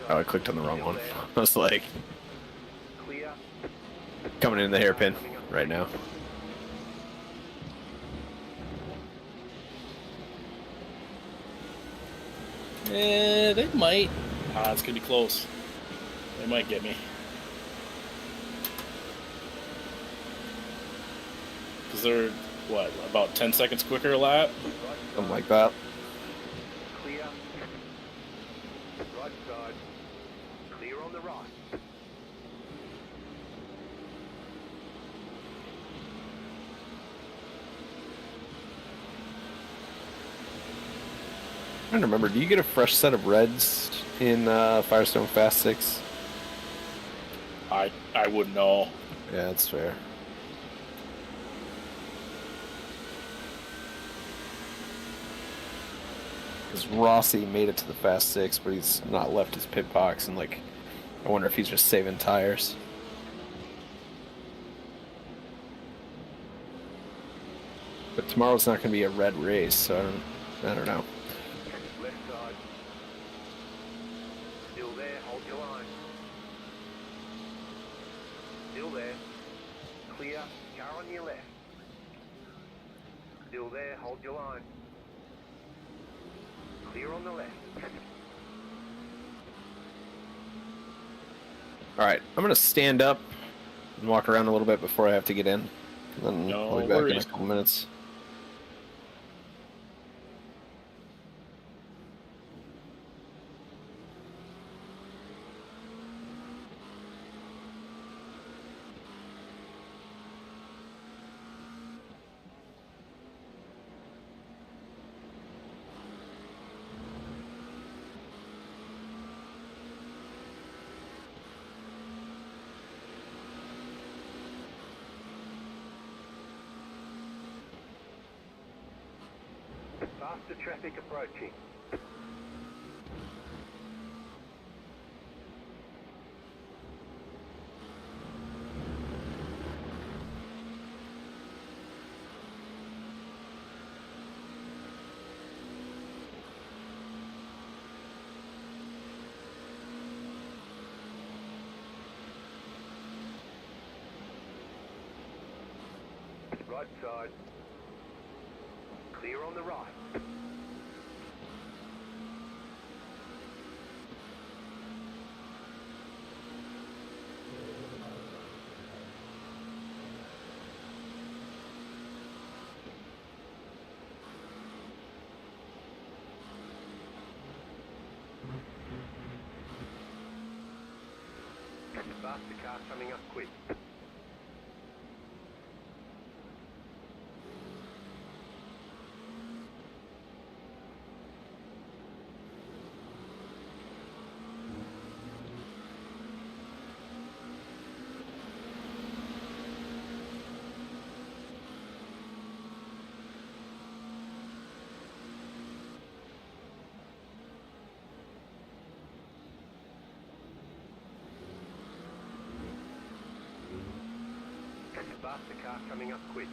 I clicked on the wrong one. I was like, Clear. coming in the hairpin right now. They might. It's gonna be close. They might get me. Because they're, what, about 10 seconds quicker a lap? Something like that. Clear. Right side. Clear on the right. I don't remember. Do you get a fresh set of reds in Firestone Fast 6? I wouldn't know. Yeah, that's fair. Because Rossi made it to the Fast 6, but he's not left his pit box, and like, I wonder if he's just saving tires. But tomorrow's not going to be a red race, so I don't know. Left side. Still there, hold your line. Still there. Clear, car on your left. Still there, hold your line. Clear on the left. Alright, I'm going to stand up and walk around a little bit before I have to get in. And then No I'll be back in a worries. couple minutes. Faster traffic approaching. Right side. Clear on the right. Faster car coming up quick. Faster car coming up quick.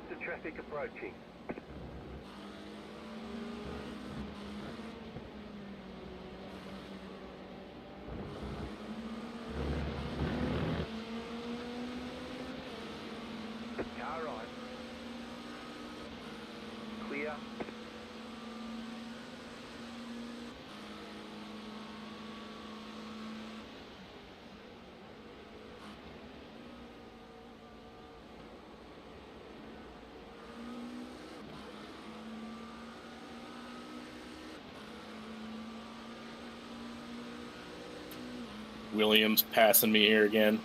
Faster traffic approaching. Car right. Clear. Williams passing me here again.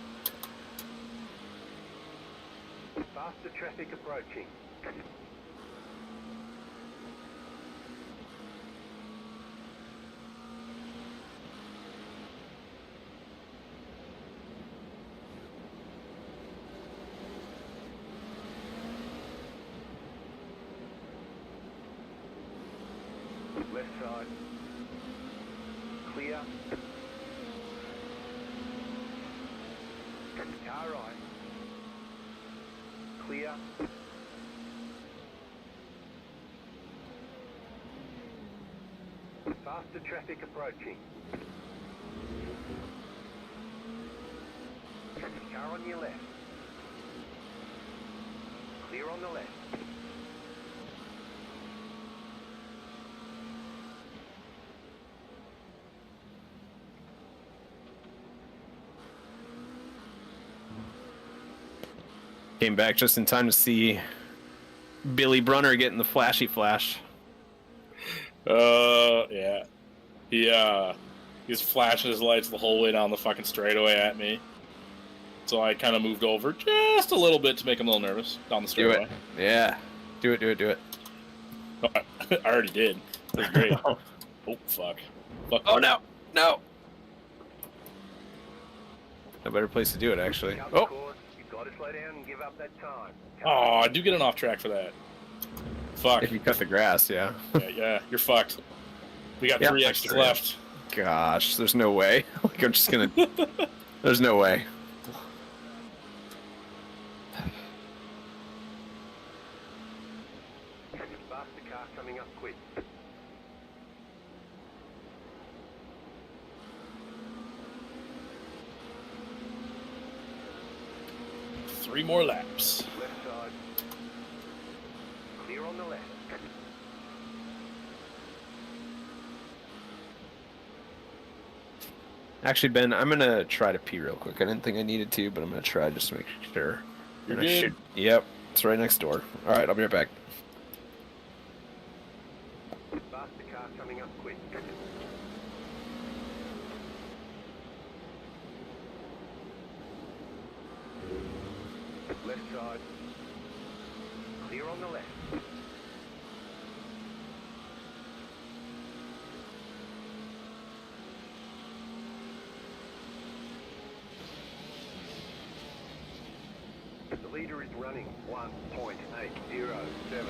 Faster traffic approaching. Left side. Clear. Car right. Clear. Faster traffic approaching. Car on your left. Clear on the left. Came back just in time to see Billy Brunner getting the flashy flash. Yeah. He's flashing his lights the whole way down the fucking straightaway at me. So I kind of moved over just a little bit to make him a little nervous down the Do straightaway. it. Yeah. Do it. No, I already did. That's great. Oh, fuck. Fuck. Oh, no. No better place to do it, actually. Cover Oh. course. You've got to slow down and give up that time. Oh, I do get an off track for that. Fuck. If you cut the grass, yeah. Yeah, you're fucked. We got Yeah, 3 that's extras true. left. Gosh, there's no way. Like, I'm just gonna... There's no way. Faster car coming up quick. Three more laps. Left side. Clear on the left. Actually, Ben, I'm gonna try to pee real quick. I didn't think I needed to, but I'm gonna try just to make sure. You're And I good? should- Yep, it's right next door. All right, I'll be right back. Faster car coming up quick. Left side. Clear on the left. The leader is running 1.807.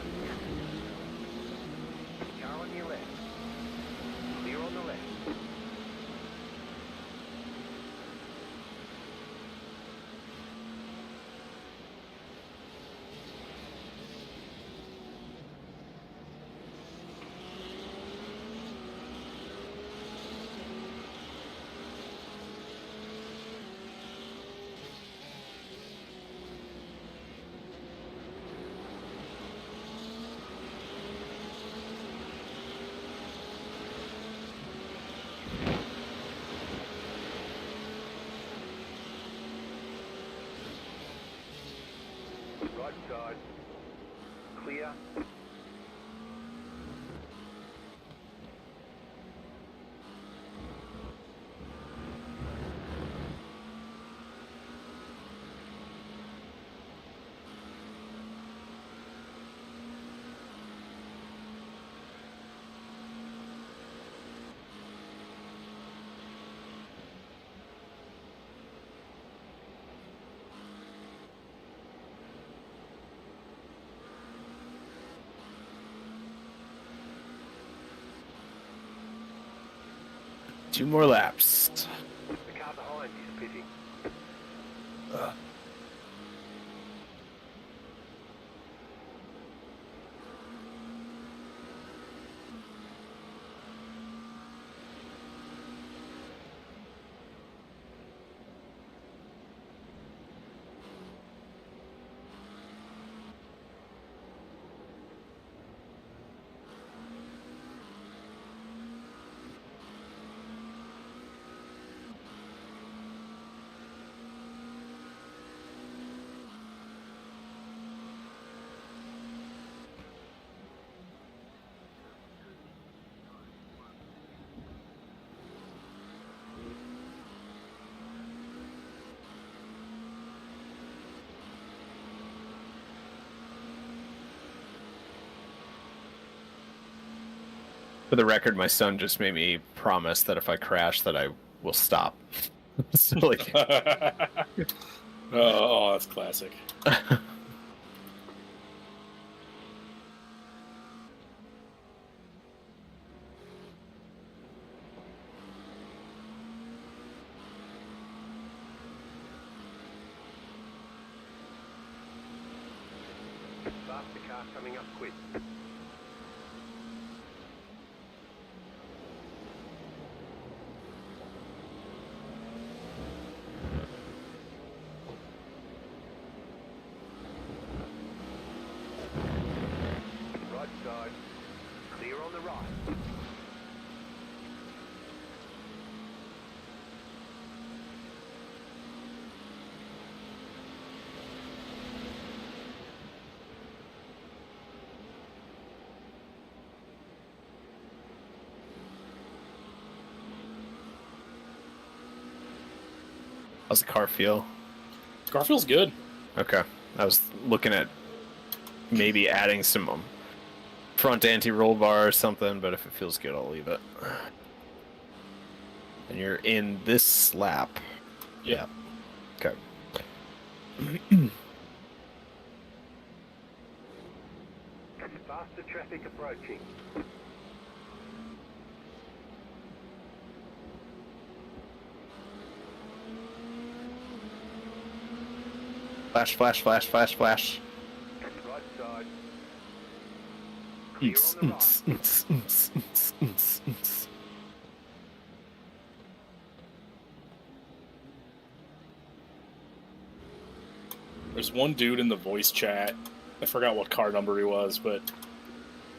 Car on your left. Clear on the left. Right side. Clear. Two more laps. The car behind is pitting. For the record, my son just made me promise that if I crash, that I will stop. So, like, oh, that's classic. Faster car coming up quick. Right side. Clear on the right. how's the car feel? Car feels good. Okay. I was looking at maybe adding some front anti-roll bar or something, but if it feels good, I'll leave it. And you're in this lap. Yeah. Okay. Faster traffic approaching. Flash, flash, flash, flash, flash. Right side. Clear on the right. There's one dude in the voice chat. I forgot what car number he was, but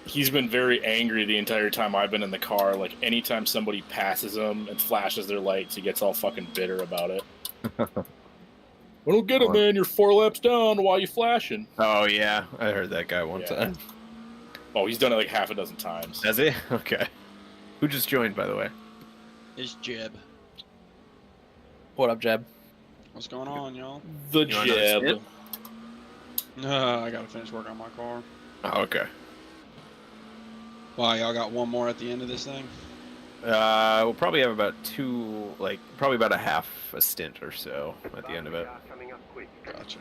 he's been very angry the entire time I've been in the car. Like, anytime somebody passes him and flashes their lights, he gets all fucking bitter about it. I don't get it, man. You're 4 laps down. Why are you flashing? Oh, yeah. I heard that guy one time. Oh, he's done it like half a dozen times. Has he? Okay. Who just joined, by the way? It's Jeb. What up, Jeb? What's going on, y'all? The You wanna know Jeb. I gotta finish working on my car. Oh, okay. Wow, y'all got one more at the end of this thing? We'll probably have about probably about a half a stint or so at the end of it. Car coming up quick. Gotcha.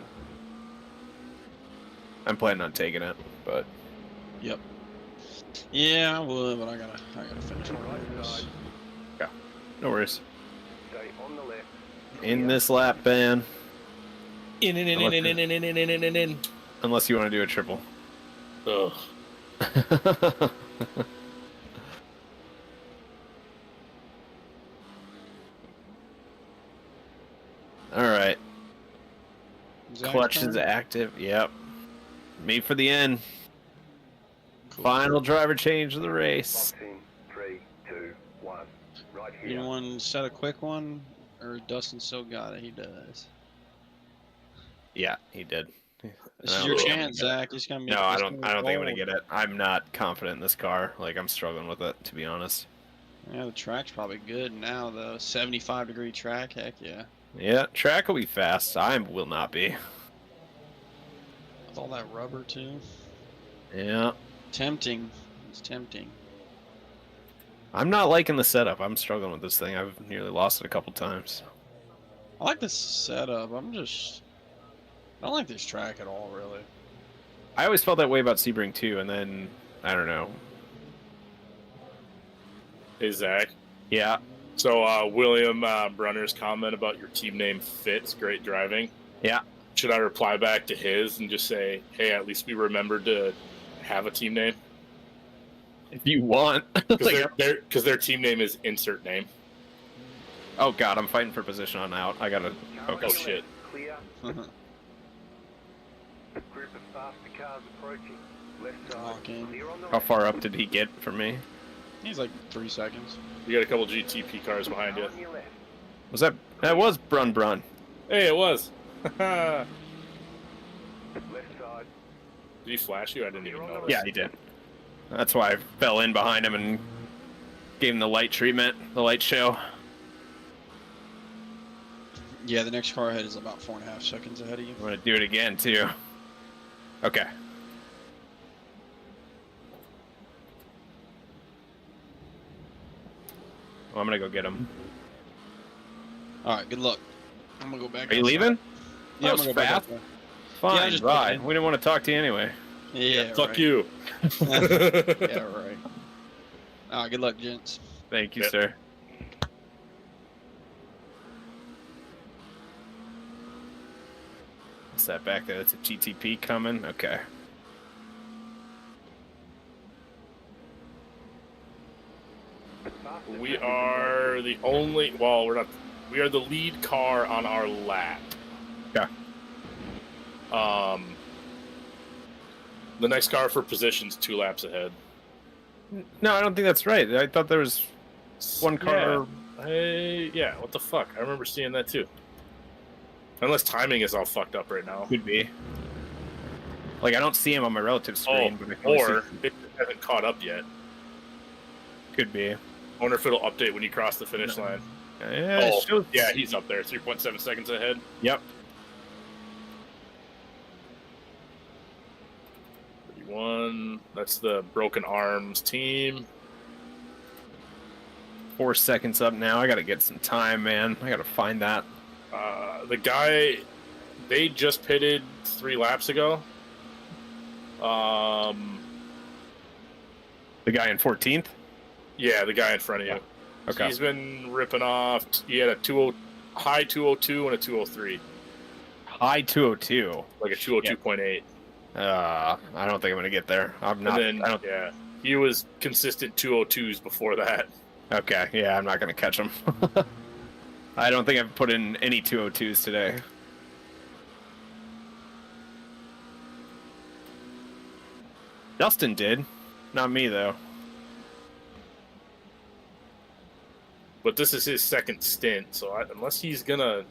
I'm planning on taking it, but Yep. Yeah, I would, but I gotta finish working on this. no worries. Stay on the left. In this lap, Ben. In. Unless you want to do a triple. Ugh. All right. Zach's Clutch turn? is active. Yep. Made for the end. Cool. Final driver change of the race. Box in. 3, 2, 1. Right here. Anyone set a quick one? Or Dustin still got it? He does. Yeah, he did. This is your chance, Zach. It's gonna be. No, I don't think I'm gonna get it. I'm not confident in this car. Like, I'm struggling with it, to be honest. Yeah, the track's probably good now, though. 75-degree track. Heck yeah. Yeah, track will be fast. I will not be. With all that rubber too. Yeah. Tempting. It's tempting. I'm not liking the setup. I'm struggling with this thing. I've nearly lost it a couple times. I like this setup. I don't like this track at all, really. I always felt that way about Sebring too, and then I don't know. Hey, Zach. Yeah. So, William Brunner's comment about your team name fits great driving. Yeah. Should I reply back to his and just say, hey, at least we remembered to have a team name? If you want. Because their team name is insert name. Oh god, I'm fighting for position on out. I gotta focus. Oh, shit. Clear. Group of faster cars approaching. Left side. Lock in. Clear on the How right. far up did he get from me? He's like 3 seconds. You got a couple GTP cars behind you. On your left. Was that was Brun? Hey, it was. Did Left side. he flash you? I didn't even notice. Yeah, he did. That's why I fell in behind him and gave him the light treatment, the light show. Yeah, the next car ahead is about 4.5 seconds ahead of you. I'm gonna do it again too. Okay. Well, I'm gonna go get him. All right, good luck. I'm gonna go back. Are you outside. leaving? Yeah, I'm That gonna was go back. fast. outside. Fine, just bye. kidding. We didn't want to talk to you anyway. Yeah, Fuck right. you. Yeah, right. All right, good luck, gents. Thank you, Yep. sir. What's that back there? That's a GTP coming? Okay. We are the only. Well, we're not. We are the lead car on our lap. Okay. The next car for position's 2 laps ahead. No, I don't think that's right. I thought there was one car. Yeah. Hey, yeah. What the fuck? I remember seeing that too. Unless timing is all fucked up right now. Could be. Like, I don't see him on my relative screen, but I can only Or see- it hasn't caught up yet. could be. I wonder if it'll update when you cross the finish line. Yeah, Oh, it shows- yeah, he's up there, 3.7 seconds ahead. Yep. 31. That's the Broken Arms team. 4 seconds up now. I gotta get some time, man. I gotta find that. The guy, they just pitted 3 laps ago. The guy in 14th? Yeah, the guy in front of you. Okay. He's been ripping off. He had a high 202 and a 203, High 202. like a 202.8. I don't think I'm gonna get there. I'm not. And then, yeah, he was consistent 202s before that. Okay, yeah, I'm not gonna catch him. I don't think I've put in any 202s today. Dustin did, not me though. But this is his second stint, so unless he's gonna,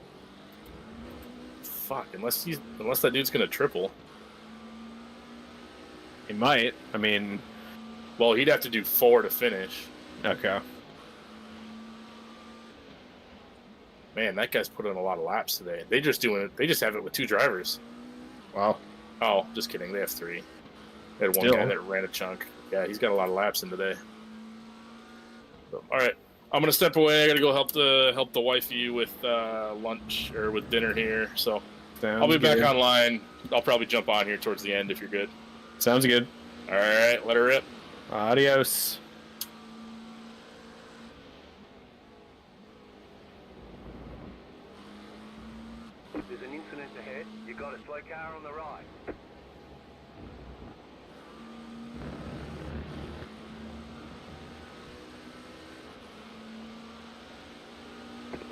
unless that dude's gonna triple, He might. I mean, well, he'd have to do 4 to finish. okay. Man, that guy's put in a lot of laps today. They just have it with 2 drivers. Wow. Oh, just kidding. They have 3. They had one Still. guy that ran a chunk. Yeah, he's got a lot of laps in today. So, all right, I'm gonna step away. I gotta go help the wifey with lunch or with dinner here. So I'll be back online. I'll probably jump on here towards the end if you're good. Sounds good. All right, let her rip. Adios. There's an incident ahead. You got a slow car on the right.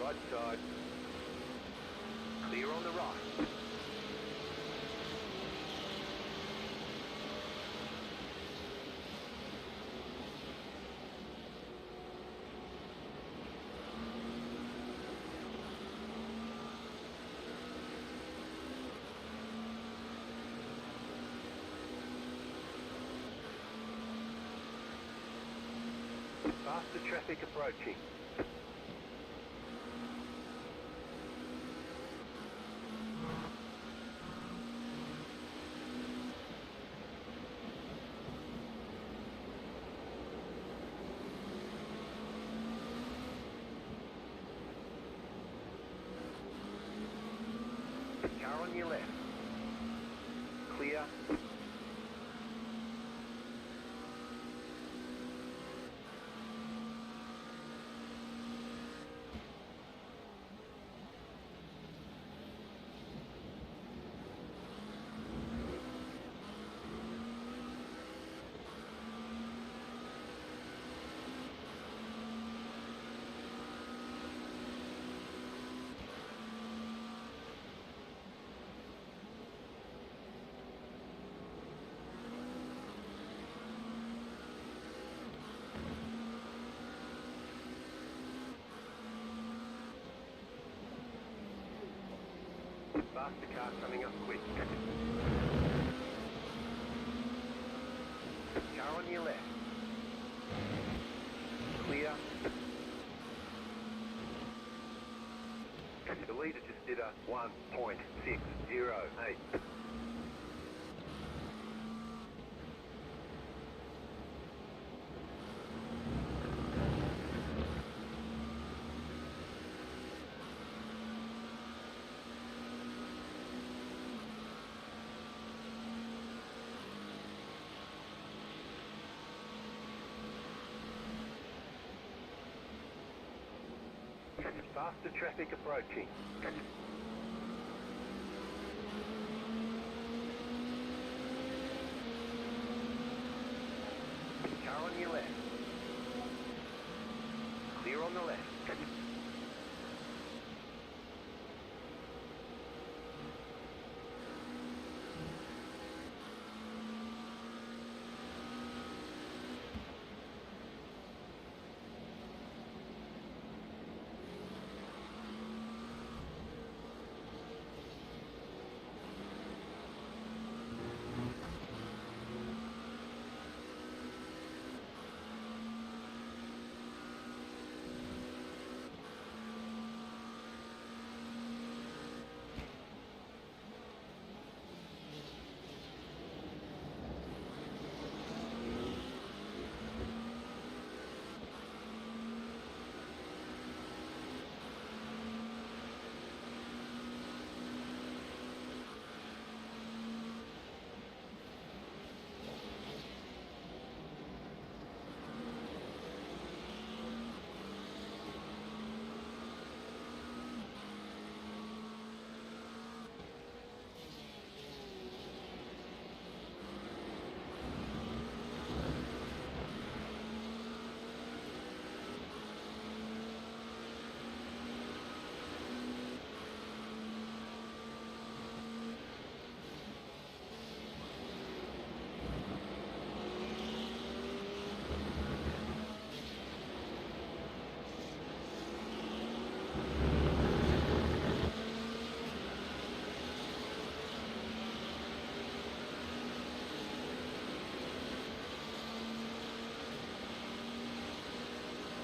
Right side. Clear on the right. Faster traffic approaching. Car on your left. Clear. Faster car coming up quick. Car on your left. Clear. The leader just did a 1.608. Faster traffic approaching. Car on your left. Clear on the left.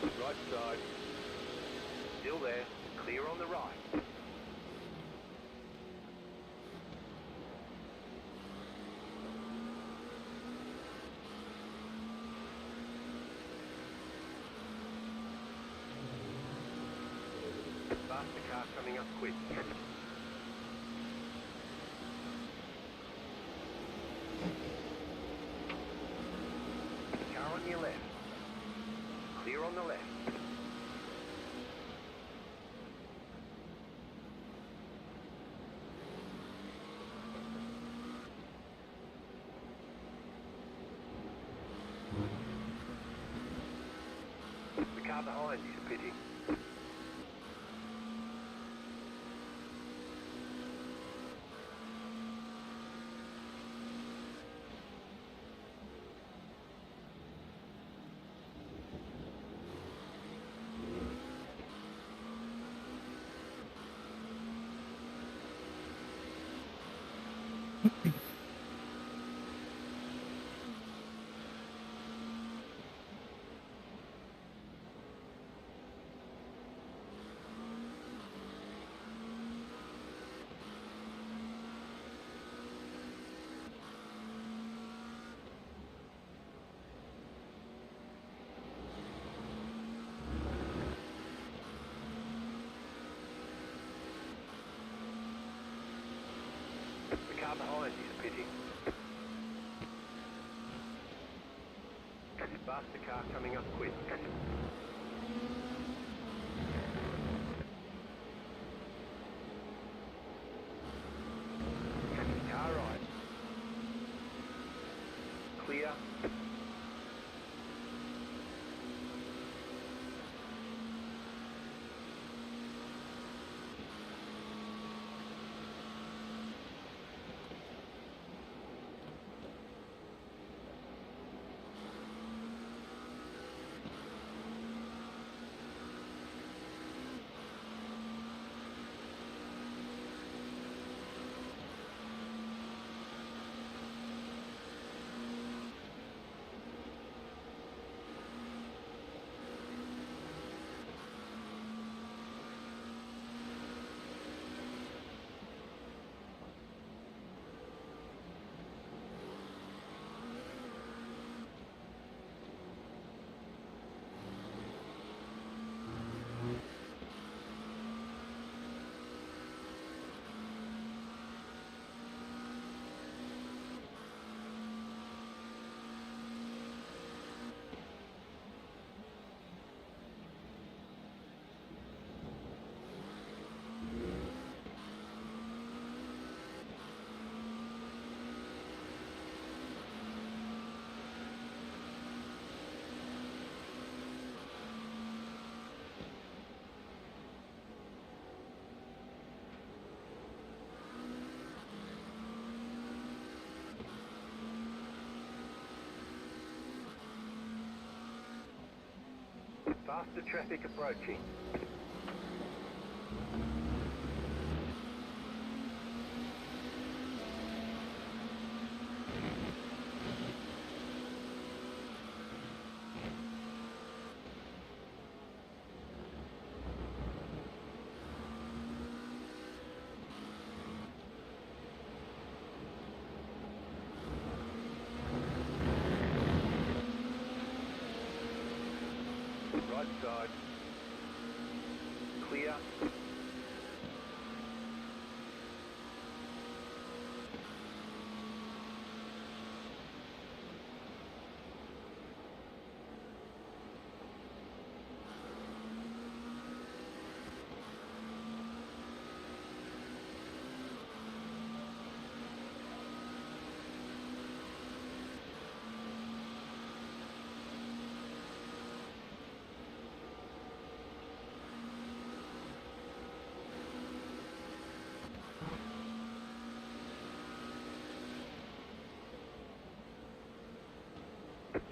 Right side. Still there. Clear on the right. Faster car coming up quick. Car on your left. Clear on the left. The car behind you is pitting. The car behind you is pitting. Faster car coming up quick. Car right. Clear. Faster traffic approaching. Right side. Clear.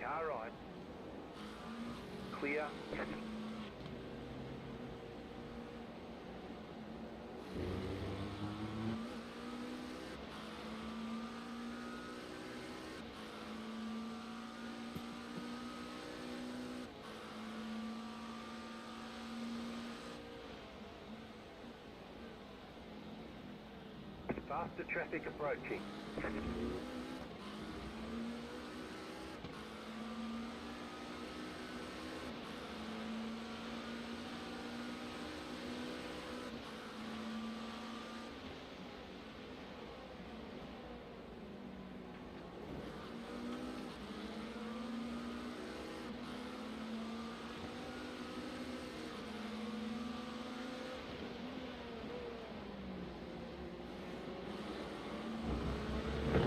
Car right. Clear. Faster traffic approaching.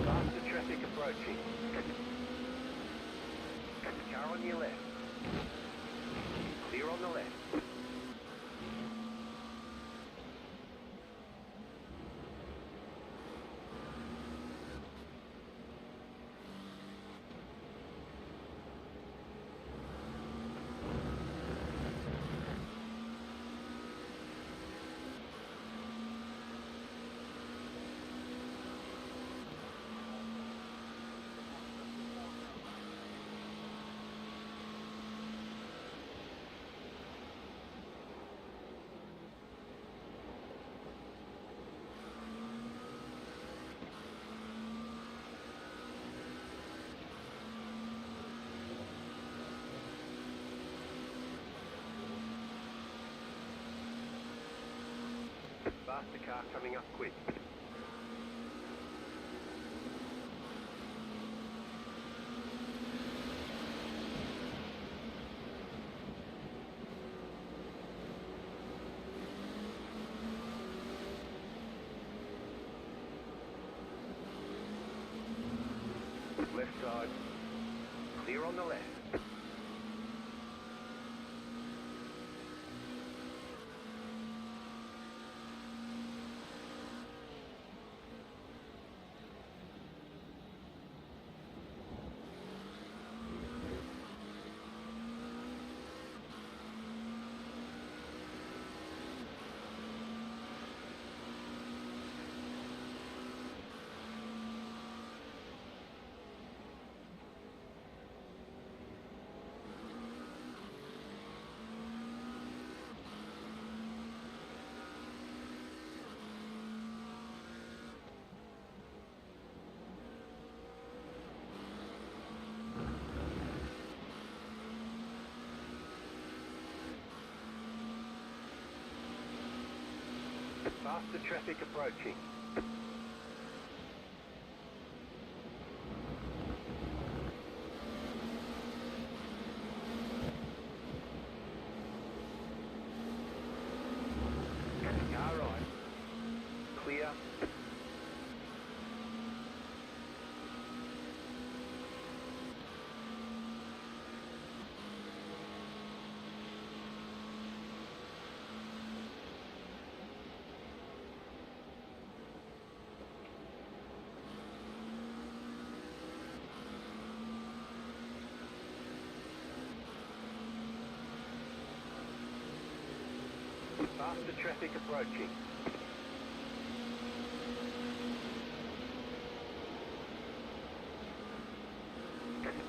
Faster traffic approaching. Car on your left. Clear on the left. Faster car coming up quick. Left side. Clear on the left. Faster traffic approaching. Car right. Clear. Faster traffic approaching.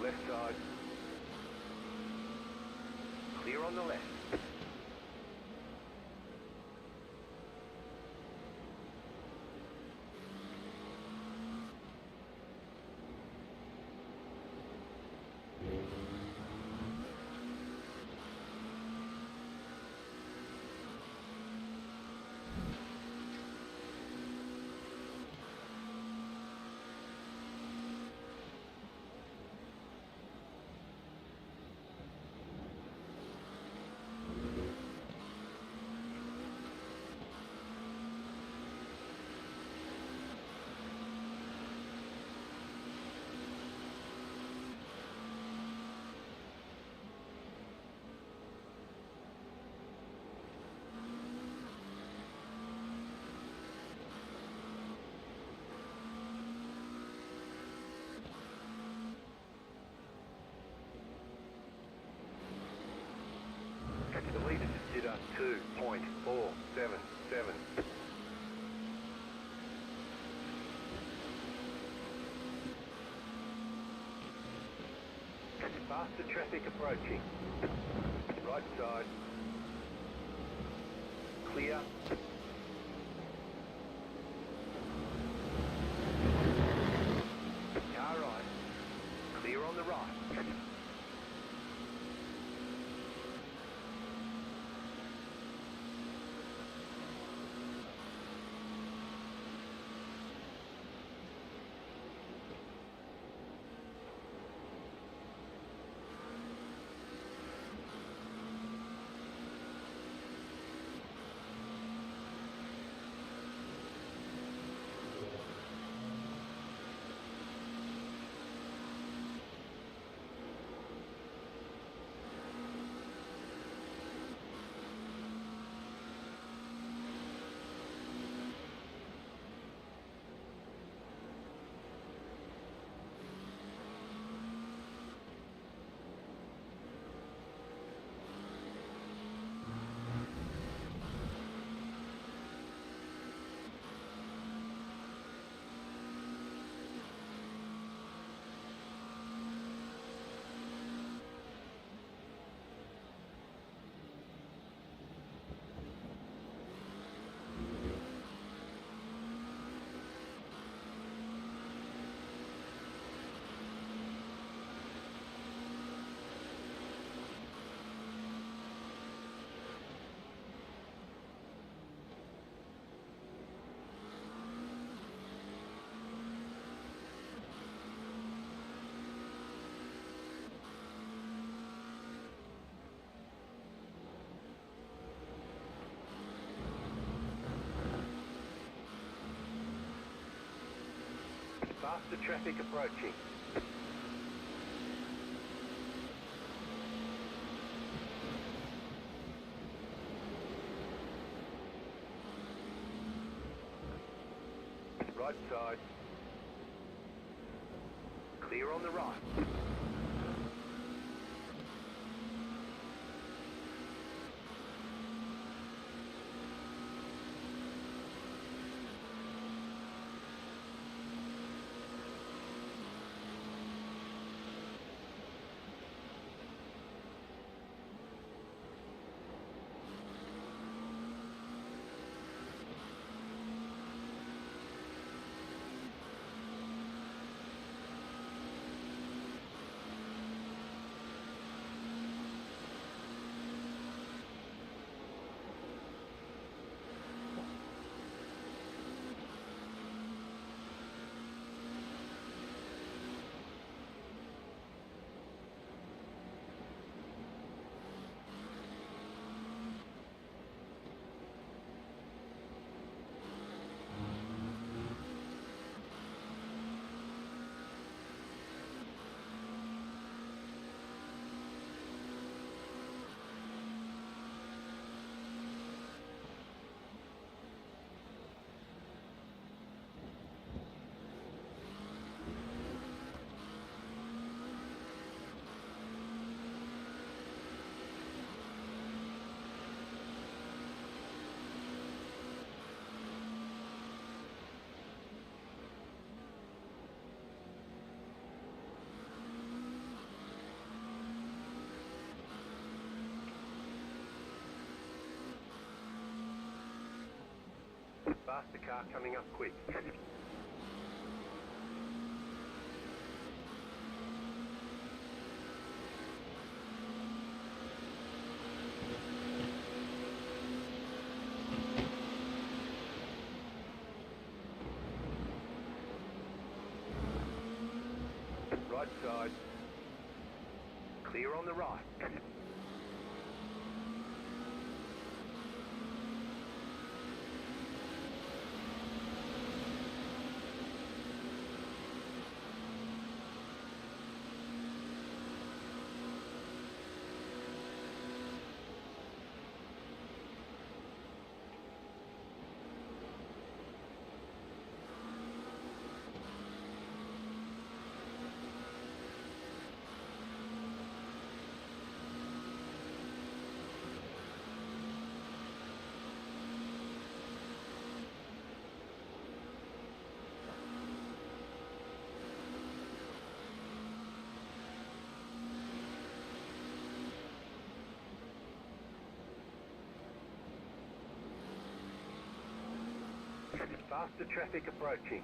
Left side. Clear on the left. The leader just did a 2.477. Faster traffic approaching. Right side. Clear. Car right. Clear on the right. Faster traffic approaching. Right side. Clear on the right. Faster car coming up quick. Right side. Clear on the right. Faster traffic approaching.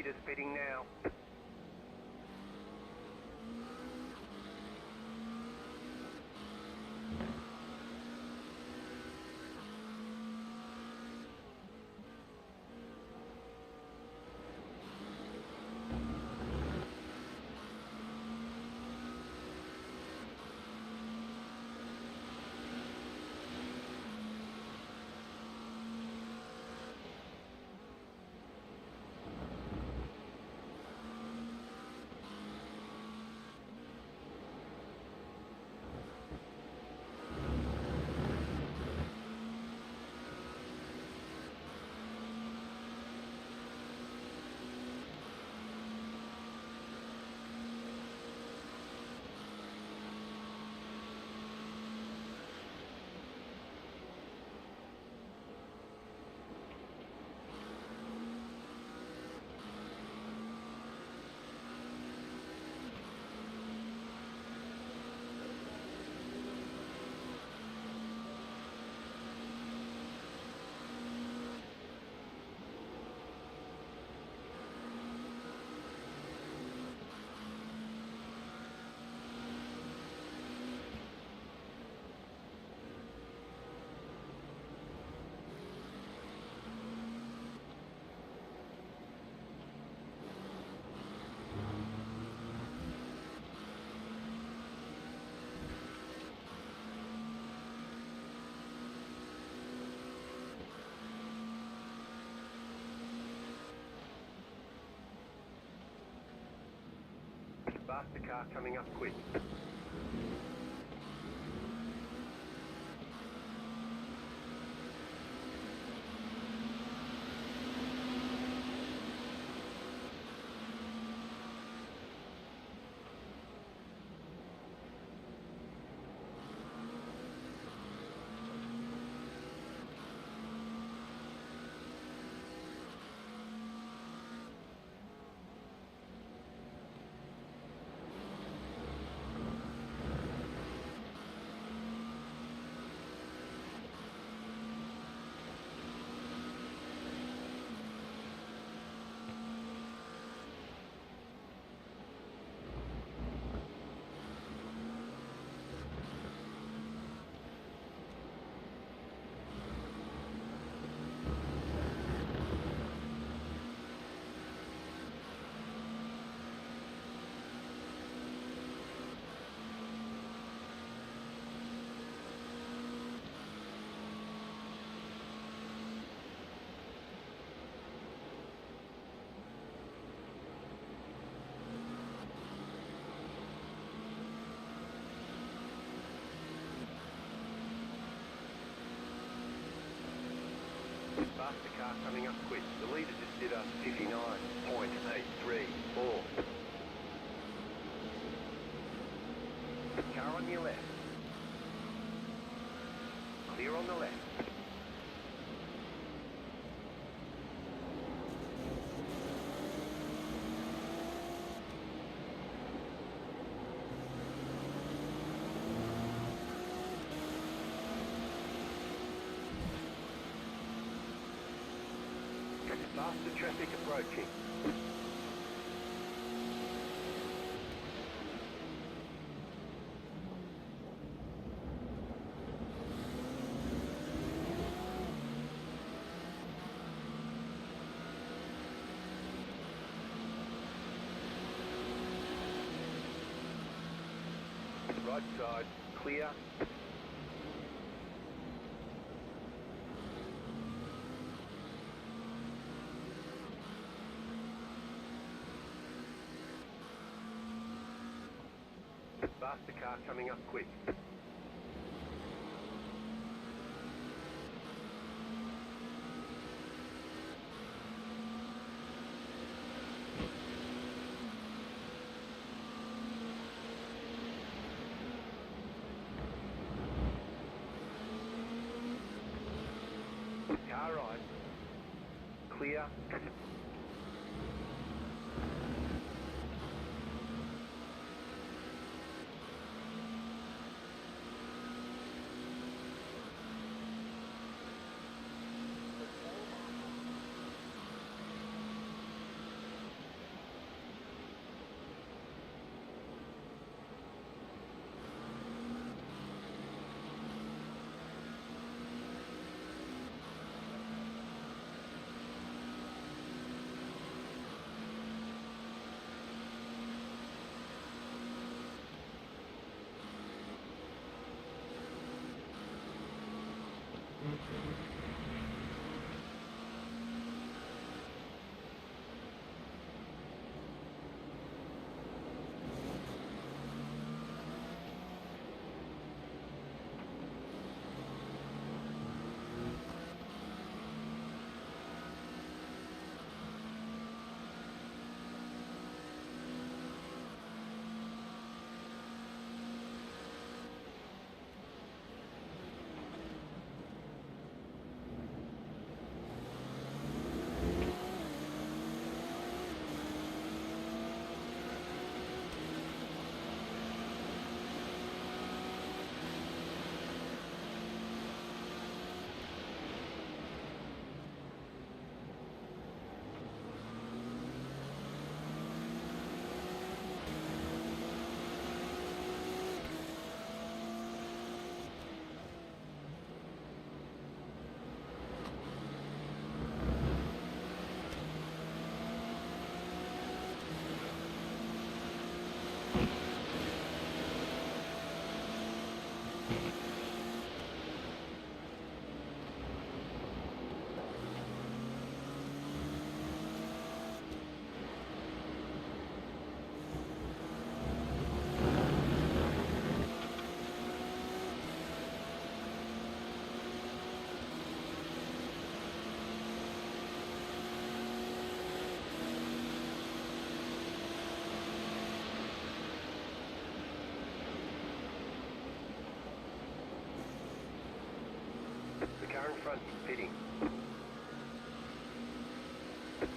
leader's pitting now. Faster car coming up quick. Faster car coming up quick. The leader just did a 59.834. Car on your left. Clear on the left. Faster traffic approaching. Right side, clear. Faster car coming up quick. Car right. Clear.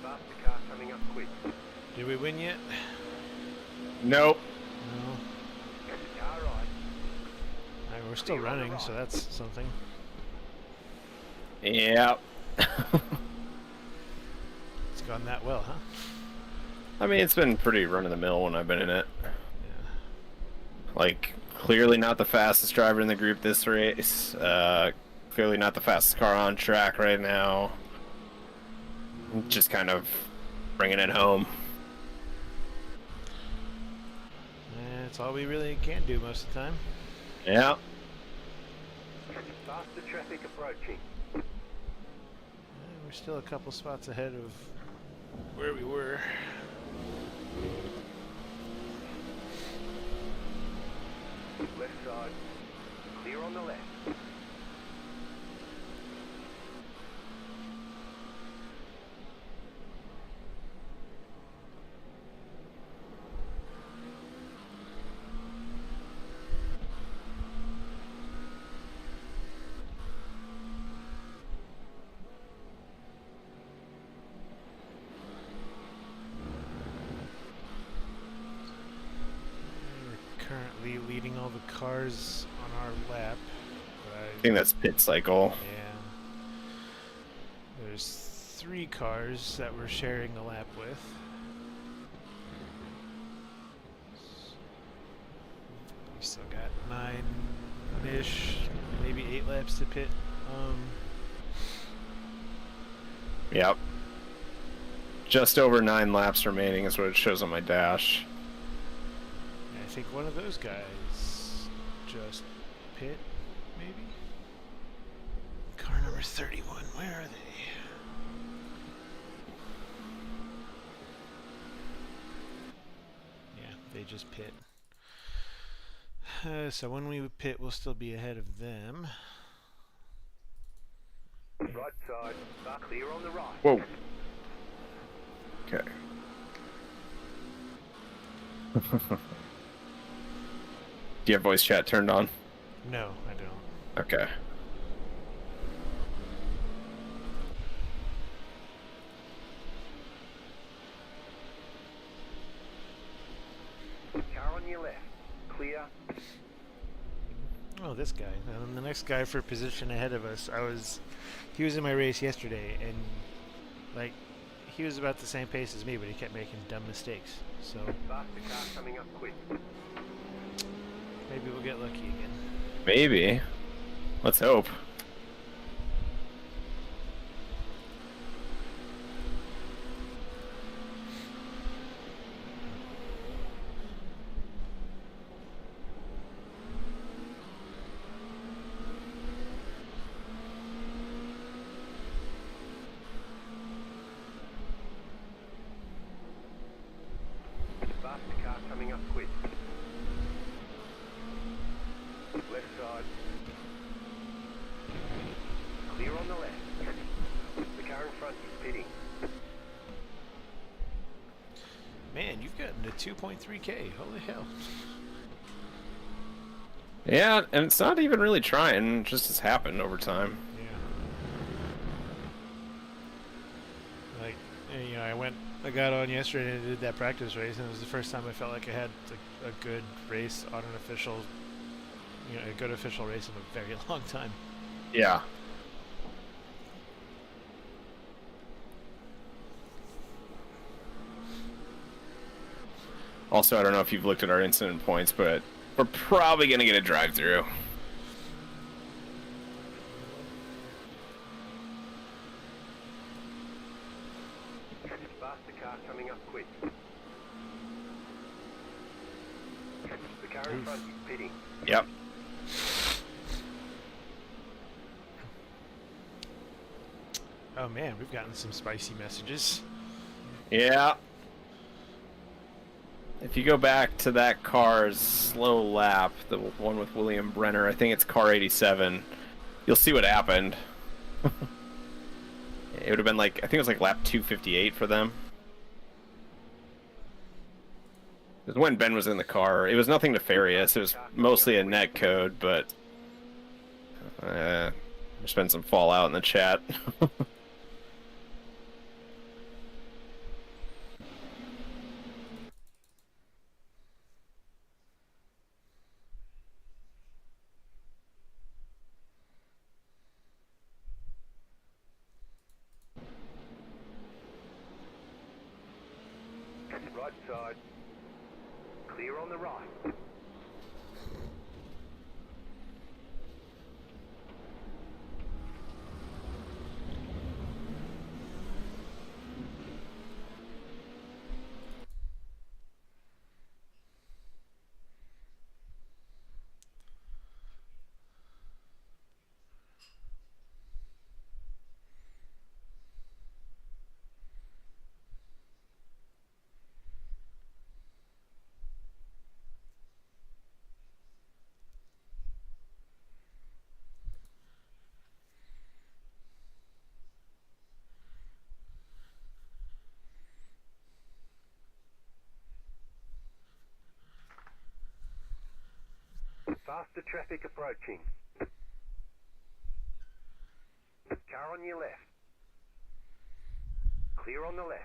Faster car coming up quick. Did we win yet? Nope. No. Car right. Alright, we're still running, so that's something. Yep. It's gone that well, huh? I mean, it's been pretty run-of-the-mill when I've been in it. Yeah. Like, clearly not the fastest driver in the group this race. Clearly not the fastest car on track right now. Just kind of bringing it home. That's all we really can do most of the time. Yeah. Faster traffic approaching. We're still a couple spots ahead of where we were. Left side. Clear on the left. Currently leading all the cars on our lap. But I think that's pit cycle. yeah. There's 3 cars that we're sharing the lap with. We still got 9-ish, maybe 8 laps to pit. Yep. Just over 9 laps remaining is what it shows on my dash. I think one of those guys just pit, maybe? Car number 31, where are they? Yeah, they just pit. So when we pit, we'll still be ahead of them. Right side. Car clear on the right. Whoa. Okay. Do you have voice chat turned on? No, I don't. Okay. Car on your left. Clear. Oh, this guy. The next guy for position ahead of us. He was in my race yesterday, and like, he was about the same pace as me, but he kept making dumb mistakes. So Faster car coming up quick. maybe we'll get lucky again. Maybe. Let's hope. Faster car coming up quick. Left side. Clear on the left. The car in front is pitting. Man, you've gotten to 2.3K. Holy hell. Yeah, and it's not even really trying, it just has happened over time. Yeah. Like, I got on yesterday and did that practice race, and it was the first time I felt like I had a good race on an official, a good official race in a very long time. Yeah. Also, I don't know if you've looked at our incident points, but we're probably going to get a drive-through. Faster car coming up quick. The car in front is pitting. Yep. Oh man, we've gotten some spicy messages. Yeah. If you go back to that car's slow lap, the one with William Brenner, I think it's car 87, you'll see what happened. It would have been like, I think it was like lap 258 for them. It was when Ben was in the car. It was nothing nefarious. It was mostly a net code, but there's been some fallout in the chat. Right side. Clear on the right. Faster traffic approaching. Car on your left. Clear on the left.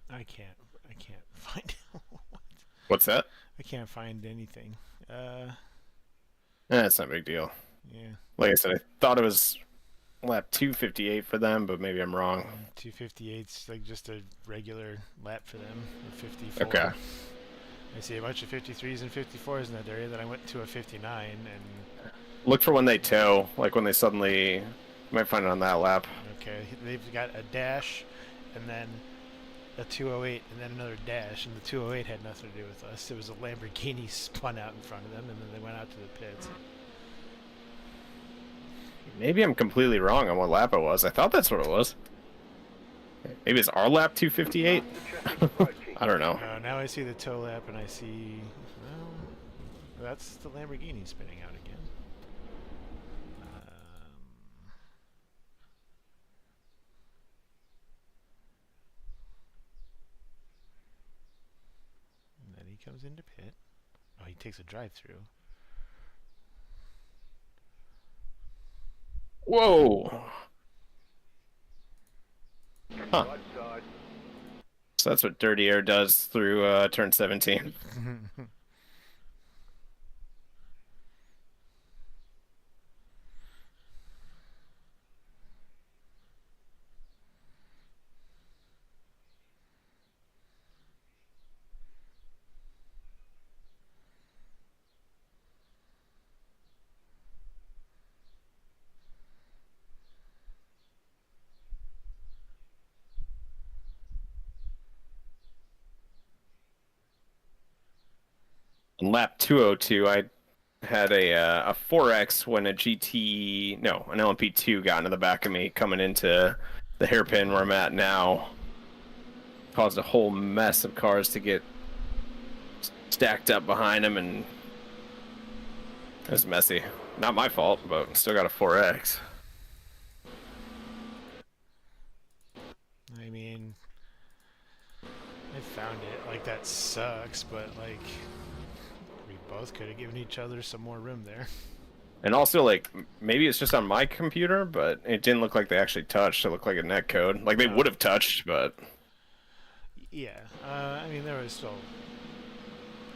I can't find What's that? I can't find anything. It's not a big deal. Yeah. Like I said, I thought it was lap 258 for them, but maybe I'm wrong. 258's like just a regular lap for them. 54. Okay. I see a bunch of 53s and 54s in that area. Then I went to a 59 and. Look for when they tow, like when they suddenly. You might find it on that lap. Okay, they've got a dash, and then a 208, and then another dash, and the 208 had nothing to do with us. It was a Lamborghini spun out in front of them, and then they went out to the pits. Maybe I'm completely wrong on what lap it was. I thought that's what it was. Maybe it's our lap 258? I don't know. Now I see the tow lap, and I see... Well, that's the Lamborghini spinning out again. And then he comes into pit. Oh, he takes a drive-through. Whoa! Huh. So that's what Dirty Air does through turn 17. On lap 202, I had a 4X when a an LMP2 got into the back of me coming into the hairpin where I'm at now. Caused a whole mess of cars to get stacked up behind him, and it was messy. Not my fault, but still got a 4X. I mean, I found it. Like, that sucks, but, like... both could have given each other some more room there. And also, like, maybe it's just on my computer, but it didn't look like they actually touched. It looked like a net code. Like, they would have touched, but... Yeah. I mean, there was still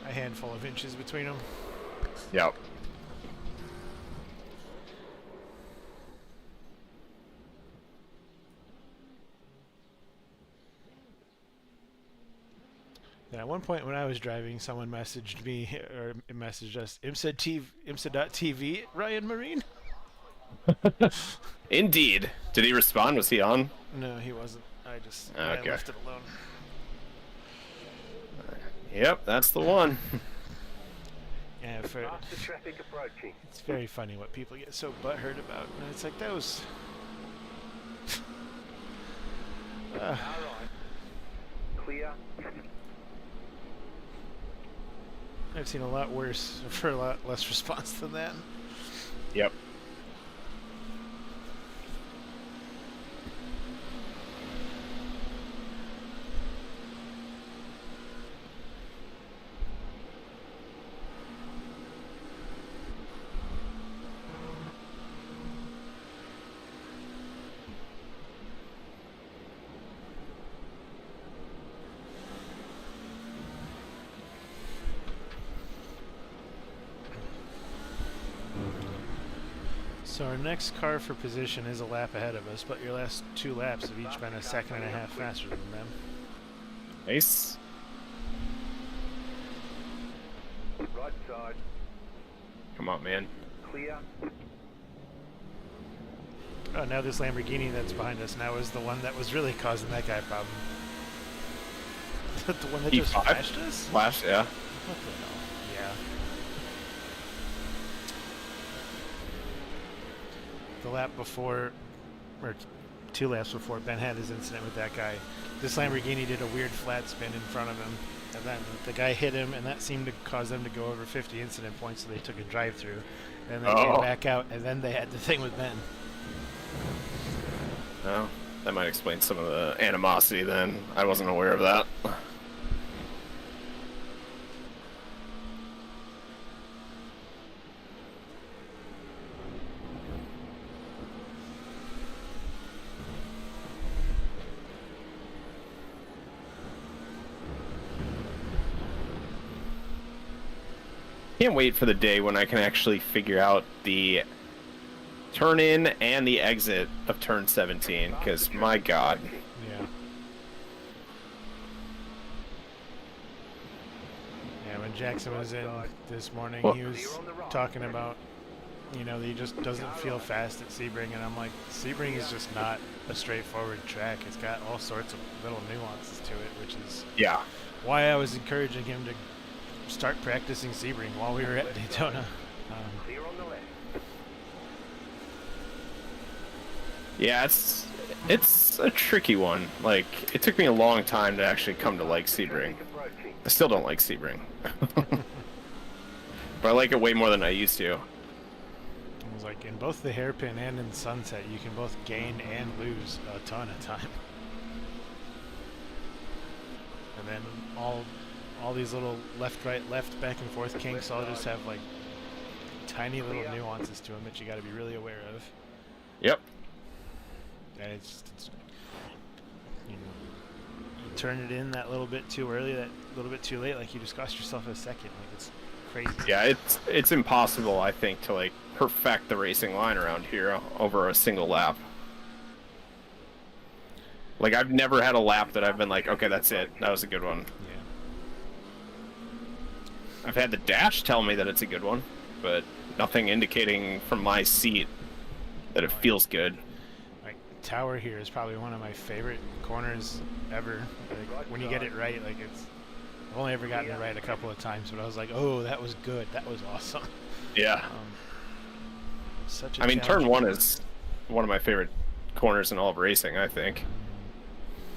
a handful of inches between them. Yep. And at one point when I was driving, someone messaged me, or messaged us, IMSA.TV, Ryan Marine? Indeed. Did he respond? Was he on? No, he wasn't. I Okay. left it alone. Yep, that's the one. Yeah, it's very funny what people get so butthurt about. And it's like, that was... Clear. I've seen a lot worse for a lot less response than that. Yep. So our next car for position is a lap ahead of us, but your last 2 laps have each been a second and a half faster than them. Nice. Right side. Come on, man. Clear. Oh, now this Lamborghini that's behind us now is the one that was really causing that guy a problem. The one that just E5? flashed us? Flash, yeah. What the hell? Yeah. The lap before, or 2 laps before, Ben had his incident with that guy. This Lamborghini did a weird flat spin in front of him, and then the guy hit him, and that seemed to cause them to go over 50 incident points, so they took a drive-through. Then they came back out, and then they had the thing with Ben. Oh, that might explain some of the animosity then. I wasn't aware of that. Can't wait for the day when I can actually figure out the turn in and the exit of turn 17, because my god. Yeah. Yeah, when Jackson was in this morning, he was talking about, you know, he just doesn't feel fast at Sebring, and I'm like, Sebring is just not a straightforward track. It's got all sorts of little nuances to it, which is why I was encouraging him to start practicing Sebring while we were at Daytona. Clear on the left. Yeah, it's a tricky one. Like, it took me a long time to actually come to like Sebring. I still don't like Sebring. But I like it way more than I used to. It was like in both the hairpin and in Sunset, you can both gain and lose a ton of time. And then all these little left, right, left, back and forth kinks all just have like tiny little nuances to them that you got to be really aware of. Yep. And it's you know, you turn it in that little bit too early, that little bit too late, like you just cost yourself a second. Like, it's crazy. Yeah, it's impossible, I think, to like perfect the racing line around here over a single lap. Like, I've never had a lap that I've been like, okay, that's it. That was a good one. Yeah. I've had the dash tell me that it's a good one, but nothing indicating from my seat that it feels good. Like, Tower here is probably one of my favorite corners ever. Like, when you get it right, like, it's... I've only ever gotten it right a couple of times, but I was like, oh, that was good. That was awesome. Yeah. Such a I mean, turn challenging 1 is one of my favorite corners in all of racing, I think.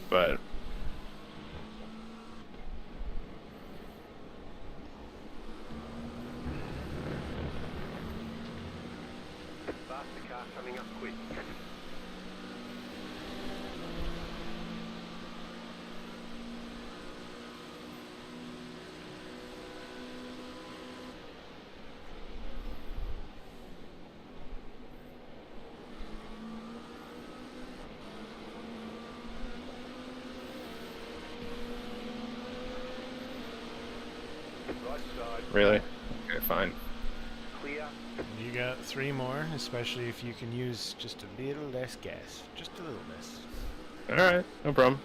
But... Faster car coming up quick. Right side. Really? Okay, fine. Clear. You got 3 more, especially if you can use just a little less gas. Just a little less. Alright, no problem.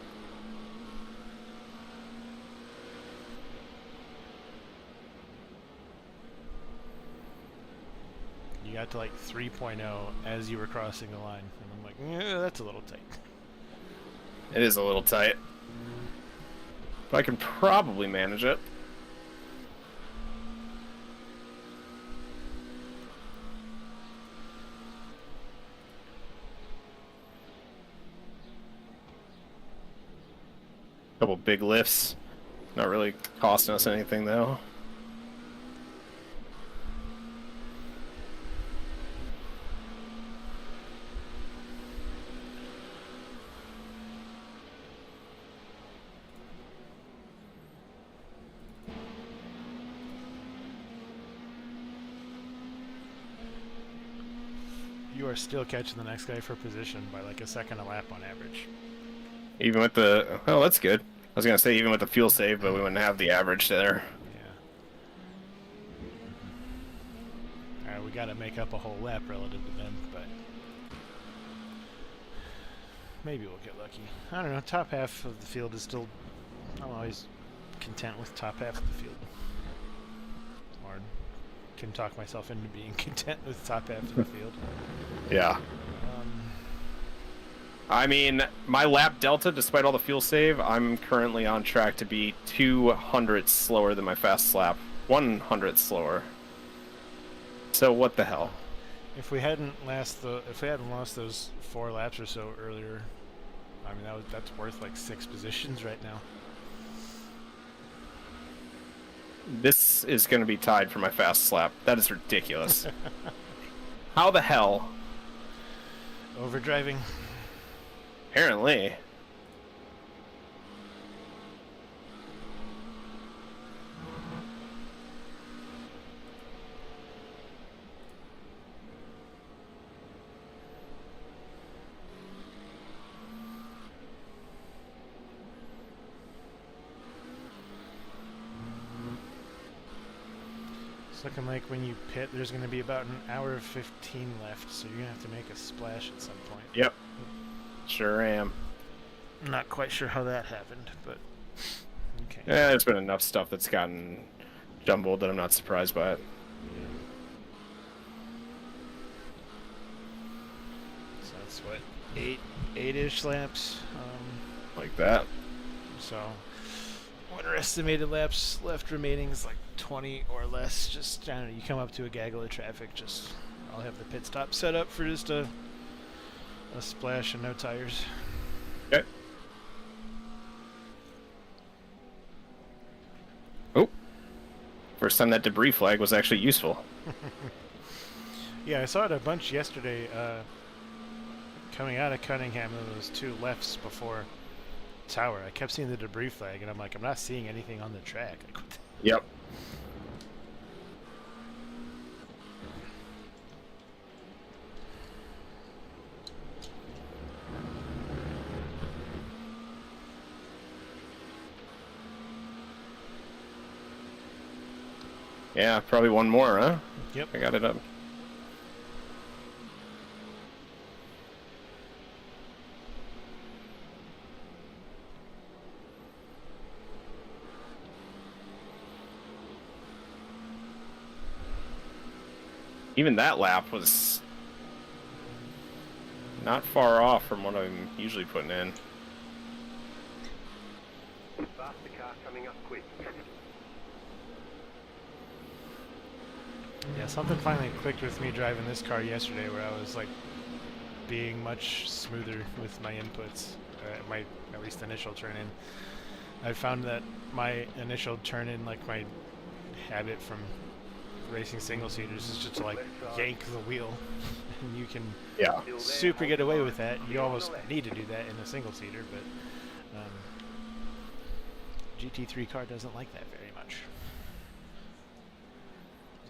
You got to like 3.0 as you were crossing the line. And I'm like, yeah, that's a little tight. It is a little tight. But I can probably manage it. Couple big lifts. Not really costing us anything though. You are still catching the next guy for position by like a second a lap on average. Even with the... Oh, that's good. I was going to say even with the fuel save, but we wouldn't have the average there. Yeah. Alright, we got to make up a whole lap relative to them, but maybe we'll get lucky. I don't know. Top half of the field is still. I'm always content with top half of the field. Or can talk myself into being content with top half of the field. Yeah. I mean, my lap delta, despite all the fuel save, I'm currently on track to be 200 slower than my fast lap. 100 slower. So what the hell? If we hadn't lost those 4 laps or so earlier, I mean that's worth like 6 positions right now. This is going to be tied for my fast lap. That is ridiculous. How the hell? Overdriving. Apparently. It's looking like when you pit, there's going to be about an hour 15 left, so you're going to have to make a splash at some point. Yep. Sure am. I'm not quite sure how that happened, but okay. Yeah, there's been enough stuff that's gotten jumbled that I'm not surprised by it. So that's what, 8-ish laps? Like that. So what our estimated laps left remaining is like 20 or less. Just, I don't know, you come up to a gaggle of traffic, just, I'll have the pit stop set up for just a splash and no tires. Okay. Oh. First time that debris flag was actually useful. Yeah, I saw it a bunch yesterday coming out of Cunningham, those 2 lefts before Tower. I kept seeing the debris flag, and I'm like, I'm not seeing anything on the track. Like, what the Yep. Yeah, probably one more, huh? Yep. I got it up. Even that lap was not far off from what I'm usually putting in. Faster car coming up quick. Yeah, something finally clicked with me driving this car yesterday where I was like being much smoother with my inputs, my at least initial turn in. I found that my initial turn in, like my habit from racing single seaters, is just to like yank the wheel, and you can super get away with that. You almost need to do that in a single seater, but GT3 car doesn't like that very much.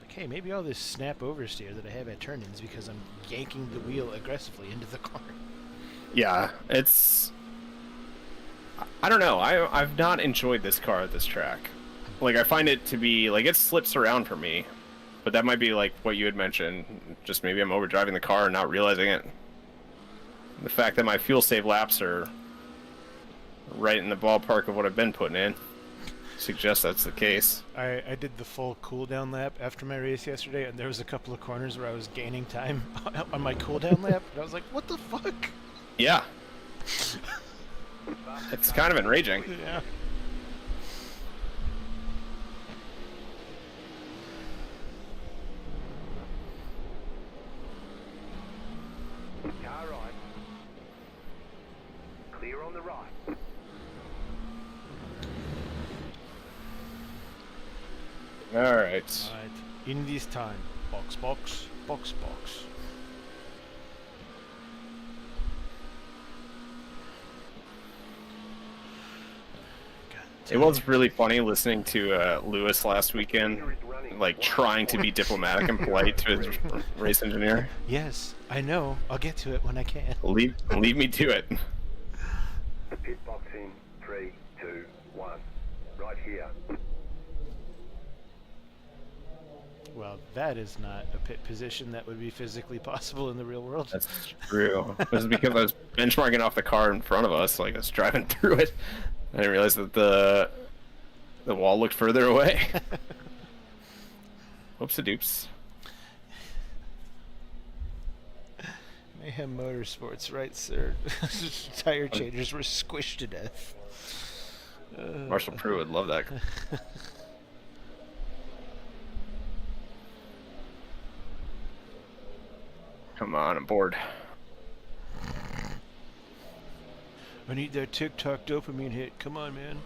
Hey, maybe all this snap oversteer that I have at turn-ins because I'm yanking the wheel aggressively into the car. Yeah, it's... I don't know. I've not enjoyed this car at this track. Like, I find it to be... Like, it slips around for me. But that might be, like, what you had mentioned. Just maybe I'm overdriving the car and not realizing it. The fact that my fuel save laps are right in the ballpark of what I've been putting in suggests that's the case. I did the full cooldown lap after my race yesterday, and there was a couple of corners where I was gaining time on my cooldown lap, and I was like, what the fuck? Yeah. It's kind of enraging. Yeah. Car right. Clear on the right. Alright. Alright, in this time. Box, box, box, box. It was really funny listening to Lewis last weekend, like trying to be diplomatic and polite to his race engineer. Yes, I know. I'll get to it when I can. Leave me to it. Pit box in 3, 2, 1. Right here. well, that is not a pit position that would be physically possible in the real world. That's true. This is because I was benchmarking off the car in front of us, like I was driving through it. I didn't realize that the wall looked further away. Whoops-a-doops. Mayhem Motorsports, right, sir? Tire changers were squished to death. Marshall Pruitt would love that. Come on, I'm bored. I need that TikTok dopamine hit. Come on, man.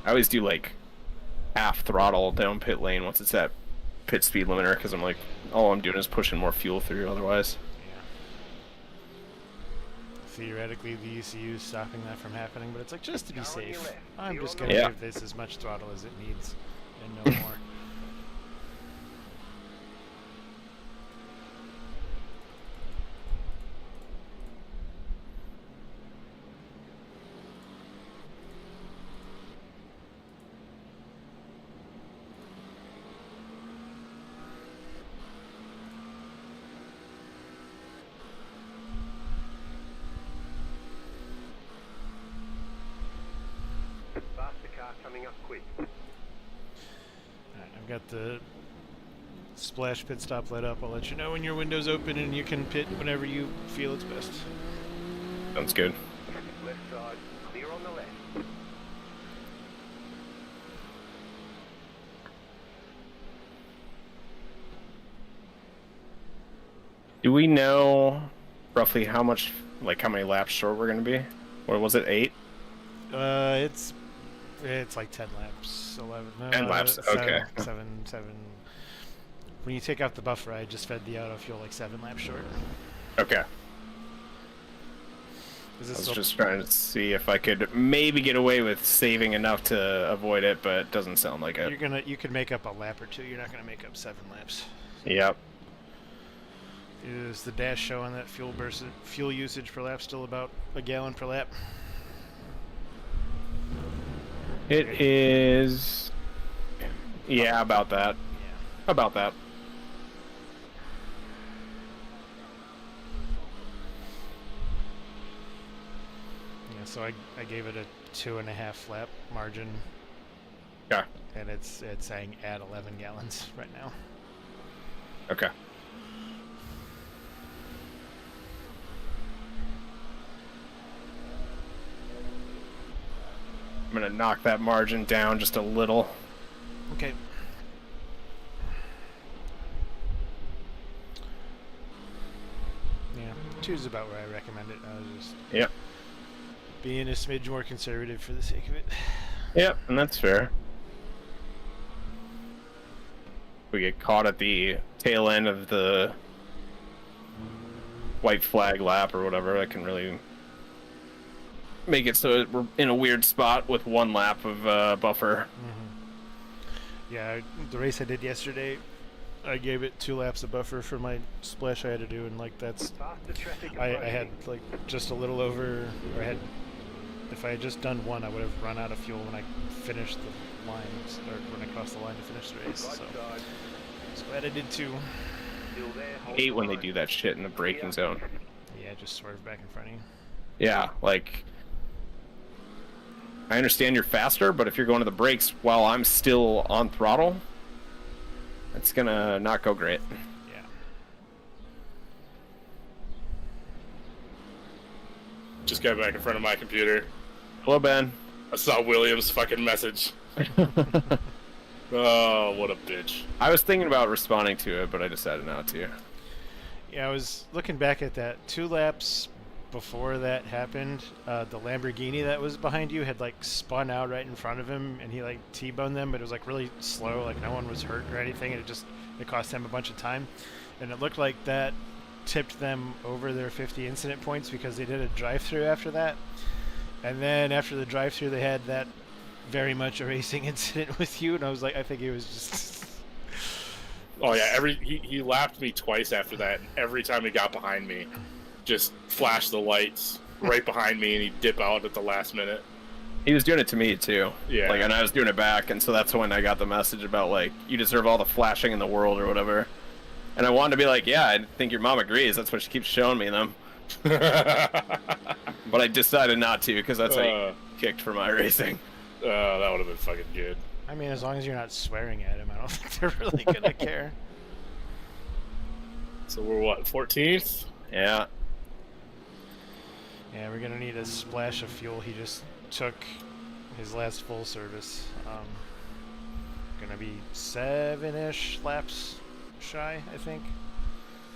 I always do like half throttle down pit lane once it's at pit speed limiter, because I'm like, all I'm doing is pushing more fuel through otherwise. Theoretically, the ECU is stopping that from happening, but it's like, just to be safe, I'm just going to to Yeah. give this as much throttle as it needs, and no more. Faster car coming up quick. Alright, I've got the splash pit stop lit up. I'll let you know when your window's open and you can pit whenever you feel it's best. Sounds good. Left side, clear on the left. Do we know roughly how much, like how many laps short we're going to be? Or was it 8? It's like 10 laps, 11. 10 laps, okay. Seven. When you take out the buffer, I just fed the auto fuel like 7 laps short. Okay. Is I this was just trying to see if I could maybe get away with saving enough to avoid it, but it doesn't sound like it. You can make up a lap or two. You're not gonna make up 7 laps. Yep. Is the dash showing that fuel usage per lap still about a gallon per lap? It is. Yeah, about that. Yeah. About that. Yeah. So I gave it a 2.5 lap margin. Okay. And it's saying add 11 gallons right now. Okay. I'm gonna knock that margin down just a little. Okay. Yeah, 2 is about where I recommend it. I was just being a smidge more conservative for the sake of it. Yep, and that's fair. We get caught at the tail end of the white flag lap or whatever, I can really make it so we're in a weird spot with 1 lap of buffer. Mm-hmm. Yeah, the race I did yesterday, I gave it 2 laps of buffer for my splash I had to do, and like that's, I had like just a little over, or if I had just done 1, I would have run out of fuel when I finished the lines, or when I crossed the line to finish the race. So I was glad I did 2. I hate when they do that shit in the braking zone. Yeah, just swerve back in front of you. Yeah, like, I understand you're faster, but if you're going to the brakes while I'm still on throttle, it's gonna not go great. Yeah. Just got back in front of my computer. Hello, Ben. I saw William's fucking message. Oh, what a bitch. I was thinking about responding to it, but I decided not to. Yeah, I was looking back at that 2 laps before that happened. The Lamborghini that was behind you had like spun out right in front of him, and he like T-boned them, but it was like really slow, like no one was hurt or anything, and it cost him a bunch of time, and it looked like that tipped them over their 50 incident points because they did a drive-through after that, and then after the drive-through they had that very much a racing incident with you, and I was like, I think it was just Oh yeah, he lapped me twice after that, and every time he got behind me, just flashed the lights right behind me, and he'd dip out at the last minute. He was doing it to me too. Yeah. Like, and I was doing it back, and so that's when I got the message about like, you deserve all the flashing in the world or whatever. And I wanted to be like, yeah, I think your mom agrees. That's what she keeps showing me them. But I decided not to because that's how you kicked for my racing. That would have been fucking good. I mean, as long as you're not swearing at him, I don't think they're really gonna care. So we're what, 14th? Yeah. Yeah, we're gonna need a splash of fuel. He just took his last full service. Gonna be 7-ish laps shy, I think.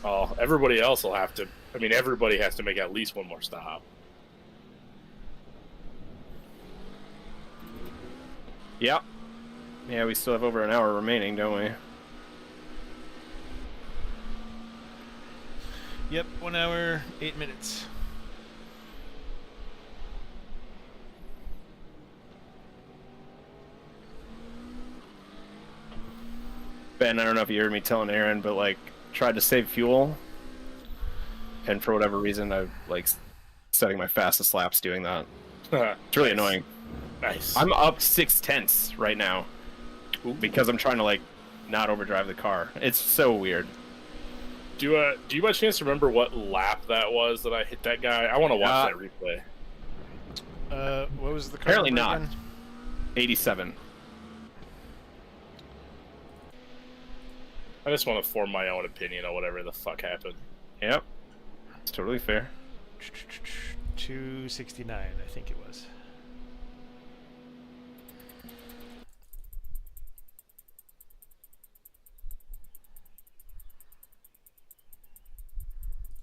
Oh, everybody else will have to. I mean, everybody has to make at least one more stop. Yep. Yeah, we still have over an hour remaining, don't we? Yep, 1 hour, 8 minutes. Ben, I don't know if you heard me telling Aaron, but like, tried to save fuel, and for whatever reason, I like setting my fastest laps doing that. It's really annoying. Nice. I'm up 6/10 right now because I'm trying to like not overdrive the car. It's so weird. Do you by chance remember what lap that was that I hit that guy? I want to watch that replay. What was the car Apparently number not. again? 87. I just want to form my own opinion on whatever the fuck happened. Yep. It's totally fair. 269, I think it was.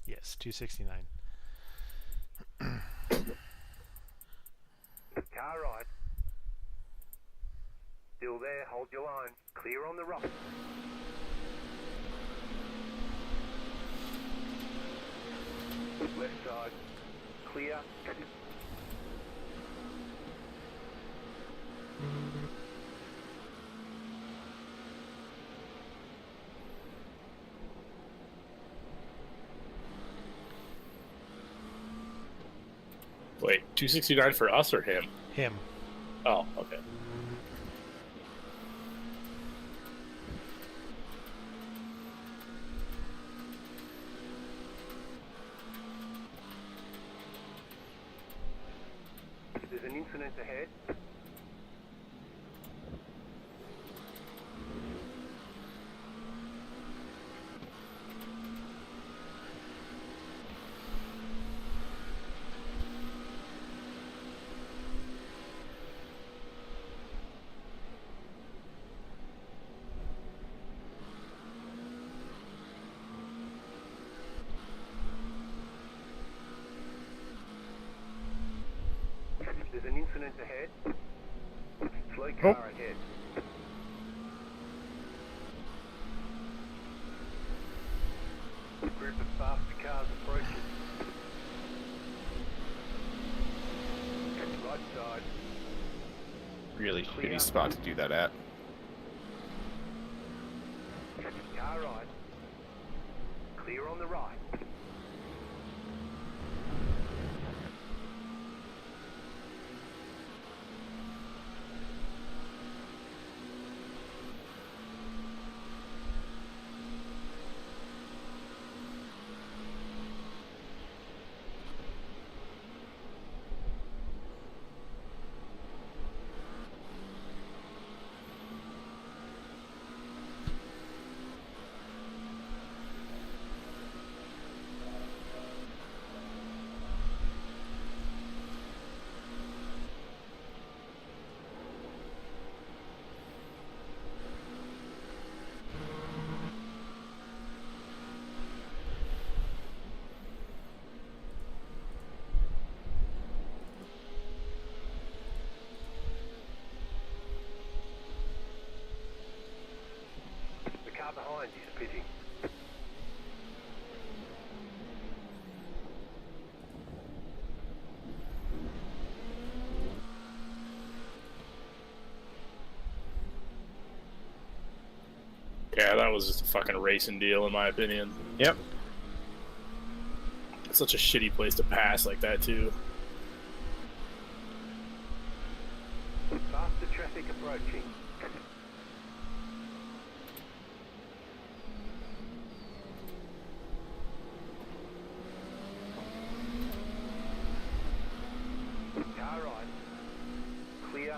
Yes, 269. Car right. Still there, hold your line. Clear on the rock. Left side. Clear. Wait, 269 for us or him? Him. Oh, okay. There's an incident ahead. There's an incident ahead. Slow car ahead. Group of faster cars approaching. Right side. Really shitty spot to do that at. Car right. Clear on the right. The car behind is pitting. Yeah, that was just a fucking racing deal in my opinion. Yep. such a shitty place to pass like that too. Faster traffic approaching. Car right. Clear.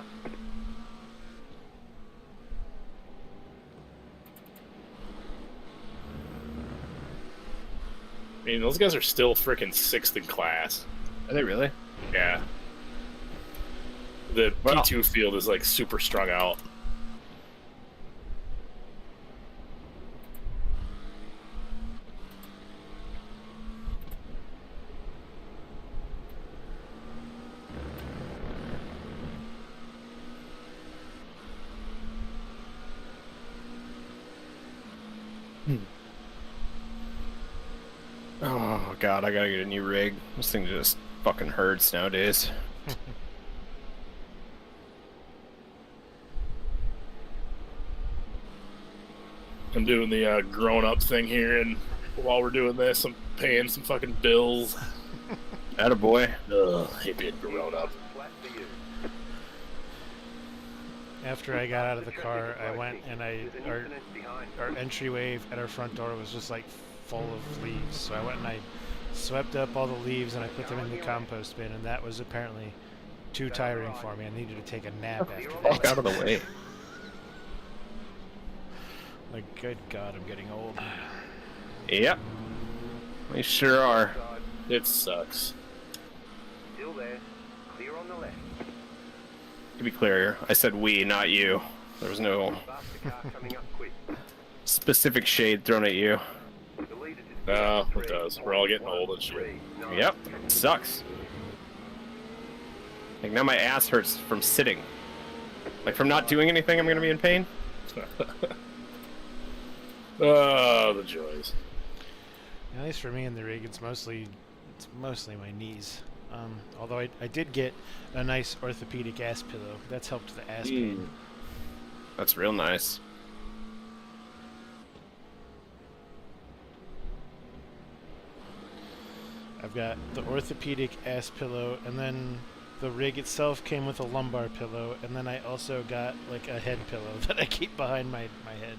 I mean, those guys are still freaking 6th in class. Are they really? Yeah. The P2 field is like super strung out. Oh god, I gotta get a new rig. This thing just fucking hurts nowadays. I'm doing the grown-up thing here, and while we're doing this, I'm paying some fucking bills. Attaboy. Ugh, hate being grown up. After I got out of the car, I went and our entryway at our front door was just like full of leaves. So I went and I swept up all the leaves and I put them in the compost bin, and that was apparently too tiring for me. I needed to take a nap after Fuck that. out of the way. Like, good God, I'm getting old. Yep. We sure are. It sucks. Still there. Clear on the left. To be clear, I said we, not you. There was no Faster car coming up quick. specific shade thrown at you. The leader just No, it does. We're all getting old and shit. 3, 9. Yep. Sucks. Like, now my ass hurts from sitting. Like, from not doing anything, I'm gonna be in pain? Oh, the joys. At least for me in the rig, it's mostly my knees. Although I did get a nice orthopedic ass pillow. That's helped the ass pain. That's real nice. I've got the orthopedic ass pillow, and then the rig itself came with a lumbar pillow, and then I also got like a head pillow that I keep behind my head.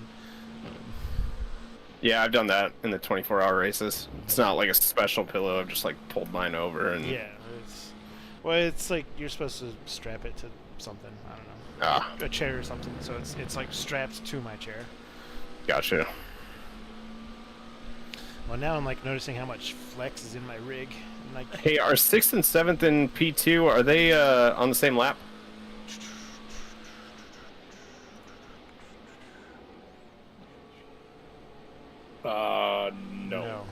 Yeah, I've done that in the 24-hour races. It's not like a special pillow. I've just like pulled mine over and Yeah, it's like you're supposed to strap it to something. I don't know, a chair or something. So it's like strapped to my chair. Gotcha. Well, now I'm like noticing how much flex is in my rig. I'm like, Hey, are 6th and 7th in P2, are they on the same lap? No.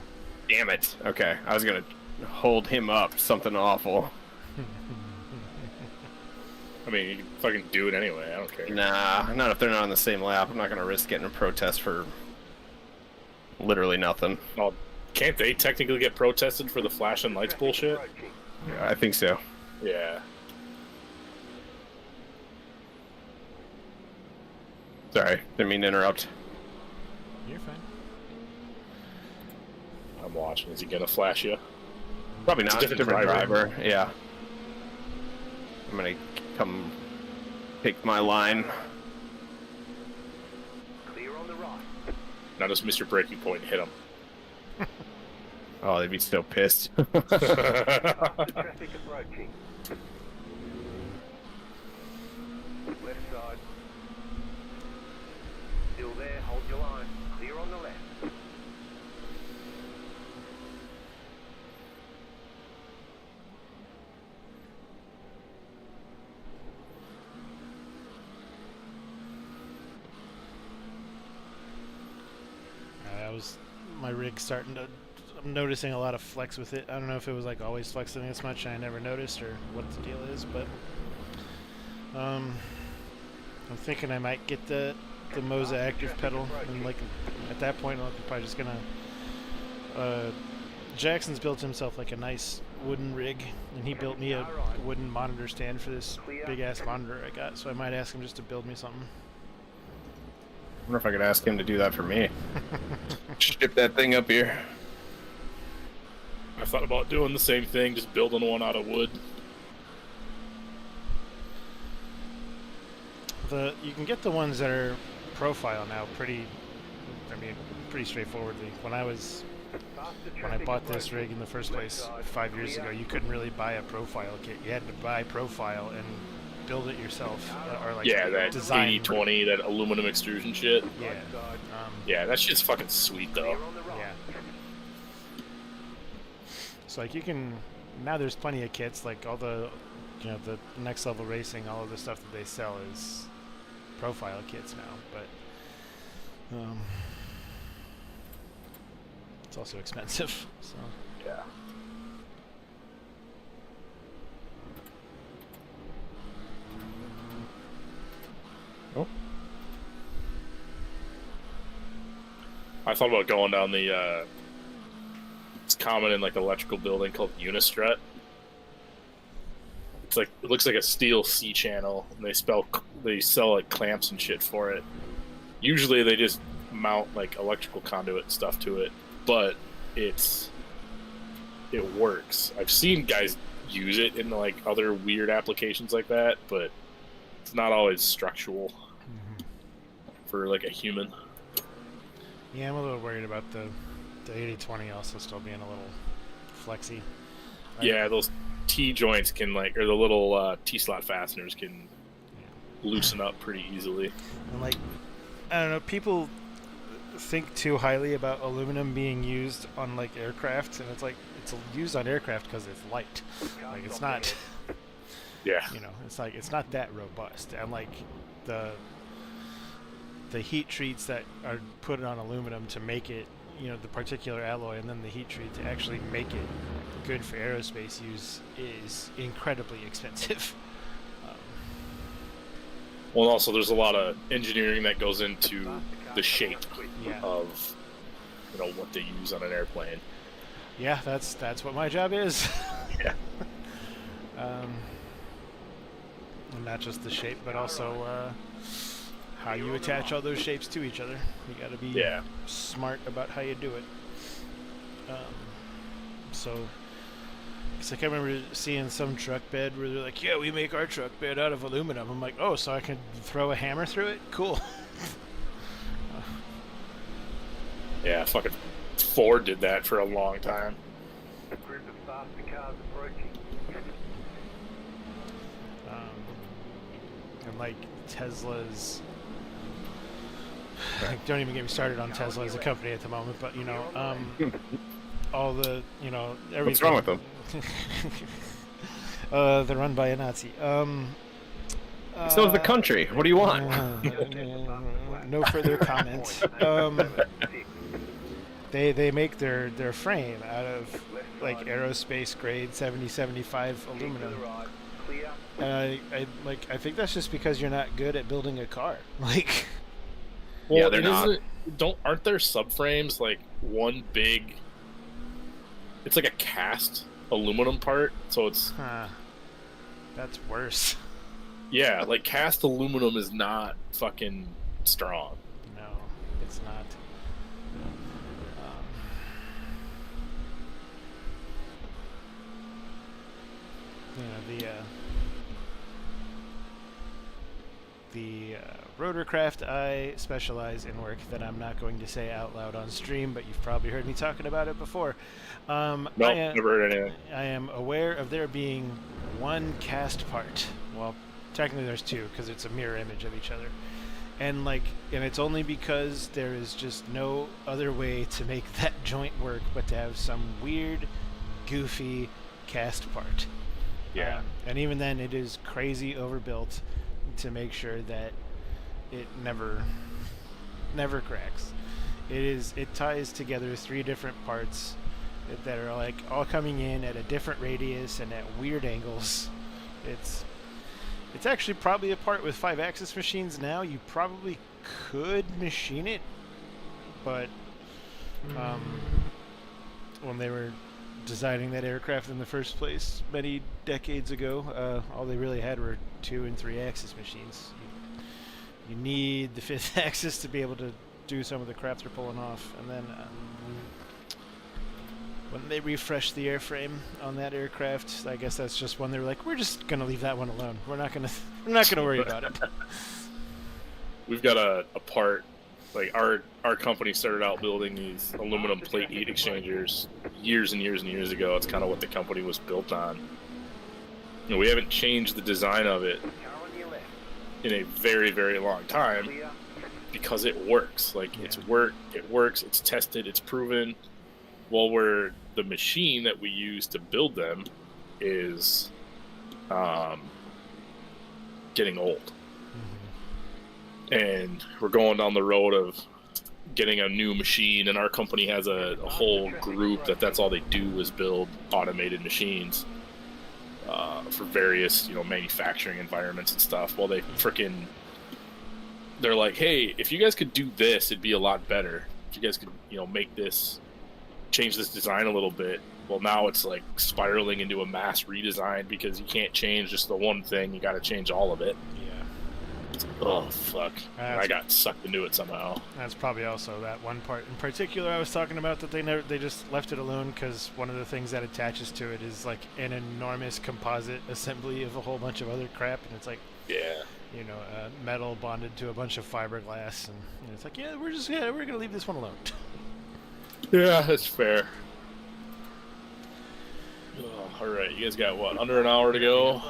Damn it. Okay, I was gonna hold him up something awful. I mean, you can fucking do it anyway. I don't care. Nah, not if they're not on the same lap. I'm not gonna risk getting a protest for literally nothing. Well, can't they technically get protested for the flashing lights bullshit? Yeah, I think so. Yeah. Sorry, didn't mean to interrupt. you're fine. I'm watching. Is he gonna flash you? Probably It's a not. different Different driver. driver. Yeah. I'm gonna come take my line. Clear on the right. Now just miss your braking point and hit him. Oh, they'd be so pissed. Faster traffic approaching. Left side. Still there. Hold your line. Clear on the left. My rig's starting to. I'm noticing a lot of flex with it. I don't know if it was like always flexing this much and I never noticed, or what the deal is, but I'm thinking I might get the Moza active pedal, and like at that point I'm probably just gonna. Jackson's built himself like a nice wooden rig, and he built me a wooden monitor stand for this big ass monitor I got. So I might ask him just to build me something. I wonder if I could ask him to do that for me. Ship that thing up here. I thought about doing the same thing, just building one out of wood. You can get the ones that are profile now pretty straightforwardly. When I bought this rig in the first place 5 years ago, you couldn't really buy a profile kit. You had to buy profile and build it yourself, or like that design 80/20, that aluminum extrusion shit. Yeah. Yeah, that shit's fucking sweet though. Yeah. So like you can now, there's plenty of kits, like all the the next level racing, all of the stuff that they sell is profile kits now, but it's also expensive. So yeah. Oh. I thought about going down the it's common in like electrical building called Unistrut. It's like, it looks like a steel C channel, and they sell like clamps and shit for it. Usually they just mount like electrical conduit stuff to it, but it works. I've seen guys use it in like other weird applications like that, but it's not always structural for like a human. yeah, I'm a little worried about the 80/20 also still being a little flexy. Yeah, those T joints can or the little T-slot fasteners can loosen up pretty easily. And like, I don't know, people think too highly about aluminum being used on like aircraft, and it's like it's used on aircraft because it's light. Like it's not. Yeah. It's like it's not that robust, and like the heat treats that are put on aluminum to make it, the particular alloy, and then the heat treat to actually make it good for aerospace use is incredibly expensive. Well, also there's a lot of engineering that goes into the shape of what they use on an airplane. Yeah, that's what my job is. Yeah. And not just the shape, but also how you attach all those shapes to each other. You got to be smart about how you do it. So, it's like I remember seeing some truck bed where they're like, "Yeah, we make our truck bed out of aluminum." I'm like, "Oh, so I can throw a hammer through it? Cool." Yeah, fucking Ford did that for a long time. A group of faster cars approaching. And like Tesla's, like, don't even get me started on Tesla as a company at the moment, but all the everything. What's wrong with them? They're run by a Nazi. So is the country. What do you want? No further comment. They make their frame out of like aerospace grade 70-75 aluminum. And I think that's just because you're not good at building a car. Like, well, yeah, they're not. Aren't there subframes like one big? It's like a cast aluminum part, so it's. That's worse. Yeah, like cast aluminum is not fucking strong. No, it's not. The rotorcraft I specialize in work that I'm not going to say out loud on stream, but you've probably heard me talking about it before. No, never heard anything. I am aware of there being one cast part. Well, technically there's two, because it's a mirror image of each other. And it's only because there is just no other way to make that joint work but to have some weird, goofy cast part. Yeah. And even then, it is crazy overbuilt to make sure that it never cracks. It ties together three different parts that are like all coming in at a different radius and at weird angles. It's actually probably a part with 5-axis machines now. You probably could machine it, but when they were designing that aircraft in the first place many decades ago, all they really had were 2- and 3-axis machines. You need the 5th axis to be able to do some of the crap they're pulling off, and then when they refreshed the airframe on that aircraft, I guess that's just when they were like, we're just gonna leave that one alone. We're not gonna worry about it. We've got a part, like our company started out building these aluminum plate heat exchangers years and years and years ago. It's kind of what the company was built on. You know, we haven't changed the design of it in a very, very long time because it works. Like it works, it's tested, it's proven. Well, the machine that we use to build them is getting old. And we're going down the road of getting a new machine, and our company has a whole group that's all they do is build automated machines for various, manufacturing environments and stuff. Well, they're like, hey, if you guys could do this, it'd be a lot better. If you guys could, change this design a little bit. Well, now it's like spiraling into a mass redesign because you can't change just the one thing. You got to change all of it. Oh, fuck. I got sucked into it somehow. That's probably also that one part in particular I was talking about that they just left it alone because one of the things that attaches to it is like an enormous composite assembly of a whole bunch of other crap, and it's like, metal bonded to a bunch of fiberglass, and it's like, we're going to leave this one alone. Yeah, that's fair. Oh, all right, you guys got what, under an hour to go?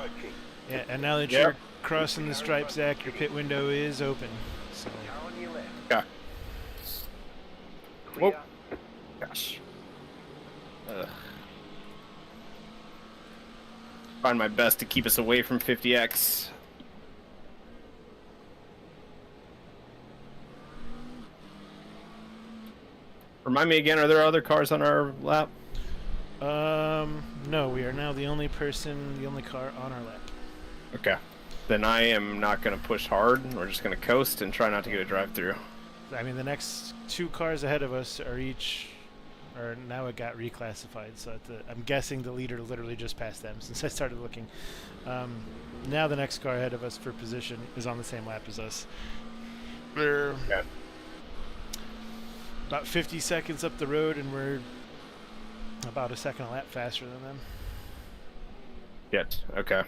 Yeah, and now that you're crossing the stripe, Zach, your pit window is open. So. Yeah. Whoa. Gosh. Trying my best to keep us away from 50X. Remind me again, are there other cars on our lap? No, we are now the only car on our lap. Okay. Then I am not going to push hard. We're just going to coast and try not to get a drive-through. I mean, the next two cars ahead of us are now it got reclassified. So I'm guessing the leader literally just passed them since I started looking. Now the next car ahead of us for position is on the same lap as us. We're about 50 seconds up the road, and we're about a second a lap faster than them. Yet. Okay.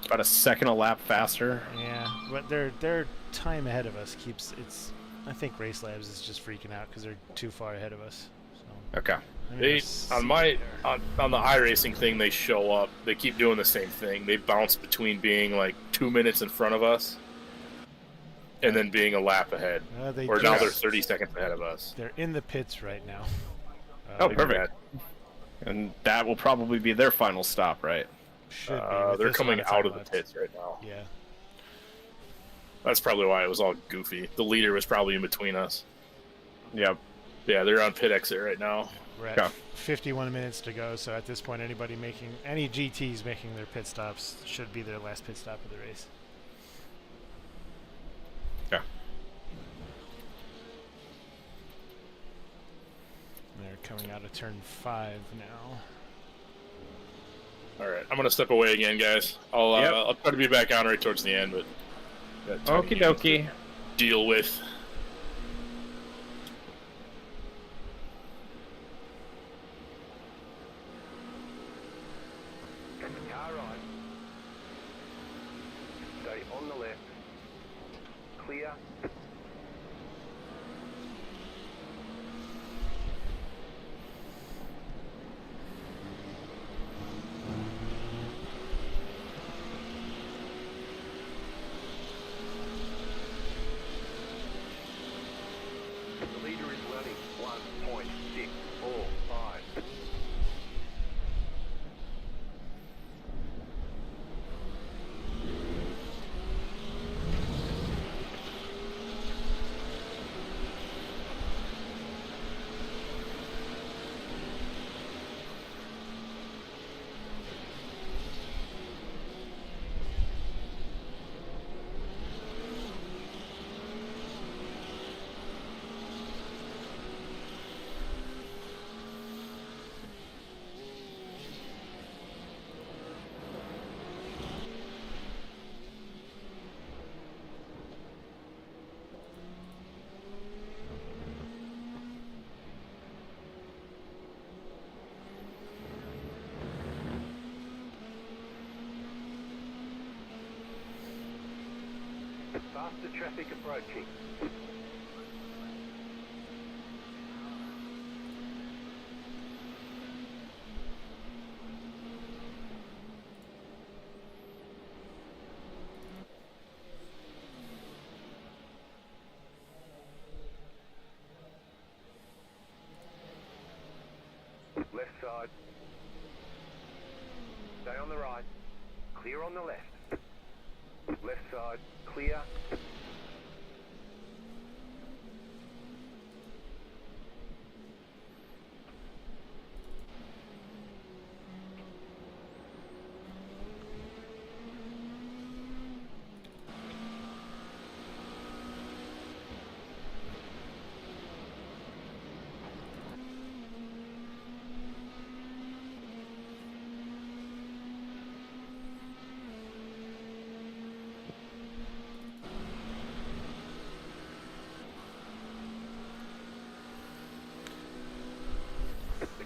About a second a lap faster. Yeah, but their time ahead of us I think Race Labs is just freaking out because they're too far ahead of us. So. Okay. On the iRacing thing, they show up. They keep doing the same thing. They bounce between being like 2 minutes in front of us and then being a lap ahead. Now they're 30 seconds ahead of us. They're in the pits right now. Oh, perfect. And that will probably be their final stop, right? Should be. They're coming out of the pits right now. Yeah. That's probably why it was all goofy. The leader was probably in between us. Yep. Yeah, they're on pit exit right now. We're at 51 minutes to go, so at this point, any GTs making their pit stops should be their last pit stop of the race. Yeah. They're coming out of turn 5 now. All right, I'm gonna step away again, guys. I'll try to be back on right towards the end, but okie dokie. Deal with. Car right. Stay on the left. Clear. The leader is running 1.645. Faster traffic approaching. Left side. Stay on the right. Clear on the left. Left side. Clear.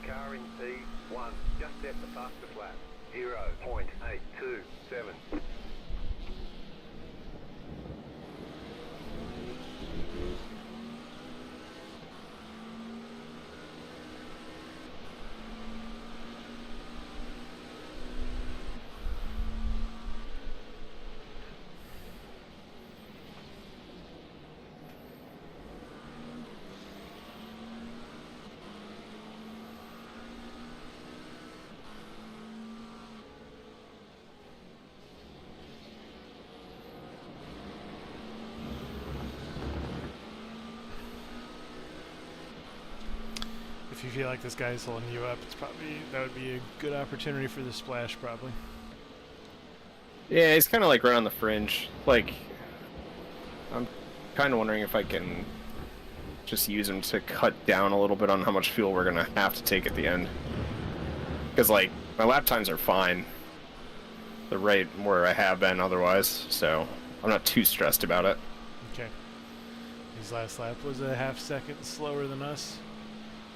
Car in P1, just set the fastest lap, 0.827. If you feel like this guy's holding you up, that would be a good opportunity for the splash, probably. Yeah, he's kind of like right on the fringe. Like, I'm kind of wondering if I can just use him to cut down a little bit on how much fuel we're gonna have to take at the end. Because like my lap times are fine, the rate where I have been otherwise, so I'm not too stressed about it. Okay. His last lap was a half second slower than us.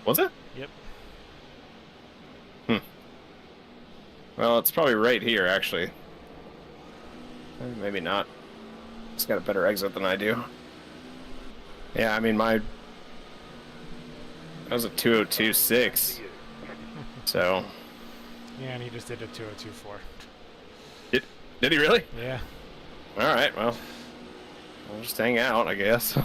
Was it? Yep. Well, it's probably right here, actually. Maybe not. He's got a better exit than I do. Yeah, I mean, that was a 2:02.6. So. Yeah, and he just did a 2:02.4. Did he really? Yeah. Alright, well. I'll just hang out, I guess.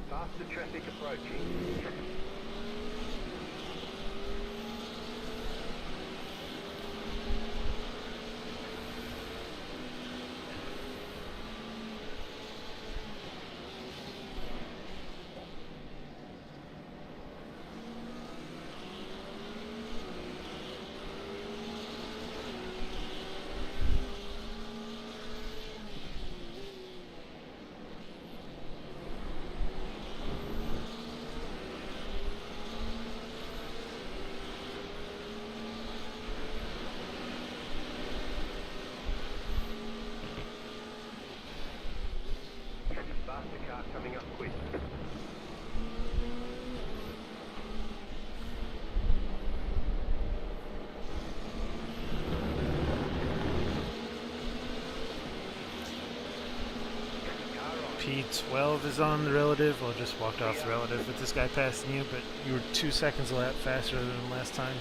Faster traffic approaching. Faster car coming up quick. P12 is on the relative. Well, just walked off the relative with this guy passing you, but you were 2 seconds a lap faster than last time.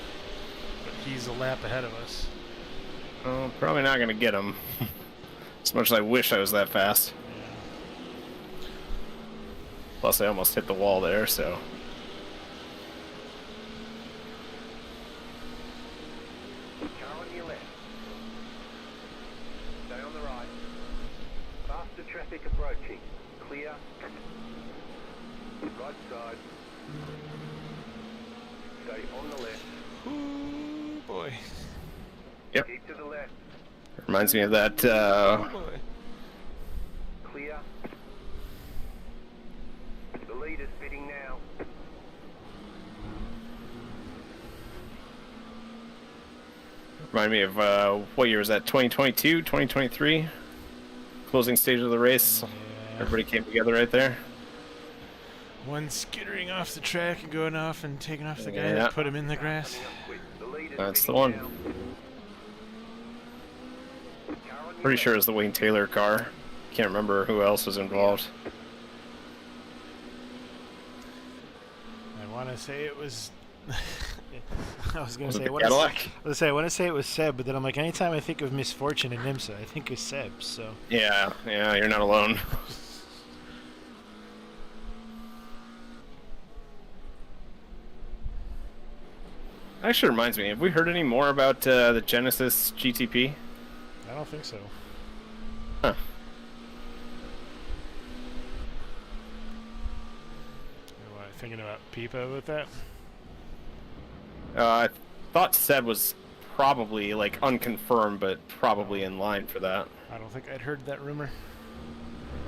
But he's a lap ahead of us. Oh, probably not gonna get him. As much as I wish I was that fast. Plus, I almost hit the wall there, so. Car on your left. Stay on the right. Faster traffic approaching. Clear. Right side. Stay on the left. Ooh, boy. Yep. Keep to the left. Reminds me of that, Oh, boy. Clear. fitting now. Remind me of what year was that? 2022, 2023? Closing stage of the race. Yeah. Everybody came together right there. One skittering off the track and going off and taking off the guy Yeah. that put him in the grass. That's the one. Pretty sure it was the Wayne Taylor car. Can't remember who else was involved. I want to say it was. I was gonna Was it say the Cadillac? I want to say it was Seb, but then I'm like, anytime I think of misfortune in IMSA, I think of Seb. So Yeah, you're not alone. Actually reminds me, have we heard any more about the Genesis GTP? I don't think so. Huh. What, thinking about Pipa with that? I thought Seb was probably like unconfirmed, but probably in line for that. I don't think I'd heard that rumor.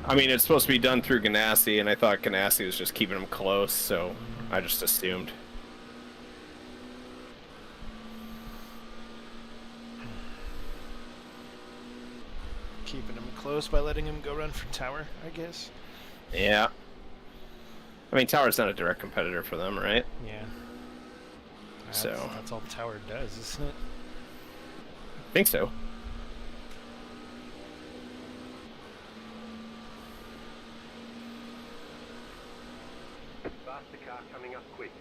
I mean, it's supposed to be done through Ganassi, and I thought Ganassi was just keeping him close, so I just assumed. Keeping him close by letting him go run for Tower, I guess. Yeah. I mean, Tower's not a direct competitor for them, right? Yeah. So That's all Tower does, isn't it? I think so. Faster car coming up quick.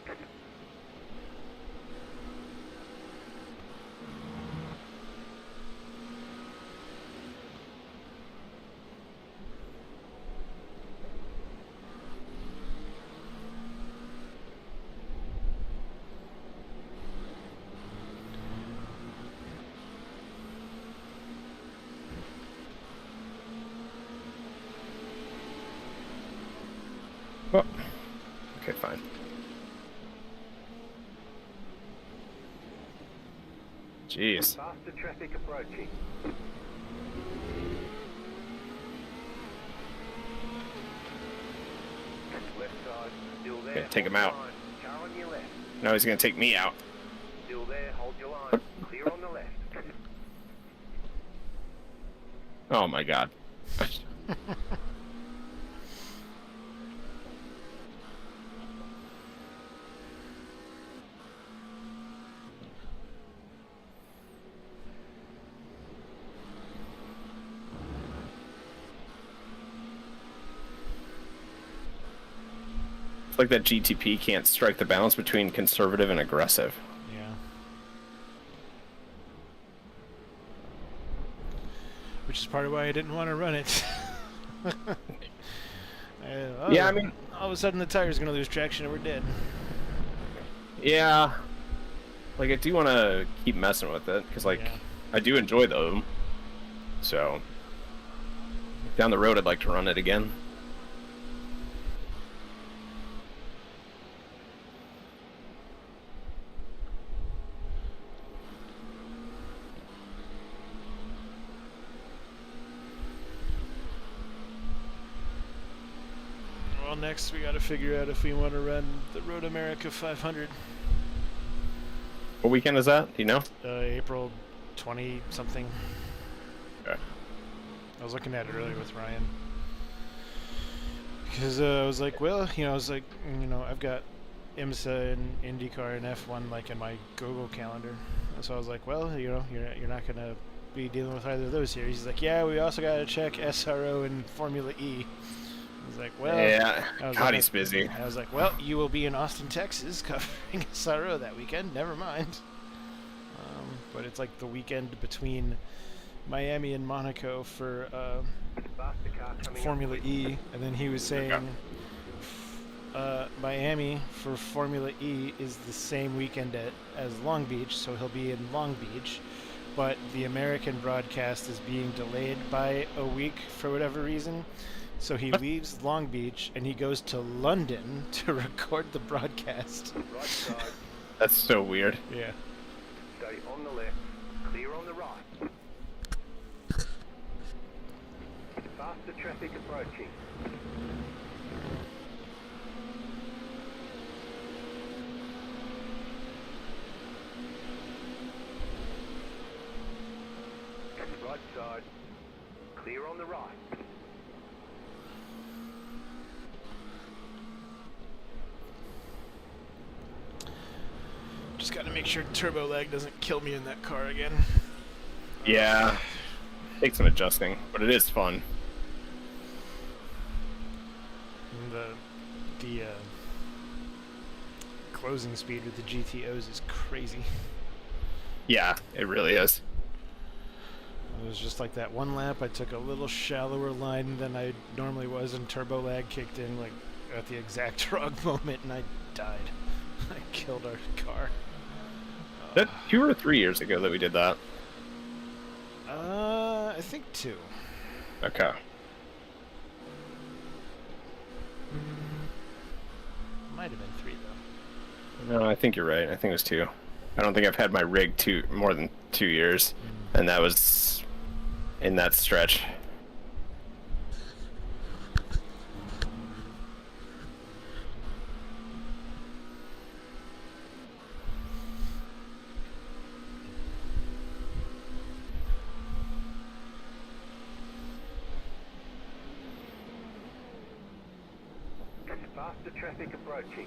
Oh. Okay, fine. Jeez. Faster traffic approaching. Left side, still there. Okay, take him hold out. your line. Car on your left. Now he's gonna take me out. Still there, hold your line. Clear on the left. Oh my god. It's like that GTP can't strike the balance between conservative and aggressive. Yeah. Which is part of why I didn't want to run it. Yeah, I mean, all of a sudden the tire's gonna lose traction and we're dead. yeah. Like, I do want to keep messing with it, because, like, Yeah. I do enjoy them. So, down the road, I'd like to run it again. Well, next we gotta figure out if we want to run the Road America 500. What weekend is that? Do you know? April 20 something. Okay. I was looking at it earlier with Ryan. Because I was like, well, I've got IMSA and IndyCar and F1 like in my Google calendar. So I was like, well, you're not gonna be dealing with either of those series. He's like, yeah, we also gotta check SRO and Formula E. I was like, well, Yeah, I was God, like, he's busy. I was like, well, you will be in Austin, Texas, covering SRO that weekend. Never mind. But it's like the weekend between Miami and Monaco for Faster car coming Formula up quick. E, and then he was saying Miami for Formula E is the same weekend as Long Beach, so he'll be in Long Beach. But the American broadcast is being delayed by a week for whatever reason. So he leaves Long Beach and he goes to London to record the broadcast. Right side, That's so weird. Yeah. stay on the left. Clear on the right. Faster traffic approaching. Just got to make sure turbo lag doesn't kill me in that car again. Yeah, takes some adjusting, but it is fun. And the closing speed with the GTOs is crazy. Yeah, it really is. It was just like that one lap. I took a little shallower line than I normally was, and turbo lag kicked in like at the exact wrong moment, and I died. I killed our car. That 2 or 3 years ago that we did that. I think 2. Okay. Might have been 3 though. No, I think you're right. I think it was 2. I don't think I've had my rig more than 2 years, and that was in that stretch. Faster traffic approaching.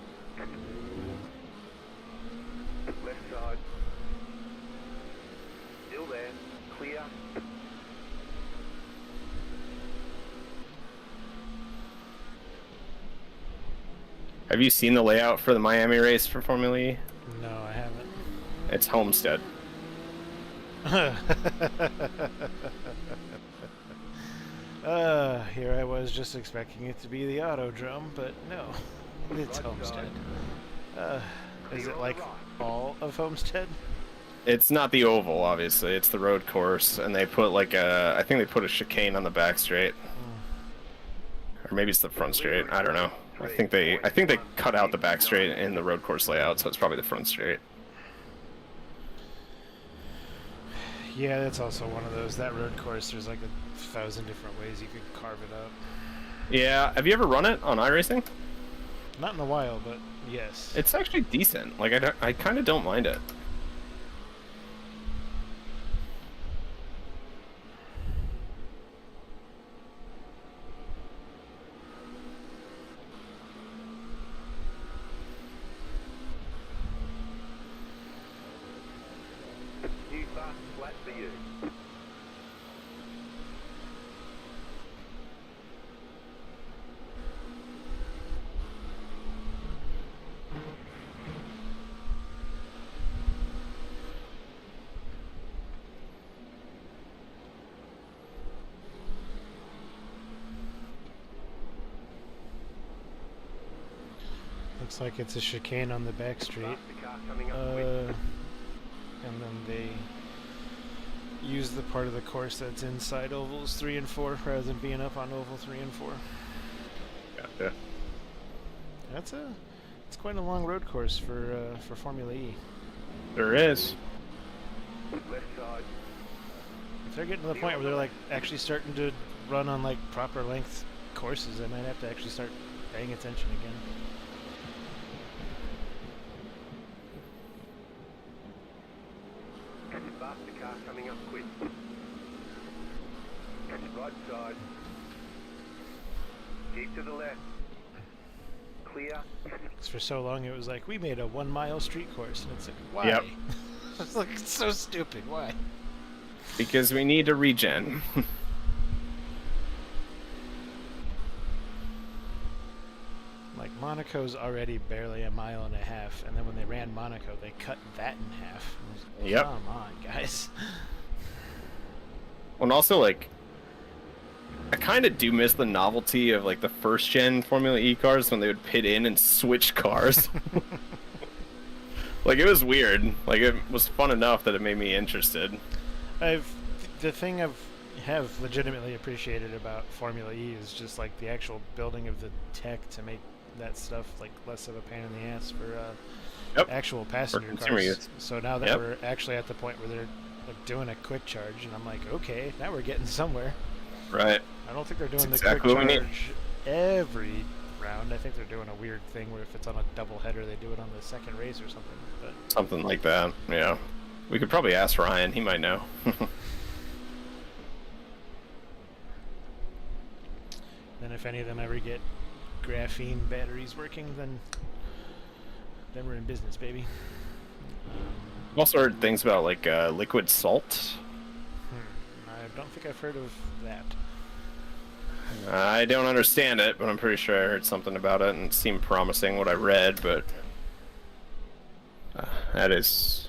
Left side. Still there. Clear. Have you seen the layout for the Miami race for Formula E? No, I haven't. It's Homestead. Here I was just expecting it to be the Autodrome, but no, it's Homestead. Is it like all of Homestead? It's not the oval, obviously. It's the road course, and they put like I think they put a chicane on the back straight, or maybe it's the front straight. I don't know. I think they cut out the back straight in the road course layout, so it's probably the front straight. Yeah, that's also one of those. That road course, there's like 1,000 different ways you could carve it up. Yeah, have you ever run it on iRacing? Not in a while, but yes. It's actually decent. Like I kind of don't mind it. New fast flat for you. Looks like it's a chicane on the back street. Faster car coming up quick. And then they use the part of the course that's inside ovals 3 and 4 rather than being up on oval 3 and 4. Gotcha. It's quite a long road course for Formula E. There is. Left side. If they're getting to the point where they're like actually starting to run on like proper length courses, I might have to actually start paying attention again. Faster car coming up quick. Right side. Keep to the left. Clear. 'Cause for so long it was like, we made a 1 mile street course, and it's like, why? Yep. It's like, it's so stupid, why? Because we need to regen. Like, Monaco's already barely a mile and a half, and then when they ran Monaco, they cut that in half. I was like, Yep. come on, guys. Well, and also, like, I kind of do miss the novelty of, like, the first-gen Formula E cars when they would pit in and switch cars. Like, it was weird. Like, it was fun enough that it made me interested. The thing I have legitimately appreciated about Formula E is just, like, the actual building of the tech to make that stuff, like, less of a pain in the ass for actual passenger consumer cars. use. So now that we're actually at the point where they're like, doing a quick charge, and I'm like, okay, now we're getting somewhere. Right. I don't think they're doing That's the exactly what quick we need. charge every round. I think they're doing a weird thing where if it's on a double header, they do it on the second race or something. But Something like that, yeah. We could probably ask Ryan, he might know. then if any of them ever get graphene batteries working, then we're in business, baby. I've also heard things about like liquid salt. I don't think I've heard of that. I don't understand it, but I'm pretty sure I heard something about it and it seemed promising what I read, but that is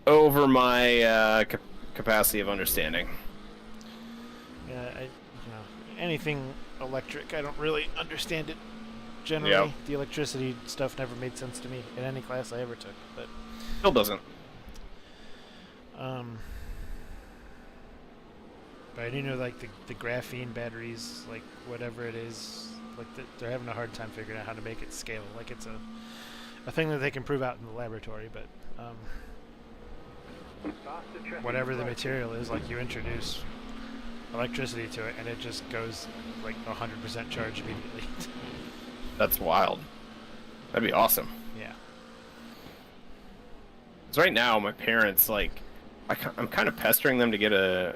over my capacity of understanding. Yeah, anything electric, I don't really understand it. Generally, Yep. the electricity stuff never made sense to me in any class I ever took, but Still doesn't. but I do know like the graphene batteries, like whatever it is, like they're having a hard time figuring out how to make it scale. Like it's a thing that they can prove out in the laboratory, but whatever the material is, like you introduce electricity to it and it just goes like 100% charge immediately. That's wild. That'd be awesome. Yeah. Because right now, my parents, like, I'm kind of pestering them to get an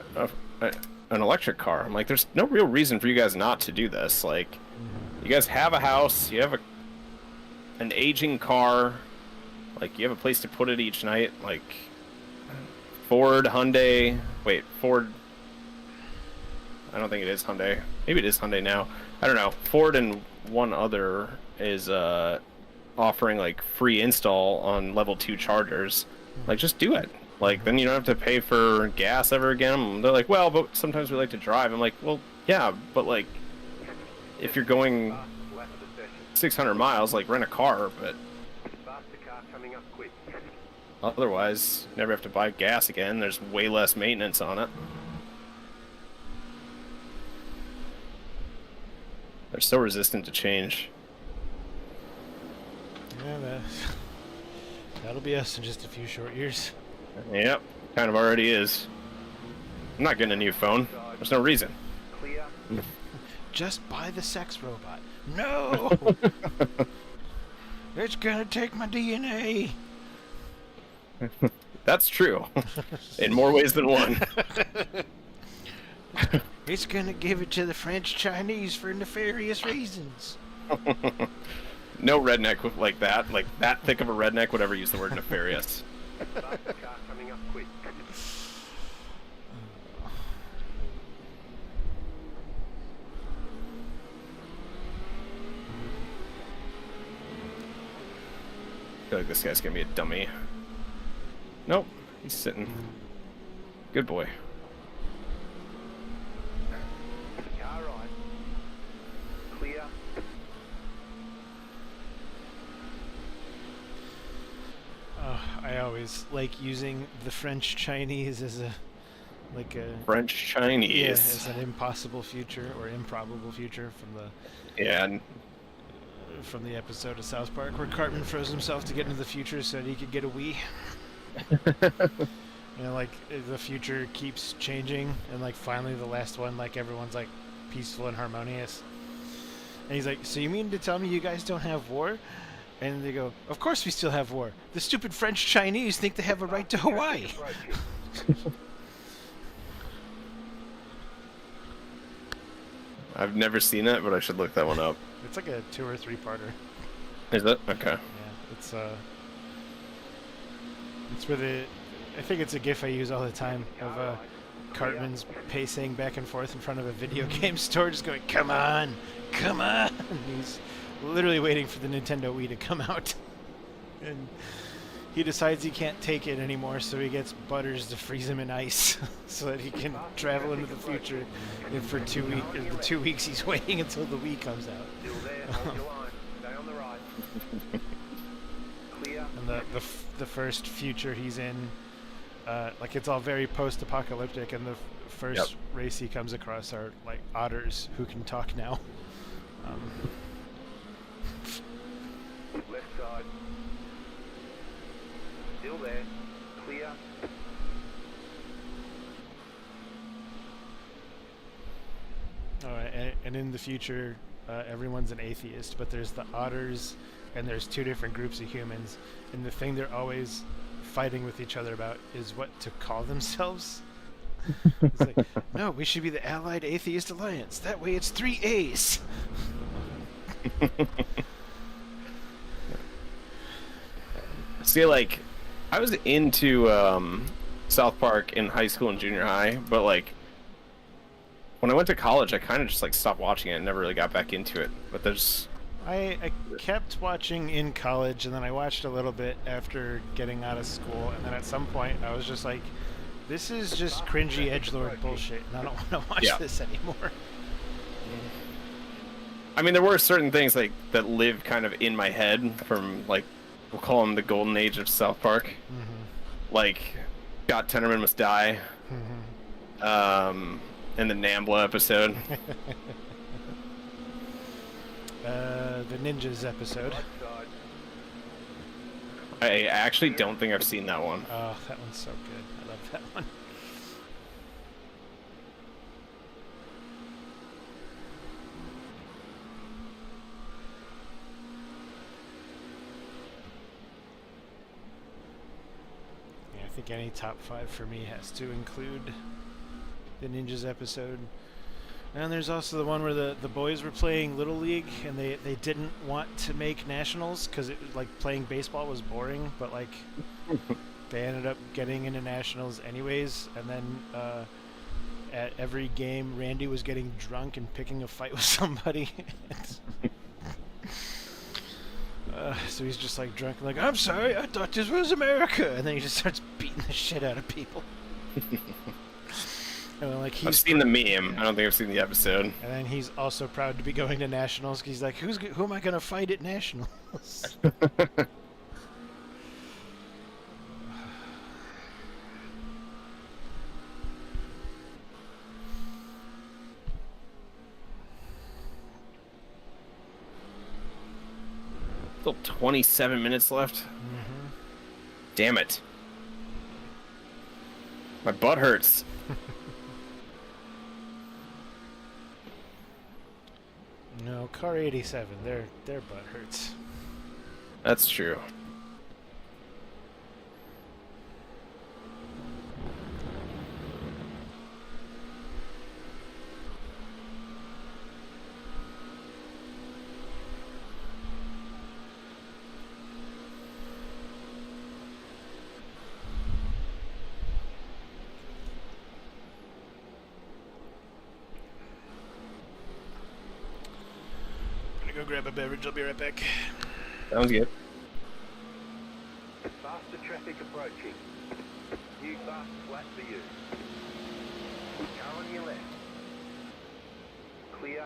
electric car. I'm like, there's no real reason for you guys not to do this. Like, you guys have a house, you have an aging car, like, you have a place to put it each night. Like, Ford, Hyundai, Ford, I don't think it is Hyundai. Maybe it is Hyundai now. I don't know. Ford and one other is offering like free install on level 2 chargers. Like, just do it. Like, then you don't have to pay for gas ever again. They're like, well, but sometimes we like to drive. I'm like, well, yeah, but like, if you're going 600 miles, like, rent a car, but otherwise, never have to buy gas again. There's way less maintenance on it. They're so resistant to change. Yeah, that'll be us in just a few short years. Yep, kind of already is. I'm not getting a new phone. There's no reason. Just buy the sex robot. No! It's gonna take my DNA. That's true. In more ways than one. It's gonna give it to the French Chinese for nefarious reasons. No redneck like that thick of a redneck would ever use the word nefarious. I feel like this guy's gonna be a dummy. Nope, he's sitting. Good boy. I always like using the French Chinese as a French Chinese. Yeah, as an impossible future or improbable future from the episode of South Park where Cartman froze himself to get into the future so that he could get a Wii. You know, like the future keeps changing, and like finally the last one, like everyone's like peaceful and harmonious. And he's like, "So you mean to tell me you guys don't have war?" And they go, "Of course we still have war. The stupid French Chinese think they have a right to Hawaii." I've never seen it, but I should look that one up. It's like a 2 or 3-parter. Is it? Okay. Yeah, it's where I think it's a GIF I use all the time of Cartman's pacing back and forth in front of a video game store, just going, "Come on, come on!" And he's literally waiting for the Nintendo Wii to come out, and he decides he can't take it anymore, so he gets Butters to freeze him in ice so that he can travel into the future. And for 2 weeks, the 2 weeks he's waiting until the Wii comes out. And the first future he's in, like it's all very post-apocalyptic, and the first race he comes across are like otters who can talk now. Left side. Still there. Clear. Alright, and in the future, everyone's an atheist, but there's the otters, and there's 2 different groups of humans, and the thing they're always fighting with each other about is what to call themselves. It's like, no, we should be the Allied Atheist Alliance. That way it's 3 A's. See, like, I was into South Park in high school and junior high, but like when I went to college, I kind of just like stopped watching it and never really got back into it. But there's I kept watching in college, and then I watched a little bit after getting out of school, and then at some point I was just like, this is just cringy edgelord bullshit, and I don't want to watch this anymore. I mean, there were certain things like that lived kind of in my head from like we'll call them the golden age of South Park. Mm-hmm. Like Scott Tenorman must die. Mm-hmm. And the Nambla episode. The Ninjas episode. I actually don't think I've seen that one. Oh, that one's so good. I love that one. Yeah, I think any top 5 for me has to include the Ninjas episode. And there's also the one where the boys were playing Little League, and they didn't want to make nationals because it was like playing baseball was boring, but like they ended up getting into nationals anyways. And then at every game, Randy was getting drunk and picking a fight with somebody. So he's just like drunk, like, I'm sorry, I thought this was America, and then he just starts beating the shit out of people. And like I've seen the meme. I don't think I've seen the episode. And then he's also proud to be going to nationals because he's like, who am I gonna fight at nationals? Still 27 minutes left. Mm-hmm. Damn it. My butt hurts. No, car 87, their butt hurts. That's true. Go grab a beverage, I'll be right back. Sounds good. Faster traffic approaching. New fast flat for you. Car on your left. Clear.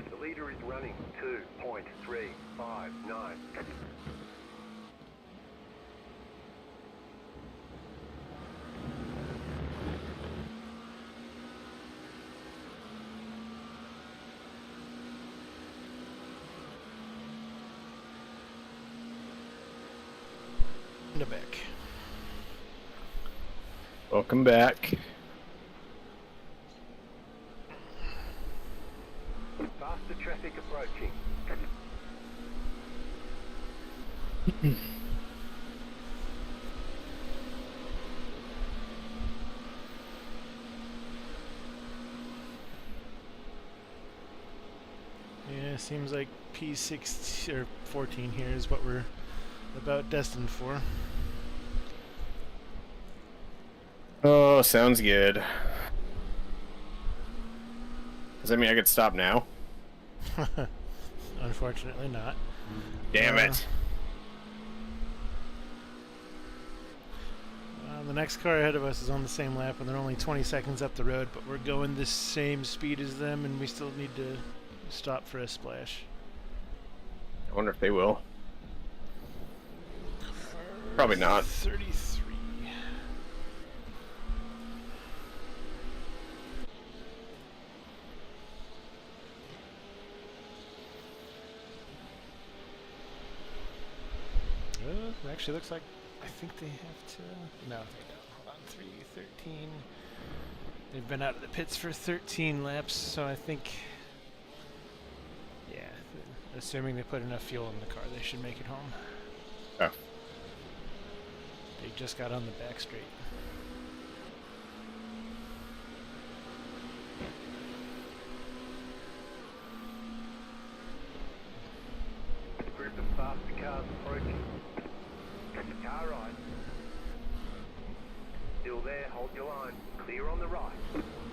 The leader is running 2.359. In the back. Welcome back. Faster traffic approaching. Yeah, it seems like P6 or 14 here is what we're about destined for. Oh, sounds good. Does that mean I could stop now? Unfortunately not. Damn it. The next car ahead of us is on the same lap and they're only 20 seconds up the road, but we're going the same speed as them and we still need to stop for a splash. I wonder if they will. Probably not. 33. It actually looks like I think they have to. No, they don't. Hold on. 3:13. They've been out of the pits for 13 laps, so I think. Yeah, assuming they put enough fuel in the car, they should make it home. Oh. They just got on the back straight. Group of faster cars approaching. Car right. Still there, hold your line. Clear on the right.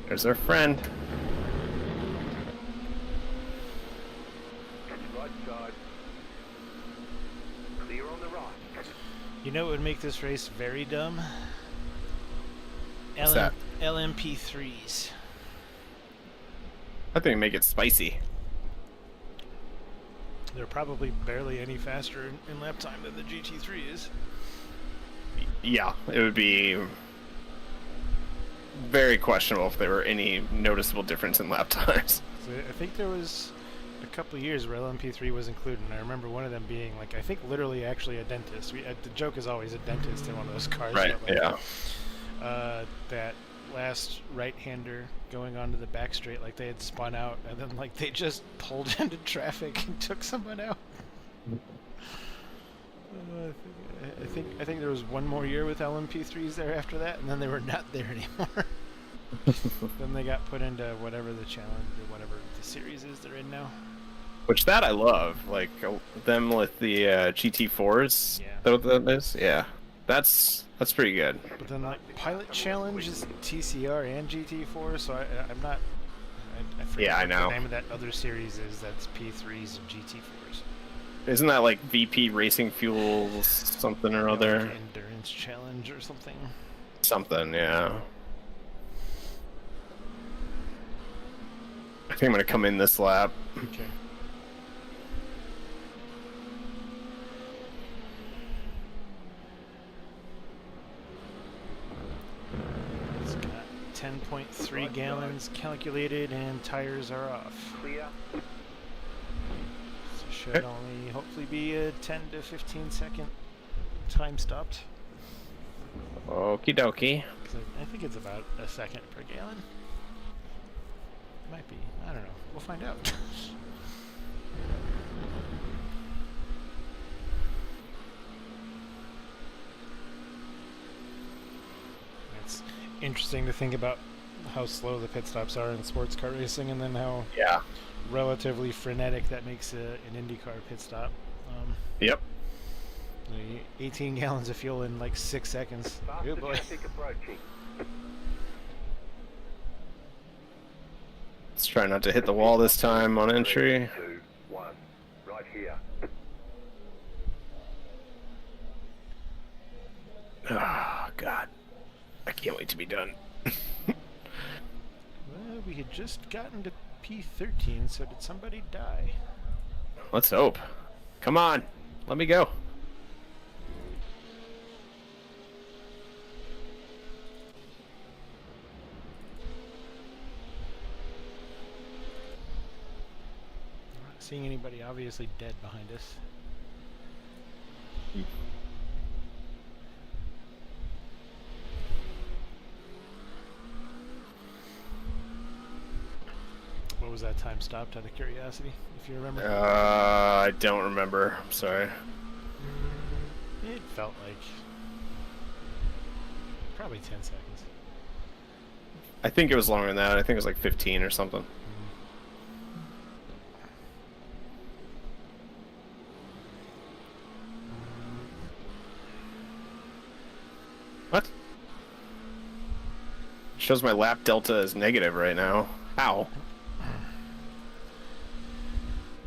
There's our friend. Right side. Clear on the right. You know what would make this race very dumb? What's that? LMP3s. I think make it spicy. They're probably barely any faster in lap time than the GT3 is. Yeah, it would be very questionable if there were any noticeable difference in lap times. So I think there was a couple of years where LMP3 was included, and I remember one of them being like, I think literally actually a dentist. The joke is always a dentist in one of those cars. Right, but like, yeah. That last right-hander going onto the back straight, like they had spun out, and then like they just pulled into traffic and took someone out. I think there was one more year with LMP3s there after that, and then they were not there anymore. Then they got put into whatever the challenge or whatever the series is they're in now. Which that I love, like them with the GT4s. Yeah. That what that is? Yeah, that's pretty good. But then like Pilot Challenge is TCR and GT4, so I'm not. I forget Yeah, I what know. the name of that other series is. That's P3s and GT4s. Isn't that like VP Racing Fuels something or other? Like Endurance Challenge or something. Something, yeah. I think I'm gonna come in this lap. Okay. It's got 10.3 gallons calculated and tires are off. Clear. So should only hopefully be a 10 to 15 second time stopped. Okie dokie. 'Cause I think it's about a second per gallon. Might be. I don't know. We'll find out. It's interesting to think about how slow the pit stops are in sports car racing, and then how Yeah. relatively frenetic that makes an IndyCar pit stop. Yep. 18 gallons of fuel in like 6 seconds. Faster Good boy. traffic approaching. Let's try not to hit the wall this time on entry. 3, 2, 1. Right here. Oh, God. I can't wait to be done. Well, we had just gotten to P13, so did somebody die? Let's hope. Come on. Let me go. Not seeing anybody obviously dead behind us. What was that time stopped out of curiosity, if you remember? I don't remember. I'm sorry. It felt like probably 10 seconds. I think it was longer than that. I think it was like 15 or something. What? Shows my lap delta is negative right now. How?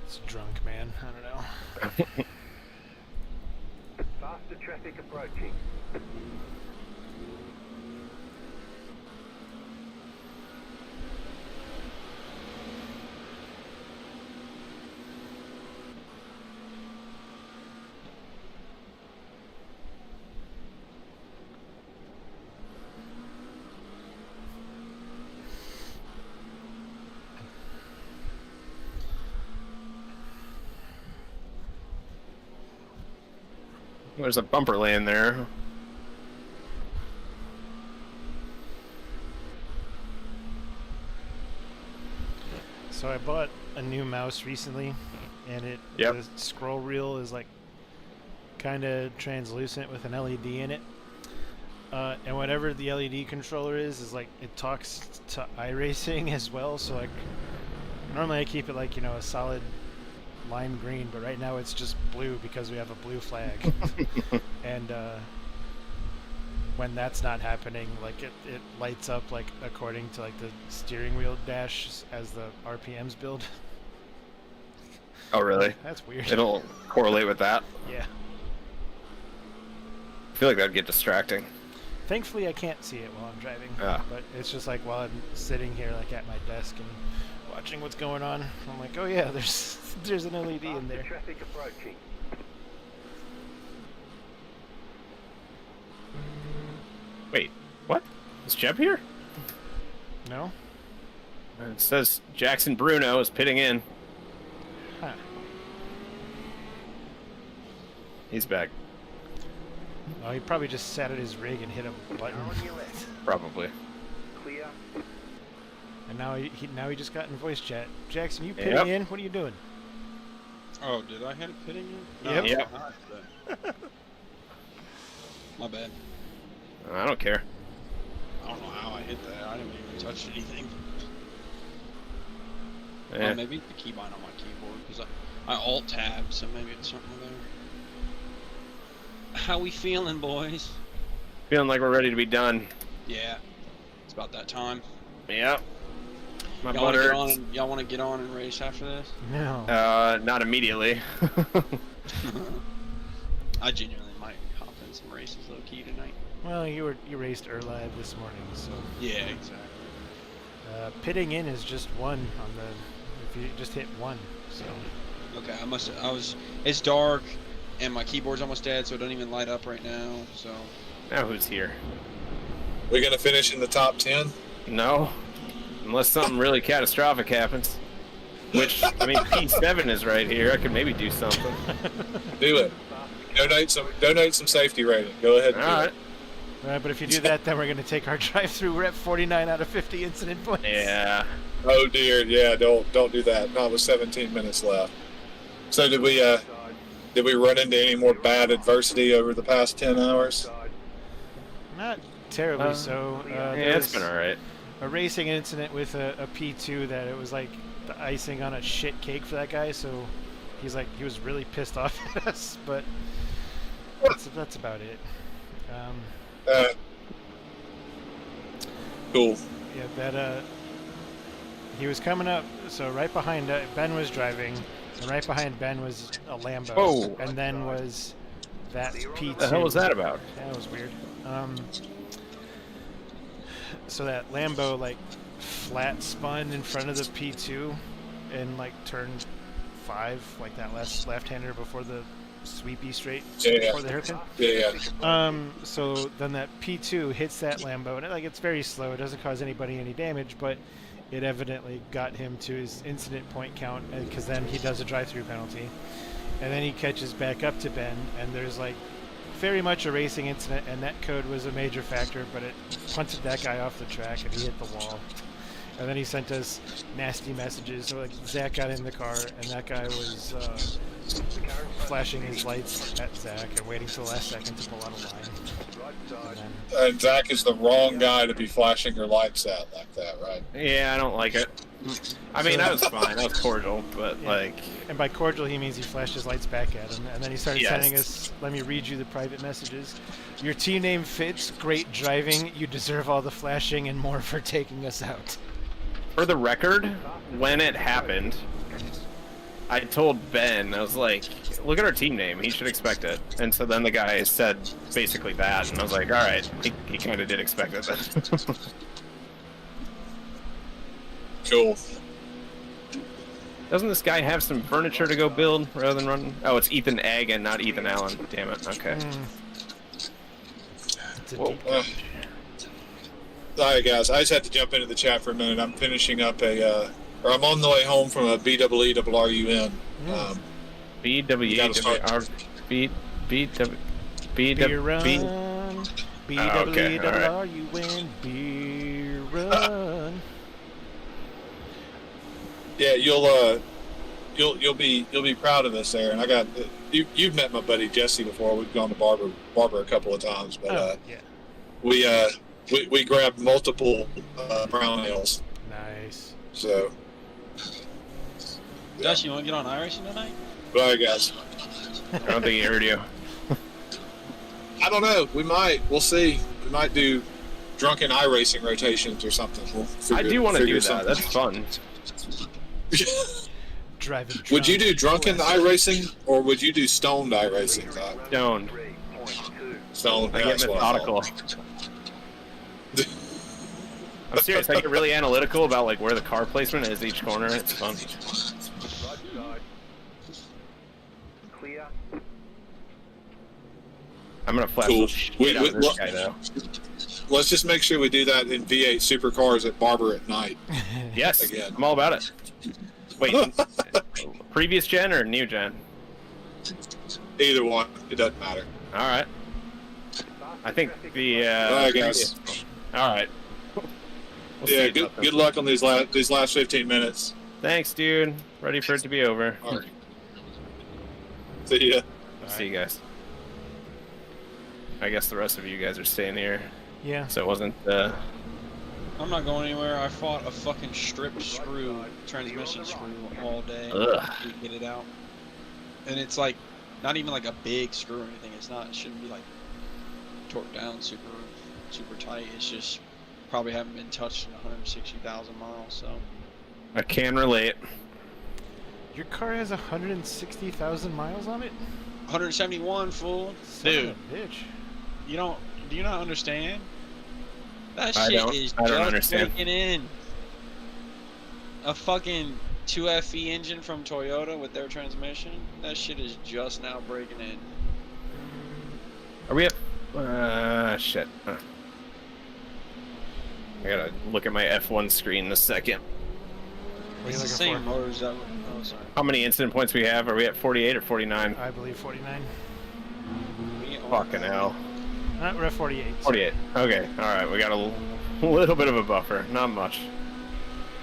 It's drunk, man. I don't know. Faster traffic approaching. There's a bumper laying there. So I bought a new mouse recently, and the scroll wheel is like kind of translucent with an LED in it. And whatever the LED controller is like it talks to iRacing as well. So like normally I keep it like, you know, a solid lime green, but right now it's just blue because we have a blue flag. And when that's not happening, like it lights up like according to like the steering wheel dash as the RPMs build. Oh really? That's weird. It'll correlate with that. Yeah. I feel like that'd get distracting. Thankfully I can't see it while I'm driving. Ah. But it's just like while I'm sitting here like at my desk and watching what's going on, I'm like, oh yeah, there's an LED in there. Traffic approaching. Wait, what? Is Jeb here? No? It says Jackson Bruno is pitting in. Huh. He's back. Oh, he probably just sat at his rig and hit a button. Probably. Clear. And now he just got in voice chat. Jackson, you pitting in? What are you doing? Oh, did I hit a pitting in? Yep. Yep. My bad. I don't care. I don't know how I hit that. I didn't even touch anything. Yeah. Maybe the keybind on my keyboard, because I alt-tabbed, so maybe it's something there. How we feeling, boys? Feeling like we're ready to be done. Yeah. It's about that time. Yep. My Y'all butt want hurts. y'all want to get on and race after this? No. Not immediately. I genuinely might hop in some races low key tonight. Well, you raced Erlab this morning, so. Yeah, exactly. Pitting in is just one on the. If you just hit one, so. Okay, it's dark, and my keyboard's almost dead, so it don't even light up right now. So. Now who's here? We're gonna finish in the top 10. No, unless something really catastrophic happens. Which, I mean, P7 is right here. I could maybe do something. Do it. Donate some safety rating. Go ahead and All right. Right, but if you do that, then we're going to take our drive-through. We're at 49 out of 50 incident points. Yeah. Oh dear, yeah, don't do that. Not with 17 minutes left. So did we run into any more bad adversity over the past 10 hours? Not terribly so. Yeah, it's been alright. A racing incident with a P2 that it was like the icing on a shit cake for that guy, so he was really pissed off at us, but that's about it. Cool. Yeah, he was coming up, so right behind Ben was driving, and right behind Ben was a Lambo, Whoa. and then was that P2. What the hell was that about? Yeah, it was weird. So that Lambo like flat spun in front of the P2 and like turned 5, like that last left-hander before the sweepy straight before the hairpin. Yeah. So then that P2 hits that Lambo, and it's very slow. It doesn't cause anybody any damage, but it evidently got him to his incident point count, because then he does a drive-through penalty, and then he catches back up to Ben, and there's like very much a racing incident, and that code was a major factor, but it punted that guy off the track, and he hit the wall. And then he sent us nasty messages. So like Zach got in the car, and that guy was flashing his lights at Zach and waiting till the last second to pull out a line. And Zach is the wrong guy to be flashing your lights at like that, right? Yeah, I don't like it. I mean, that was fine. That was cordial, but Yeah. like, And by cordial, he means he flashed his lights back at him, and then he started Yes. sending us. Let me read you the private messages. Your team name fits. Great driving. You deserve all the flashing and more for taking us out. for the record, when it happened, I told Ben, I was like, look at our team name. He should expect it. And so then the guy said basically that, and I was like, all right, he kind of did expect it then. Cool. Doesn't this guy have some furniture to go build rather than run? Oh, it's Ethan Egg and not Ethan Allen. Damn it. Okay. It's a Whoa. deep Alright guys, I just had to jump into the chat for a minute. I'm finishing up or I'm on the way home from a BWE-RUN. BWR. beer run. okay, all right. BWRUN. Beer run. Yeah, you'll be proud of us there. And I got you've met my buddy Jesse before. We've gone to Barber a couple of times, but Yeah. we grabbed multiple brown ales. Nice. So Josh, you want to get on iRacing tonight? bye guys. I don't think he heard you. I don't know. We might. We'll see. We might do drunken iRacing rotations or something. I do want to do that. That's fun. Driving. Would you do drunk drunken iRacing or would you do stoned iRacing? Stoned. Stoned. I yeah, get that's what I thought. methodical. I'm serious. I get really analytical about like where the car placement is each corner. It's fun. Right side. Clear. I'm gonna flash Cool. the shit out of this guy though. Let's just make sure we do that in V8 supercars at Barber at night. Yes, Again. I'm all about it. Wait, previous gen or new gen? Either one. It doesn't matter. All right. I think the. All right, guys. All right. We'll Yeah, see about good luck on these last 15 minutes. Thanks, dude. Ready for it to be over. All right. See ya. See you guys. I guess the rest of you guys are staying here, Yeah. so it wasn't. I'm not going anywhere. I fought a fucking strip screw, transmission screw all day Ugh. to get it out. And it's like, not even like a big screw or anything. It shouldn't be like torqued down super tight. It's just probably haven't been touched in 160,000 miles, so. I can relate. Your car has 160,000 miles on it? 171, fool. Son Dude, of a bitch. do you not understand? That I shit don't- is I don't just understand. breaking in. A fucking 2FE engine from Toyota with their transmission, that shit is just now breaking in. Are we at? Shit. I gotta look at my F1 screen in a second. What are It's you the looking same for? motors that. Oh, sorry. How many incident points we have? Are we at 48 or 49? I believe 49. We are- Fucking hell. We're at 48. 48. Okay. All right. We got a little bit of a buffer. Not much.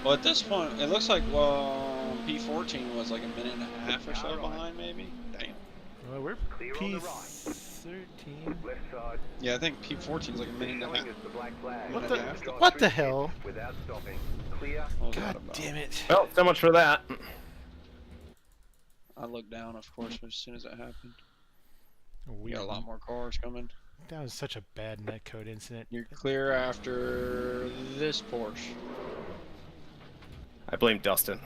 Well, at this point, it looks like P14 was like a minute and a half or so behind, maybe. Damn. Well, we're Clear on the right. P13. Left side. Yeah, I think P14 is like a minute and a half. Showing us the black flag. What the- Left side what the through hell? pit Without stopping. Clear. What was God that about? damn it. Well, so much for that. I looked down, of course, as soon as it happened. We We got a lot more cars coming. That was such a bad netcode incident. You're clear after this Porsche. I blame Dustin.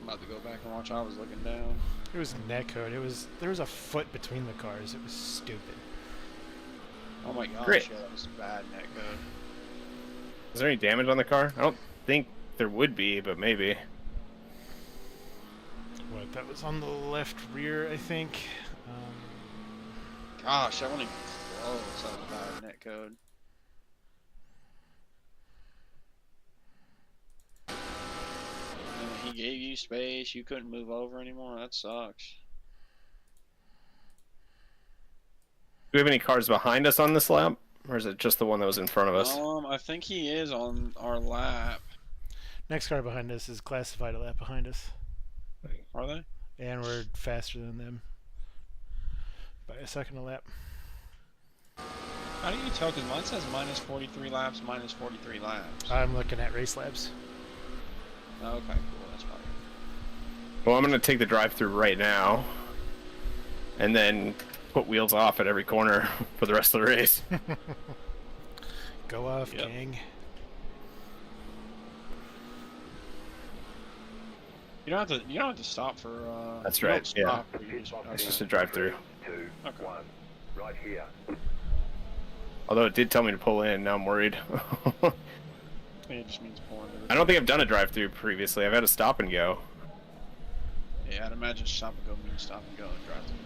I'm about to go back and watch. I was looking down. It was netcode. There was a foot between the cars. It was stupid. Oh my gosh, Great. yeah, that was bad netcode. Is there any damage on the car? I don't think there would be, but maybe. What? That was on the left rear, I think. Gosh, that wasn't even close. That was bad netcode. And he gave you space. You couldn't move over anymore. That sucks. Do we have any cars behind us on this lap? Or is it just the one that was in front of us? I think he is on our lap. Next car behind us is classified a lap behind us, Are they? and we're faster than them by a second a lap. How do you tell? Because mine says minus 43 laps, minus 43 laps. I'm looking at race labs. Oh, okay, cool. That's fine. Well, I'm gonna take the drive-through right now, and then put wheels off at every corner for the rest of the race. Go off, Yep. gang. You don't have to stop for. That's you don't right, stop, you just- It's just a drive-through. 2, Okay. 1. Right here. Although it did tell me to pull in, now I'm worried. It just means pulling. I don't think I've done a drive-through previously. I've had a stop and go. Yeah, I'd imagine stop and go means stop and go, and drive through.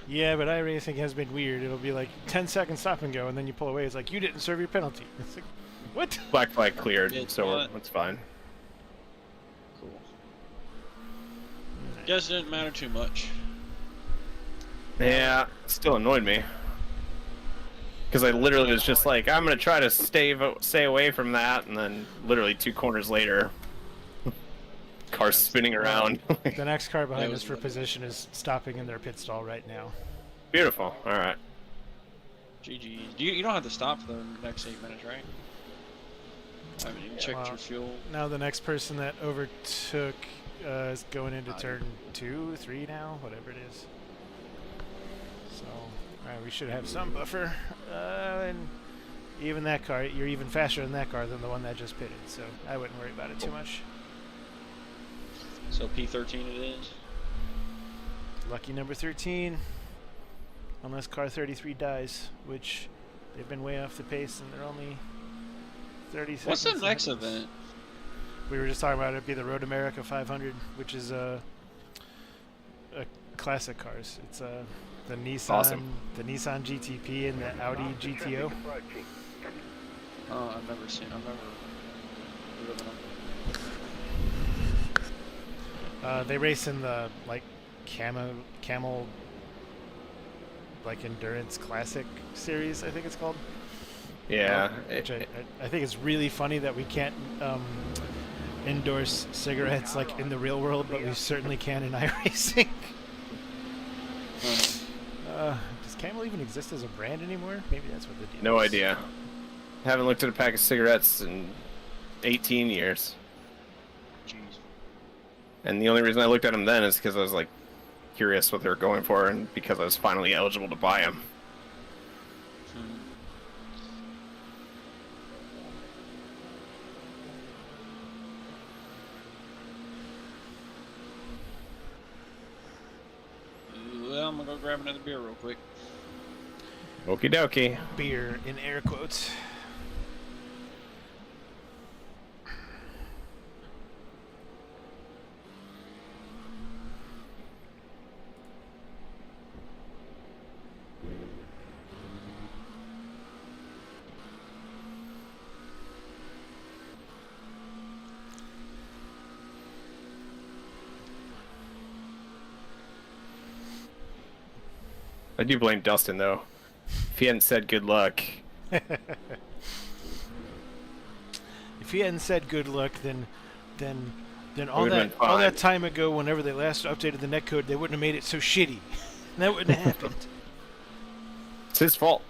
Yeah, but iRacing has been weird. It'll be like 10 seconds stop and go, and then you pull away. It's like, you didn't serve your penalty. It's like, what? Black flag cleared, It's so what? it's fine. Cool. Guess it didn't matter too much. Yeah, it still annoyed me. Because I literally was just like, I'm going to try to stay away from that, and then literally 2 corners later, car spinning around. The next car behind That us was for really- position is stopping in their pit stall right now. Beautiful. All right. GG. You don't have to stop for the next 8 minutes, right? I haven't even checked well, your fuel. Now the next person that overtook is going into turn 2, 3 now, whatever it is. So, alright, we should have some buffer. And even that car, you're even faster in that car than the one that just pitted, so I wouldn't worry about it too much. So P13 it is. Lucky number 13. Unless car 33 dies, which they've been way off the pace and they're only 30 seconds. What's the ahead next of us. event? We were just talking about it'd be the Road America 500, which is a classic cars. It's the Nissan, Awesome. the Nissan GTP and the Audi GTO. Approaching. Oh, I've never driven them. They race in the like camel like endurance classic series, I think it's called. Yeah. Which I think it's really funny that we can't endorse cigarettes like in the real world, but we certainly can in iRacing. Does Camel even exist as a brand anymore? Maybe that's what the deal No is. idea. Haven't looked at a pack of cigarettes in 18 years. Jeez. And the only reason I looked at them then is because I was like curious what they were going for, and because I was finally eligible to buy them. Well, I'm gonna go grab another beer real quick. Okie dokie. Beer in air quotes. I do blame Dustin though. If he hadn't said good luck, If he hadn't said good luck, then all would've been all that fine. time ago, whenever they last updated the netcode, they wouldn't have made it so shitty. That wouldn't have happened. it's his fault.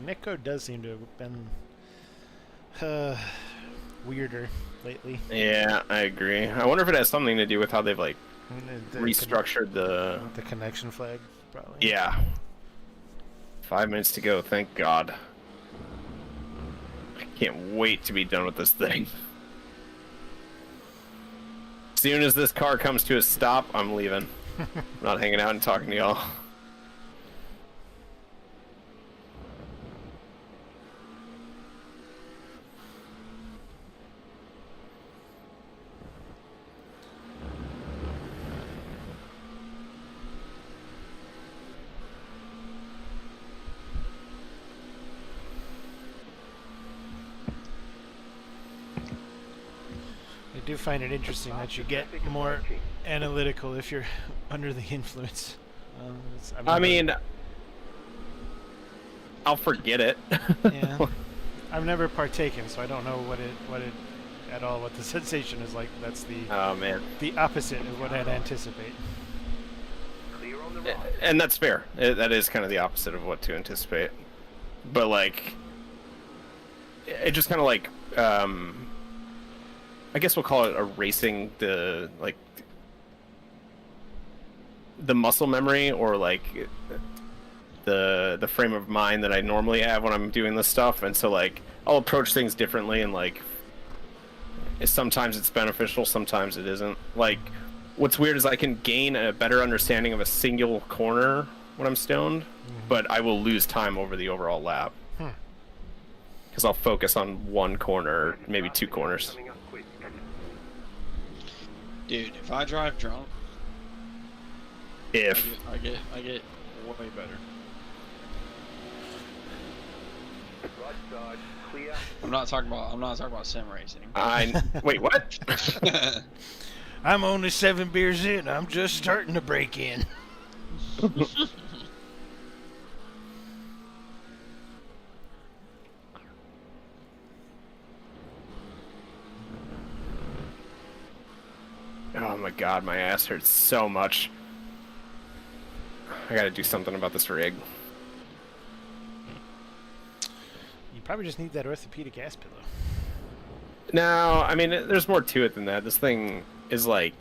Netcode does seem to have been weirder lately. Yeah, I agree. I wonder if it has something to do with how they've like The restructured the. the connection flag, probably. Yeah. 5 minutes to go. Thank God. I can't wait to be done with this thing. As soon as this car comes to a stop, I'm leaving. I'm not hanging out and talking to y'all. I do find it interesting that you get more analytical if you're under the influence. I mean, I'll forget it. yeah, I've never partaken, so I don't know what the sensation is like. That's Oh man. the opposite of what I'd anticipate. Clear on the right. And that's fair. That is kind of the opposite of what to anticipate. But like, it just kind of like I guess we'll call it erasing the muscle memory, or like the frame of mind that I normally have when I'm doing this stuff, and so like I'll approach things differently, and like sometimes it's beneficial, sometimes it isn't. Like what's weird is I can gain a better understanding of a single corner when I'm stoned, but I will lose time over the overall lap. Because I'll focus on one corner, maybe two corners. Dude, if I drive drunk, If I get way better. Right side, clear. I'm not talking about sim racing. wait, what? I'm only 7 beers in. I'm just starting to break in. Oh my god, my ass hurts so much. I gotta do something about this rig. You probably just need that orthopedic ass pillow. No, I mean, there's more to it than that. This thing is like...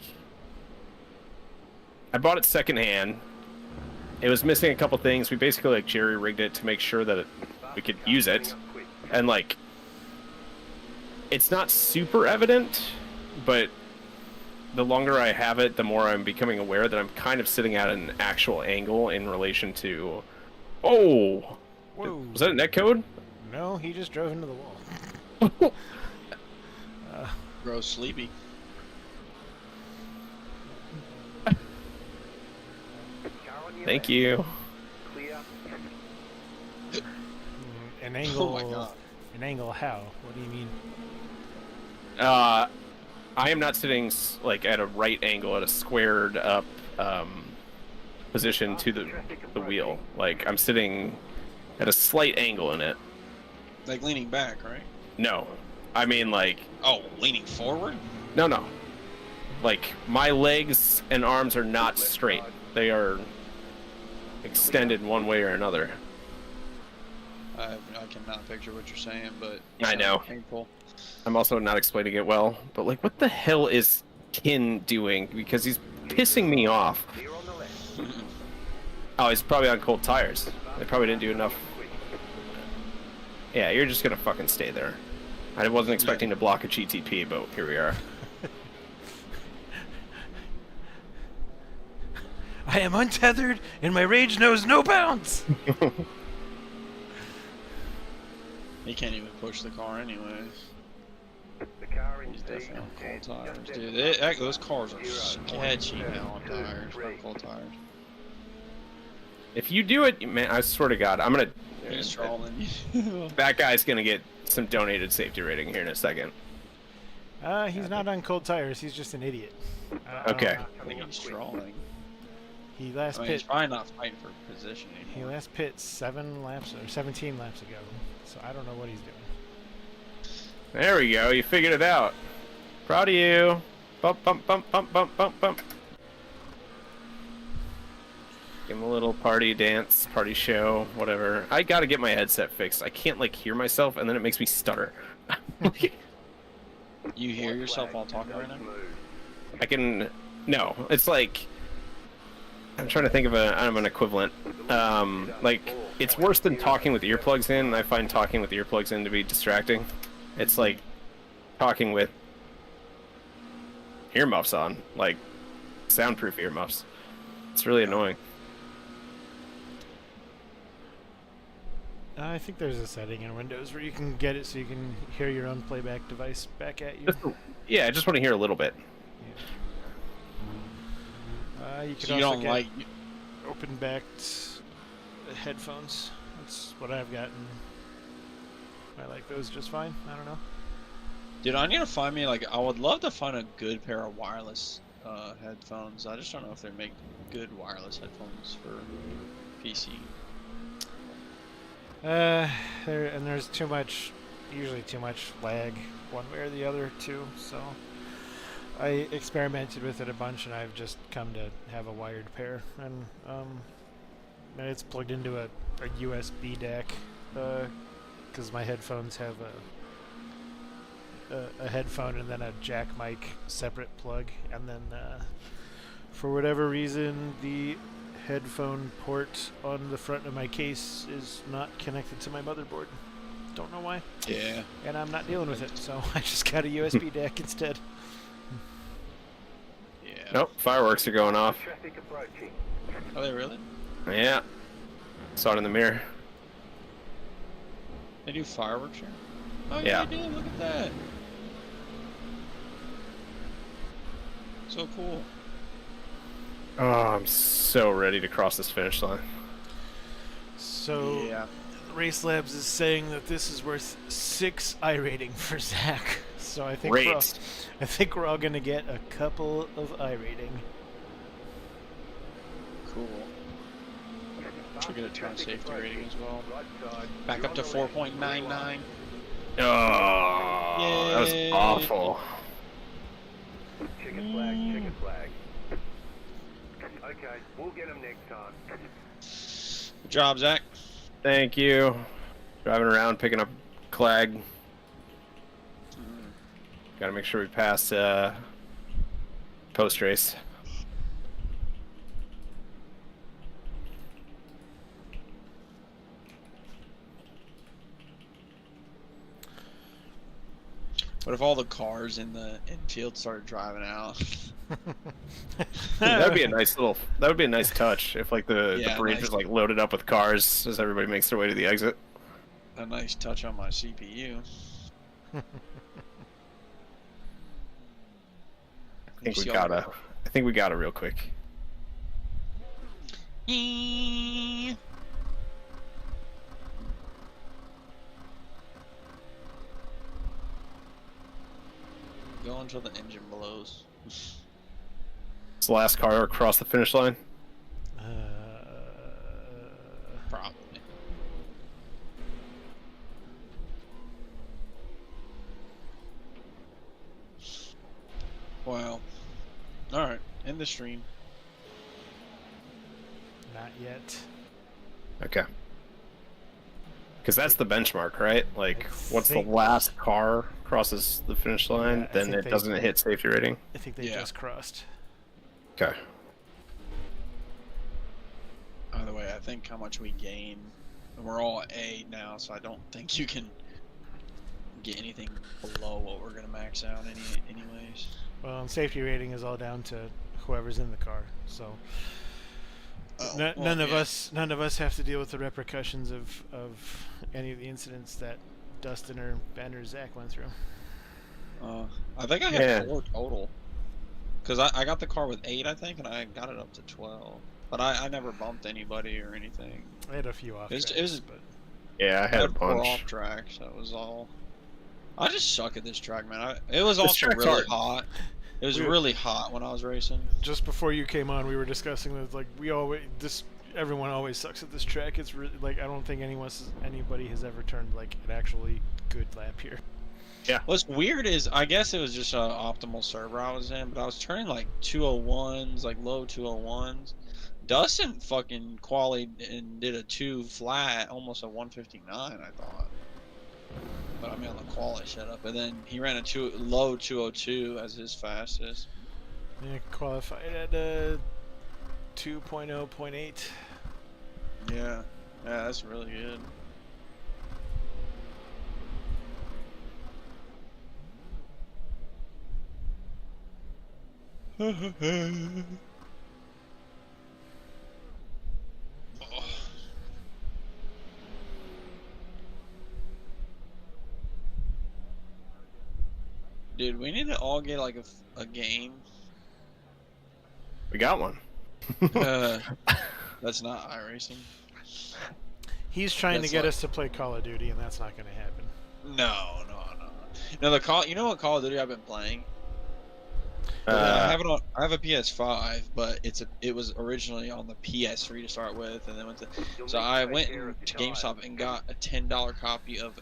I bought it secondhand. It was missing a couple things. We basically like jerry-rigged it to make sure that we could use it. And like... It's not super evident, but the longer I have it, the more I'm becoming aware that I'm kind of sitting at an actual angle in relation to... Oh! Whoa. Was that a netcode? No, he just drove into the wall. Bro, sleepy. Thank you. Clear. An angle. Oh my god. An angle how? What do you mean? I am not sitting like at a right angle, at a squared up position to the wheel. Like I'm sitting at a slight angle in it. Like leaning back, right? No, I mean like Oh, leaning forward? no. Like my legs and arms are not straight. They are extended one way or another. I cannot picture what you're saying, but I know. Painful. I'm also not explaining it well, but like what the hell is Kin doing? Because he's pissing me off. Clear on the left. Oh, he's probably on cold tires. They probably didn't do enough. Yeah, you're just gonna fucking stay there. I wasn't expecting to block a GTP, but here we are. I am untethered, and my rage knows no bounds. He can't even push the car anyways. The car in He's D. definitely on cold tires, dude. Those cars are sketchy now on tires, on cold tires. If you do it, man, I swear to God, I'm gonna. He's trolling you. That guy's gonna get some donated safety rating here in a second. He's not on cold tires. He's just an idiot. Okay. I think he's trolling. He last I mean, he's pit. probably not fighting for position He anymore. last pit 17 laps ago. So I don't know what he's doing. There we go. You figured it out. Proud of you. Bump, bump, bump, bump, bump, bump, bump. Give him a little party dance, party show, whatever. I gotta get my headset fixed. I can't like hear myself, and then it makes me stutter. You hear yourself while talking right now? I can. No, it's like. I'm trying to think of an equivalent. Like, it's worse than talking with earplugs in. I find talking with earplugs in to be distracting. It's like talking with earmuffs on, like soundproof earmuffs. It's really annoying. I think there's a setting in Windows where you can get it so you can hear your own playback device back at you. Yeah, I just want to hear a little bit. You could So you also don't get like... open-backed headphones. That's what I've gotten. I like those just fine. I don't know. Dude, I need to find me, like, I would love to find a good pair of wireless headphones. I just don't know if they make good wireless headphones for PC. There's usually too much lag one way or the other too, so I experimented with it a bunch and I've just come to have a wired pair, and it's plugged into a USB DAC because my headphones have a headphone and then a jack mic separate plug, and then for whatever reason the headphone port on the front of my case is not connected to my motherboard. Don't know why. Yeah. And I'm not dealing with it, so I just got a USB deck instead. Yeah. Nope, fireworks are going off. Traffic approaching. Are they really? Yeah. Saw it in the mirror. They do fireworks here? Oh Yeah. yeah, they do. Look at that. So cool. Oh, I'm so ready to cross this finish line. So Yeah. Race Labs is saying that this is worth 6 I rating for Zach. So I think we're all gonna get a couple of I rating. Cool. Should get a turn safety rating as well. Back up to 4.99. Oh, that was Yay. awful. Chicken flag, chicken flag. Okay, we'll get them next time. Good job, Zach. Thank you. Driving around, picking up Clag. Got to make sure we pass post race. What if all the cars in the infield started driving out? That would be a nice little. That would be a nice touch if like the bridge nice. was like loaded up with cars as everybody makes their way to the exit. A nice touch on my CPU. I think we got it real quick. Go until the engine blows. It's the last car across the finish line. Probably. Wow. Alright, end the stream. Not yet. Okay. Because that's the benchmark, right? Like, once the think- last car crosses the finish line, Yeah, I then think it they- doesn't hit safety rating. I think they Yeah. just crossed. Okay. Either way, I think how much we gain. We're all A now, so I don't think you can get anything below what we're gonna max out anyways. Well, and safety rating is all down to whoever's in the car. So none of us have to deal with the repercussions of any of the incidents that Dustin or Ben or Zach went through. I think I had 4 total. Because I got the car with 8, I think, and I got it up to 12. But I never bumped anybody or anything. I had a few off It tracks, was- but Yeah, I had a 4 bunch. off tracks, that was all. I just suck at this track, man. It was This also track's really hard. hot. It was really hot when I was racing. just before you came on, we were discussing that like everyone always sucks at this track. It's really like I don't think anybody has ever turned like an actually good lap here. What's weird is I guess it was just an optimal server I was in, but I was turning like 201s, like low 201s. Dustin fucking qualied and did a 2 flat, almost a 159, I thought. But I mean on the quali setup, and then he ran a low 202 as his fastest. Yeah, qualified at 2.0.8. Yeah, that's really good. Dude, we need to all get like a game. We got one. That's not iRacing. He's trying That's to get like- us to play Call of Duty, and that's not going to happen. No. No, you know what Call of Duty I've been playing? I have a PS5, but it was originally on the PS3 to start with, and then so I went to GameStop and got a $10 copy of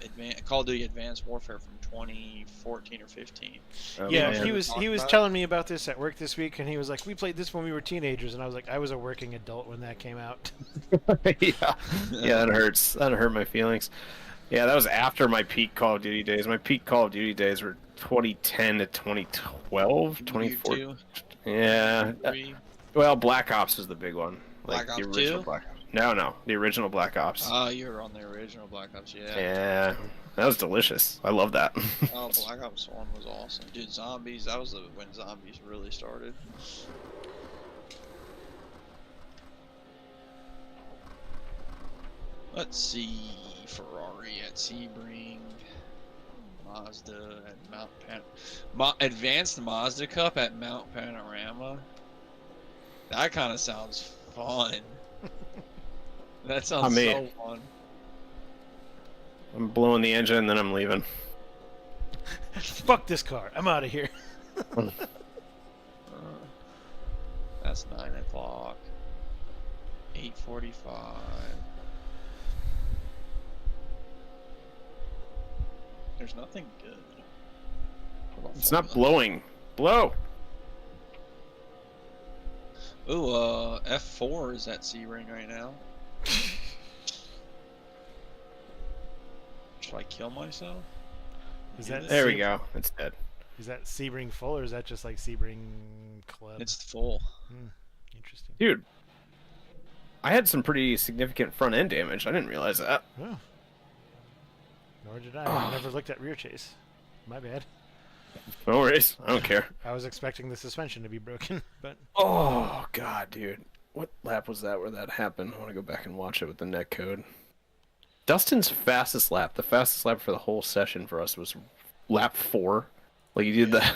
Call of Duty Advanced Warfare from 2014 or 15. Oh, Yeah, man. he was Talk about telling me about this at work this week, and he was like, "We played this when we were teenagers," and I was like, "I was a working adult when that came out." Yeah, that hurts. That hurt my feelings. Yeah, that was after my peak Call of Duty days. My peak Call of Duty days were 2010 to 2012, 2014. Yeah. Well, Black Ops was the big one. Black Like the Ops original 2? Black Ops. No, the original Black Ops. Oh, you were on the original Black Ops, yeah. Yeah, that was delicious. I love that. Oh, Black Ops 1 was awesome. Dude, zombies, that was when zombies really started. Let's see, Ferrari at Sebring, Mazda at Mount Advanced Mazda Cup at Mount Panorama. That kind of sounds fun. That sounds so fun. I'm blowing the engine and then I'm leaving. Fuck this car. I'm out of here. That's 9 o'clock. 8:45. There's nothing good. It's not blowing. Blow. Ooh, F4 is at Sebring right now. Should I kill myself? Is that There we go. It's dead. Is that Sebring full or is that just like Sebring Club? It's full. Interesting. Dude, I had some pretty significant front end damage. I didn't realize that. Oh. Nor did I. I never looked at rear chase. My bad. No worries. I don't care. I was expecting the suspension to be broken, but... Oh, God, dude. What lap was that where that happened? I want to go back and watch it with the net code. Dustin's fastest lap, the fastest lap for the whole session for us was lap 4. Like, you did that.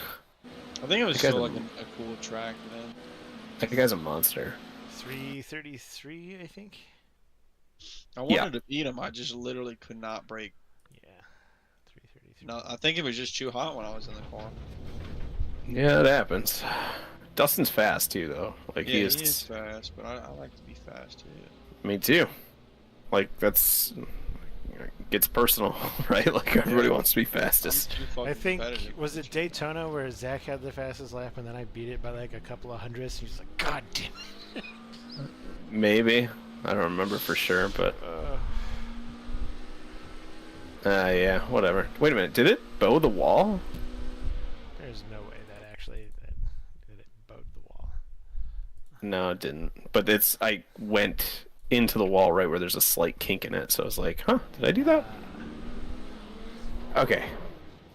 I think it was still like a cool track, man. That guy's a monster. 3:33, I think? I wanted to beat him, I just literally could not brake. Yeah. 3:33. No, I think it was just too hot when I was in the car. Yeah, it happens. Dustin's fast, too, though. Like, Yeah, he is fast, but I like to be fast, too. Me, too. Like, that's... gets personal, right? Like, everybody wants to be fastest. I think, was it Daytona where Zach had the fastest lap and then I beat it by like a couple of hundredths? He's like, God damn it. Maybe. I don't remember for sure, but... yeah, whatever. Wait a minute, did it bow the wall? There's no way that actually that it bowed the wall. No, it didn't. But I went into the wall right where there's a slight kink in it, so I was like, huh, did I do that? Okay.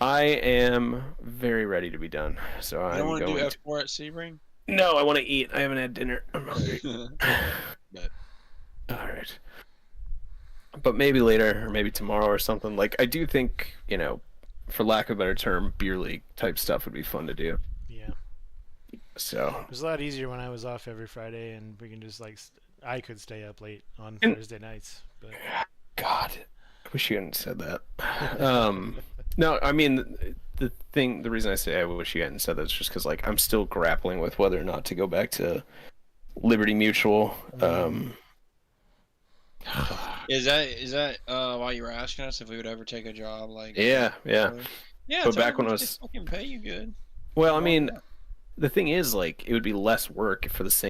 I am very ready to be done, so I'm going to... You don't want to do F4 at Sebring? No, I want to eat. I haven't had dinner. I'm hungry. Alright. But maybe later, or maybe tomorrow or something. Like, I do think, you know, for lack of a better term, beer league type stuff would be fun to do. Yeah. So... It was a lot easier when I was off every Friday and we can just like... I could stay up late on Thursday nights, but... God, I wish you hadn't said that. No, I mean, the reason I say I wish you hadn't said that is just because, like, I'm still grappling with whether or not to go back to Liberty Mutual. Is that why you were asking us if we would ever take a job like? Yeah. But back when I was... They fucking pay you good. Well, I mean, the thing is, like, it would be less work for the same